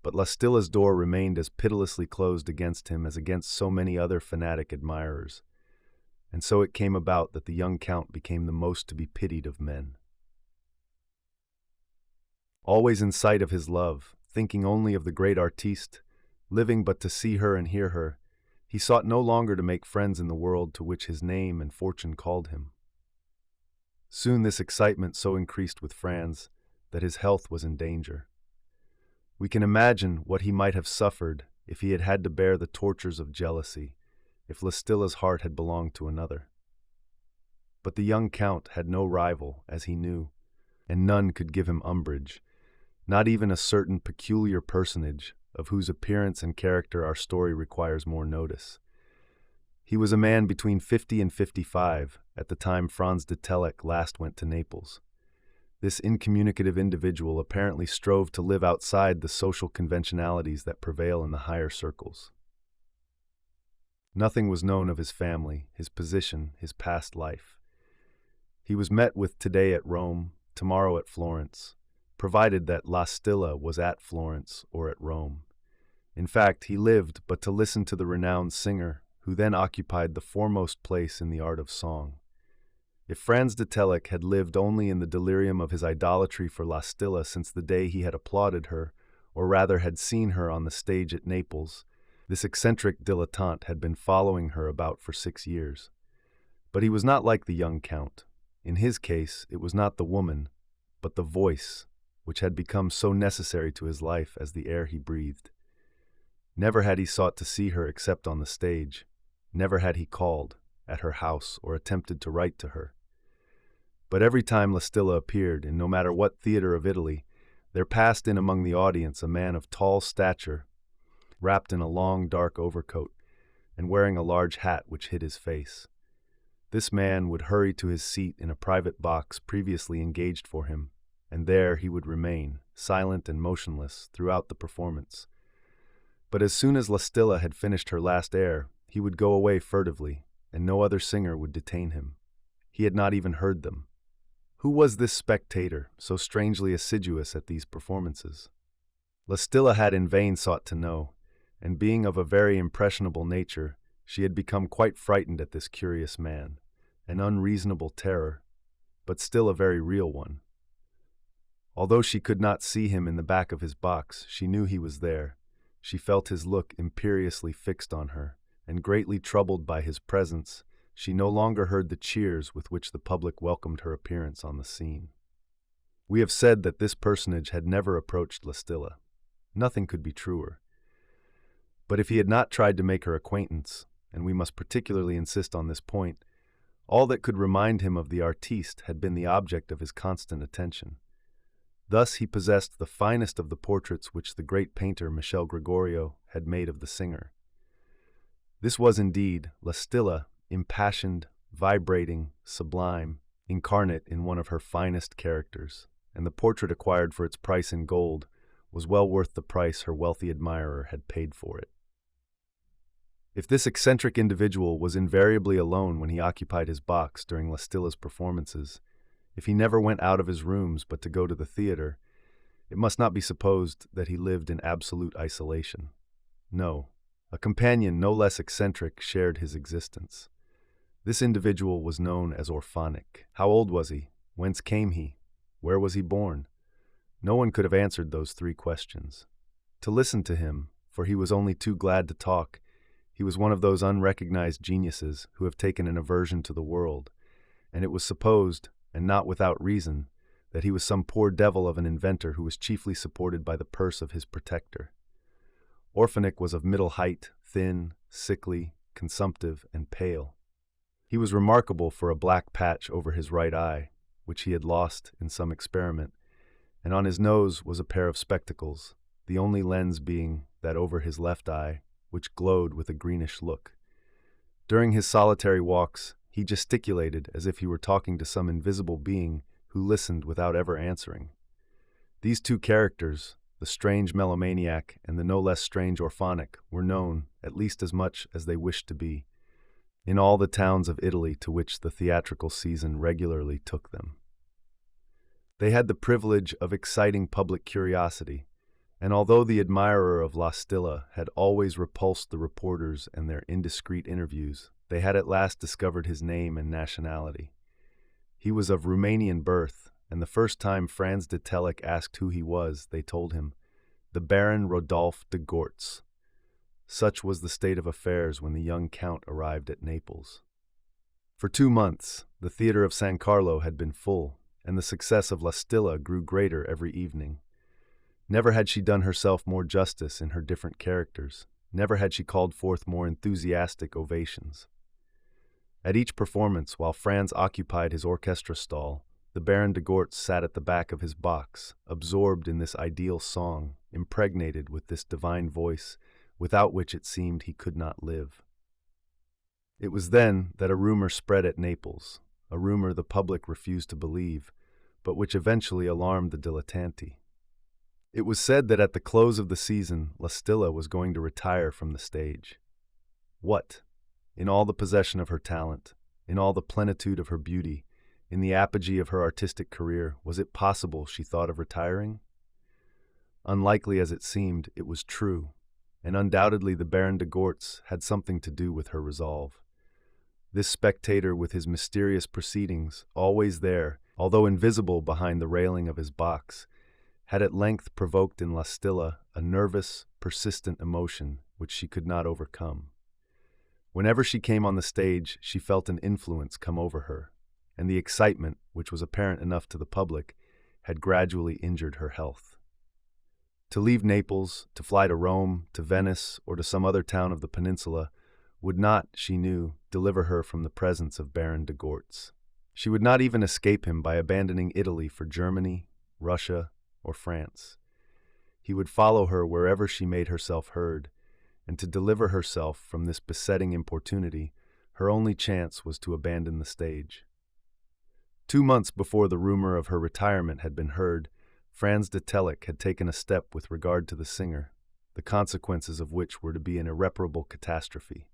but Lastilla's door remained as pitilessly closed against him as against so many other fanatic admirers. And so it came about that the young count became the most to be pitied of men. Always in sight of his love, thinking only of the great artiste, living but to see her and hear her, he sought no longer to make friends in the world to which his name and fortune called him. Soon this excitement so increased with Franz that his health was in danger. We can imagine what he might have suffered if he had had to bear the tortures of jealousy, if Lastilla's heart had belonged to another. But the young count had no rival, as he knew, and none could give him umbrage, not even a certain peculiar personage, of whose appearance and character our story requires more notice. He was a man between 50 and 55 at the time Franz de Telek last went to Naples. This incommunicative individual apparently strove to live outside the social conventionalities that prevail in the higher circles. Nothing was known of his family, his position, his past life. He was met with today at Rome, tomorrow at Florence, provided that Lastilla was at Florence or at Rome. In fact, he lived but to listen to the renowned singer, who then occupied the foremost place in the art of song. If Franz de Telek had lived only in the delirium of his idolatry for Lastilla since the day he had applauded her, or rather had seen her on the stage at Naples, this eccentric dilettante had been following her about for 6 years. But he was not like the young count. In his case, it was not the woman, but the voice, which had become so necessary to his life as the air he breathed. Never had he sought to see her except on the stage. Never had he called at her house or attempted to write to her. But every time Lastilla appeared, in no matter what theater of Italy, there passed in among the audience a man of tall stature, wrapped in a long dark overcoat, and wearing a large hat which hid his face. This man would hurry to his seat in a private box previously engaged for him, and there he would remain, silent and motionless, throughout the performance. But as soon as Lastilla had finished her last air, he would go away furtively, and no other singer would detain him. He had not even heard them. Who was this spectator, so strangely assiduous at these performances? Lastilla had in vain sought to know, and being of a very impressionable nature, she had become quite frightened at this curious man, an unreasonable terror, but still a very real one. Although she could not see him in the back of his box, she knew he was there. She felt his look imperiously fixed on her, and greatly troubled by his presence, she no longer heard the cheers with which the public welcomed her appearance on the scene. We have said that this personage had never approached Lastilla. Nothing could be truer. But if he had not tried to make her acquaintance, and we must particularly insist on this point, all that could remind him of the artiste had been the object of his constant attention. Thus he possessed the finest of the portraits which the great painter Michel Gregorio had made of the singer. This was indeed Lastilla, impassioned, vibrating, sublime, incarnate in one of her finest characters, and the portrait acquired for its price in gold was well worth the price her wealthy admirer had paid for it. If this eccentric individual was invariably alone when he occupied his box during Lastilla's performances, if he never went out of his rooms but to go to the theater, it must not be supposed that he lived in absolute isolation. No, a companion no less eccentric shared his existence. This individual was known as Orphanic. How old was he? Whence came he? Where was he born? No one could have answered those three questions. To listen to him, for he was only too glad to talk, he was one of those unrecognized geniuses who have taken an aversion to the world, and it was supposed, and not without reason, that he was some poor devil of an inventor who was chiefly supported by the purse of his protector. Orphanic was of middle height, thin, sickly, consumptive, and pale. He was remarkable for a black patch over his right eye, which he had lost in some experiment, and on his nose was a pair of spectacles, the only lens being that over his left eye, which glowed with a greenish look. During his solitary walks, he gesticulated as if he were talking to some invisible being who listened without ever answering. These two characters, the strange melomaniac and the no less strange Orphanic, were known, at least as much as they wished to be, in all the towns of Italy to which the theatrical season regularly took them. They had the privilege of exciting public curiosity, and although the admirer of Lastilla had always repulsed the reporters and their indiscreet interviews, they had at last discovered his name and nationality. He was of Romanian birth, and the first time Franz de Telek asked who he was, they told him, the Baron Rodolphe de Gortz. Such was the state of affairs when the young count arrived at Naples. For 2 months, the theater of San Carlo had been full, and the success of Lastilla grew greater every evening. Never had she done herself more justice in her different characters. Never had she called forth more enthusiastic ovations. At each performance, while Franz occupied his orchestra stall, the Baron de Gortz sat at the back of his box, absorbed in this ideal song, impregnated with this divine voice, without which it seemed he could not live. It was then that a rumor spread at Naples, a rumor the public refused to believe, but which eventually alarmed the dilettanti. It was said that at the close of the season, Lastilla was going to retire from the stage. What? In all the possession of her talent, in all the plenitude of her beauty, in the apogee of her artistic career, was it possible she thought of retiring? Unlikely as it seemed, it was true, and undoubtedly the Baron de Gortz had something to do with her resolve. This spectator with his mysterious proceedings, always there, although invisible behind the railing of his box, had at length provoked in Lastilla a nervous, persistent emotion which she could not overcome. Whenever she came on the stage, she felt an influence come over her, and the excitement, which was apparent enough to the public, had gradually injured her health. To leave Naples, to fly to Rome, to Venice, or to some other town of the peninsula, would not, she knew, deliver her from the presence of Baron de Gortz. She would not even escape him by abandoning Italy for Germany, Russia, or France. He would follow her wherever she made herself heard, and to deliver herself from this besetting importunity, her only chance was to abandon the stage. 2 months before the rumor of her retirement had been heard, Franz de Telek had taken a step with regard to the singer, the consequences of which were to be an irreparable catastrophe.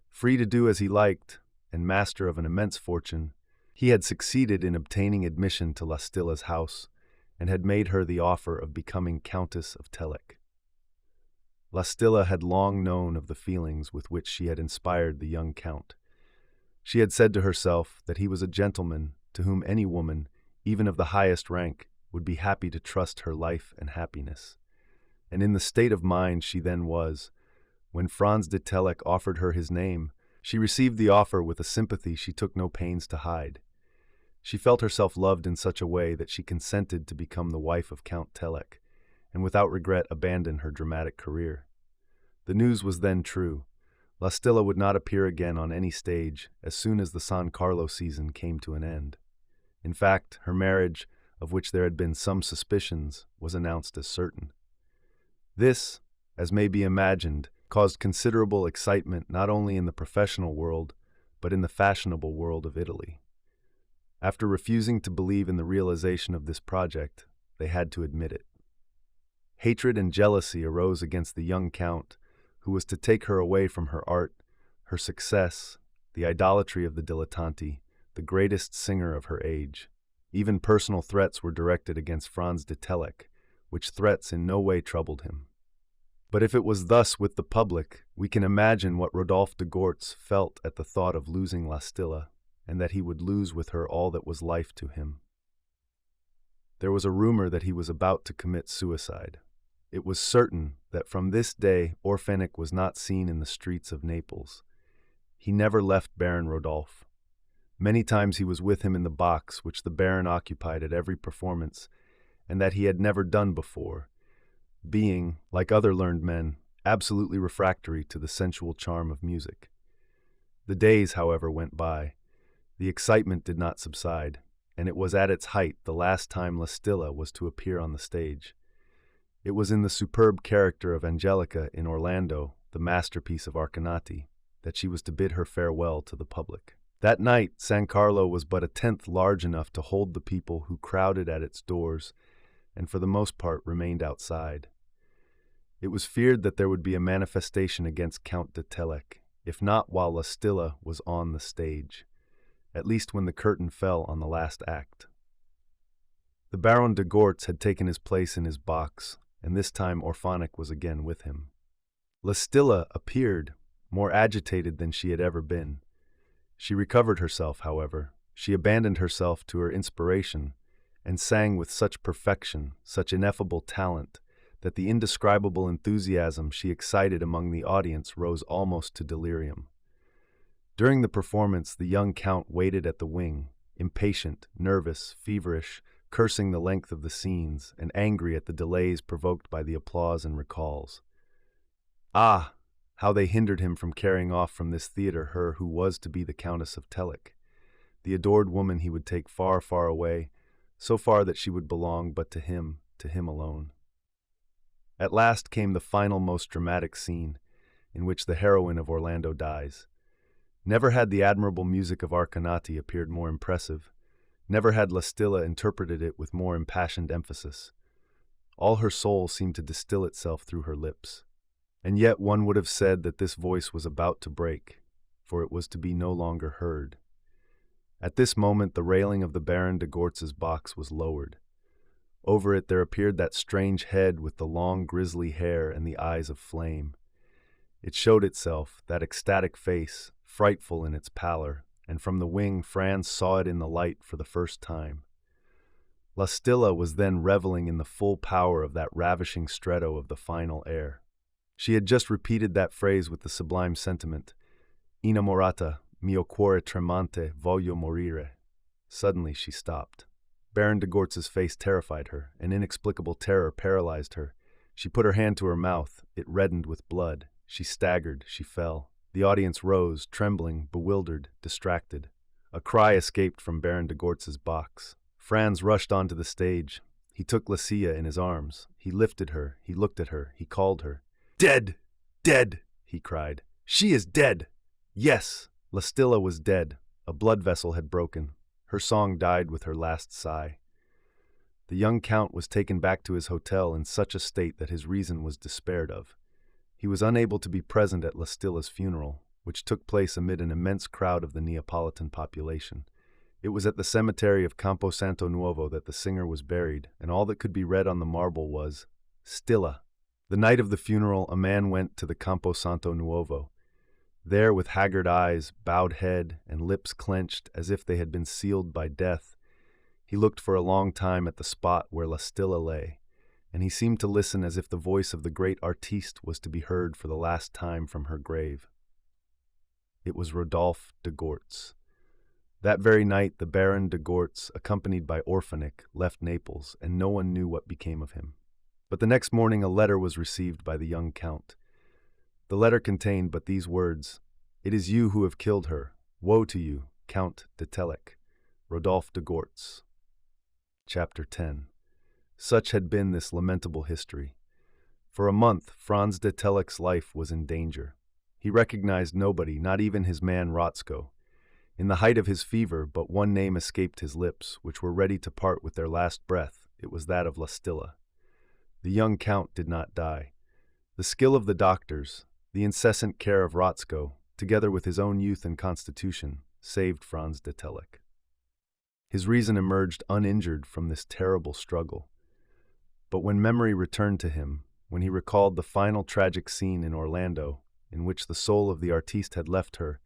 Free to do as he liked, and master of an immense fortune, he had succeeded in obtaining admission to Lastilla's house, and had made her the offer of becoming Countess of Telek. Lastilla had long known of the feelings with which she had inspired the young count. She had said to herself that he was a gentleman to whom any woman, even of the highest rank, would be happy to trust her life and happiness. And in the state of mind she then was, when Franz de Telek offered her his name, she received the offer with a sympathy she took no pains to hide. She felt herself loved in such a way that she consented to become the wife of Count Telek, and without regret abandon her dramatic career. The news was then true. Lastilla would not appear again on any stage as soon as the San Carlo season came to an end. In fact, her marriage, of which there had been some suspicions, was announced as certain. This, as may be imagined, caused considerable excitement not only in the professional world, but in the fashionable world of Italy. After refusing to believe in the realization of this project, they had to admit it. Hatred and jealousy arose against the young count, who was to take her away from her art, her success, the idolatry of the dilettanti, the greatest singer of her age. Even personal threats were directed against Franz de Telek, which threats in no way troubled him. But if it was thus with the public, we can imagine what Rodolphe de Gortz felt at the thought of losing Lastilla, and that he would lose with her all that was life to him. There was a rumor that he was about to commit suicide. It was certain that from this day Orphanik was not seen in the streets of Naples. He never left Baron Rodolphe. Many times he was with him in the box which the Baron occupied at every performance, and that he had never done before, being, like other learned men, absolutely refractory to the sensual charm of music. The days, however, went by. The excitement did not subside, and it was at its height the last time Lastilla was to appear on the stage. It was in the superb character of Angelica in Orlando, the masterpiece of Arcanati, that she was to bid her farewell to the public. That night, San Carlo was but a tenth large enough to hold the people who crowded at its doors, and for the most part remained outside. It was feared that there would be a manifestation against Count de Telek, if not while Lastilla was on the stage, at least when the curtain fell on the last act. The Baron de Gortz had taken his place in his box, and this time Orphanik was again with him. Lastilla appeared, more agitated than she had ever been. She recovered herself, however. She abandoned herself to her inspiration, and sang with such perfection, such ineffable talent, that the indescribable enthusiasm she excited among the audience rose almost to delirium. During the performance, the young count waited at the wing, impatient, nervous, feverish, cursing the length of the scenes, and angry at the delays provoked by the applause and recalls. Ah! How they hindered him from carrying off from this theater her who was to be the Countess of Telek, the adored woman he would take far, far away, so far that she would belong but to him alone. At last came the final, most dramatic scene, in which the heroine of Orlando dies. Never had the admirable music of Arcanati appeared more impressive. Never had Lastilla interpreted it with more impassioned emphasis. All her soul seemed to distill itself through her lips. And yet one would have said that this voice was about to break, for it was to be no longer heard. At this moment the railing of the Baron de Gortz's box was lowered. Over it there appeared that strange head with the long grisly hair and the eyes of flame. It showed itself, that ecstatic face, frightful in its pallor, and from the wing Franz saw it in the light for the first time. Lastilla was then reveling in the full power of that ravishing stretto of the final air. She had just repeated that phrase with the sublime sentiment, "Innamorata, mio cuore tremante, voglio morire." Suddenly she stopped. Baron de Gortz's face terrified her. An inexplicable terror paralyzed her. She put her hand to her mouth. It reddened with blood. She staggered. She fell. The audience rose, trembling, bewildered, distracted. A cry escaped from Baron de Gortz's box. Franz rushed onto the stage. He took Lucia in his arms. He lifted her. He looked at her. He called her. "Dead! Dead!" he cried. "She is dead!" Yes, Lastilla was dead. A blood vessel had broken. Her song died with her last sigh. The young count was taken back to his hotel in such a state that his reason was despaired of. He was unable to be present at Lastilla's funeral, which took place amid an immense crowd of the Neapolitan population. It was at the cemetery of Campo Santo Nuovo that the singer was buried, and all that could be read on the marble was, "Stilla." The night of the funeral, a man went to the Campo Santo Nuovo. There, with haggard eyes, bowed head, and lips clenched as if they had been sealed by death, he looked for a long time at the spot where Lastilla lay, and he seemed to listen as if the voice of the great artiste was to be heard for the last time from her grave. It was Rodolphe de Gortz. That very night, the Baron de Gortz, accompanied by Orphanik, left Naples, and no one knew what became of him. But the next morning a letter was received by the young count. The letter contained but these words, "It is you who have killed her. Woe to you, Count de Telek. Rodolphe de Gortz." Chapter 10. Such had been this lamentable history. For a month, Franz de Telek's life was in danger. He recognized nobody, not even his man Rotzko. In the height of his fever, but one name escaped his lips, which were ready to part with their last breath. It was that of Lastilla. The young count did not die. The skill of the doctors, the incessant care of Rotzko, together with his own youth and constitution, saved Franz de Telek. His reason emerged uninjured from this terrible struggle. But when memory returned to him, when he recalled the final tragic scene in Orlando, in which the soul of the artiste had left her,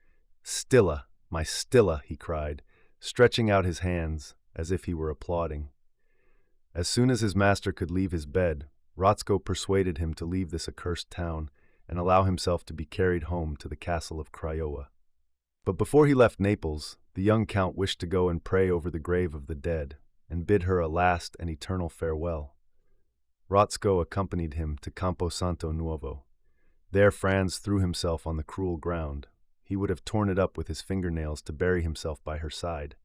"Stilla, my Stilla," he cried, stretching out his hands as if he were applauding. As soon as his master could leave his bed, Rotzko persuaded him to leave this accursed town and allow himself to be carried home to the castle of Craiova. But before he left Naples, the young count wished to go and pray over the grave of the dead and bid her a last and eternal farewell. Rotzko accompanied him to Campo Santo Nuovo. There Franz threw himself on the cruel ground. He would have torn it up with his fingernails to bury himself by her side.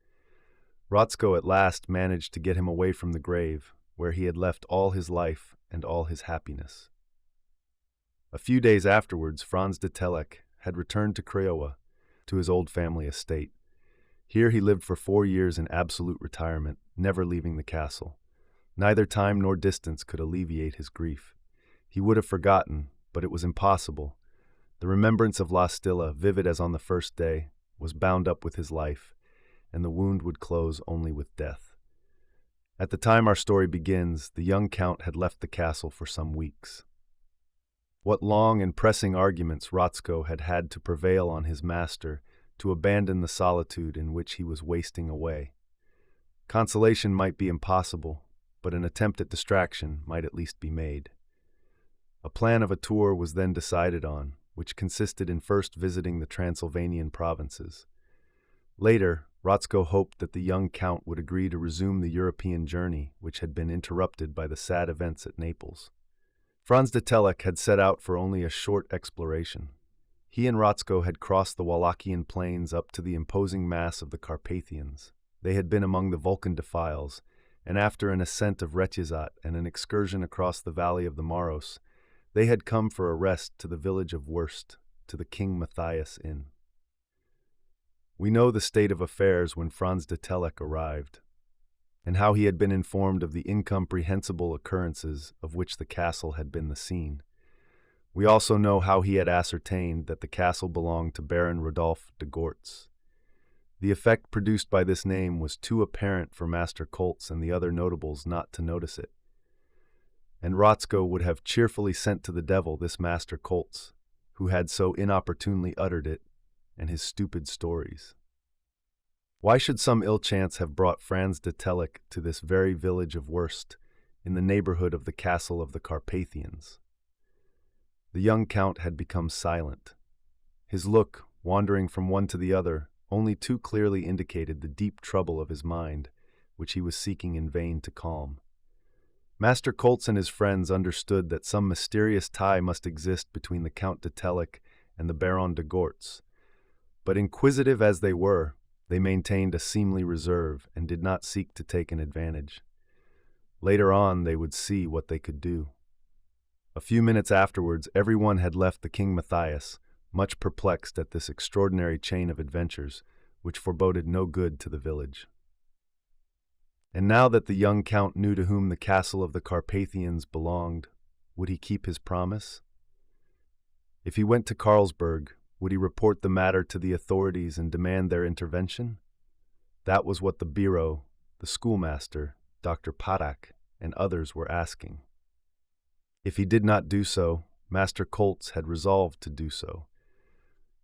Rotzko at last managed to get him away from the grave, where he had left all his life and all his happiness. A few days afterwards, Franz de Telek had returned to Craiova, to his old family estate. Here he lived for 4 years in absolute retirement, never leaving the castle. Neither time nor distance could alleviate his grief. He would have forgotten, but it was impossible. The remembrance of La Stilla, vivid as on the first day, was bound up with his life, and the wound would close only with death. At the time our story begins, the young count had left the castle for some weeks. What long and pressing arguments Rotzko had had to prevail on his master to abandon the solitude in which he was wasting away. Consolation might be impossible, but an attempt at distraction might at least be made. A plan of a tour was then decided on, which consisted in first visiting the Transylvanian provinces. Later, Rotzko hoped that the young count would agree to resume the European journey, which had been interrupted by the sad events at Naples. Franz de Telek had set out for only a short exploration. He and Rotzko had crossed the Wallachian plains up to the imposing mass of the Carpathians. They had been among the Vulcan defiles, and after an ascent of Retjezat and an excursion across the valley of the Maros, they had come for a rest to the village of Wurst, to the King Matthias Inn. We know the state of affairs when Franz de Telek arrived, and how he had been informed of the incomprehensible occurrences of which the castle had been the scene. We also know how he had ascertained that the castle belonged to Baron Rodolphe de Gortz. The effect produced by this name was too apparent for Master Koltz and the other notables not to notice it. And Rotzko would have cheerfully sent to the devil this Master Koltz, who had so inopportunely uttered it, and his stupid stories. Why should some ill chance have brought Franz de Telek to this very village of Wurst, in the neighborhood of the castle of the Carpathians? The young count had become silent. His look, wandering from one to the other, only too clearly indicated the deep trouble of his mind, which he was seeking in vain to calm. Master Koltz and his friends understood that some mysterious tie must exist between the Count de Telek and the Baron de Gortz, but inquisitive as they were, they maintained a seemly reserve and did not seek to take an advantage. Later on, they would see what they could do. A few minutes afterwards, everyone had left the King Matthias, much perplexed at this extraordinary chain of adventures, which foreboded no good to the village. And now that the young count knew to whom the castle of the Carpathians belonged, would he keep his promise? If he went to Carlsberg, would he report the matter to the authorities and demand their intervention? That was what the Biro, the schoolmaster, Dr. Padak, and others were asking. If he did not do so, Master Koltz had resolved to do so.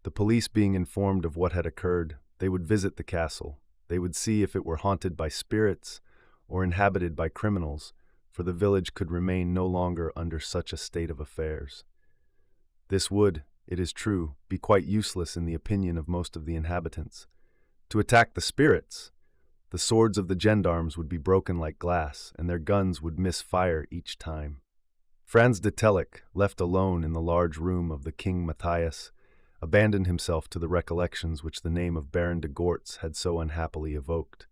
The police being informed of what had occurred, they would visit the castle. They would see if it were haunted by spirits or inhabited by criminals, for the village could remain no longer under such a state of affairs. This would, it is true, be quite useless in the opinion of most of the inhabitants. To attack the spirits, the swords of the gendarmes would be broken like glass, and their guns would miss fire each time. Franz de Telek, left alone in the large room of the King Matthias, abandoned himself to the recollections which the name of Baron de Gortz had so unhappily evoked.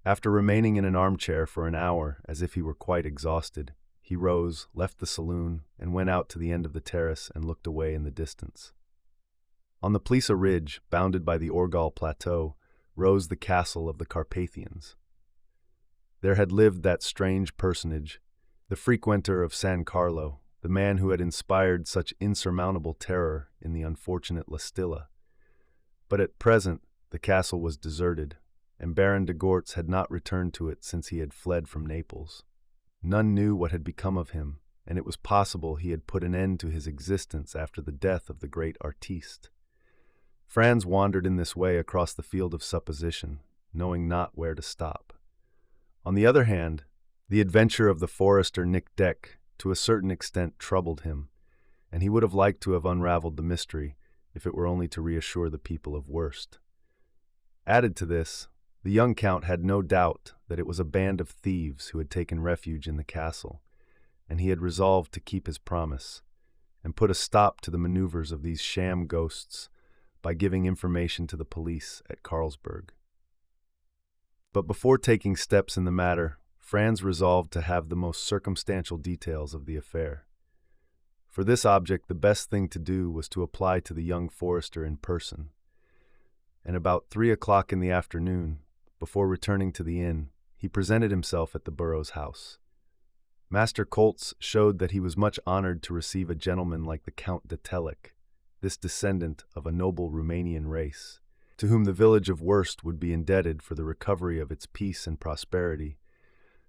After remaining in an armchair for an hour, as if he were quite exhausted, he rose, left the saloon, and went out to the end of the terrace and looked away in the distance. On the Plisa ridge, bounded by the Orgal plateau, rose the castle of the Carpathians. There had lived that strange personage, the frequenter of San Carlo, the man who had inspired such insurmountable terror in the unfortunate Lastilla. But at present the castle was deserted, and Baron de Gortz had not returned to it since he had fled from Naples. None knew what had become of him, and it was possible he had put an end to his existence after the death of the great artiste. Franz wandered in this way across the field of supposition, knowing not where to stop. On the other hand, the adventure of the forester Nick Deck to a certain extent troubled him, and he would have liked to have unraveled the mystery if it were only to reassure the people of Wurst. Added to this, the young count had no doubt that it was a band of thieves who had taken refuge in the castle, and he had resolved to keep his promise and put a stop to the maneuvers of these sham ghosts by giving information to the police at Carlsberg. But before taking steps in the matter, Franz resolved to have the most circumstantial details of the affair. For this object, the best thing to do was to apply to the young forester in person, and about 3 o'clock in the afternoon, before returning to the inn, he presented himself at the Burrows' house. Master Koltz showed that he was much honored to receive a gentleman like the Count de Telek, this descendant of a noble Romanian race, to whom the village of Wurst would be indebted for the recovery of its peace and prosperity,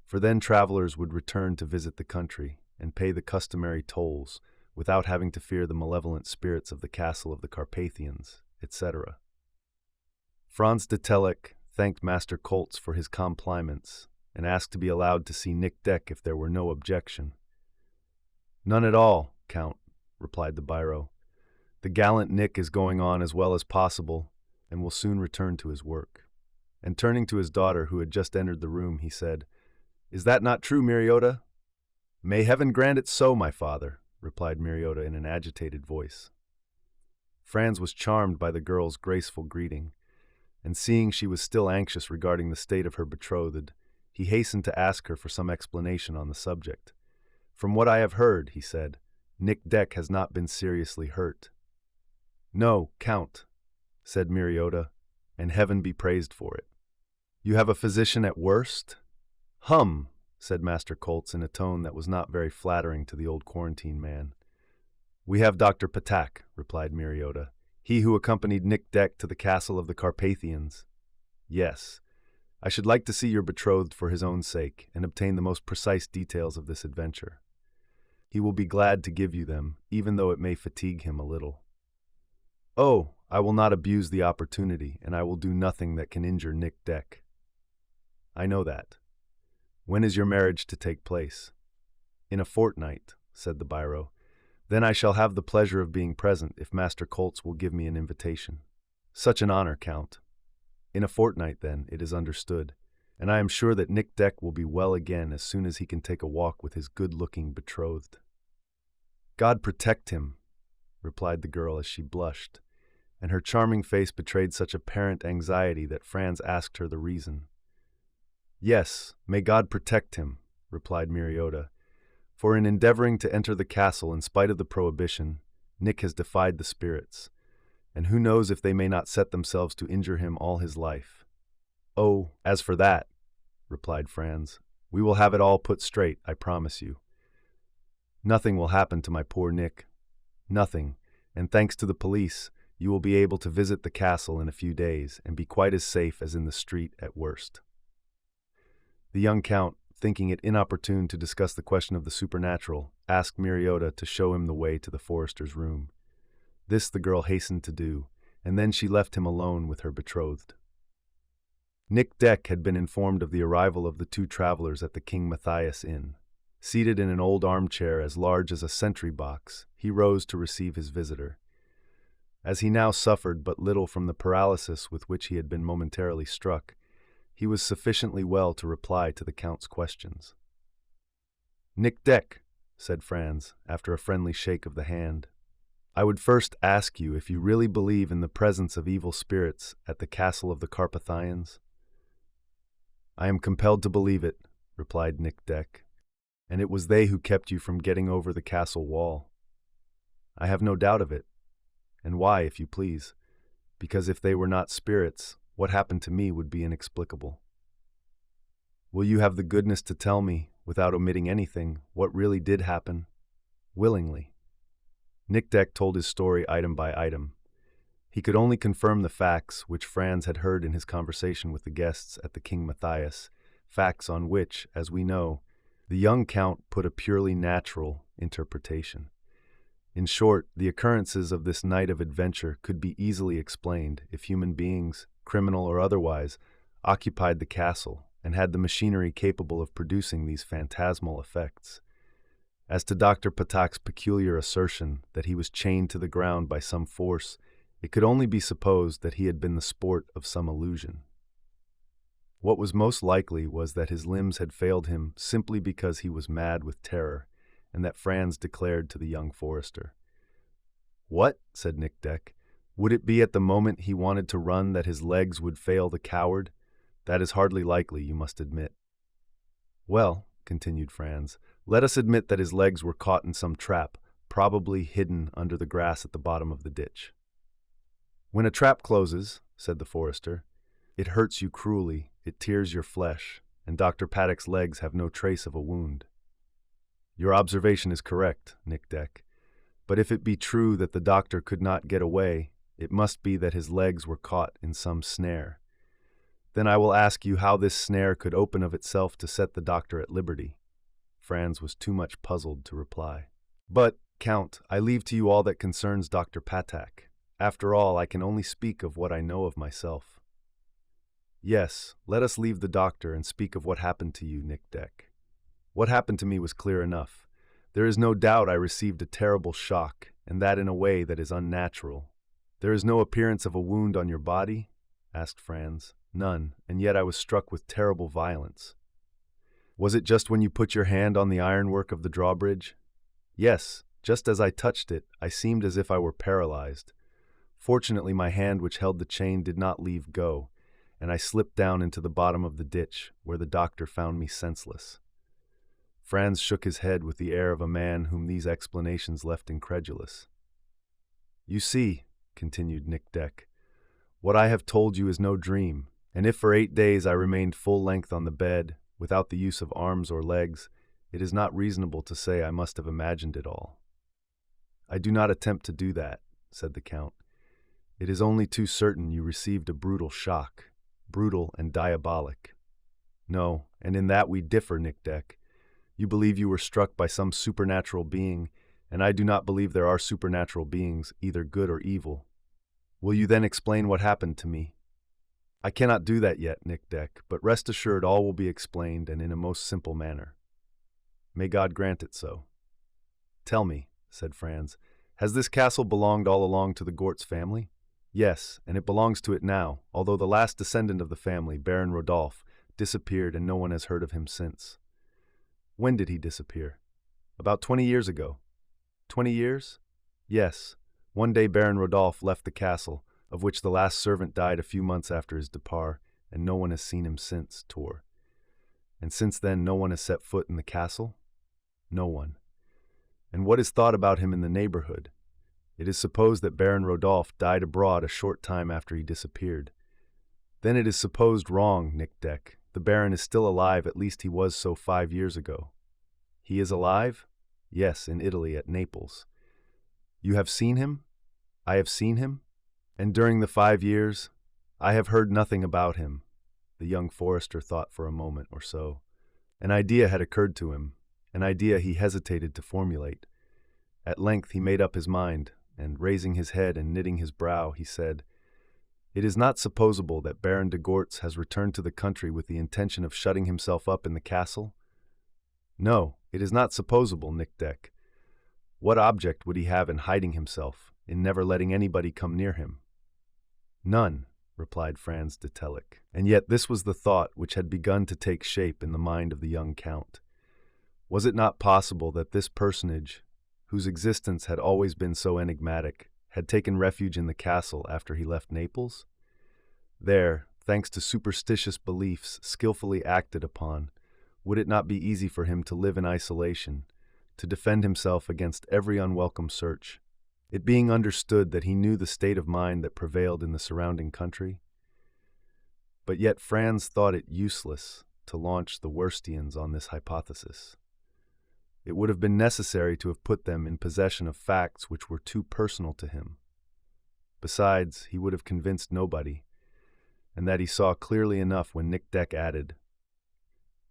for then travelers would return to visit the country and pay the customary tolls without having to fear the malevolent spirits of the castle of the Carpathians, etc. Franz de Telek thanked Master Koltz for his compliments and asked to be allowed to see Nick Deck if there were no objection. "None at all, Count," replied the biro. "The gallant Nick is going on as well as possible and will soon return to his work." And turning to his daughter, who had just entered the room, he said, "Is that not true, Miriota?" "May heaven grant it so, my father," replied Miriota in an agitated voice. Franz was charmed by the girl's graceful greeting, and seeing she was still anxious regarding the state of her betrothed, he hastened to ask her for some explanation on the subject. "From what I have heard," he said, "Nick Deck has not been seriously hurt." "No, Count," said Miriota, "and heaven be praised for it." "You have a physician at Wurst?" "Hum," said Master Koltz in a tone that was not very flattering to the old quarantine man. "We have Dr. Patak," replied Miriota, "he who accompanied Nick Deck to the castle of the Carpathians." "Yes. I should like to see your betrothed for his own sake and obtain the most precise details of this adventure. He will be glad to give you them, even though it may fatigue him a little." "Oh, I will not abuse the opportunity, and I will do nothing that can injure Nick Deck." "I know that. When is your marriage to take place?" "In a fortnight," said the biro. "Then I shall have the pleasure of being present if Master Koltz will give me an invitation." "Such an honor, Count." "In a fortnight, then, it is understood, and I am sure that Nick Deck will be well again as soon as he can take a walk with his good-looking betrothed." "God protect him," replied the girl as she blushed, and her charming face betrayed such apparent anxiety that Franz asked her the reason. "Yes, may God protect him," replied Miriota, "for in endeavoring to enter the castle in spite of the prohibition, Nick has defied the spirits, and who knows if they may not set themselves to injure him all his life." "Oh, as for that," replied Franz, "we will have it all put straight, I promise you. Nothing will happen to my poor Nick. Nothing, and thanks to the police, you will be able to visit the castle in a few days and be quite as safe as in the street at Wurst." The young count, thinking it inopportune to discuss the question of the supernatural, asked Miriota to show him the way to the forester's room. This the girl hastened to do, and then she left him alone with her betrothed. Nick Deck had been informed of the arrival of the two travelers at the King Matthias Inn. Seated in an old armchair as large as a sentry box, he rose to receive his visitor. As he now suffered but little from the paralysis with which he had been momentarily struck, he was sufficiently well to reply to the Count's questions. "Nick Deck," said Franz, after a friendly shake of the hand, "I would first ask you if you really believe in the presence of evil spirits at the castle of the Carpathians." "I am compelled to believe it," replied Nick Deck, "and it was they who kept you from getting over the castle wall." "I have no doubt of it. And why, if you please? Because if they were not spirits, what happened to me would be inexplicable." "Will you have the goodness to tell me, without omitting anything, what really did happen, willingly. Nick told his story item by item. He could only confirm the facts which Franz had heard in his conversation with the guests at the King Matthias, facts on which, as we know, the young count put a purely natural interpretation. In short, the occurrences of this night of adventure could be easily explained if human beings, criminal or otherwise, occupied the castle and had the machinery capable of producing these phantasmal effects. As to Dr. Patak's peculiar assertion that he was chained to the ground by some force, it could only be supposed that he had been the sport of some illusion. What was most likely was that his limbs had failed him simply because he was mad with terror, and that Franz declared to the young forester. "What?" said Nick. "Would it be at the moment he wanted to run that his legs would fail the coward? That is hardly likely, you must admit." "Well," continued Franz, "let us admit that his legs were caught in some trap, probably hidden under the grass at the bottom of the ditch." "When a trap closes," said the forester, "it hurts you cruelly, it tears your flesh, and Dr. Paddock's legs have no trace of a wound." "Your observation is correct, Nick. But if it be true that the doctor could not get away, it must be that his legs were caught in some snare. Then I will ask you how this snare could open of itself to set the doctor at liberty." Franz was too much puzzled to reply. "But, Count, I leave to you all that concerns Dr. Patak. After all, I can only speak of what I know of myself." "Yes, let us leave the doctor and speak of what happened to you, Nick. What happened to me was clear enough. There is no doubt I received a terrible shock, and that in a way that is unnatural." "There is no appearance of a wound on your body?" asked Franz. "None, and yet I was struck with terrible violence." "Was it just when you put your hand on the ironwork of the drawbridge?" "Yes, just as I touched it, I seemed as if I were paralyzed. Fortunately, my hand which held the chain did not leave go, and I slipped down into the bottom of the ditch, where the doctor found me senseless." Franz shook his head with the air of a man whom these explanations left incredulous. "You see," continued Nick, "what I have told you is no dream, and if for 8 days I remained full length on the bed, without the use of arms or legs, it is not reasonable to say I must have imagined it all." "I do not attempt to do that," said the Count. "It is only too certain you received a brutal shock, brutal and diabolic. No, and in that we differ, Nick. You believe you were struck by some supernatural being, and I do not believe there are supernatural beings, either good or evil. Will you then explain what happened to me?" "I cannot do that yet, Nick, but rest assured all will be explained, and in a most simple manner." "May God grant it so." "Tell me," said Franz, "has this castle belonged all along to the Gortz family?" "Yes, and it belongs to it now, although the last descendant of the family, Baron Rodolphe, disappeared and no one has heard of him since." "When did he disappear?" "About 20 years ago." 20 years? "Yes. One day Baron Rodolphe left the castle, of which the last servant died a few months after his depart, and no one has seen him since, Tor." "And since then no one has set foot in the castle?" "No one." "And what is thought about him in the neighborhood?" "It is supposed that Baron Rodolphe died abroad a short time after he disappeared." "Then it is supposed wrong, Nick. The Baron is still alive, at least he was so 5 years ago." "He is alive?" "Yes, in Italy, at Naples." "You have seen him?" "I have seen him." "And during the 5 years?" "I have heard nothing about him." The young forester thought for a moment or so. An idea had occurred to him, an idea he hesitated to formulate. At length he made up his mind, and raising his head and knitting his brow, he said, "It is not supposable that Baron de Gortz has returned to the country with the intention of shutting himself up in the castle?" "No, it is not supposable, Nick. What object would he have in hiding himself, in never letting anybody come near him?" "None," replied Franz de Tellick. And yet this was the thought which had begun to take shape in the mind of the young Count. Was it not possible that this personage, whose existence had always been so enigmatic, had taken refuge in the castle after he left Naples? There, thanks to superstitious beliefs skillfully acted upon, would it not be easy for him to live in isolation, to defend himself against every unwelcome search, it being understood that he knew the state of mind that prevailed in the surrounding country? But yet Franz thought it useless to launch the Worstians on this hypothesis. It would have been necessary to have put them in possession of facts which were too personal to him. Besides, he would have convinced nobody, and that he saw clearly enough when Nick Deck added,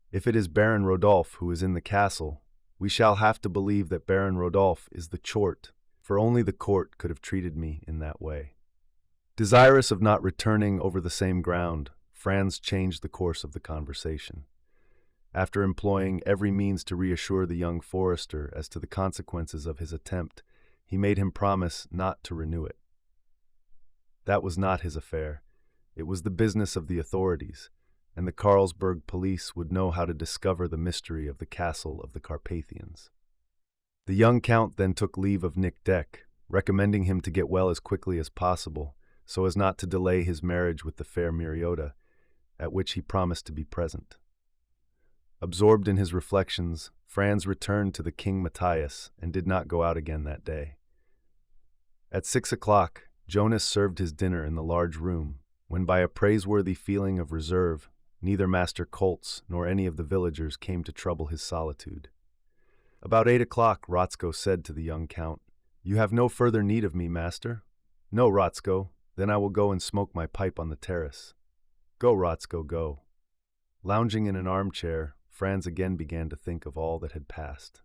"If it is Baron Rodolphe who is in the castle, we shall have to believe that Baron Rodolphe is the chort, for only the court could have treated me in that way." Desirous of not returning over the same ground, Franz changed the course of the conversation. After employing every means to reassure the young forester as to the consequences of his attempt, he made him promise not to renew it. That was not his affair. It was the business of the authorities, and the Carlsberg police would know how to discover the mystery of the castle of the Carpathians. The young count then took leave of Nick Deck, recommending him to get well as quickly as possible, so as not to delay his marriage with the fair Miriota, at which he promised to be present. Absorbed in his reflections, Franz returned to the King Matthias and did not go out again that day. At 6 o'clock, Jonas served his dinner in the large room, when by a praiseworthy feeling of reserve, neither Master Koltz nor any of the villagers came to trouble his solitude. About 8 o'clock, Rotzko said to the young count, "You have no further need of me, master?" "No, Rotzko, then I will go and smoke my pipe on the terrace." "Go, Rotzko, go." Lounging in an armchair, Franz again began to think of all that had passed.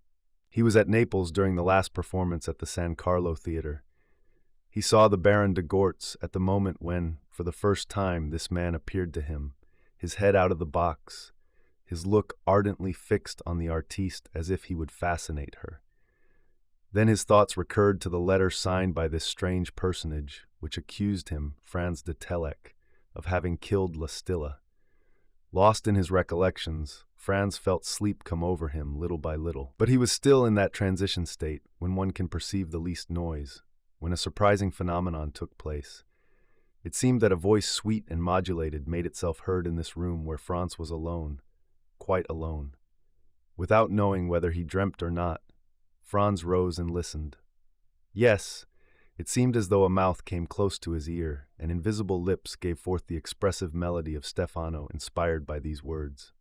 He was at Naples during the last performance at the San Carlo Theatre. He saw the Baron de Gortz at the moment when, for the first time, this man appeared to him, his head out of the box, his look ardently fixed on the artiste as if he would fascinate her. Then his thoughts recurred to the letter signed by this strange personage, which accused him, Franz de Telek, of having killed Lastilla. Lost in his recollections, Franz felt sleep come over him little by little. But he was still in that transition state when one can perceive the least noise, when a surprising phenomenon took place. It seemed that a voice sweet and modulated made itself heard in this room where Franz was alone, quite alone. Without knowing whether he dreamt or not, Franz rose and listened. Yes, it seemed as though a mouth came close to his ear, and invisible lips gave forth the expressive melody of Stefano inspired by these words.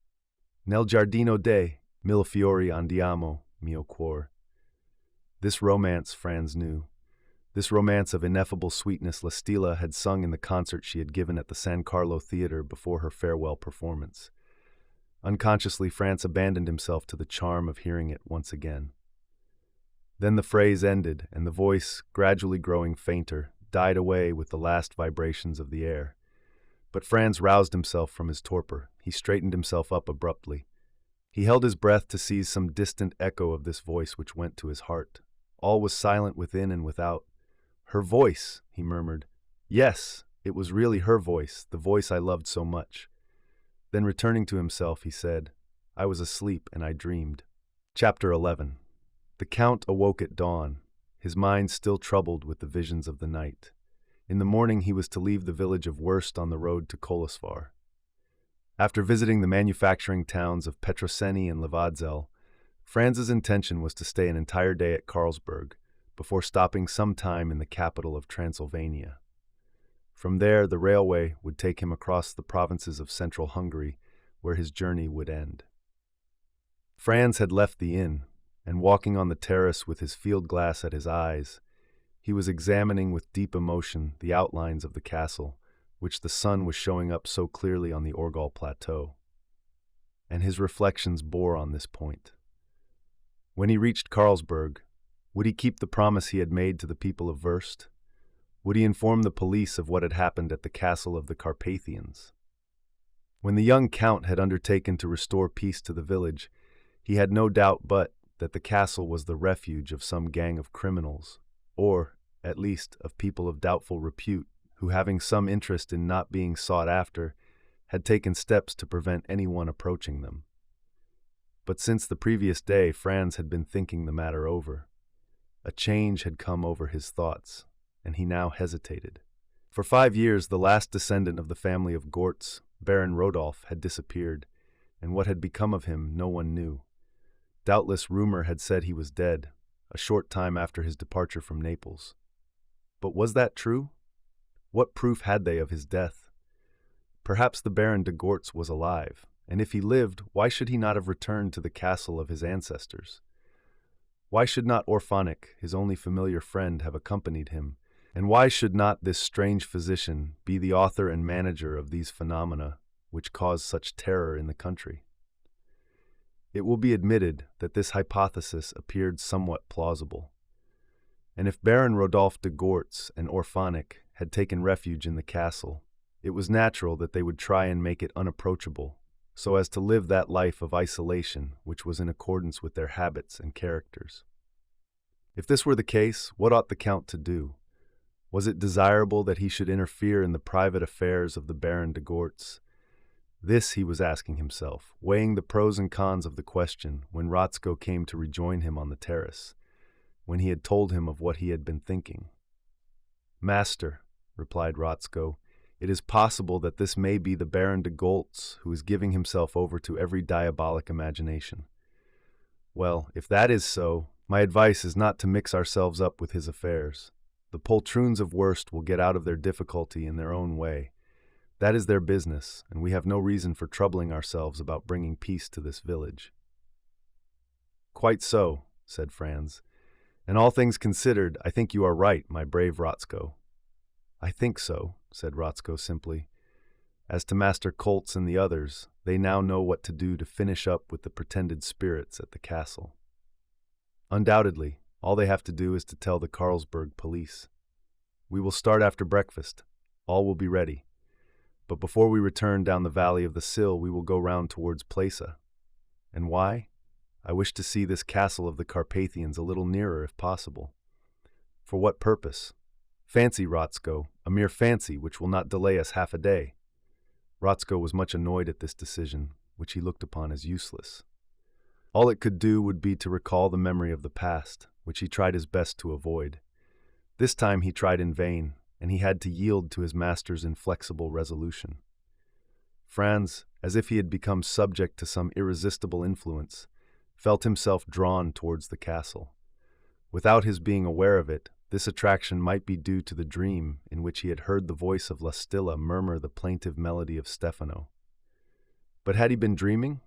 Nel giardino de, mille fiori andiamo, mio cuor. This romance, Franz knew. This romance of ineffable sweetness Lastilla had sung in the concert she had given at the San Carlo Theatre before her farewell performance. Unconsciously, Franz abandoned himself to the charm of hearing it once again. Then the phrase ended, and the voice, gradually growing fainter, died away with the last vibrations of the air. But Franz roused himself from his torpor. He straightened himself up abruptly. He held his breath to seize some distant echo of this voice which went to his heart. All was silent within and without. "Her voice," he murmured. Yes, it was really her voice, the voice I loved so much. Then returning to himself, he said, "I was asleep and I dreamed." Chapter 11. The Count awoke at dawn, his mind still troubled with the visions of the night. In the morning he was to leave the village of Wurst on the road to Kolosvar. After visiting the manufacturing towns of Petroseni and Levadzel, Franz's intention was to stay an entire day at Carlsberg, before stopping some time in the capital of Transylvania. From there, the railway would take him across the provinces of central Hungary, where his journey would end. Franz had left the inn, and walking on the terrace with his field glass at his eyes, he was examining with deep emotion the outlines of the castle, which the sun was showing up so clearly on the Orgal plateau. And his reflections bore on this point. When he reached Carlsberg, would he keep the promise he had made to the people of Wurst? Would he inform the police of what had happened at the castle of the Carpathians? When the young count had undertaken to restore peace to the village, he had no doubt but that the castle was the refuge of some gang of criminals, or, at least, of people of doubtful repute, who, having some interest in not being sought after, had taken steps to prevent anyone approaching them. But since the previous day, Franz had been thinking the matter over. A change had come over his thoughts, and he now hesitated. For 5 years, the last descendant of the family of Gortz, Baron Rodolphe, had disappeared, and what had become of him no one knew. Doubtless rumor had said he was dead, a short time after his departure from Naples. But was that true? What proof had they of his death? Perhaps the Baron de Gortz was alive, And if he lived, why should he not have returned to the castle of his ancestors? Why should not Orphanic, his only familiar friend, have accompanied him? And why should not this strange physician be the author and manager of these phenomena which cause such terror in the country? It will be admitted that this hypothesis appeared somewhat plausible. And if Baron Rodolphe de Gortz and Orphanic had taken refuge in the castle, it was natural that they would try and make it unapproachable, so as to live that life of isolation which was in accordance with their habits and characters. If this were the case, what ought the Count to do? Was it desirable that he should interfere in the private affairs of the Baron de Gortz? This he was asking himself, weighing the pros and cons of the question, when Rotzko came to rejoin him on the terrace, when he had told him of what he had been thinking. "Master," replied Rotzko, "it is possible that this may be the Baron de Gortz, who is giving himself over to every diabolic imagination. Well, if that is so, my advice is not to mix ourselves up with his affairs. The poltroons of Wurst will get out of their difficulty in their own way. That is their business, and we have no reason for troubling ourselves about bringing peace to this village." "Quite so," said Franz. "And all things considered, I think you are right, my brave Rotzko." "I think so," said Rotzko simply. "As to Master Koltz and the others, they now know what to do to finish up with the pretended spirits at the castle. Undoubtedly, all they have to do is to tell the Carlsberg police. We will start after breakfast. All will be ready. But before we return down the valley of the Sill, we will go round towards Plesa. And why? I wish to see this castle of the Carpathians a little nearer, if possible. For what purpose? Fancy, Rotzko, a mere fancy which will not delay us half a day." Rotzko was much annoyed at this decision, which he looked upon as useless. All it could do would be to recall the memory of the past, which he tried his best to avoid. This time he tried in vain, and he had to yield to his master's inflexible resolution. Franz, as if he had become subject to some irresistible influence, felt himself drawn towards the castle. Without his being aware of it, this attraction might be due to the dream in which he had heard the voice of Lastilla murmur the plaintive melody of Stefano. But had he been dreaming?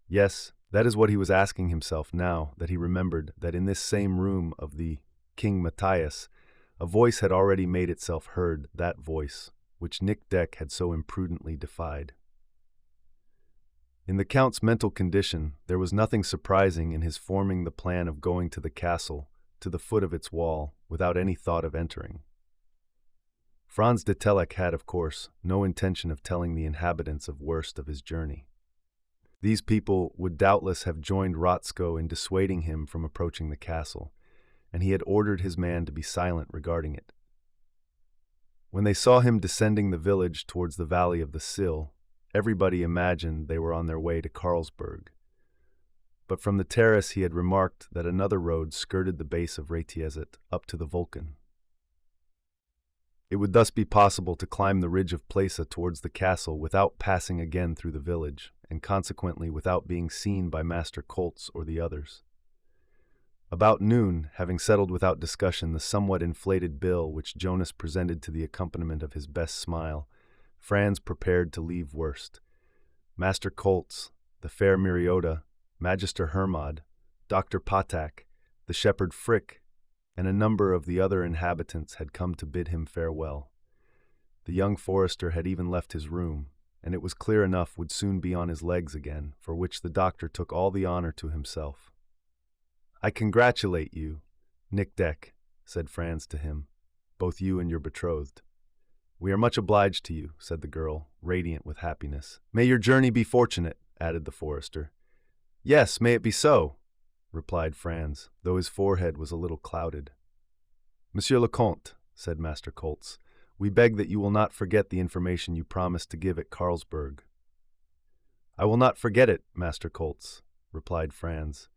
Yes, that is what he was asking himself now that he remembered that in this same room of the King Matthias, a voice had already made itself heard, that voice, which Nick Deck had so imprudently defied. In the Count's mental condition, there was nothing surprising in his forming the plan of going to the castle, to the foot of its wall, without any thought of entering. Franz de Telek had, of course, no intention of telling the inhabitants of Wurst of his journey. These people would doubtless have joined Rotzko in dissuading him from approaching the castle, and he had ordered his man to be silent regarding it. When they saw him descending the village towards the valley of the Sill, everybody imagined they were on their way to Carlsberg. But from the terrace he had remarked that another road skirted the base of Retiezet up to the Vulcan. It would thus be possible to climb the ridge of Plesa towards the castle without passing again through the village, and consequently without being seen by Master Koltz or the others. About noon, having settled without discussion the somewhat inflated bill which Jonas presented to the accompaniment of his best smile, Franz prepared to leave Wurst. Master Koltz, the fair Miriota, Magister Hermod, Dr. Patak, the shepherd Frick, and a number of the other inhabitants had come to bid him farewell. The young forester had even left his room, and it was clear enough would soon be on his legs again, for which the doctor took all the honor to himself. "I congratulate you, Nick Deck," said Franz to him, "both you and your betrothed." "We are much obliged to you," said the girl, radiant with happiness. "May your journey be fortunate," added the forester. "Yes, may it be so," replied Franz, though his forehead was a little clouded. "Monsieur le Comte," said Master Koltz, "we beg that you will not forget the information you promised to give at Carlsberg." "I will not forget it, Master Koltz," replied Franz.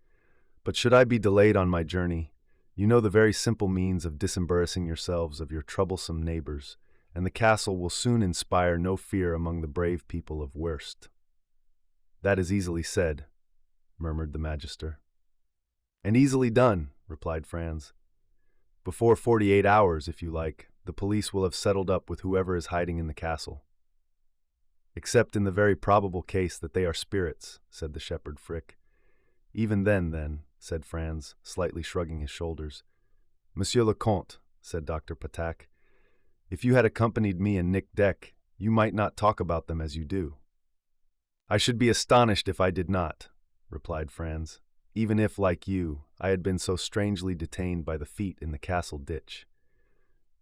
"But should I be delayed on my journey, you know the very simple means of disembarrassing yourselves of your troublesome neighbors, and the castle will soon inspire no fear among the brave people of Wurst." "That is easily said," murmured the magister. "And easily done," replied Franz. "Before 48 hours, if you like, the police will have settled up with whoever is hiding in the castle." "Except in the very probable case that they are spirits," said the shepherd Frick. "Even then," said Franz, slightly shrugging his shoulders. "Monsieur le Comte," said Dr. Patak, "if you had accompanied me and Nick Deck, you might not talk about them as you do." "I should be astonished if I did not," replied Franz, "even if, like you, I had been so strangely detained by the feet in the castle ditch."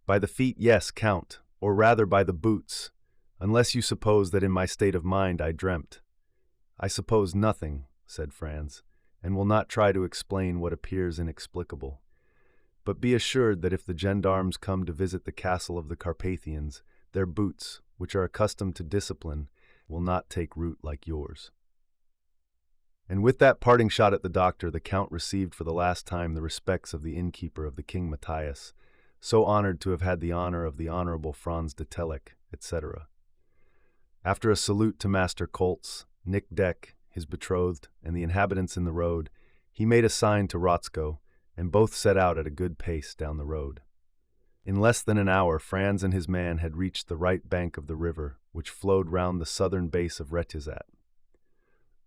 "By the feet, yes, Count, or rather by the boots, unless you suppose that in my state of mind I dreamt." "I suppose nothing," said Franz, "and will not try to explain what appears inexplicable. But be assured that if the gendarmes come to visit the castle of the Carpathians, their boots, which are accustomed to discipline, will not take root like yours." And with that parting shot at the doctor, the Count received for the last time the respects of the innkeeper of the King Matthias, so honored to have had the honor of the Honorable Franz de Telek, etc. After a salute to Master Koltz, Nick Deck, his betrothed, and the inhabitants in the road, he made a sign to Rotzko, and both set out at a good pace down the road. In less than an hour, Franz and his man had reached the right bank of the river, which flowed round the southern base of Retizat.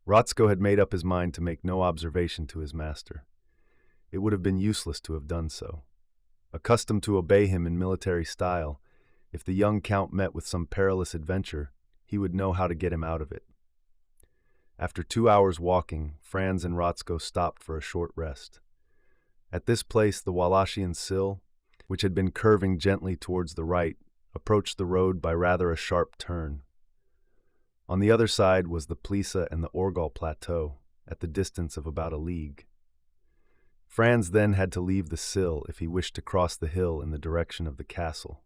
Rotzko had made up his mind to make no observation to his master. It would have been useless to have done so. Accustomed to obey him in military style, if the young count met with some perilous adventure, he would know how to get him out of it. After 2 hours walking, Franz and Rotzko stopped for a short rest. At this place the Wallachian sill, which had been curving gently towards the right, approached the road by rather a sharp turn. On the other side was the Plisa and the Orgal Plateau, at the distance of about a league. Franz then had to leave the sill if he wished to cross the hill in the direction of the castle.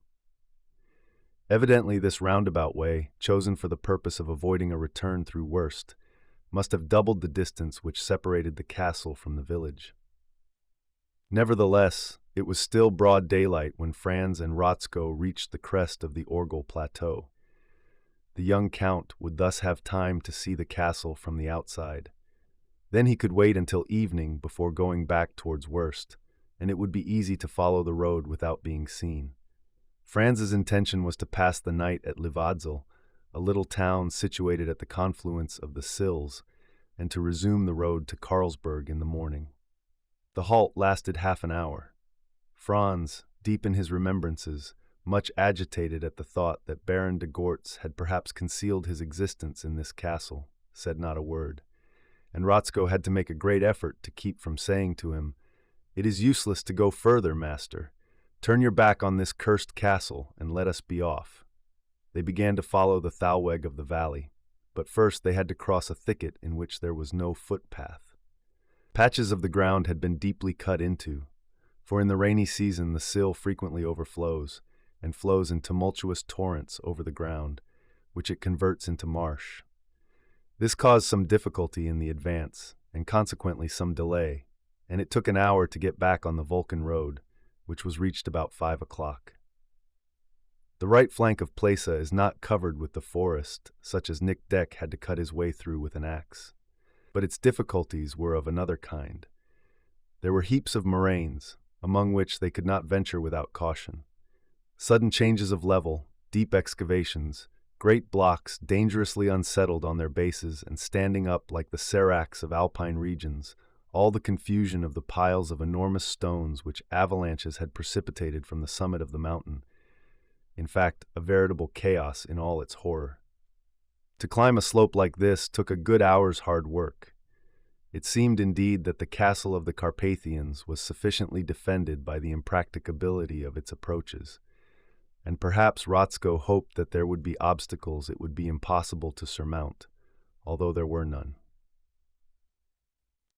Evidently this roundabout way, chosen for the purpose of avoiding a return through Wurst, must have doubled the distance which separated the castle from the village. Nevertheless, it was still broad daylight when Franz and Rotzko reached the crest of the Orgal Plateau. The young count would thus have time to see the castle from the outside. Then he could wait until evening before going back towards Wurst, and it would be easy to follow the road without being seen. Franz's intention was to pass the night at Livadzel, a little town situated at the confluence of the Sills, and to resume the road to Carlsberg in the morning. The halt lasted half an hour. Franz, deep in his remembrances, much agitated at the thought that Baron de Gortz had perhaps concealed his existence in this castle, said not a word, and Rotzko had to make a great effort to keep from saying to him, "It is useless to go further, master. Turn your back on this cursed castle, and let us be off." They began to follow the Thalweg of the valley, but first they had to cross a thicket in which there was no footpath. Patches of the ground had been deeply cut into, for in the rainy season the sill frequently overflows, and flows in tumultuous torrents over the ground, which it converts into marsh. This caused some difficulty in the advance, and consequently some delay, and it took an hour to get back on the Vulcan road, which was reached about 5 o'clock. The right flank of Plesa is not covered with the forest, such as Nick Deck had to cut his way through with an axe, but its difficulties were of another kind. There were heaps of moraines, among which they could not venture without caution. Sudden changes of level, deep excavations, great blocks dangerously unsettled on their bases and standing up like the seracs of alpine regions, all the confusion of the piles of enormous stones which avalanches had precipitated from the summit of the mountain. In fact, a veritable chaos in all its horror. To climb a slope like this took a good hour's hard work. It seemed indeed that the castle of the Carpathians was sufficiently defended by the impracticability of its approaches, and perhaps Rotzko hoped that there would be obstacles it would be impossible to surmount, although there were none.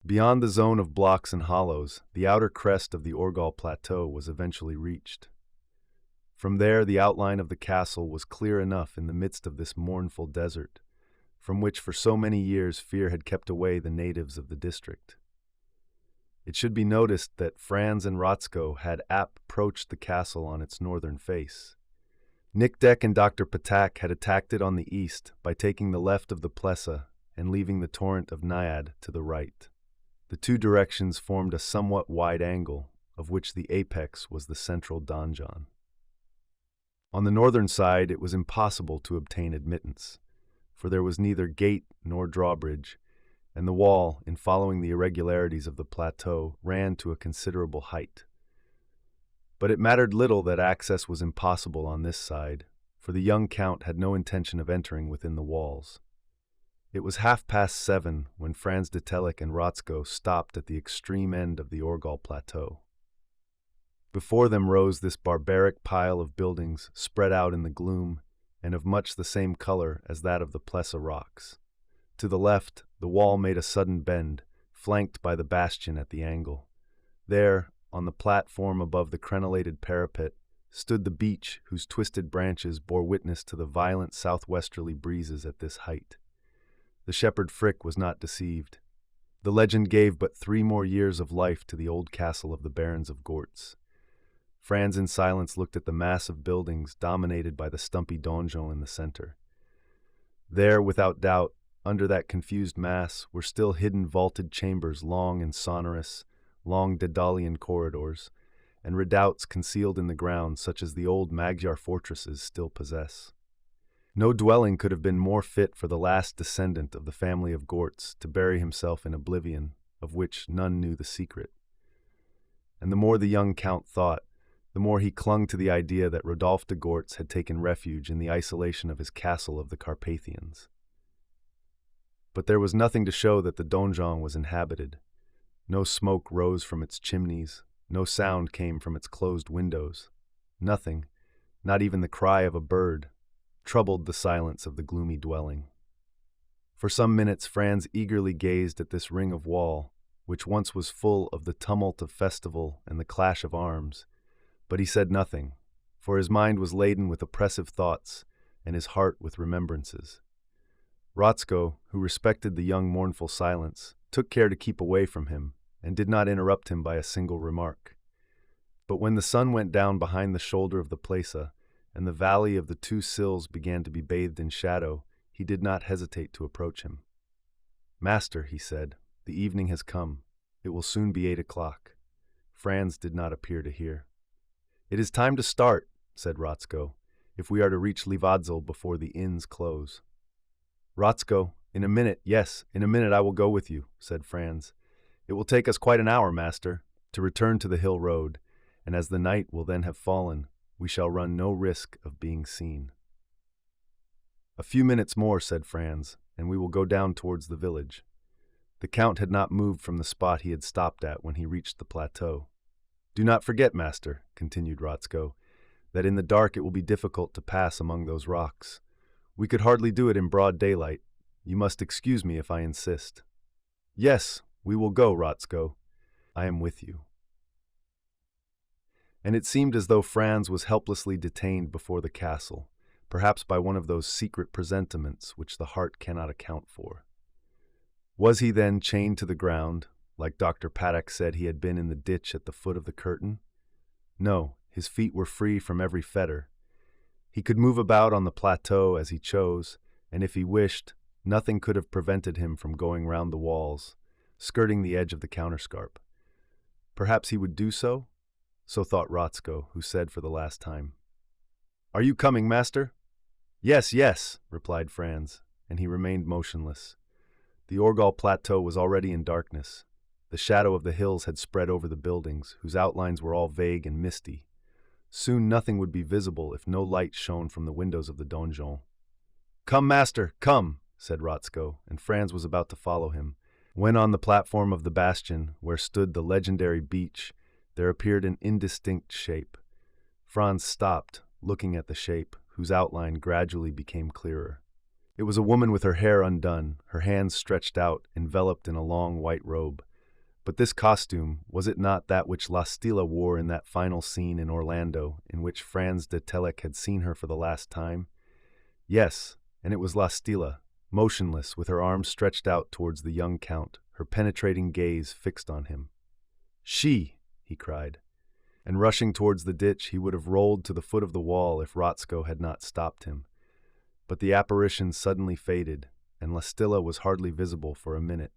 Beyond the zone of blocks and hollows, the outer crest of the Orgal Plateau was eventually reached. From there, the outline of the castle was clear enough in the midst of this mournful desert, from which for so many years fear had kept away the natives of the district. It should be noticed that Franz and Rotzko had approached the castle on its northern face. Nick Deck and Dr. Patak had attacked it on the east by taking the left of the Plesa and leaving the torrent of Naiad to the right. The two directions formed a somewhat wide angle, of which the apex was the central donjon. On the northern side it was impossible to obtain admittance. for there was neither gate nor drawbridge, and the wall, in following the irregularities of the plateau, ran to a considerable height. But it mattered little that access was impossible on this side, for the young count had no intention of entering within the walls. It was 7:30 when Franz de Telek and Rotzko stopped at the extreme end of the Orgal Plateau. Before them rose this barbaric pile of buildings spread out in the gloom and of much the same color as that of the Plessa rocks. To the left, the wall made a sudden bend, flanked by the bastion at the angle. There, on the platform above the crenellated parapet, stood the beech whose twisted branches bore witness to the violent southwesterly breezes at this height. The shepherd Frick was not deceived. The legend gave but 3 more years of life to the old castle of the Barons of Gortz. Franz in silence looked at the mass of buildings dominated by the stumpy donjon in the center. There, without doubt, under that confused mass, were still hidden vaulted chambers long and sonorous, long Daedalian corridors, and redoubts concealed in the ground such as the old Magyar fortresses still possess. No dwelling could have been more fit for the last descendant of the family of Gortz to bury himself in oblivion, of which none knew the secret. And the more the young count thought, the more he clung to the idea that Rodolphe de Gortz had taken refuge in the isolation of his castle of the Carpathians. But there was nothing to show that the donjon was inhabited. No smoke rose from its chimneys, no sound came from its closed windows. Nothing, not even the cry of a bird, troubled the silence of the gloomy dwelling. For some minutes Franz eagerly gazed at this ring of wall, which once was full of the tumult of festival and the clash of arms, but he said nothing, for his mind was laden with oppressive thoughts and his heart with remembrances. Rotzko, who respected the young mournful silence, took care to keep away from him and did not interrupt him by a single remark. But when the sun went down behind the shoulder of the Plessa, and the valley of the 2 sills began to be bathed in shadow, he did not hesitate to approach him. "Master," he said, "the evening has come. It will soon be 8 o'clock." Franz did not appear to hear. "It is time to start," said Rotzko, "if we are to reach Livadzel before the inns close." "Rotzko, in a minute, yes, in a minute I will go with you," said Franz. "It will take us quite an hour, master, to return to the hill road, and as the night will then have fallen, we shall run no risk of being seen." "A few minutes more," said Franz, "and we will go down towards the village." The count had not moved from the spot he had stopped at when he reached the plateau. "Do not forget, master," continued Rotzko, "that in the dark it will be difficult to pass among those rocks. We could hardly do it in broad daylight. You must excuse me if I insist." "Yes, we will go, Rotzko. I am with you." And it seemed as though Franz was helplessly detained before the castle, perhaps by one of those secret presentiments which the heart cannot account for. Was he then chained to the ground, like Dr. Paddock said he had been in the ditch at the foot of the curtain? No, his feet were free from every fetter. He could move about on the plateau as he chose, and if he wished, nothing could have prevented him from going round the walls, skirting the edge of the counterscarp. Perhaps he would do so? So thought Rotzko, who said for the last time, "Are you coming, master?" "Yes, yes," replied Franz, and he remained motionless. The Orgal plateau was already in darkness. The shadow of the hills had spread over the buildings, whose outlines were all vague and misty. Soon nothing would be visible if no light shone from the windows of the donjon. "Come, master, come," said Rotzko, and Franz was about to follow him, when on the platform of the bastion, where stood the legendary beech, there appeared an indistinct shape. Franz stopped, looking at the shape, whose outline gradually became clearer. It was a woman with her hair undone, her hands stretched out, enveloped in a long white robe. But this costume, was it not that which La Stilla wore in that final scene in Orlando, in which Franz de Telek had seen her for the last time? Yes, and it was La Stilla, motionless, with her arms stretched out towards the young count, her penetrating gaze fixed on him. "She!" he cried, and rushing towards the ditch he would have rolled to the foot of the wall if Rotzko had not stopped him. But the apparition suddenly faded, and La Stilla was hardly visible for a minute.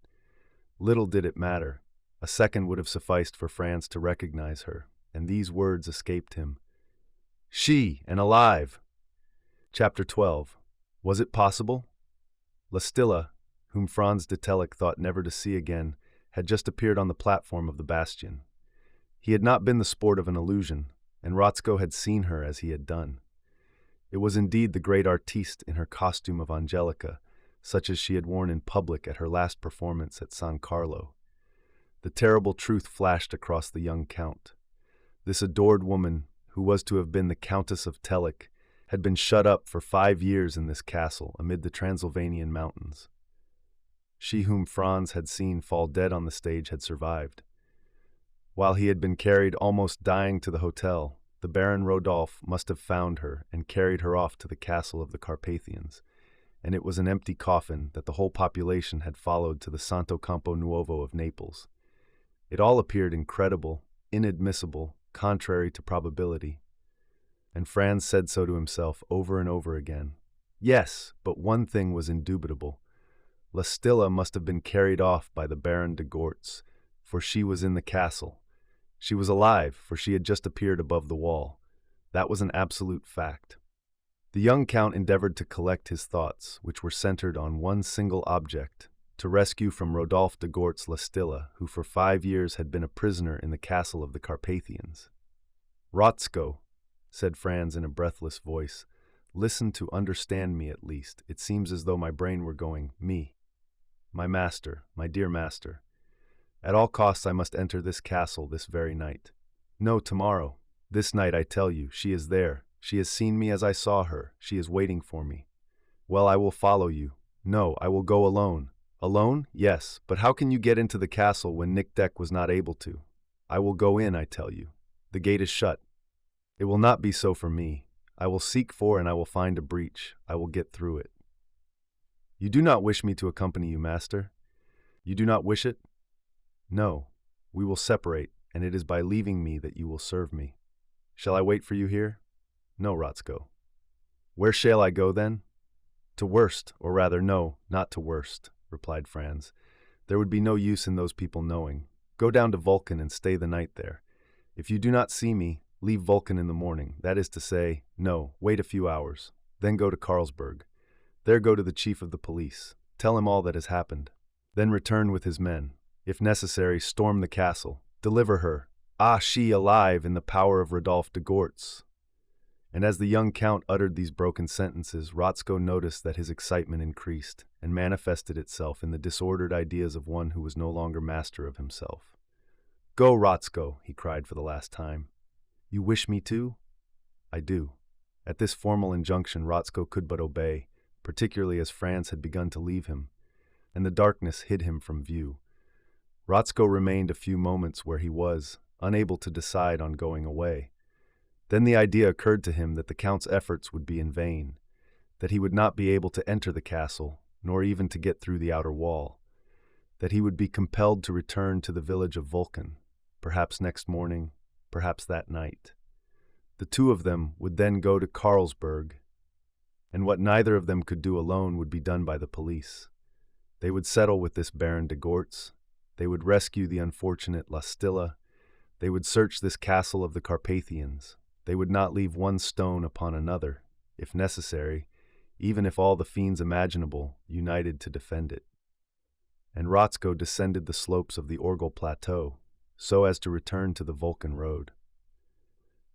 Little did it matter. A second would have sufficed for Franz to recognize her, and these words escaped him. "She, and alive!" Chapter 12. Was it possible? Lastilla, whom Franz de Telek thought never to see again, had just appeared on the platform of the bastion. He had not been the sport of an illusion, and Rotzko had seen her as he had done. It was indeed the great artiste in her costume of Angelica, such as she had worn in public at her last performance at San Carlo. The terrible truth flashed across the young count. This adored woman, who was to have been the Countess of Telek, had been shut up for 5 years in this castle amid the Transylvanian mountains. She whom Franz had seen fall dead on the stage had survived. While he had been carried almost dying to the hotel, the Baron Rodolphe must have found her and carried her off to the castle of the Carpathians, and it was an empty coffin that the whole population had followed to the Santo Campo Nuovo of Naples. It all appeared incredible, inadmissible, contrary to probability. And Franz said so to himself over and over again. Yes, but one thing was indubitable. Lastilla must have been carried off by the Baron de Gortz, for she was in the castle. She was alive, for she had just appeared above the wall. That was an absolute fact. The young count endeavored to collect his thoughts, which were centered on one single object, to rescue from Rodolphe de Gortz Lastilla, who for 5 years had been a prisoner in the castle of the Carpathians. "Rotzko," said Franz in a breathless voice, "listen to understand me at least. It seems as though my brain were going, me. My master, my dear master. At all costs I must enter this castle this very night. No, tomorrow. This night, I tell you, she is there. She has seen me as I saw her. She is waiting for me. Well, I will follow you. No, I will go alone. Alone? Yes, but how can you get into the castle when Nick Deck was not able to? I will go in, I tell you. The gate is shut. It will not be so for me. I will seek for and I will find a breach. I will get through it. You do not wish me to accompany you, master? You do not wish it? No, we will separate, and it is by leaving me that you will serve me. Shall I wait for you here? No, Rotzko. Where shall I go then? To Worst, or rather, no, not to Worst, replied Franz. There would be no use in those people knowing. Go down to Vulcan and stay the night there. If you do not see me, leave Vulcan in the morning. That is to say, no, wait a few hours. Then go to Carlsberg. There go to the chief of the police. Tell him all that has happened. Then return with his men. If necessary, storm the castle. Deliver her. Ah, she alive in the power of Rodolphe de Gortz. And as the young count uttered these broken sentences, Rotzko noticed that his excitement increased and manifested itself in the disordered ideas of one who was no longer master of himself. Go, Rotzko, he cried for the last time. You wish me to? I do. At this formal injunction, Rotzko could but obey, particularly as Franz had begun to leave him, and the darkness hid him from view. Rotzko remained a few moments where he was, unable to decide on going away. Then the idea occurred to him that the Count's efforts would be in vain, that he would not be able to enter the castle, nor even to get through the outer wall, that he would be compelled to return to the village of Vulcan, perhaps next morning, perhaps that night. The two of them would then go to Carlsberg, and what neither of them could do alone would be done by the police. They would settle with this Baron de Gortz. They would rescue the unfortunate Lastilla. They would search this castle of the Carpathians. They would not leave one stone upon another, if necessary, even if all the fiends imaginable united to defend it. And Rotzko descended the slopes of the Orgel Plateau, so as to return to the Vulcan road.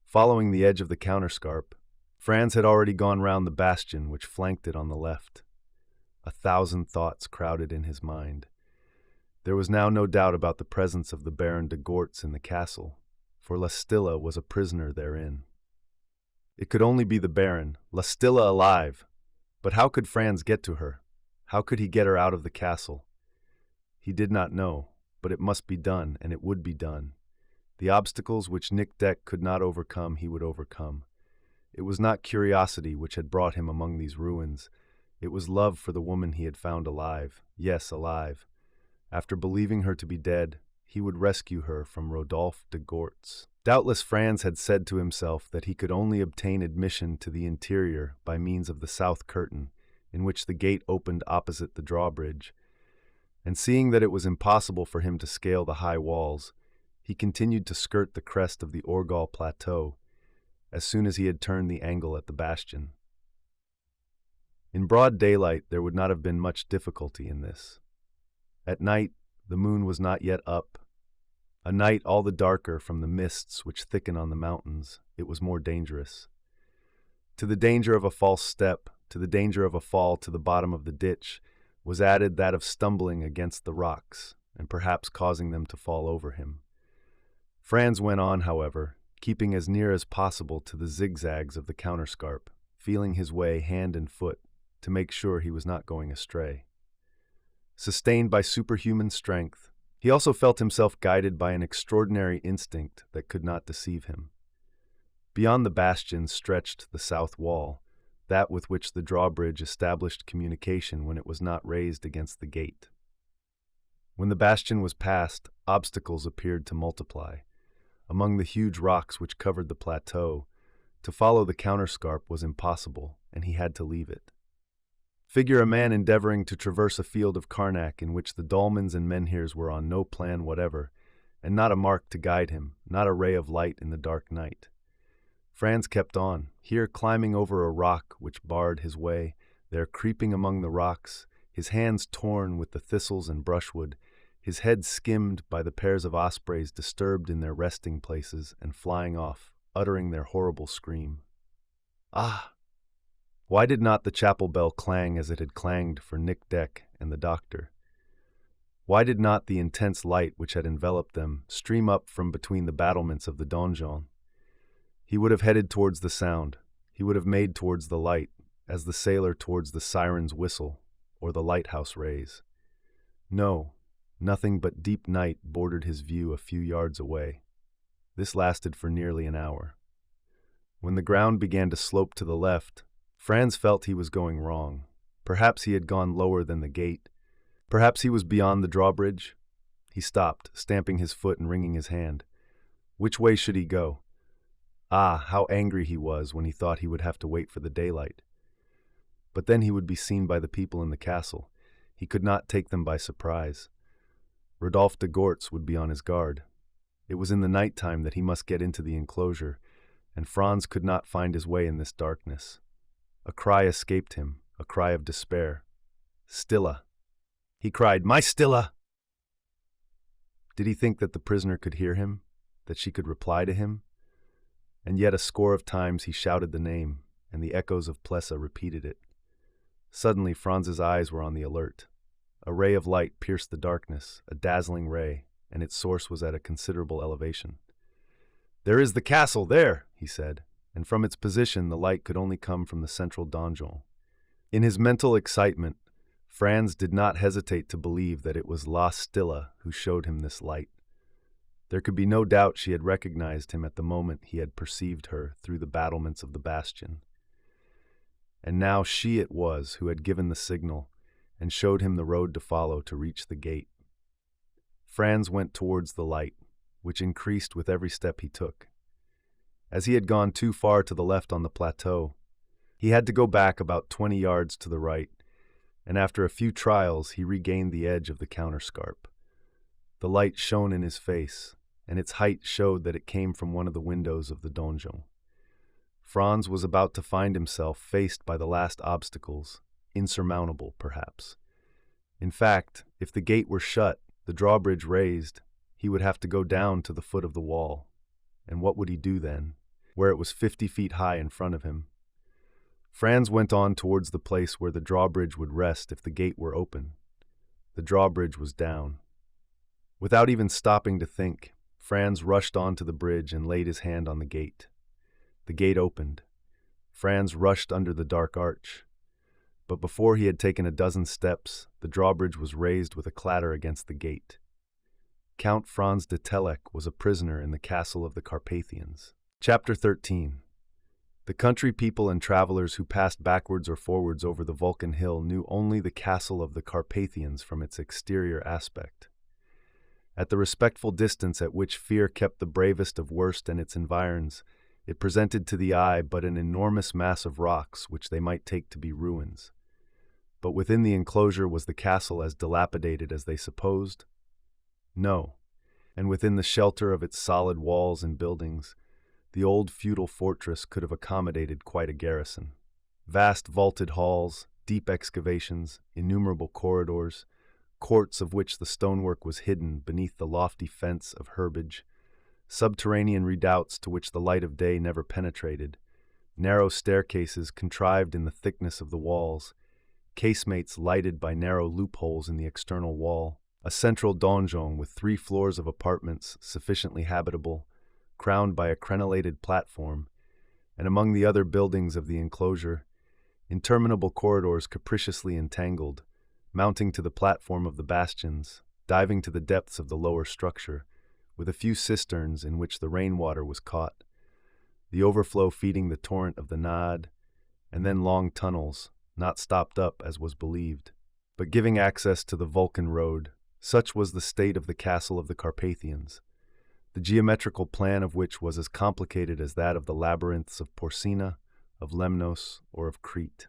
Following the edge of the counterscarp, Franz had already gone round the bastion which flanked it on the left. 1,000 thoughts crowded in his mind. There was now no doubt about the presence of the Baron de Gortz in the castle, for Lastilla was a prisoner therein. It could only be the Baron, Lastilla alive! But how could Franz get to her? How could he get her out of the castle? He did not know, but it must be done, and it would be done. The obstacles which Nick Deck could not overcome, he would overcome. It was not curiosity which had brought him among these ruins. It was love for the woman he had found alive. Yes, alive. After believing her to be dead, he would rescue her from Rodolphe de Gortz. Doubtless Franz had said to himself that he could only obtain admission to the interior by means of the south curtain, in which the gate opened opposite the drawbridge. And seeing that it was impossible for him to scale the high walls, he continued to skirt the crest of the Orgel Plateau as soon as he had turned the angle at the bastion. In broad daylight, there would not have been much difficulty in this. At night, the moon was not yet up. A night all the darker from the mists which thicken on the mountains, it was more dangerous. To the danger of a false step, to the danger of a fall to the bottom of the ditch, was added that of stumbling against the rocks, and perhaps causing them to fall over him. Franz went on, however, keeping as near as possible to the zigzags of the counterscarp, feeling his way hand and foot, to make sure he was not going astray. Sustained by superhuman strength, he also felt himself guided by an extraordinary instinct that could not deceive him. Beyond the bastion stretched the south wall, that with which the drawbridge established communication when it was not raised against the gate. When the bastion was passed, obstacles appeared to multiply. Among the huge rocks which covered the plateau, to follow the counterscarp was impossible, and he had to leave it. Figure a man endeavoring to traverse a field of Karnak in which the dolmens and menhirs were on no plan whatever, and not a mark to guide him, not a ray of light in the dark night. Franz kept on, here climbing over a rock which barred his way, there creeping among the rocks, his hands torn with the thistles and brushwood, his head skimmed by the pairs of ospreys disturbed in their resting places and flying off, uttering their horrible scream. Ah! Why did not the chapel bell clang as it had clanged for Nick Deck and the doctor? Why did not the intense light which had enveloped them stream up from between the battlements of the donjon? He would have headed towards the sound. He would have made towards the light, as the sailor towards the siren's whistle, or the lighthouse rays. No, nothing but deep night bordered his view a few yards away. This lasted for nearly an hour. When the ground began to slope to the left, Franz felt he was going wrong. Perhaps he had gone lower than the gate. Perhaps he was beyond the drawbridge. He stopped, stamping his foot and wringing his hand. Which way should he go? Ah, how angry he was when he thought he would have to wait for the daylight. But then he would be seen by the people in the castle. He could not take them by surprise. Rodolphe de Gortz would be on his guard. It was in the night time that he must get into the enclosure, and Franz could not find his way in this darkness. A cry escaped him, a cry of despair. Stilla! He cried, "My Stilla!" Did he think that the prisoner could hear him, that she could reply to him? And yet a score of times he shouted the name, and the echoes of Plessa repeated it. Suddenly Franz's eyes were on the alert. A ray of light pierced the darkness, a dazzling ray, and its source was at a considerable elevation. "There is the castle, there," he said, and from its position the light could only come from the central donjon. In his mental excitement, Franz did not hesitate to believe that it was La Stilla who showed him this light. There could be no doubt she had recognized him at the moment he had perceived her through the battlements of the bastion. And now she it was who had given the signal and showed him the road to follow to reach the gate. Franz went towards the light, which increased with every step he took. As he had gone too far to the left on the plateau, he had to go back about 20 yards to the right, and after a few trials he regained the edge of the counterscarp. The light shone in his face, and its height showed that it came from one of the windows of the donjon. Franz was about to find himself faced by the last obstacles, insurmountable perhaps. In fact, if the gate were shut, the drawbridge raised, he would have to go down to the foot of the wall. And what would he do then, where it was 50 feet high in front of him? Franz went on towards the place where the drawbridge would rest if the gate were open. The drawbridge was down. Without even stopping to think, Franz rushed onto the bridge and laid his hand on the gate. The gate opened. Franz rushed under the dark arch. But before he had taken a dozen steps, the drawbridge was raised with a clatter against the gate. Count Franz de Telek was a prisoner in the castle of the Carpathians. Chapter 13. The country people and travelers who passed backwards or forwards over the Vulcan hill knew only the castle of the Carpathians from its exterior aspect. At the respectful distance at which fear kept the bravest of Worst and its environs, it presented to the eye but an enormous mass of rocks which they might take to be ruins. But within the enclosure was the castle as dilapidated as they supposed? No, and within the shelter of its solid walls and buildings, the old feudal fortress could have accommodated quite a garrison. Vast vaulted halls, deep excavations, innumerable corridors, courts of which the stonework was hidden beneath the lofty fence of herbage, subterranean redoubts to which the light of day never penetrated, narrow staircases contrived in the thickness of the walls, casemates lighted by narrow loopholes in the external wall, a central donjon with 3 floors of apartments sufficiently habitable, crowned by a crenellated platform, and among the other buildings of the enclosure, interminable corridors capriciously entangled, mounting to the platform of the bastions, diving to the depths of the lower structure, with a few cisterns in which the rainwater was caught, the overflow feeding the torrent of the Nad, and then long tunnels, not stopped up as was believed, but giving access to the Vulcan road. Such was the state of the castle of the Carpathians, the geometrical plan of which was as complicated as that of the labyrinths of Porcina, of Lemnos, or of Crete.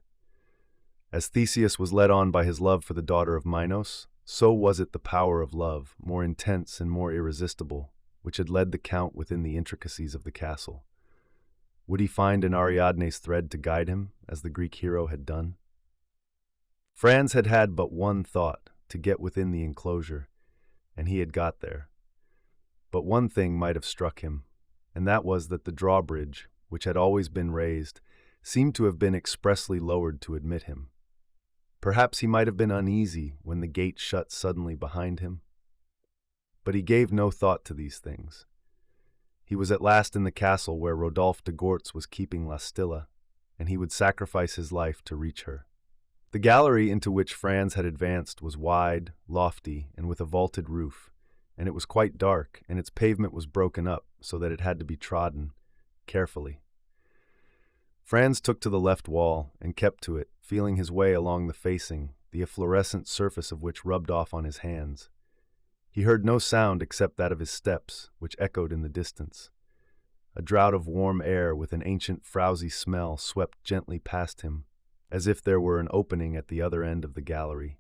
As Theseus was led on by his love for the daughter of Minos, so was it the power of love, more intense and more irresistible, which had led the Count within the intricacies of the castle. Would he find an Ariadne's thread to guide him, as the Greek hero had done? Franz had had but one thought, to get within the enclosure, and he had got there. But one thing might have struck him, and that was that the drawbridge, which had always been raised, seemed to have been expressly lowered to admit him. Perhaps he might have been uneasy when the gate shut suddenly behind him. But he gave no thought to these things. He was at last in the castle where Rodolphe de Gortz was keeping Lastilla, and he would sacrifice his life to reach her. The gallery into which Franz had advanced was wide, lofty, and with a vaulted roof, and it was quite dark, and its pavement was broken up so that it had to be trodden carefully. Franz took to the left wall and kept to it, feeling his way along the facing, the efflorescent surface of which rubbed off on his hands. He heard no sound except that of his steps, which echoed in the distance. A draught of warm air with an ancient frowsy smell swept gently past him, as if there were an opening at the other end of the gallery.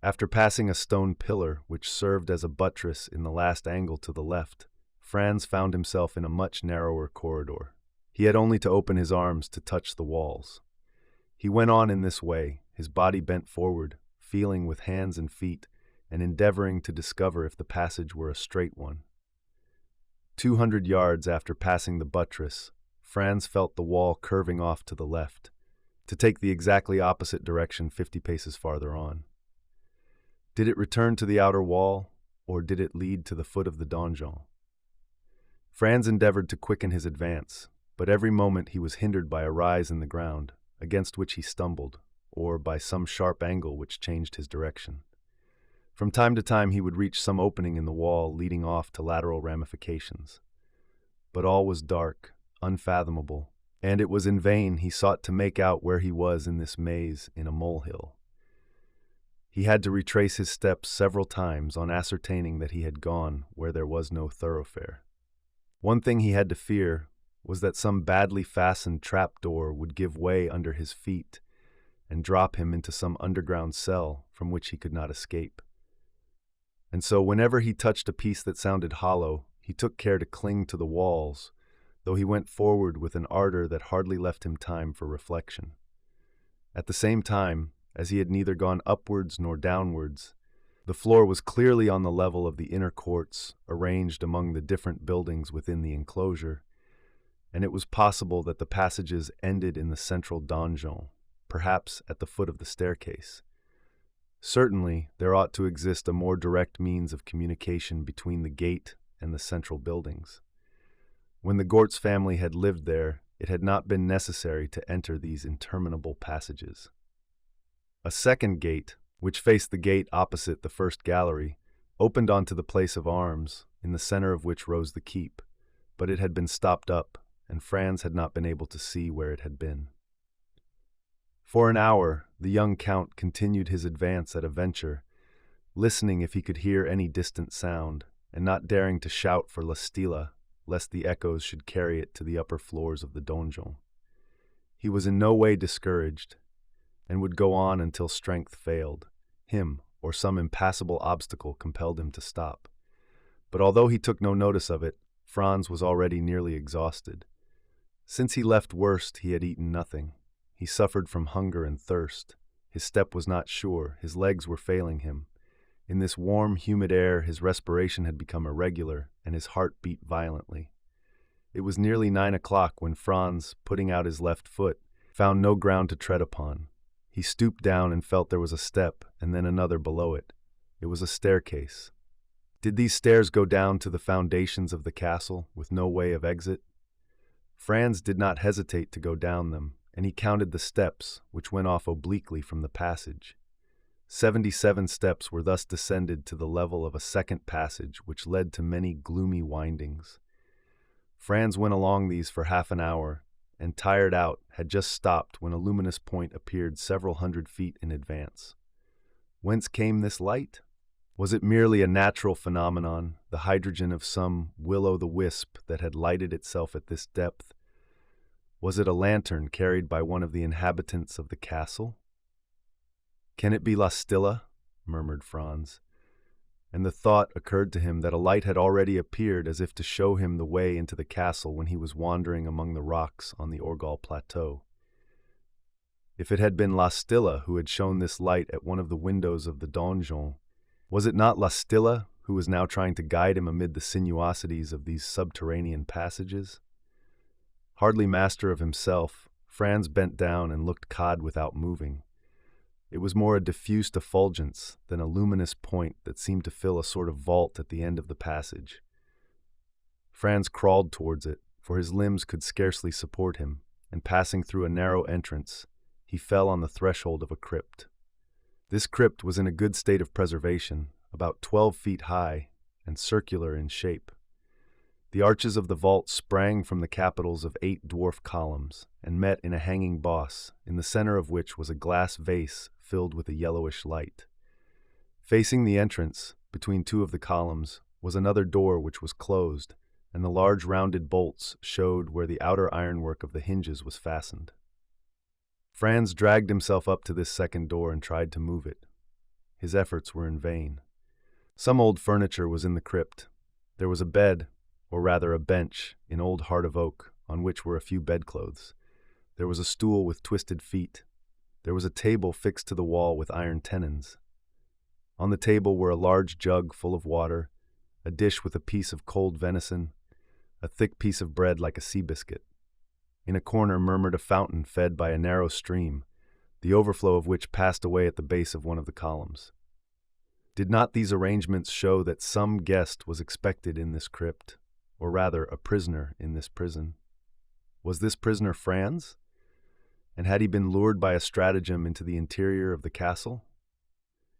After passing a stone pillar which served as a buttress in the last angle to the left, Franz found himself in a much narrower corridor. He had only to open his arms to touch the walls. He went on in this way, his body bent forward, feeling with hands and feet, and endeavoring to discover if the passage were a straight one. 200 yards after passing the buttress, Franz felt the wall curving off to the left, to take the exactly opposite direction 50 paces farther on. Did it return to the outer wall, or did it lead to the foot of the donjon? Franz endeavored to quicken his advance, but every moment he was hindered by a rise in the ground, against which he stumbled, or by some sharp angle which changed his direction. From time to time he would reach some opening in the wall leading off to lateral ramifications. But all was dark, unfathomable, and it was in vain he sought to make out where he was in this maze in a molehill. He had to retrace his steps several times on ascertaining that he had gone where there was no thoroughfare. One thing he had to fear was that some badly fastened trapdoor would give way under his feet and drop him into some underground cell from which he could not escape. And so whenever he touched a piece that sounded hollow, he took care to cling to the walls, though he went forward with an ardor that hardly left him time for reflection. At the same time, as he had neither gone upwards nor downwards, the floor was clearly on the level of the inner courts arranged among the different buildings within the enclosure, and it was possible that the passages ended in the central donjon, perhaps at the foot of the staircase. Certainly, there ought to exist a more direct means of communication between the gate and the central buildings. When the Gortz family had lived there, it had not been necessary to enter these interminable passages. A second gate, which faced the gate opposite the first gallery, opened onto the place of arms, in the center of which rose the keep, but it had been stopped up, and Franz had not been able to see where it had been. For an hour, the young count continued his advance at a venture, listening if he could hear any distant sound, and not daring to shout for Lastilla, lest the echoes should carry it to the upper floors of the donjon. He was in no way discouraged, and would go on until strength failed him, or some impassable obstacle compelled him to stop. But although he took no notice of it, Franz was already nearly exhausted. Since he left Wurst, he had eaten nothing, He suffered from hunger and thirst. His step was not sure, his legs were failing him. In this warm, humid air, his respiration had become irregular, and his heart beat violently. It was nearly 9 o'clock when Franz, putting out his left foot, found no ground to tread upon. He stooped down and felt there was a step, and then another below it. It was a staircase. Did these stairs go down to the foundations of the castle, with no way of exit? Franz did not hesitate to go down them, and he counted the steps, which went off obliquely from the passage. 77 steps were thus descended to the level of a second passage, which led to many gloomy windings. Franz went along these for half an hour, and, tired out, had just stopped when a luminous point appeared several hundred feet in advance. Whence came this light? Was it merely a natural phenomenon, the hydrogen of some will-o'-the-wisp that had lighted itself at this depth? Was it a lantern carried by one of the inhabitants of the castle? "Can it be La Stilla?" murmured Franz. And the thought occurred to him that a light had already appeared as if to show him the way into the castle when he was wandering among the rocks on the Orgal Plateau. If it had been La Stilla who had shown this light at one of the windows of the donjon, was it not La Stilla who was now trying to guide him amid the sinuosities of these subterranean passages? Hardly master of himself, Franz bent down and looked cod without moving. It was more a diffused effulgence than a luminous point that seemed to fill a sort of vault at the end of the passage. Franz crawled towards it, for his limbs could scarcely support him, and passing through a narrow entrance, he fell on the threshold of a crypt. This crypt was in a good state of preservation, about 12 feet high and circular in shape. The arches of the vault sprang from the capitals of 8 dwarf columns and met in a hanging boss, in the center of which was a glass vase filled with a yellowish light. Facing the entrance, between 2 of the columns, was another door which was closed, and the large rounded bolts showed where the outer ironwork of the hinges was fastened. Franz dragged himself up to this second door and tried to move it. His efforts were in vain. Some old furniture was in the crypt. There was a bed, or rather a bench, in old heart of oak, on which were a few bedclothes. There was a stool with twisted feet. There was a table fixed to the wall with iron tenons. On the table were a large jug full of water, a dish with a piece of cold venison, a thick piece of bread like a sea biscuit. In a corner murmured a fountain fed by a narrow stream, the overflow of which passed away at the base of one of the columns. Did not these arrangements show that some guest was expected in this crypt, or rather a prisoner in this prison? Was this prisoner Franz? And had he been lured by a stratagem into the interior of the castle?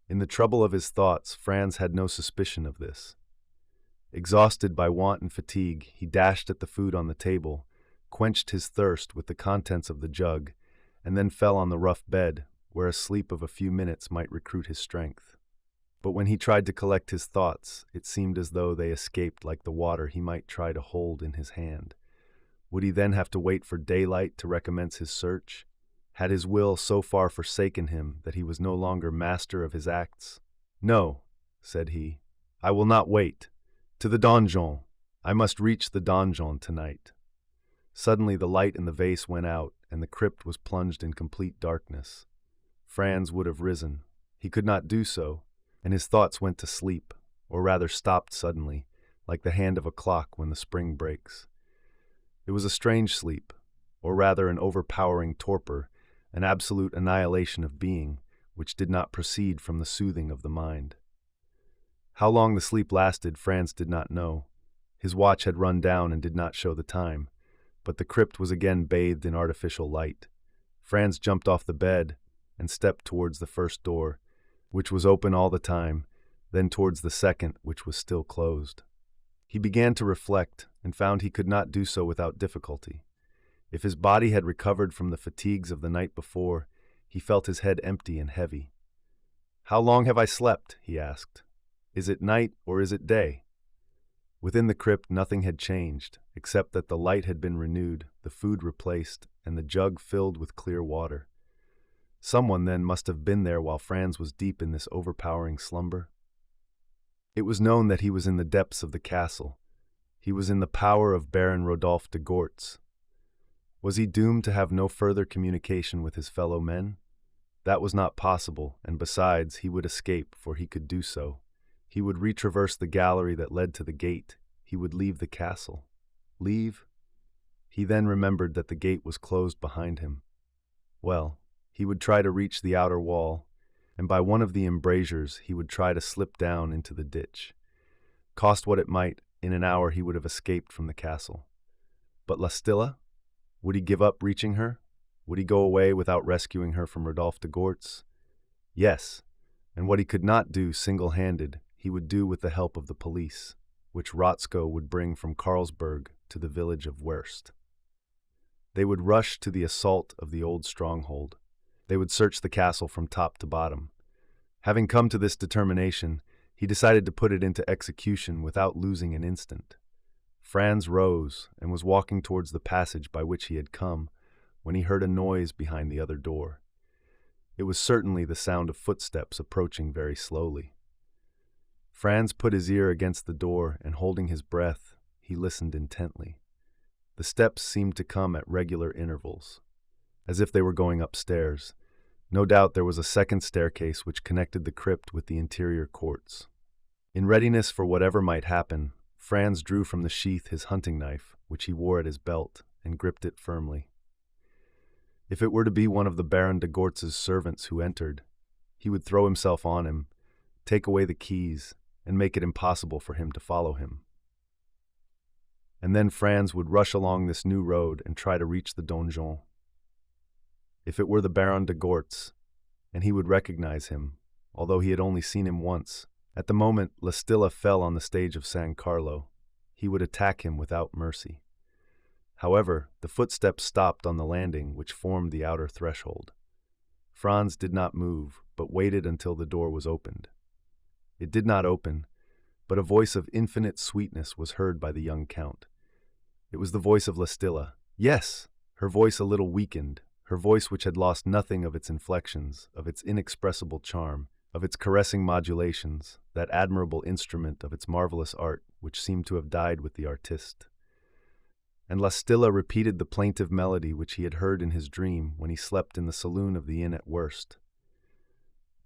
In the trouble of his thoughts, Franz had no suspicion of this. Exhausted by want and fatigue, he dashed at the food on the table, quenched his thirst with the contents of the jug, and then fell on the rough bed, where a sleep of a few minutes might recruit his strength. But when he tried to collect his thoughts, it seemed as though they escaped like the water he might try to hold in his hand. Would he then have to wait for daylight to recommence his search? Had his will so far forsaken him that he was no longer master of his acts? "No," said he, "I will not wait. To the donjon. I must reach the donjon tonight." Suddenly the light in the vase went out, and the crypt was plunged in complete darkness. Franz would have risen. He could not do so, and his thoughts went to sleep, or rather stopped suddenly, like the hand of a clock when the spring breaks. It was a strange sleep, or rather an overpowering torpor, an absolute annihilation of being, which did not proceed from the soothing of the mind. How long the sleep lasted, Franz did not know. His watch had run down and did not show the time, but the crypt was again bathed in artificial light. Franz jumped off the bed and stepped towards the first door, which was open all the time, then towards the second, which was still closed. He began to reflect, and found he could not do so without difficulty. If his body had recovered from the fatigues of the night before, he felt his head empty and heavy. "How long have I slept?" he asked. "Is it night or is it day?" Within the crypt nothing had changed, except that the light had been renewed, the food replaced, and the jug filled with clear water. Someone, then, must have been there while Franz was deep in this overpowering slumber. It was known that he was in the depths of the castle. He was in the power of Baron Rodolphe de Gortz. Was he doomed to have no further communication with his fellow men? That was not possible, and besides, he would escape, for he could do so. He would retraverse the gallery that led to the gate. He would leave the castle. Leave? He then remembered that the gate was closed behind him. Well, he would try to reach the outer wall, and by one of the embrasures he would try to slip down into the ditch. Cost what it might, in an hour he would have escaped from the castle. But Lastilla? Would he give up reaching her? Would he go away without rescuing her from Rodolphe de Gortz? Yes, and what he could not do single-handed, he would do with the help of the police, which Rotzko would bring from Carlsberg to the village of Wurst. They would rush to the assault of the old stronghold. They would search the castle from top to bottom. Having come to this determination, he decided to put it into execution without losing an instant. Franz rose and was walking towards the passage by which he had come, when he heard a noise behind the other door. It was certainly the sound of footsteps approaching very slowly. Franz put his ear against the door, and holding his breath, he listened intently. The steps seemed to come at regular intervals, as if they were going upstairs. No doubt there was a second staircase which connected the crypt with the interior courts. In readiness for whatever might happen, Franz drew from the sheath his hunting knife, which he wore at his belt, and gripped it firmly. If it were to be one of the Baron de Gortz's servants who entered, he would throw himself on him, take away the keys, and make it impossible for him to follow him. And then Franz would rush along this new road and try to reach the donjon. If it were the Baron de Gortz, and he would recognize him, although he had only seen him once, at the moment Lastilla fell on the stage of San Carlo, he would attack him without mercy. However, the footsteps stopped on the landing which formed the outer threshold. Franz did not move, but waited until the door was opened. It did not open, but a voice of infinite sweetness was heard by the young count. It was the voice of Lastilla. Yes, her voice a little weakened, her voice which had lost nothing of its inflections, of its inexpressible charm, of its caressing modulations, that admirable instrument of its marvelous art which seemed to have died with the artist. And Lastilla repeated the plaintive melody which he had heard in his dream when he slept in the saloon of the inn at Wurst.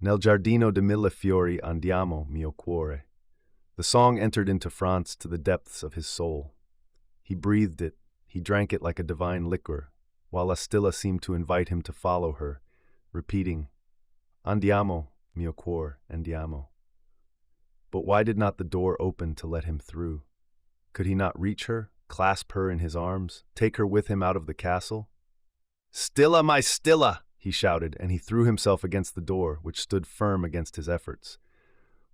Nel giardino di mille fiori andiamo, mio cuore. The song entered into Franz to the depths of his soul. He breathed it, he drank it like a divine liquor, while Lastilla seemed to invite him to follow her, repeating, Andiamo, mio cuore, andiamo. But why did not the door open to let him through? Could he not reach her, clasp her in his arms, take her with him out of the castle? Stilla, my Stilla! He shouted, and he threw himself against the door, which stood firm against his efforts.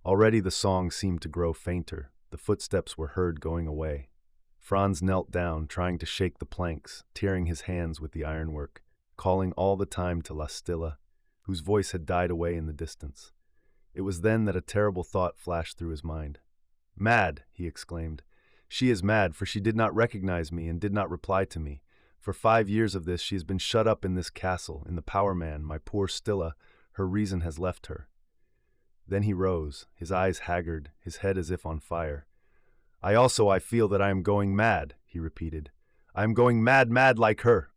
Already the song seemed to grow fainter. The footsteps were heard going away. Franz knelt down, trying to shake the planks, tearing his hands with the ironwork, calling all the time to Lastilla, whose voice had died away in the distance. It was then that a terrible thought flashed through his mind. Mad, he exclaimed. She is mad, for she did not recognize me and did not reply to me. For 5 years of this she has been shut up in this castle, in the Power Man, my poor Stilla. Her reason has left her. Then he rose, his eyes haggard, his head as if on fire. I feel that I am going mad, he repeated. I am going mad, mad like her.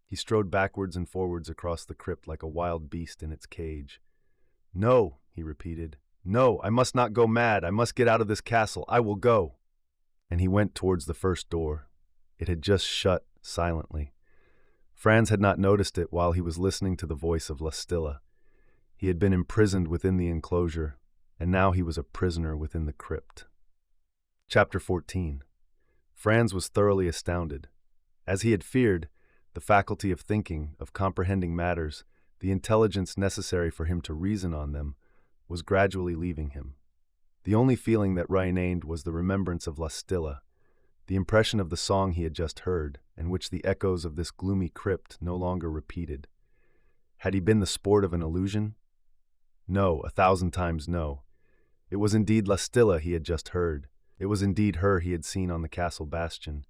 He strode backwards and forwards across the crypt like a wild beast in its cage. No, he repeated. No, I must not go mad. I must get out of this castle. I will go. And he went towards the first door. It had just shut silently. Franz had not noticed it while he was listening to the voice of Lastilla. He had been imprisoned within the enclosure, and now he was a prisoner within the crypt. Chapter 14. Franz was thoroughly astounded. As he had feared, the faculty of thinking, of comprehending matters, the intelligence necessary for him to reason on them, was gradually leaving him. The only feeling that remained was the remembrance of Lastilla, the impression of the song he had just heard, and which the echoes of this gloomy crypt no longer repeated. Had he been the sport of an illusion? No, 1,000 times no. It was indeed Lastilla he had just heard. It was indeed her he had seen on the castle bastion.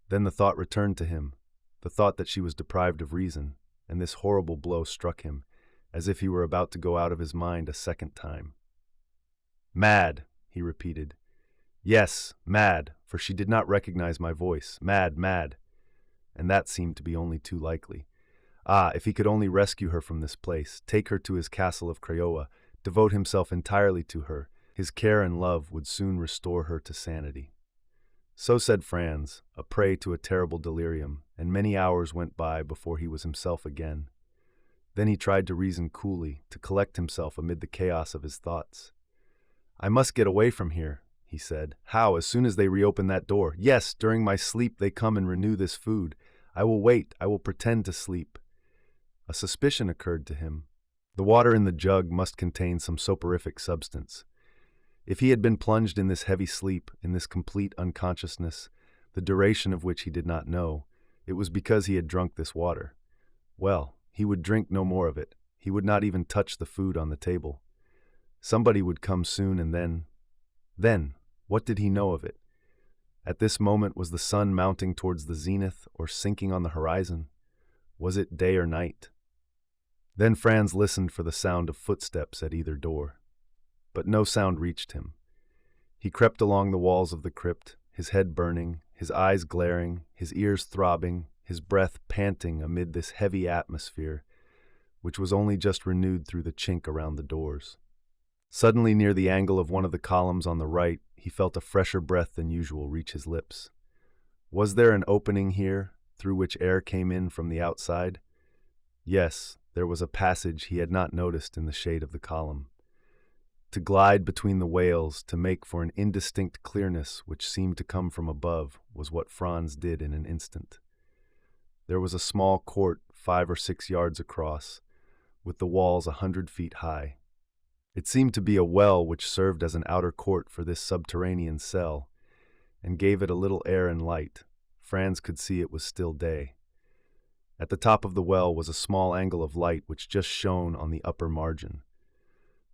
Then the thought returned to him, the thought that she was deprived of reason, and this horrible blow struck him, as if he were about to go out of his mind a second time. Mad, he repeated. Yes, mad, for she did not recognize my voice. Mad, mad. and that seemed to be only too likely. Ah, if he could only rescue her from this place, take her to his castle of Crayoa, devote himself entirely to her, his care and love would soon restore her to sanity. So said Franz, a prey to a terrible delirium, and many hours went by before he was himself again. Then he tried to reason coolly, to collect himself amid the chaos of his thoughts. "I must get away from here," he said. "How? As soon as they reopen that door? Yes, during my sleep they come and renew this food. I will wait, I will pretend to sleep." A suspicion occurred to him. The water in the jug must contain some soporific substance. If he had been plunged in this heavy sleep, in this complete unconsciousness, the duration of which he did not know, it was because he had drunk this water. Well, he would drink no more of it. He would not even touch the food on the table. Somebody would come soon, and then, what did he know of it? At this moment, was the sun mounting towards the zenith or sinking on the horizon? Was it day or night? Then Franz listened for the sound of footsteps at either door. But no sound reached him. He crept along the walls of the crypt, his head burning, his eyes glaring, his ears throbbing, his breath panting amid this heavy atmosphere, which was only just renewed through the chink around the doors. Suddenly, near the angle of one of the columns on the right, he felt a fresher breath than usual reach his lips. Was there an opening here, through which air came in from the outside? Yes, there was a passage he had not noticed in the shade of the column. To glide between the wails, to make for an indistinct clearness which seemed to come from above, was what Franz did in an instant. There was a small court 5 or 6 yards across, with the walls 100 feet high. It seemed to be a well which served as an outer court for this subterranean cell, and gave it a little air and light. Franz could see it was still day. At the top of the well was a small angle of light which just shone on the upper margin.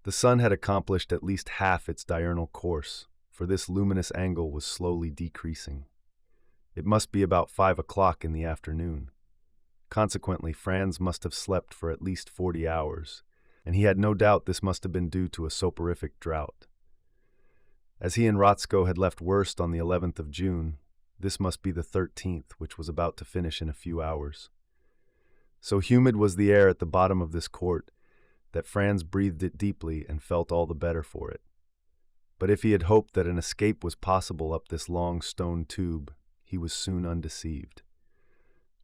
The sun had accomplished at least half its diurnal course, for this luminous angle was slowly decreasing. It must be about 5 o'clock in the afternoon. Consequently, Franz must have slept for at least 40 hours, and he had no doubt this must have been due to a soporific drought. As he and Rotzko had left Wurst on the 11th of June, this must be the 13th, which was about to finish in a few hours. So humid was the air at the bottom of this court that Franz breathed it deeply and felt all the better for it. But if he had hoped that an escape was possible up this long stone tube, he was soon undeceived.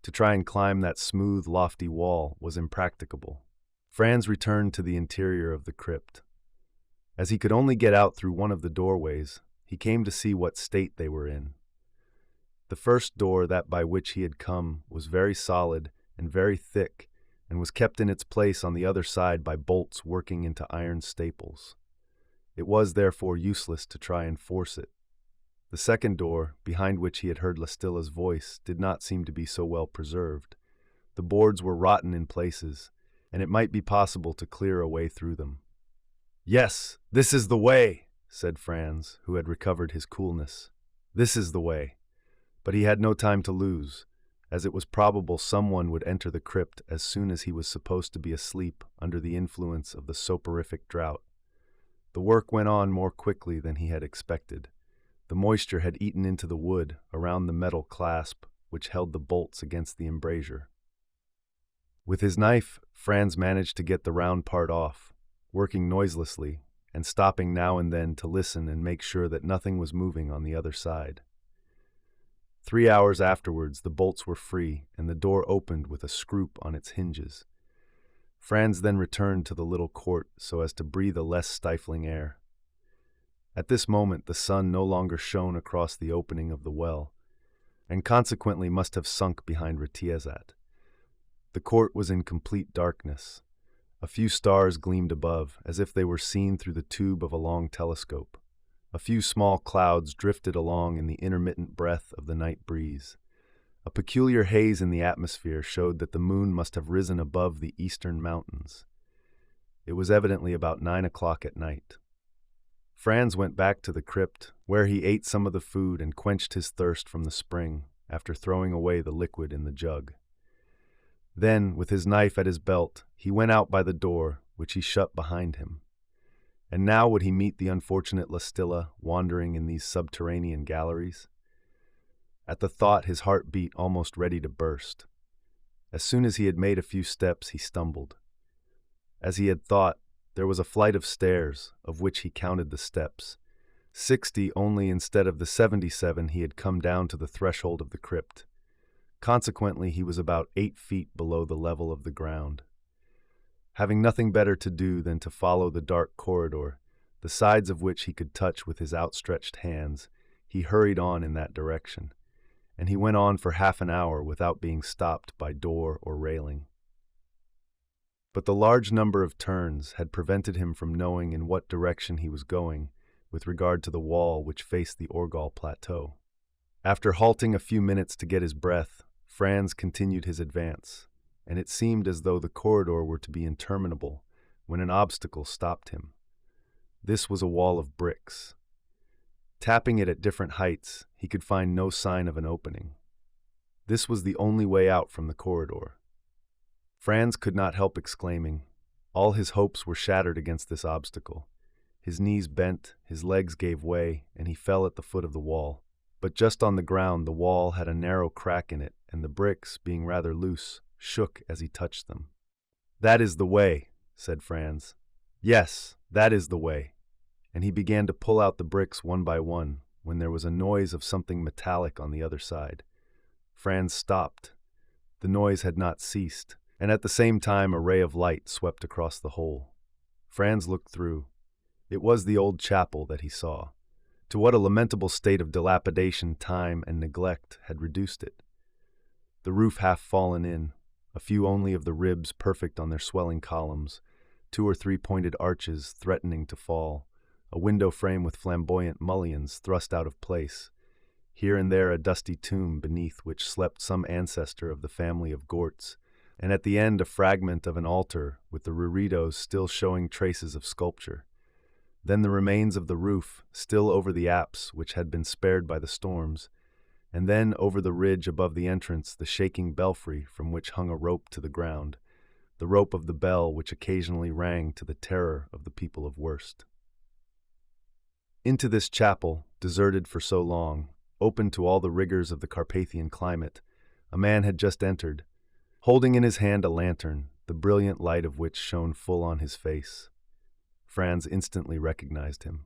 To try and climb that smooth, lofty wall was impracticable. Franz returned to the interior of the crypt. As he could only get out through one of the doorways, he came to see what state they were in. The first door, that by which he had come, was very solid and very thick, and was kept in its place on the other side by bolts working into iron staples. It was therefore useless to try and force it. The second door, behind which he had heard Lastilla's voice, did not seem to be so well preserved. The boards were rotten in places, and it might be possible to clear a way through them. "Yes, this is the way," said Franz, who had recovered his coolness. "This is the way." But he had no time to lose, as it was probable someone would enter the crypt as soon as he was supposed to be asleep under the influence of the soporific drought. The work went on more quickly than he had expected. The moisture had eaten into the wood around the metal clasp which held the bolts against the embrasure. With his knife, Franz managed to get the round part off, working noiselessly and stopping now and then to listen and make sure that nothing was moving on the other side. 3 hours afterwards, the bolts were free, and the door opened with a scroop on its hinges. Franz then returned to the little court so as to breathe a less stifling air. At this moment, the sun no longer shone across the opening of the well, and consequently must have sunk behind Retiazat. The court was in complete darkness. A few stars gleamed above, as if they were seen through the tube of a long telescope. A few small clouds drifted along in the intermittent breath of the night breeze. A peculiar haze in the atmosphere showed that the moon must have risen above the eastern mountains. It was evidently about 9 o'clock at night. Franz went back to the crypt, where he ate some of the food and quenched his thirst from the spring, after throwing away the liquid in the jug. Then, with his knife at his belt, he went out by the door, which he shut behind him. And now would he meet the unfortunate Lastilla wandering in these subterranean galleries? At the thought, his heart beat almost ready to burst. As soon as he had made a few steps, he stumbled. As he had thought, there was a flight of stairs, of which he counted the steps. 60 only instead of the 77 he had come down to the threshold of the crypt. Consequently, he was about 8 feet below the level of the ground. Having nothing better to do than to follow the dark corridor, the sides of which he could touch with his outstretched hands, he hurried on in that direction, and he went on for half an hour without being stopped by door or railing. But the large number of turns had prevented him from knowing in what direction he was going with regard to the wall which faced the Orgall Plateau. After halting a few minutes to get his breath, Franz continued his advance, and it seemed as though the corridor were to be interminable when an obstacle stopped him. This was a wall of bricks. Tapping it at different heights, he could find no sign of an opening. This was the only way out from the corridor. Franz could not help exclaiming. All his hopes were shattered against this obstacle. His knees bent, his legs gave way, and he fell at the foot of the wall. But just on the ground, the wall had a narrow crack in it, and the bricks, being rather loose, shook as he touched them. "That is the way," said Franz. "Yes, that is the way." And he began to pull out the bricks one by one, when there was a noise of something metallic on the other side. Franz stopped. The noise had not ceased, and at the same time a ray of light swept across the hole. Franz looked through. It was the old chapel that he saw. To what a lamentable state of dilapidation time and neglect had reduced it. The roof half fallen in, a few only of the ribs perfect on their swelling columns, 2 or 3 pointed arches threatening to fall, a window frame with flamboyant mullions thrust out of place, here and there a dusty tomb beneath which slept some ancestor of the family of Gortz, and at the end a fragment of an altar with the reredos still showing traces of sculpture. Then the remains of the roof, still over the apse which had been spared by the storms, and then over the ridge above the entrance the shaking belfry from which hung a rope to the ground, the rope of the bell which occasionally rang to the terror of the people of Worst. Into this chapel, deserted for so long, open to all the rigors of the Carpathian climate, a man had just entered, holding in his hand a lantern, the brilliant light of which shone full on his face. Franz instantly recognized him.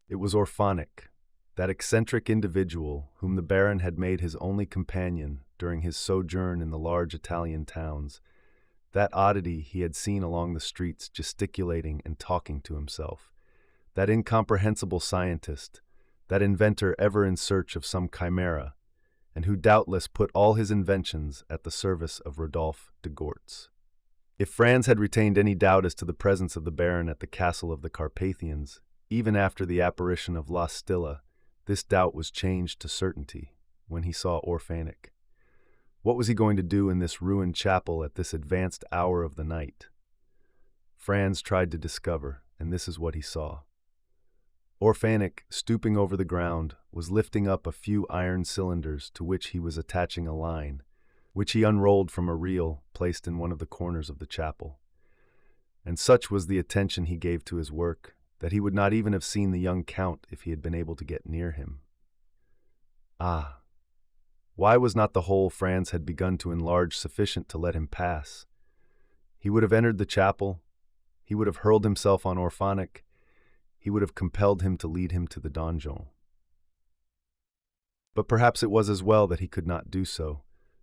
It was Orphanik, that eccentric individual whom the Baron had made his only companion during his sojourn in the large Italian towns, that oddity he had seen along the streets gesticulating and talking to himself, that incomprehensible scientist, that inventor ever in search of some chimera, and who doubtless put all his inventions at the service of Rodolphe de Gortz. If Franz had retained any doubt as to the presence of the Baron at the castle of the Carpathians, even after the apparition of La Stilla, this doubt was changed to certainty when he saw Orphanik. What was he going to do in this ruined chapel at this advanced hour of the night? Franz tried to discover, and this is what he saw. Orphanik, stooping over the ground, was lifting up a few iron cylinders to which he was attaching a line, which he unrolled from a reel placed in one of the corners of the chapel. And such was the attention he gave to his work that he would not even have seen the young count if he had been able to get near him. Ah! Why was not the hole Franz had begun to enlarge sufficient to let him pass? He would have entered the chapel, he would have hurled himself on Orphanik, he would have compelled him to lead him to the donjon. But perhaps it was as well that he could not do so,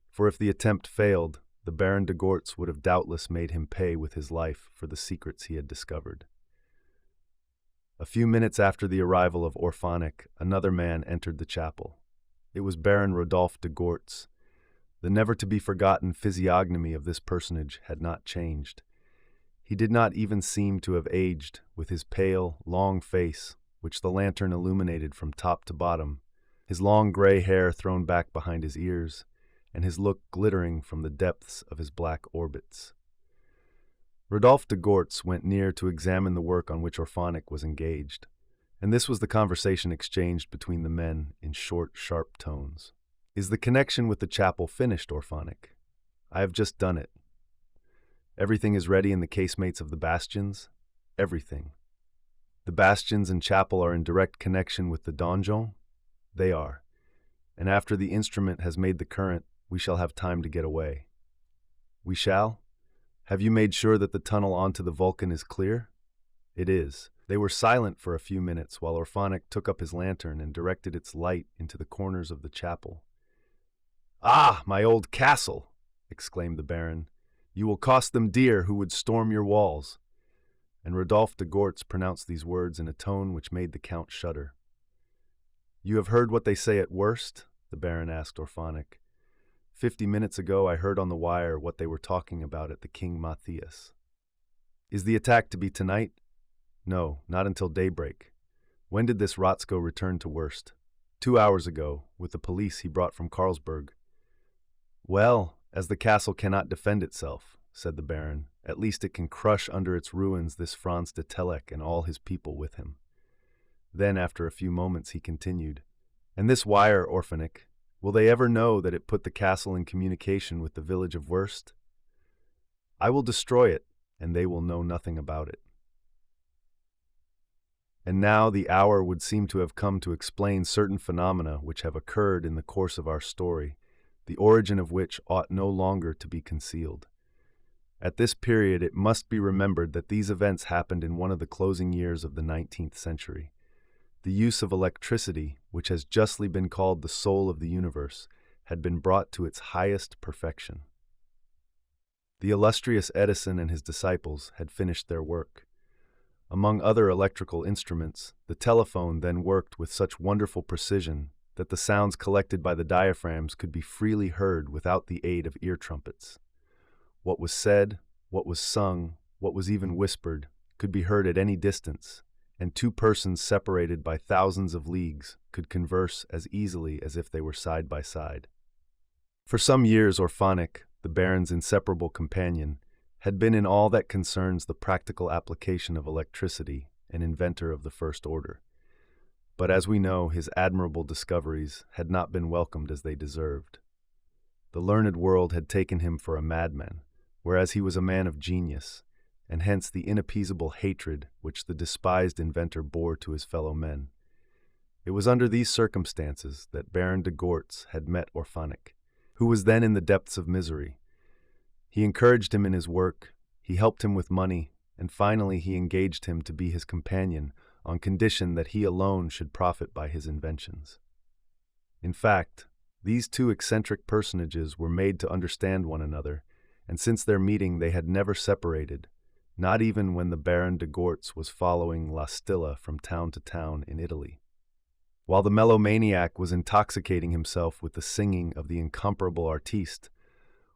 for if the attempt failed, the Baron de Gortz would have doubtless made him pay with his life for the secrets he had discovered. A few minutes after the arrival of Orphanik, another man entered the chapel. It was Baron Rodolphe de Gortz. The never-to-be-forgotten physiognomy of this personage had not changed. He did not even seem to have aged, with his pale, long face, which the lantern illuminated from top to bottom, his long gray hair thrown back behind his ears, and his look glittering from the depths of his black orbits. Rodolphe de Gortz went near to examine the work on which Orphanik was engaged, and this was the conversation exchanged between the men in short, sharp tones. "Is the connection with the chapel finished, Orphanik? I have just done it. Everything is ready in the casemates of the bastions? Everything. The bastions and chapel are in direct connection with the donjon? They are. and after the instrument has made the current, we shall have time to get away." "We shall? Have you made sure that the tunnel onto the Vulcan is clear?" "It is." They were silent for a few minutes while Orphanic took up his lantern and directed its light into the corners of the chapel. "Ah, my old castle!" exclaimed the Baron. "You will cost them dear who would storm your walls." And Rodolphe de Gortz pronounced these words in a tone which made the Count shudder. "You have heard what they say at Worst?" the Baron asked Orphanic. 50 minutes ago I heard on the wire what they were talking about at the King Matthias." "Is the attack to be tonight?" "No, not until daybreak." "When did this Rotzko return to Worst?" 2 hours ago, with the police he brought from Carlsberg." "Well, as the castle cannot defend itself," said the Baron, "at least it can crush under its ruins this Franz de Telek and all his people with him." Then, after a few moments, he continued, "And this wire, Orphanic, will they ever know that it put the castle in communication with the village of Worst?" "I will destroy it, and they will know nothing about it." And now the hour would seem to have come to explain certain phenomena which have occurred in the course of our story, the origin of which ought no longer to be concealed. At this period it must be remembered that these events happened in one of the closing years of the 19th century. The use of electricity, which has justly been called the soul of the universe, had been brought to its highest perfection. The illustrious Edison and his disciples had finished their work. Among other electrical instruments, the telephone then worked with such wonderful precision that the sounds collected by the diaphragms could be freely heard without the aid of ear trumpets. What was said, what was sung, what was even whispered, could be heard at any distance, and two persons separated by thousands of leagues could converse as easily as if they were side by side. For some years Orphanic, the Baron's inseparable companion, had been in all that concerns the practical application of electricity an inventor of the first order. But as we know, his admirable discoveries had not been welcomed as they deserved. The learned world had taken him for a madman, whereas he was a man of genius, and hence the inappeasable hatred which the despised inventor bore to his fellow men. It was under these circumstances that Baron de Gortz had met Orphanic, who was then in the depths of misery. He encouraged him in his work, he helped him with money, and finally he engaged him to be his companion on condition that he alone should profit by his inventions. In fact, these two eccentric personages were made to understand one another, and since their meeting they had never separated, not even when the Baron de Gortz was following La Stilla from town to town in Italy. While the melomaniac was intoxicating himself with the singing of the incomparable artiste,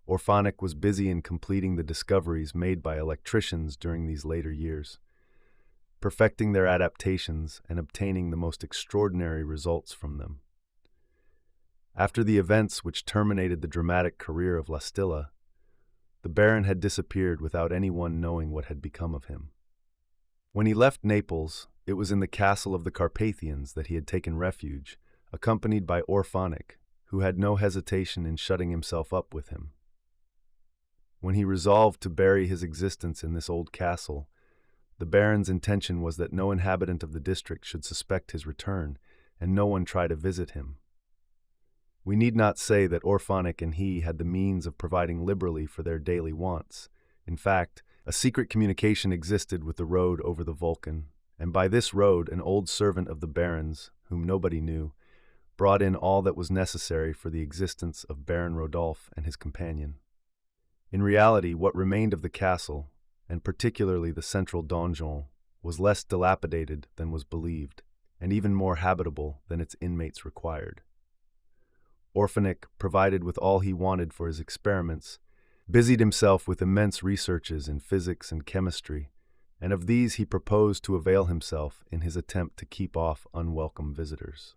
Orphanic was busy in completing the discoveries made by electricians during these later years, perfecting their adaptations and obtaining the most extraordinary results from them. After the events which terminated the dramatic career of La Stilla, the Baron had disappeared without anyone knowing what had become of him. When he left Naples, it was in the castle of the Carpathians that he had taken refuge, accompanied by Orphanic, who had no hesitation in shutting himself up with him. When he resolved to bury his existence in this old castle, the Baron's intention was that no inhabitant of the district should suspect his return, and no one try to visit him. We need not say that Orphanic and he had the means of providing liberally for their daily wants. In fact, a secret communication existed with the road over the Vulcan, and by this road an old servant of the Baron's, whom nobody knew, brought in all that was necessary for the existence of Baron Rodolphe and his companion. In reality, what remained of the castle, and particularly the central donjon, was less dilapidated than was believed, and even more habitable than its inmates required. Orphanic, provided with all he wanted for his experiments, busied himself with immense researches in physics and chemistry, and of these he proposed to avail himself in his attempt to keep off unwelcome visitors.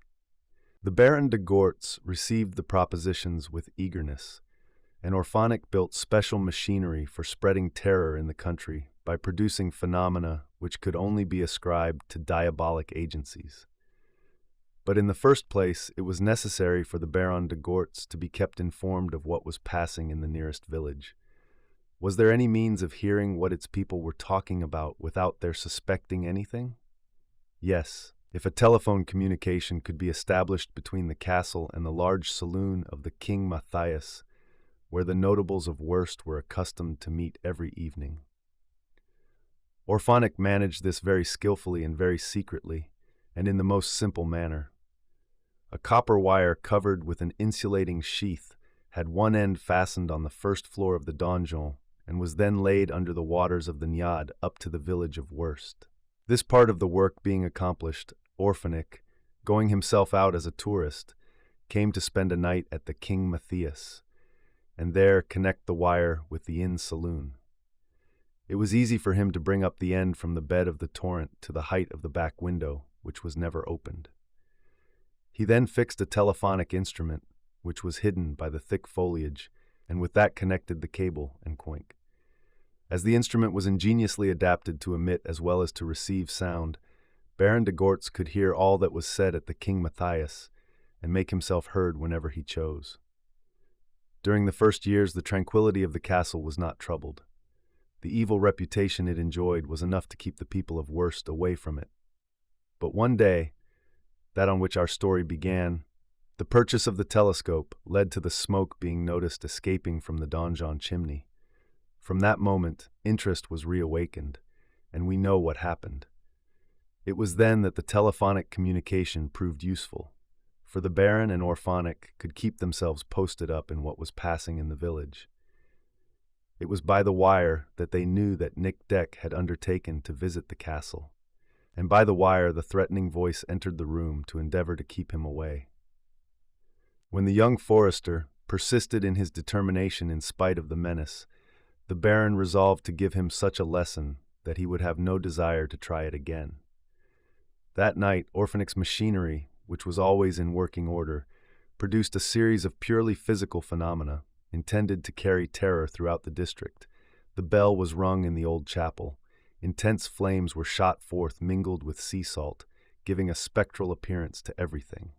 The Baron de Gortz received the propositions with eagerness, and Orphanic built special machinery for spreading terror in the country by producing phenomena which could only be ascribed to diabolic agencies. But in the first place, it was necessary for the Baron de Gortz to be kept informed of what was passing in the nearest village. Was there any means of hearing what its people were talking about without their suspecting anything? Yes, If a telephone communication could be established between the castle and the large saloon of the King Matthias, where the notables of Worst were accustomed to meet every evening. Orphonic managed this very skillfully and very secretly, and in the most simple manner. A copper wire covered with an insulating sheath had one end fastened on the first floor of the donjon and was then laid under the waters of the Njad up to the village of Worst. This part of the work being accomplished, Orphonic, going himself out as a tourist, came to spend a night at the King Matthias, and there connect the wire with the inn saloon. It was easy for him to bring up the end from the bed of the torrent to the height of the back window, which was never opened. He then fixed a telephonic instrument, which was hidden by the thick foliage, and with that connected the cable and coink. As the instrument was ingeniously adapted to emit as well as to receive sound, Baron de Gortz could hear all that was said at the King Matthias, and make himself heard whenever he chose. During the first years, the tranquility of the castle was not troubled. The evil reputation it enjoyed was enough to keep the people of Worst away from it. But one day, that on which our story began, the purchase of the telescope led to the smoke being noticed escaping from the donjon chimney. From that moment, interest was reawakened, and we know what happened. It was then that the telephonic communication proved useful, for the Baron and Orphonic could keep themselves posted up in what was passing in the village. It was by the wire that they knew that Nick Deck had undertaken to visit the castle, and by the wire the threatening voice entered the room to endeavor to keep him away. When the young forester persisted in his determination in spite of the menace, the Baron resolved to give him such a lesson that he would have no desire to try it again. That night, Orphonic's machinery, which was always in working order, produced a series of purely physical phenomena intended to carry terror throughout the district. The bell was rung in the old chapel. Intense flames were shot forth mingled with sea salt, giving a spectral appearance to everything.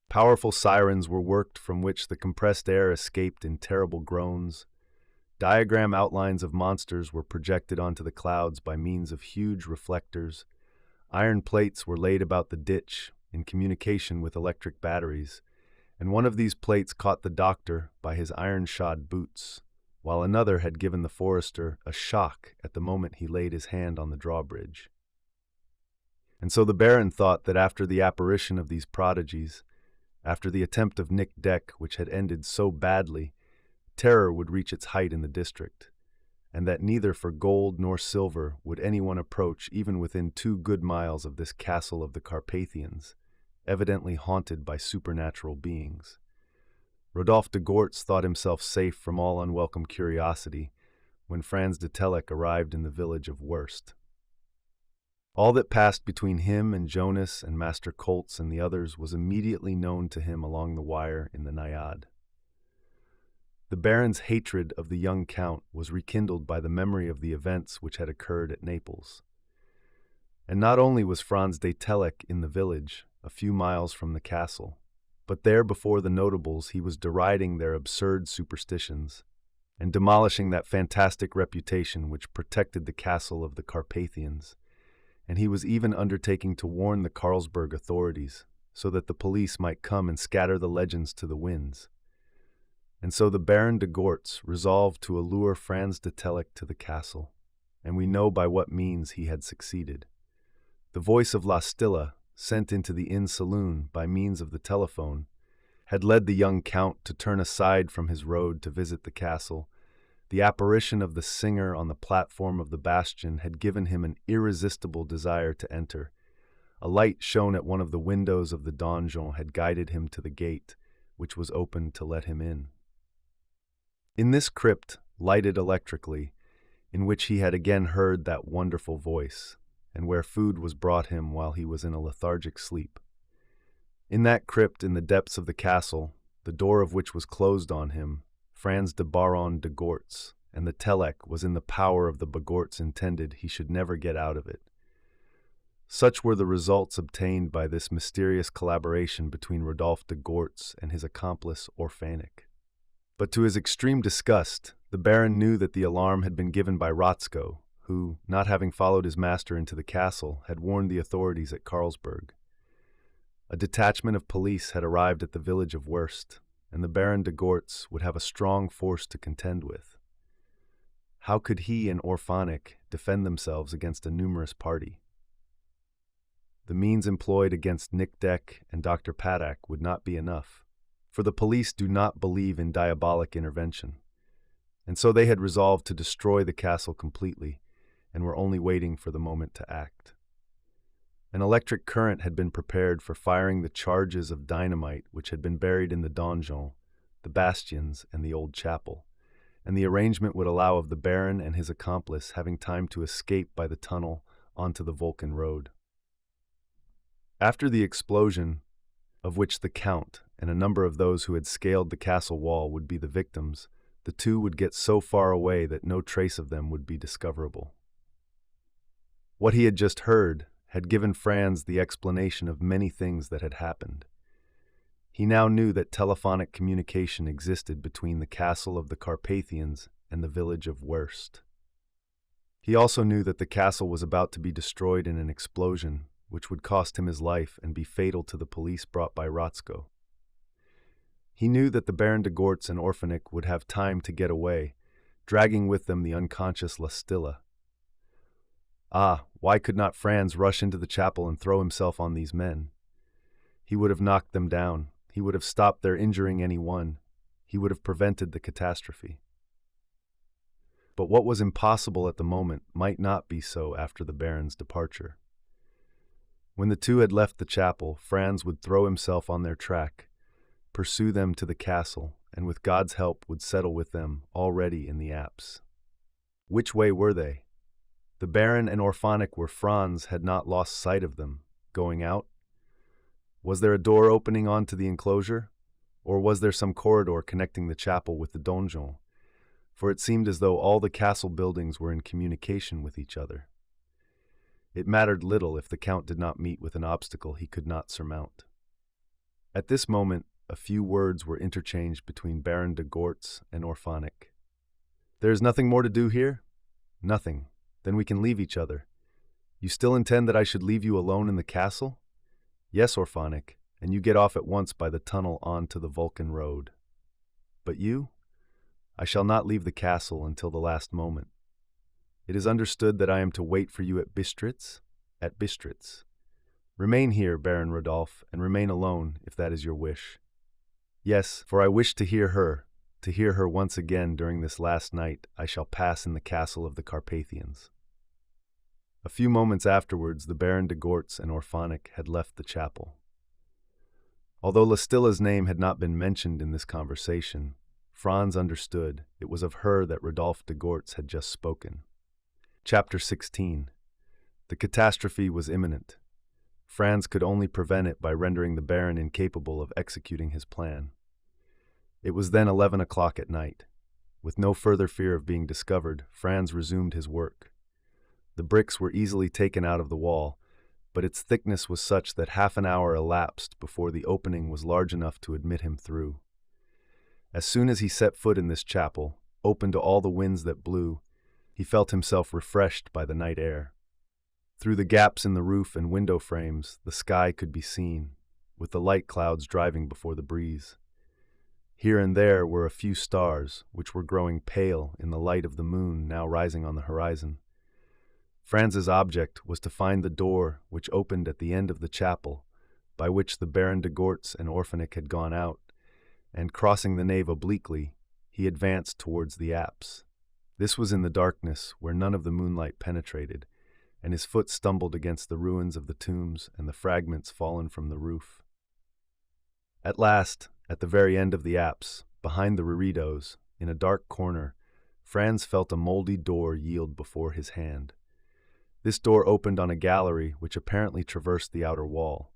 Powerful sirens were worked from which the compressed air escaped in terrible groans. Diagram outlines of monsters were projected onto the clouds by means of huge reflectors. Iron plates were laid about the ditch in communication with electric batteries, and one of these plates caught the doctor by his iron-shod boots, while another had given the forester a shock at the moment he laid his hand on the drawbridge. And so the Baron thought that after the apparition of these prodigies, after the attempt of Nick Deck which had ended so badly, terror would reach its height in the district, and that neither for gold nor silver would anyone approach even within 2 good miles of this castle of the Carpathians, evidently haunted by supernatural beings. Rodolphe de Gortz thought himself safe from all unwelcome curiosity when Franz de Telek arrived in the village of Worst. All that passed between him and Jonas and Master Coltz and the others was immediately known to him along the wire in the Naiad. The Baron's hatred of the young Count was rekindled by the memory of the events which had occurred at Naples. And not only was Franz de Telek in the village, a few miles from the castle, but there before the notables he was deriding their absurd superstitions, and demolishing that fantastic reputation which protected the castle of the Carpathians, and he was even undertaking to warn the Carlsberg authorities, so that the police might come and scatter the legends to the winds. And so the Baron de Gortz resolved to allure Franz de Telek to the castle, and we know by what means he had succeeded. The voice of La Stilla, sent into the inn saloon by means of the telephone, had led the young Count to turn aside from his road to visit the castle. The apparition of the singer on the platform of the bastion had given him an irresistible desire to enter. A light shone at one of the windows of the donjon had guided him to the gate, which was opened to let him in. In this crypt, lighted electrically, in which he had again heard that wonderful voice, and where food was brought him while he was in a lethargic sleep. In that crypt in the depths of the castle, the door of which was closed on him, Franz de Baron de Gortz, and the Telek was in the power of the Bagorts intended he should never get out of it. Such were the results obtained by this mysterious collaboration between Rodolphe de Gortz and his accomplice Orphanic. But to his extreme disgust, the Baron knew that the alarm had been given by Rotzko, who, not having followed his master into the castle, had warned the authorities at Carlsberg. A detachment of police had arrived at the village of Wurst, and the Baron de Gortz would have a strong force to contend with. How could he and Orphanik defend themselves against a numerous party? The means employed against Nick Deck and Dr. Paddock would not be enough, for the police do not believe in diabolic intervention, and so they had resolved to destroy the castle completely and were only waiting for the moment to act. An electric current had been prepared for firing the charges of dynamite which had been buried in the donjon, the bastions, and the old chapel, and the arrangement would allow of the Baron and his accomplice having time to escape by the tunnel onto the Vulcan Road. After the explosion, of which the Count and a number of those who had scaled the castle wall would be the victims, the two would get so far away that no trace of them would be discoverable. What he had just heard had given Franz the explanation of many things that had happened. He now knew that telephonic communication existed between the castle of the Carpathians and the village of Wurst. He also knew that the castle was about to be destroyed in an explosion, which would cost him his life and be fatal to the police brought by Rotzko. He knew that the Baron de Gortz and Orphanik would have time to get away, dragging with them the unconscious Lastilla. Ah, why could not Franz rush into the chapel and throw himself on these men? He would have knocked them down. He would have stopped their injuring anyone. He would have prevented the catastrophe. But what was impossible at the moment might not be so after the Baron's departure. When the two had left the chapel, Franz would throw himself on their track, pursue them to the castle, and with God's help would settle with them already in the apse. Which way were they? The Baron and Orphanik where Franz had not lost sight of them, going out? Was there a door opening onto the enclosure? Or was there some corridor connecting the chapel with the donjon? For it seemed as though all the castle buildings were in communication with each other. It mattered little if the Count did not meet with an obstacle he could not surmount. At this moment, a few words were interchanged between Baron de Gortz and Orphanik. "There is nothing more to do here?" "Nothing. Then we can leave each other. You still intend that I should leave you alone in the castle?" "Yes, Orphanik, and you get off at once by the tunnel on to the Vulcan Road." "But you?" "I shall not leave the castle until the last moment. It is understood that I am to wait for you at Bistritz?" "At Bistritz." "Remain here, Baron Rodolphe, and remain alone, if that is your wish." "Yes, for I wish to hear her once again during this last night I shall pass in the castle of the Carpathians." A few moments afterwards, the Baron de Gortz and Orphanik had left the chapel. Although Lastilla's name had not been mentioned in this conversation, Franz understood it was of her that Rodolphe de Gortz had just spoken. Chapter 16. The catastrophe was imminent. Franz could only prevent it by rendering the Baron incapable of executing his plan. It was then 11 o'clock at night. With no further fear of being discovered, Franz resumed his work. The bricks were easily taken out of the wall, but its thickness was such that half an hour elapsed before the opening was large enough to admit him through. As soon as he set foot in this chapel, open to all the winds that blew, he felt himself refreshed by the night air. Through the gaps in the roof and window frames, the sky could be seen, with the light clouds driving before the breeze. Here and there were a few stars, which were growing pale in the light of the moon now rising on the horizon. Franz's object was to find the door which opened at the end of the chapel, by which the Baron de Gortz and Orphanik had gone out, and crossing the nave obliquely, he advanced towards the apse. This was in the darkness, where none of the moonlight penetrated, and his foot stumbled against the ruins of the tombs and the fragments fallen from the roof. At last, at the very end of the apse, behind the reredos, in a dark corner, Franz felt a moldy door yield before his hand. This door opened on a gallery which apparently traversed the outer wall.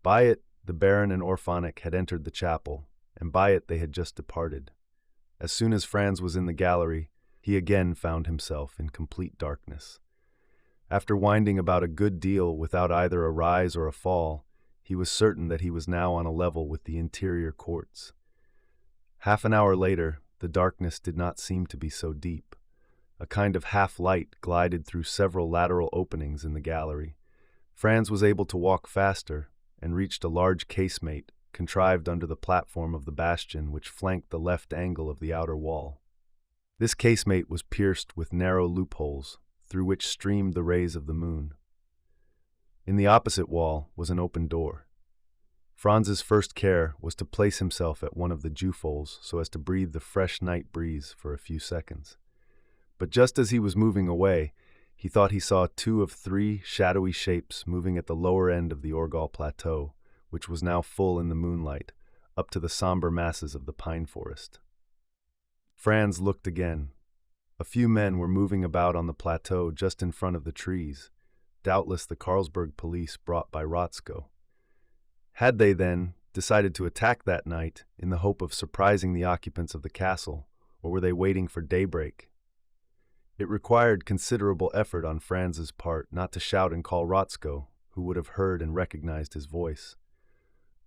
By it, the Baron and Orphanik had entered the chapel, and by it they had just departed. As soon as Franz was in the gallery, he again found himself in complete darkness. After winding about a good deal without either a rise or a fall, he was certain that he was now on a level with the interior courts. Half an hour later, the darkness did not seem to be so deep. A kind of half-light glided through several lateral openings in the gallery. Franz was able to walk faster and reached a large casemate contrived under the platform of the bastion which flanked the left angle of the outer wall. This casemate was pierced with narrow loopholes through which streamed the rays of the moon. In the opposite wall was an open door. Franz's first care was to place himself at one of the jewfolds so as to breathe the fresh night breeze for a few seconds. But just as he was moving away, he thought he saw 2 of 3 shadowy shapes moving at the lower end of the Orgal Plateau, which was now full in the moonlight, up to the somber masses of the pine forest. Franz looked again. A few men were moving about on the plateau just in front of the trees, doubtless the Carlsberg police brought by Rotzko. Had they, then, decided to attack that night in the hope of surprising the occupants of the castle, or were they waiting for daybreak? It required considerable effort on Franz's part not to shout and call Rotzko, who would have heard and recognized his voice.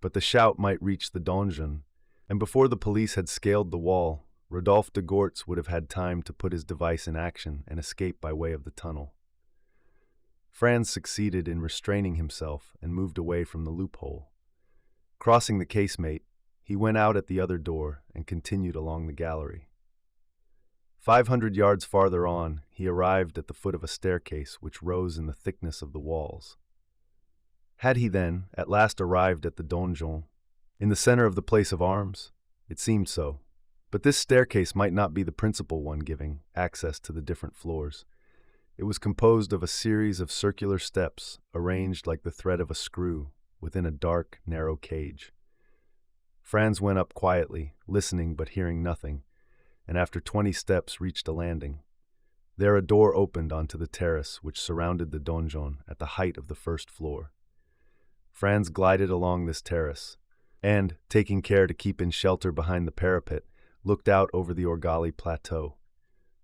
But the shout might reach the donjon, and before the police had scaled the wall, Rodolphe de Gortz would have had time to put his device in action and escape by way of the tunnel. Franz succeeded in restraining himself and moved away from the loophole. Crossing the casemate, he went out at the other door and continued along the gallery. 500 yards farther on, he arrived at the foot of a staircase which rose in the thickness of the walls. Had he then at last arrived at the donjon, in the center of the place of arms? It seemed so. But this staircase might not be the principal one giving access to the different floors. It was composed of a series of circular steps arranged like the thread of a screw within a dark, narrow cage. Franz went up quietly, listening but hearing nothing, and after 20 steps reached a landing. There a door opened onto the terrace which surrounded the donjon at the height of the first floor. Franz glided along this terrace, and, taking care to keep in shelter behind the parapet, looked out over the Orgali Plateau.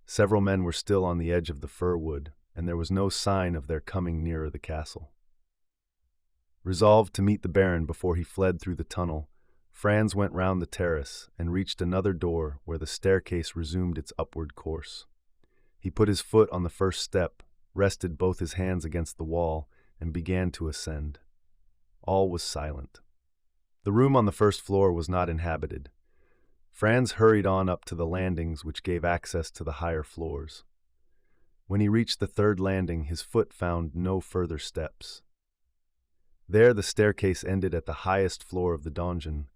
Several men were still on the edge of the fir wood, and there was no sign of their coming nearer the castle. Resolved to meet the Baron before he fled through the tunnel, Franz went round the terrace and reached another door where the staircase resumed its upward course. He put his foot on the first step, rested both his hands against the wall, and began to ascend. All was silent. The room on the first floor was not inhabited. Franz hurried on up to the landings which gave access to the higher floors. When he reached the third landing, his foot found no further steps. There the staircase ended at the highest floor of the donjon,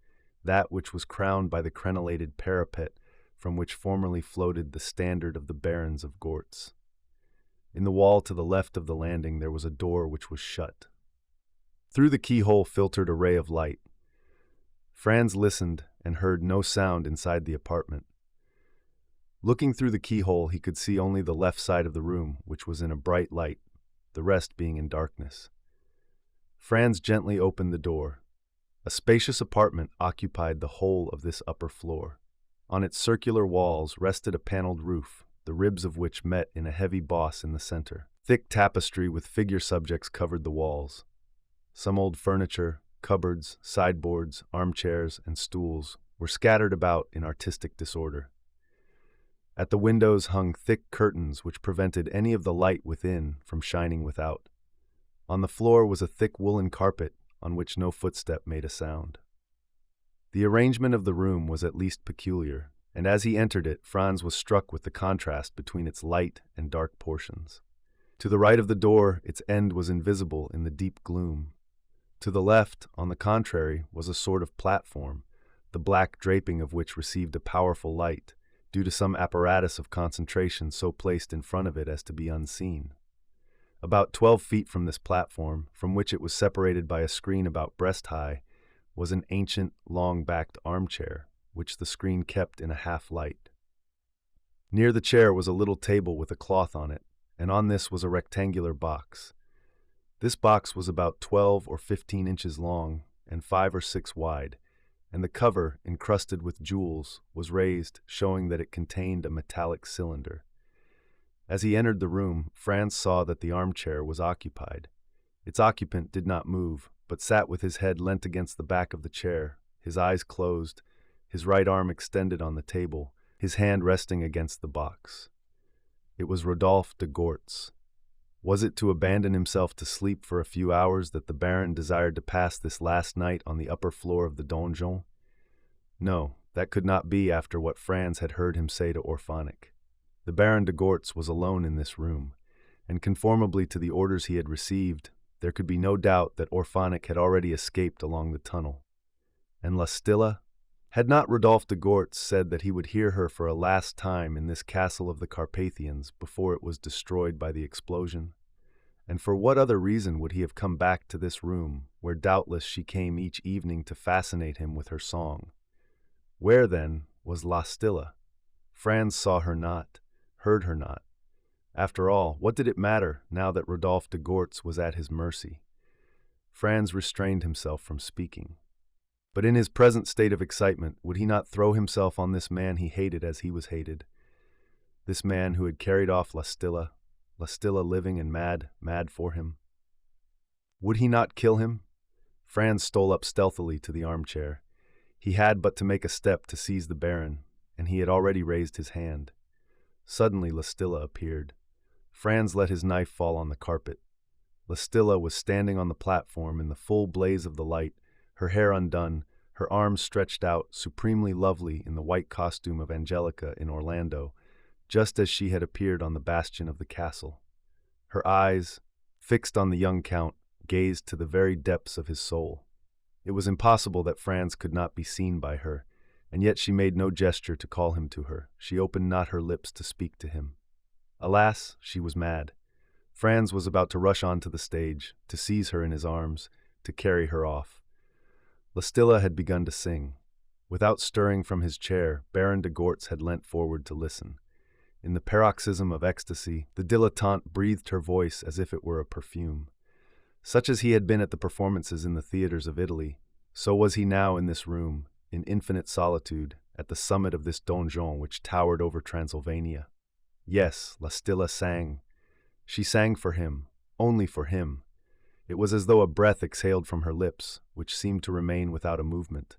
that which was crowned by the crenellated parapet from which formerly floated the standard of the barons of Gortz. In the wall to the left of the landing there was a door which was shut. Through the keyhole filtered a ray of light. Franz listened and heard no sound inside the apartment. Looking through the keyhole, he could see only the left side of the room, which was in a bright light, the rest being in darkness. Franz gently opened the door. A spacious apartment occupied the whole of this upper floor. On its circular walls rested a paneled roof, the ribs of which met in a heavy boss in the center. Thick tapestry with figure subjects covered the walls. Some old furniture, cupboards, sideboards, armchairs, and stools were scattered about in artistic disorder. At the windows hung thick curtains which prevented any of the light within from shining without. On the floor was a thick woolen carpet on which no footstep made a sound. The arrangement of the room was at least peculiar, and as he entered it, Franz was struck with the contrast between its light and dark portions. To the right of the door, its end was invisible in the deep gloom. To the left, on the contrary, was a sort of platform, the black draping of which received a powerful light, due to some apparatus of concentration so placed in front of it as to be unseen. About 12 feet from this platform, from which it was separated by a screen about breast-high, was an ancient, long-backed armchair, which the screen kept in a half-light. Near the chair was a little table with a cloth on it, and on this was a rectangular box. This box was about 12 or 15 inches long and 5 or 6 wide, and the cover, encrusted with jewels, was raised, showing that it contained a metallic cylinder. As he entered the room, Franz saw that the armchair was occupied. Its occupant did not move, but sat with his head leant against the back of the chair, his eyes closed, his right arm extended on the table, his hand resting against the box. It was Rodolphe de Gortz. Was it to abandon himself to sleep for a few hours that the Baron desired to pass this last night on the upper floor of the donjon? No, that could not be after what Franz had heard him say to Orphanic. The Baron de Gortz was alone in this room, and conformably to the orders he had received, there could be no doubt that Orphanic had already escaped along the tunnel. And Lastilla? Had not Rodolphe de Gortz said that he would hear her for a last time in this castle of the Carpathians before it was destroyed by the explosion? And for what other reason would he have come back to this room, where doubtless she came each evening to fascinate him with her song? Where, then, was Lastilla? Franz saw her not, heard her not. After all, what did it matter now that Rodolphe de Gortz was at his mercy? Franz restrained himself from speaking. But in his present state of excitement, would he not throw himself on this man he hated as he was hated? This man who had carried off Lastilla living and mad for him? Would he not kill him? Franz stole up stealthily to the armchair. He had but to make a step to seize the Baron, and he had already raised his hand. Suddenly Lastilla appeared. Franz let his knife fall on the carpet. Lastilla was standing on the platform in the full blaze of the light, her hair undone, her arms stretched out, supremely lovely in the white costume of Angelica in Orlando, just as she had appeared on the bastion of the castle. Her eyes, fixed on the young count, gazed to the very depths of his soul. It was impossible that Franz could not be seen by her, and yet she made no gesture to call him to her. She opened not her lips to speak to him. Alas, she was mad. Franz was about to rush onto the stage, to seize her in his arms, to carry her off. Lastilla had begun to sing. Without stirring from his chair, Baron de Gortz had leant forward to listen. In the paroxysm of ecstasy, the dilettante breathed her voice as if it were a perfume. Such as he had been at the performances in the theaters of Italy, so was he now in this room, in infinite solitude, at the summit of this donjon which towered over Transylvania. Yes, Lastilla sang. She sang for him, only for him. It was as though a breath exhaled from her lips, which seemed to remain without a movement.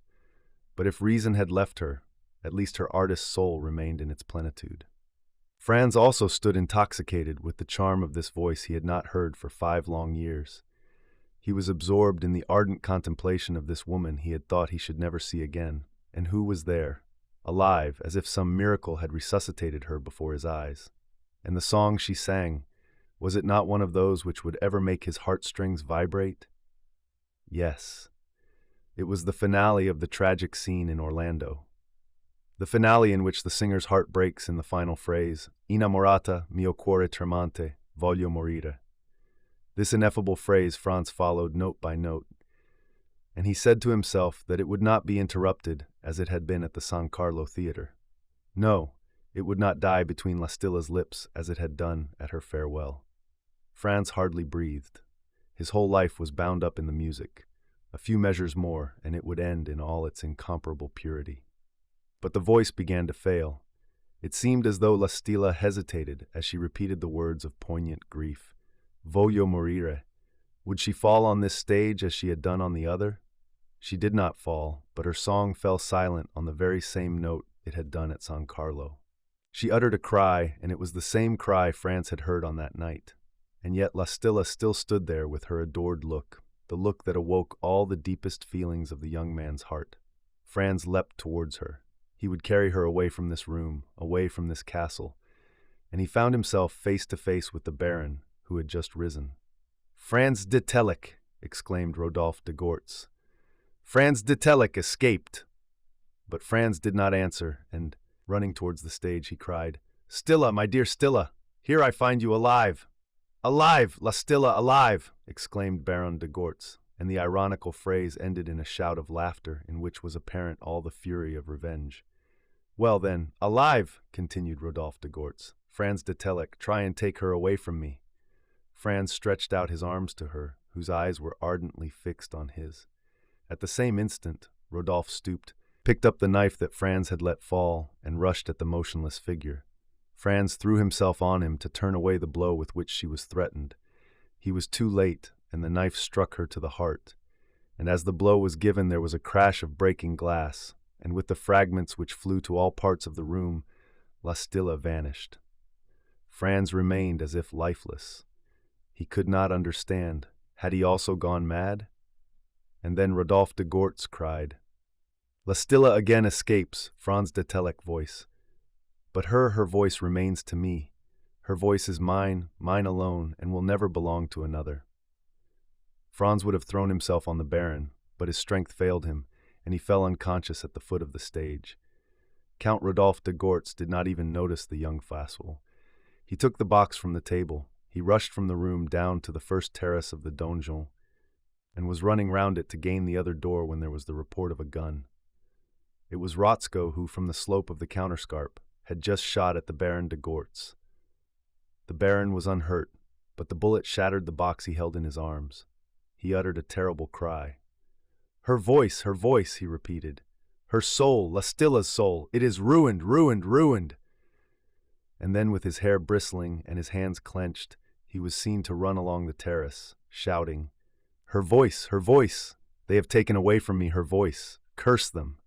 But if reason had left her, at least her artist's soul remained in its plenitude. Franz also stood intoxicated with the charm of this voice he had not heard for 5 long years. He was absorbed in the ardent contemplation of this woman he had thought he should never see again, and who was there, alive, as if some miracle had resuscitated her before his eyes. And the song she sang, was it not one of those which would ever make his heartstrings vibrate? Yes. It was the finale of the tragic scene in Orlando. The finale in which the singer's heart breaks in the final phrase, Innamorata mio cuore tremante, voglio morire. This ineffable phrase Franz followed note by note, and he said to himself that it would not be interrupted as it had been at the San Carlo Theater. No, it would not die between Lastilla's lips as it had done at her farewell. Franz hardly breathed. His whole life was bound up in the music. A few measures more, and it would end in all its incomparable purity. But the voice began to fail. It seemed as though Lastilla hesitated as she repeated the words of poignant grief. Voglio morire. Would she fall on this stage as she had done on the other? She did not fall, but her song fell silent on the very same note it had done at San Carlo. She uttered a cry, and it was the same cry Franz had heard on that night. And yet Lastilla still stood there with her adored look, the look that awoke all the deepest feelings of the young man's heart. Franz leapt towards her. He would carry her away from this room, away from this castle, and he found himself face to face with the Baron, who had just risen. "Franz de Telek!" exclaimed Rodolphe de Gortz. "Franz de Telek escaped!" But Franz did not answer, and, running towards the stage, he cried, "Stilla, my dear Stilla, here I find you alive!" "Alive, Lastilla, alive!" exclaimed Baron de Gortz, and the ironical phrase ended in a shout of laughter in which was apparent all the fury of revenge. "Well then, alive!" continued Rodolphe de Gortz. "Franz de Telek, try and take her away from me." Franz stretched out his arms to her, whose eyes were ardently fixed on his. At the same instant, Rodolphe stooped, picked up the knife that Franz had let fall, and rushed at the motionless figure. Franz threw himself on him to turn away the blow with which she was threatened. He was too late, and the knife struck her to the heart. And as the blow was given, there was a crash of breaking glass, and with the fragments which flew to all parts of the room, Lastilla vanished. Franz remained as if lifeless. He could not understand. Had he also gone mad? And then Rodolphe de Gortz cried. Lastilla again escapes, Franz de Telek voice. But her voice remains to me. Her voice is mine, mine alone, and will never belong to another. Franz would have thrown himself on the Baron, but his strength failed him, and he fell unconscious at the foot of the stage. Count Rodolphe de Gortz did not even notice the young Faswell. He took the box from the table, he rushed from the room down to the first terrace of the donjon, and was running round it to gain the other door when there was the report of a gun. It was Rotzko who, from the slope of the counterscarp, had just shot at the Baron de Gortz. The Baron was unhurt, but the bullet shattered the box he held in his arms. He uttered a terrible cry. Her voice, he repeated. Her soul, Lastilla's soul, it is ruined, ruined, ruined. And then with his hair bristling and his hands clenched, he was seen to run along the terrace, shouting, Her voice, they have taken away from me her voice, curse them.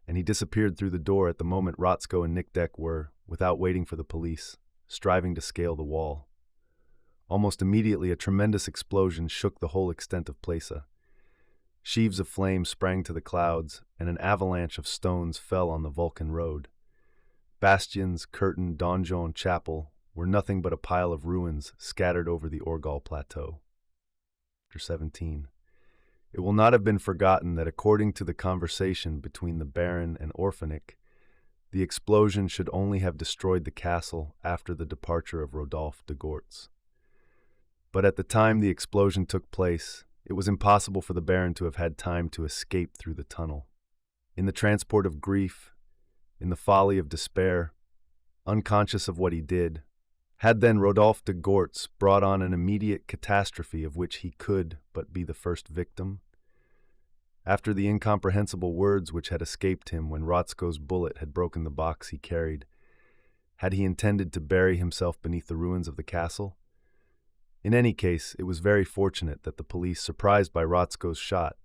And he disappeared through the door at the moment Rotzko and Nick Deck were, without waiting for the police, striving to scale the wall. Almost immediately a tremendous explosion shook the whole extent of Plaza. Sheaves of flame sprang to the clouds, and an avalanche of stones fell on the Vulcan road. Bastions, curtain, donjon, chapel were nothing but a pile of ruins scattered over the Orgal Plateau. Chapter 17. It will not have been forgotten that according to the conversation between the Baron and Orphanik, the explosion should only have destroyed the castle after the departure of Rodolphe de Gortz. But at the time the explosion took place, it was impossible for the Baron to have had time to escape through the tunnel. In the transport of grief, in the folly of despair, unconscious of what he did, had then Rodolphe de Gortz brought on an immediate catastrophe of which he could but be the first victim? After the incomprehensible words which had escaped him when Rotzko's bullet had broken the box he carried, had he intended to bury himself beneath the ruins of the castle? In any case, it was very fortunate that the police, surprised by Rotzko's shot,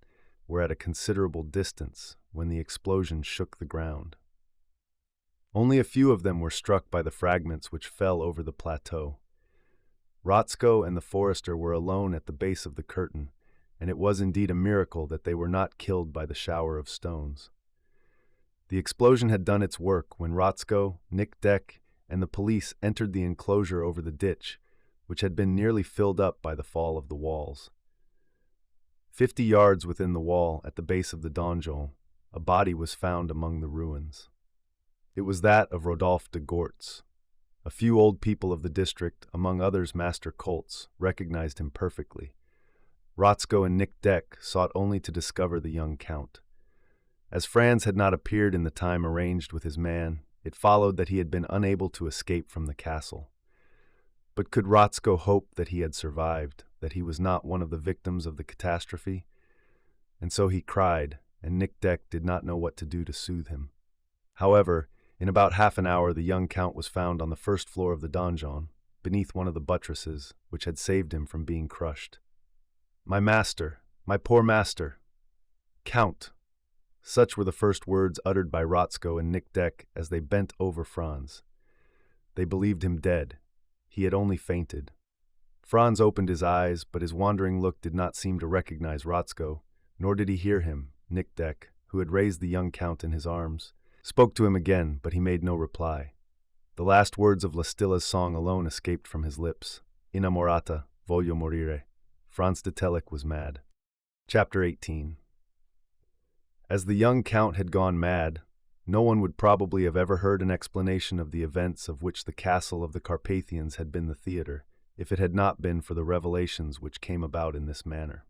were at a considerable distance when the explosion shook the ground. Only a few of them were struck by the fragments which fell over the plateau. Rotzko and the forester were alone at the base of the curtain, and it was indeed a miracle that they were not killed by the shower of stones. The explosion had done its work when Rotzko, Nick Deck, and the police entered the enclosure over the ditch, which had been nearly filled up by the fall of the walls. 50 yards within the wall, at the base of the donjon, a body was found among the ruins. It was that of Rodolphe de Gortz. A few old people of the district, among others Master Coltz, recognized him perfectly. Rotzko and Nick Deck sought only to discover the young count. As Franz had not appeared in the time arranged with his man, it followed that he had been unable to escape from the castle. But could Rotzko hope that he had survived, that he was not one of the victims of the catastrophe? And so he cried, and Nick Deck did not know what to do to soothe him. However, in about half an hour the young count was found on the first floor of the donjon, beneath one of the buttresses, which had saved him from being crushed. My master, my poor master. Count. Such were the first words uttered by Rotzko and Nick Deck as they bent over Franz. They believed him dead. He had only fainted. Franz opened his eyes, but his wandering look did not seem to recognize Rotzko, nor did he hear him. Nick Deck, who had raised the young count in his arms, spoke to him again, but he made no reply. The last words of Lastilla's song alone escaped from his lips. Innamorata, voglio morire. Franz de Telek was mad. Chapter 18. As the young count had gone mad, no one would probably have ever heard an explanation of the events of which the castle of the Carpathians had been the theater, if it had not been for the revelations which came about in this manner.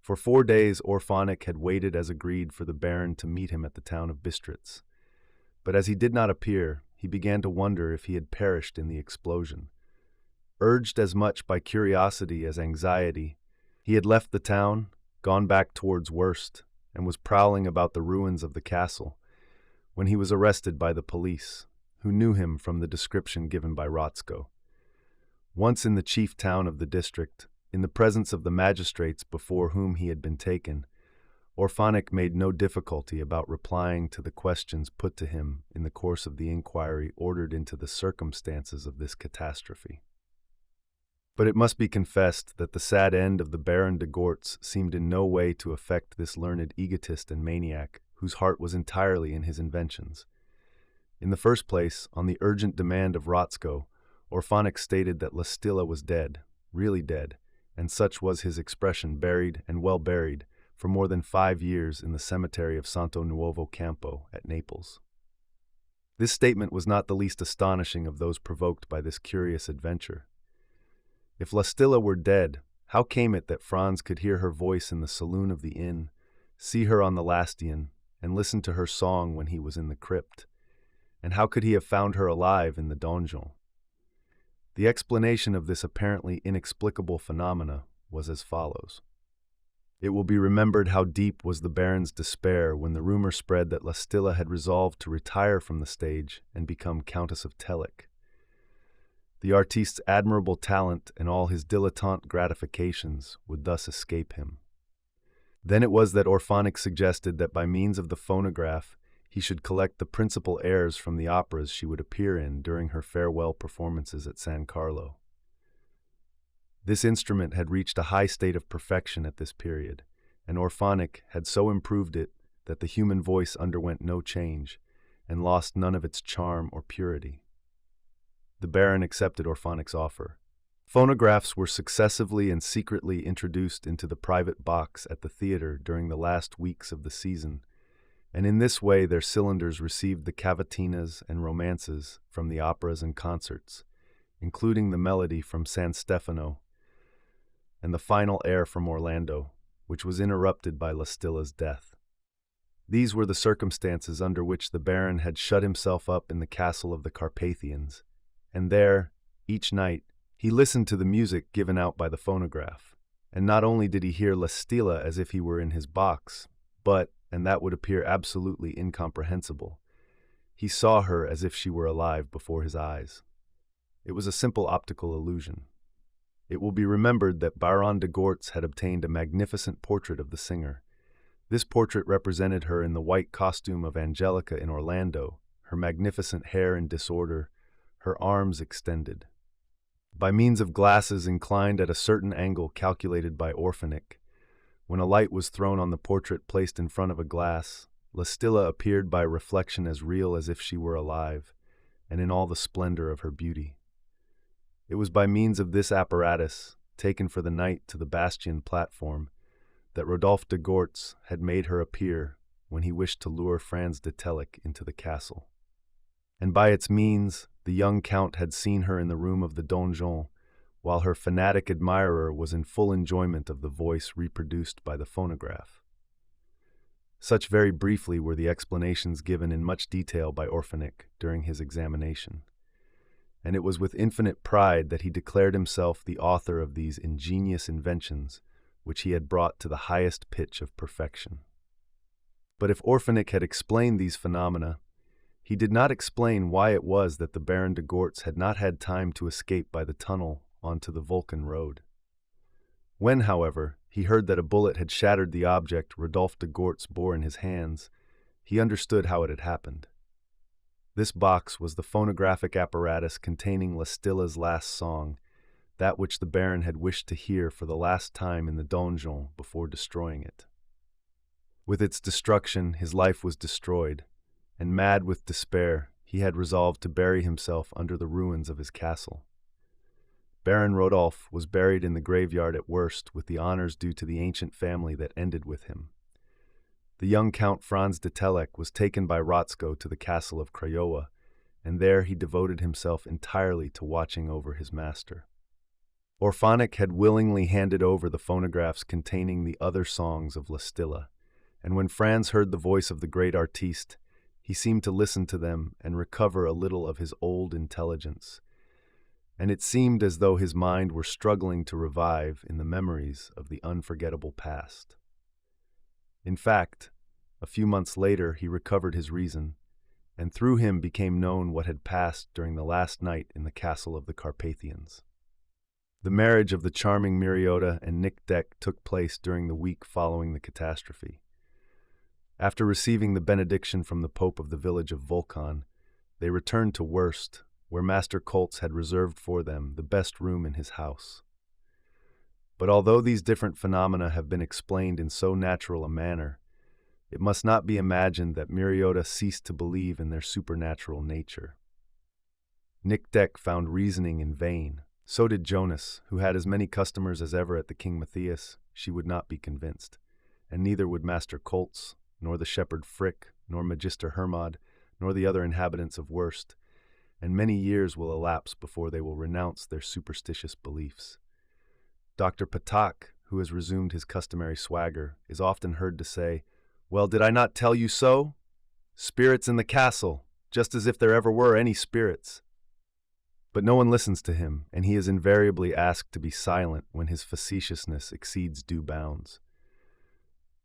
For 4 days Orphanik had waited as agreed for the Baron to meet him at the town of Bistritz. But as he did not appear, he began to wonder if he had perished in the explosion. Urged as much by curiosity as anxiety, he had left the town, gone back towards Wurst, and was prowling about the ruins of the castle, when he was arrested by the police, who knew him from the description given by Rotzko. Once in the chief town of the district, in the presence of the magistrates before whom he had been taken, Orphanik made no difficulty about replying to the questions put to him in the course of the inquiry ordered into the circumstances of this catastrophe. But it must be confessed that the sad end of the Baron de Gortz seemed in no way to affect this learned egotist and maniac, whose heart was entirely in his inventions. In the first place, on the urgent demand of Rotzko, Orphanik stated that Lastilla was dead, really dead, and such was his expression, buried, and well buried, for more than 5 years in the cemetery of Santo Nuovo Campo at Naples. This statement was not the least astonishing of those provoked by this curious adventure. If Lastilla were dead, how came it that Franz could hear her voice in the saloon of the inn, see her on the Lastian, and listen to her song when he was in the crypt? And how could he have found her alive in the donjon? The explanation of this apparently inexplicable phenomena was as follows. It will be remembered how deep was the Baron's despair when the rumor spread that Lastilla had resolved to retire from the stage and become Countess of Telek. The artiste's admirable talent and all his dilettante gratifications would thus escape him. Then it was that Orphanik suggested that by means of the phonograph he should collect the principal airs from the operas she would appear in during her farewell performances at San Carlo. This instrument had reached a high state of perfection at this period, and Orphanik had so improved it that the human voice underwent no change and lost none of its charm or purity. The Baron accepted Orphanik's offer. Phonographs were successively and secretly introduced into the private box at the theater during the last weeks of the season, and in this way their cylinders received the cavatinas and romances from the operas and concerts, including the melody from San Stefano and the final air from Orlando, which was interrupted by Lastilla's death. These were the circumstances under which the Baron had shut himself up in the castle of the Carpathians, and there, each night, he listened to the music given out by the phonograph. And not only did he hear Lastilla as if he were in his box, but, and that would appear absolutely incomprehensible, he saw her as if she were alive before his eyes. It was a simple optical illusion. It will be remembered that Baron de Gortz had obtained a magnificent portrait of the singer. This portrait represented her in the white costume of Angelica in Orlando, her magnificent hair in disorder, her arms extended. By means of glasses inclined at a certain angle calculated by Orphanik, when a light was thrown on the portrait placed in front of a glass, Lastilla appeared by reflection as real as if she were alive, and in all the splendor of her beauty. It was by means of this apparatus, taken for the night to the Bastion platform, that Rodolphe de Gortz had made her appear when he wished to lure Franz de Telek into the castle. And by its means, the young count had seen her in the room of the donjon, while her fanatic admirer was in full enjoyment of the voice reproduced by the phonograph. Such very briefly were the explanations given in much detail by Orphanik during his examination, and it was with infinite pride that he declared himself the author of these ingenious inventions which he had brought to the highest pitch of perfection. But if Orphanik had explained these phenomena, he did not explain why it was that the Baron de Gortz had not had time to escape by the tunnel onto the Vulcan road. When, however, he heard that a bullet had shattered the object Rodolphe de Gortz bore in his hands, he understood how it had happened. This box was the phonographic apparatus containing Lastilla's last song, that which the Baron had wished to hear for the last time in the donjon before destroying it. With its destruction, his life was destroyed, and mad with despair, he had resolved to bury himself under the ruins of his castle. Baron Rodolphe was buried in the graveyard at Worst with the honors due to the ancient family that ended with him. The young Count Franz de Telek was taken by Rotzko to the castle of Craiova, and there he devoted himself entirely to watching over his master. Orphanik had willingly handed over the phonographs containing the other songs of Lastilla, and when Franz heard the voice of the great artiste, he seemed to listen to them and recover a little of his old intelligence, and it seemed as though his mind were struggling to revive in the memories of the unforgettable past. In fact, a few months later he recovered his reason, and through him became known what had passed during the last night in the castle of the Carpathians. The marriage of the charming Miriota and Nick Deck took place during the week following the catastrophe, After receiving the benediction from the Pope of the village of Vulcan, they returned to Wurst, where Master Koltz had reserved for them the best room in his house. But although these different phenomena have been explained in so natural a manner, it must not be imagined that Miriota ceased to believe in their supernatural nature. Nick found reasoning in vain. So did Jonas, who had as many customers as ever at the King Matthias. She would not be convinced, and neither would Master Koltz, nor the shepherd Frick, nor Magister Hermod, nor the other inhabitants of Wurst, and many years will elapse before they will renounce their superstitious beliefs. Dr. Patak, who has resumed his customary swagger, is often heard to say, "Well, did I not tell you so? Spirits in the castle, just as if there ever were any spirits." But no one listens to him, and he is invariably asked to be silent when his facetiousness exceeds due bounds.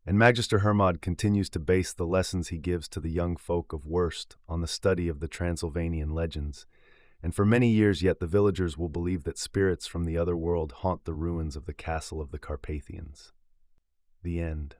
And Magister Hermod continues to base the lessons he gives to the young folk of Wurst on the study of the Transylvanian legends, and for many years yet the villagers will believe that spirits from the other world haunt the ruins of the castle of the Carpathians. The end.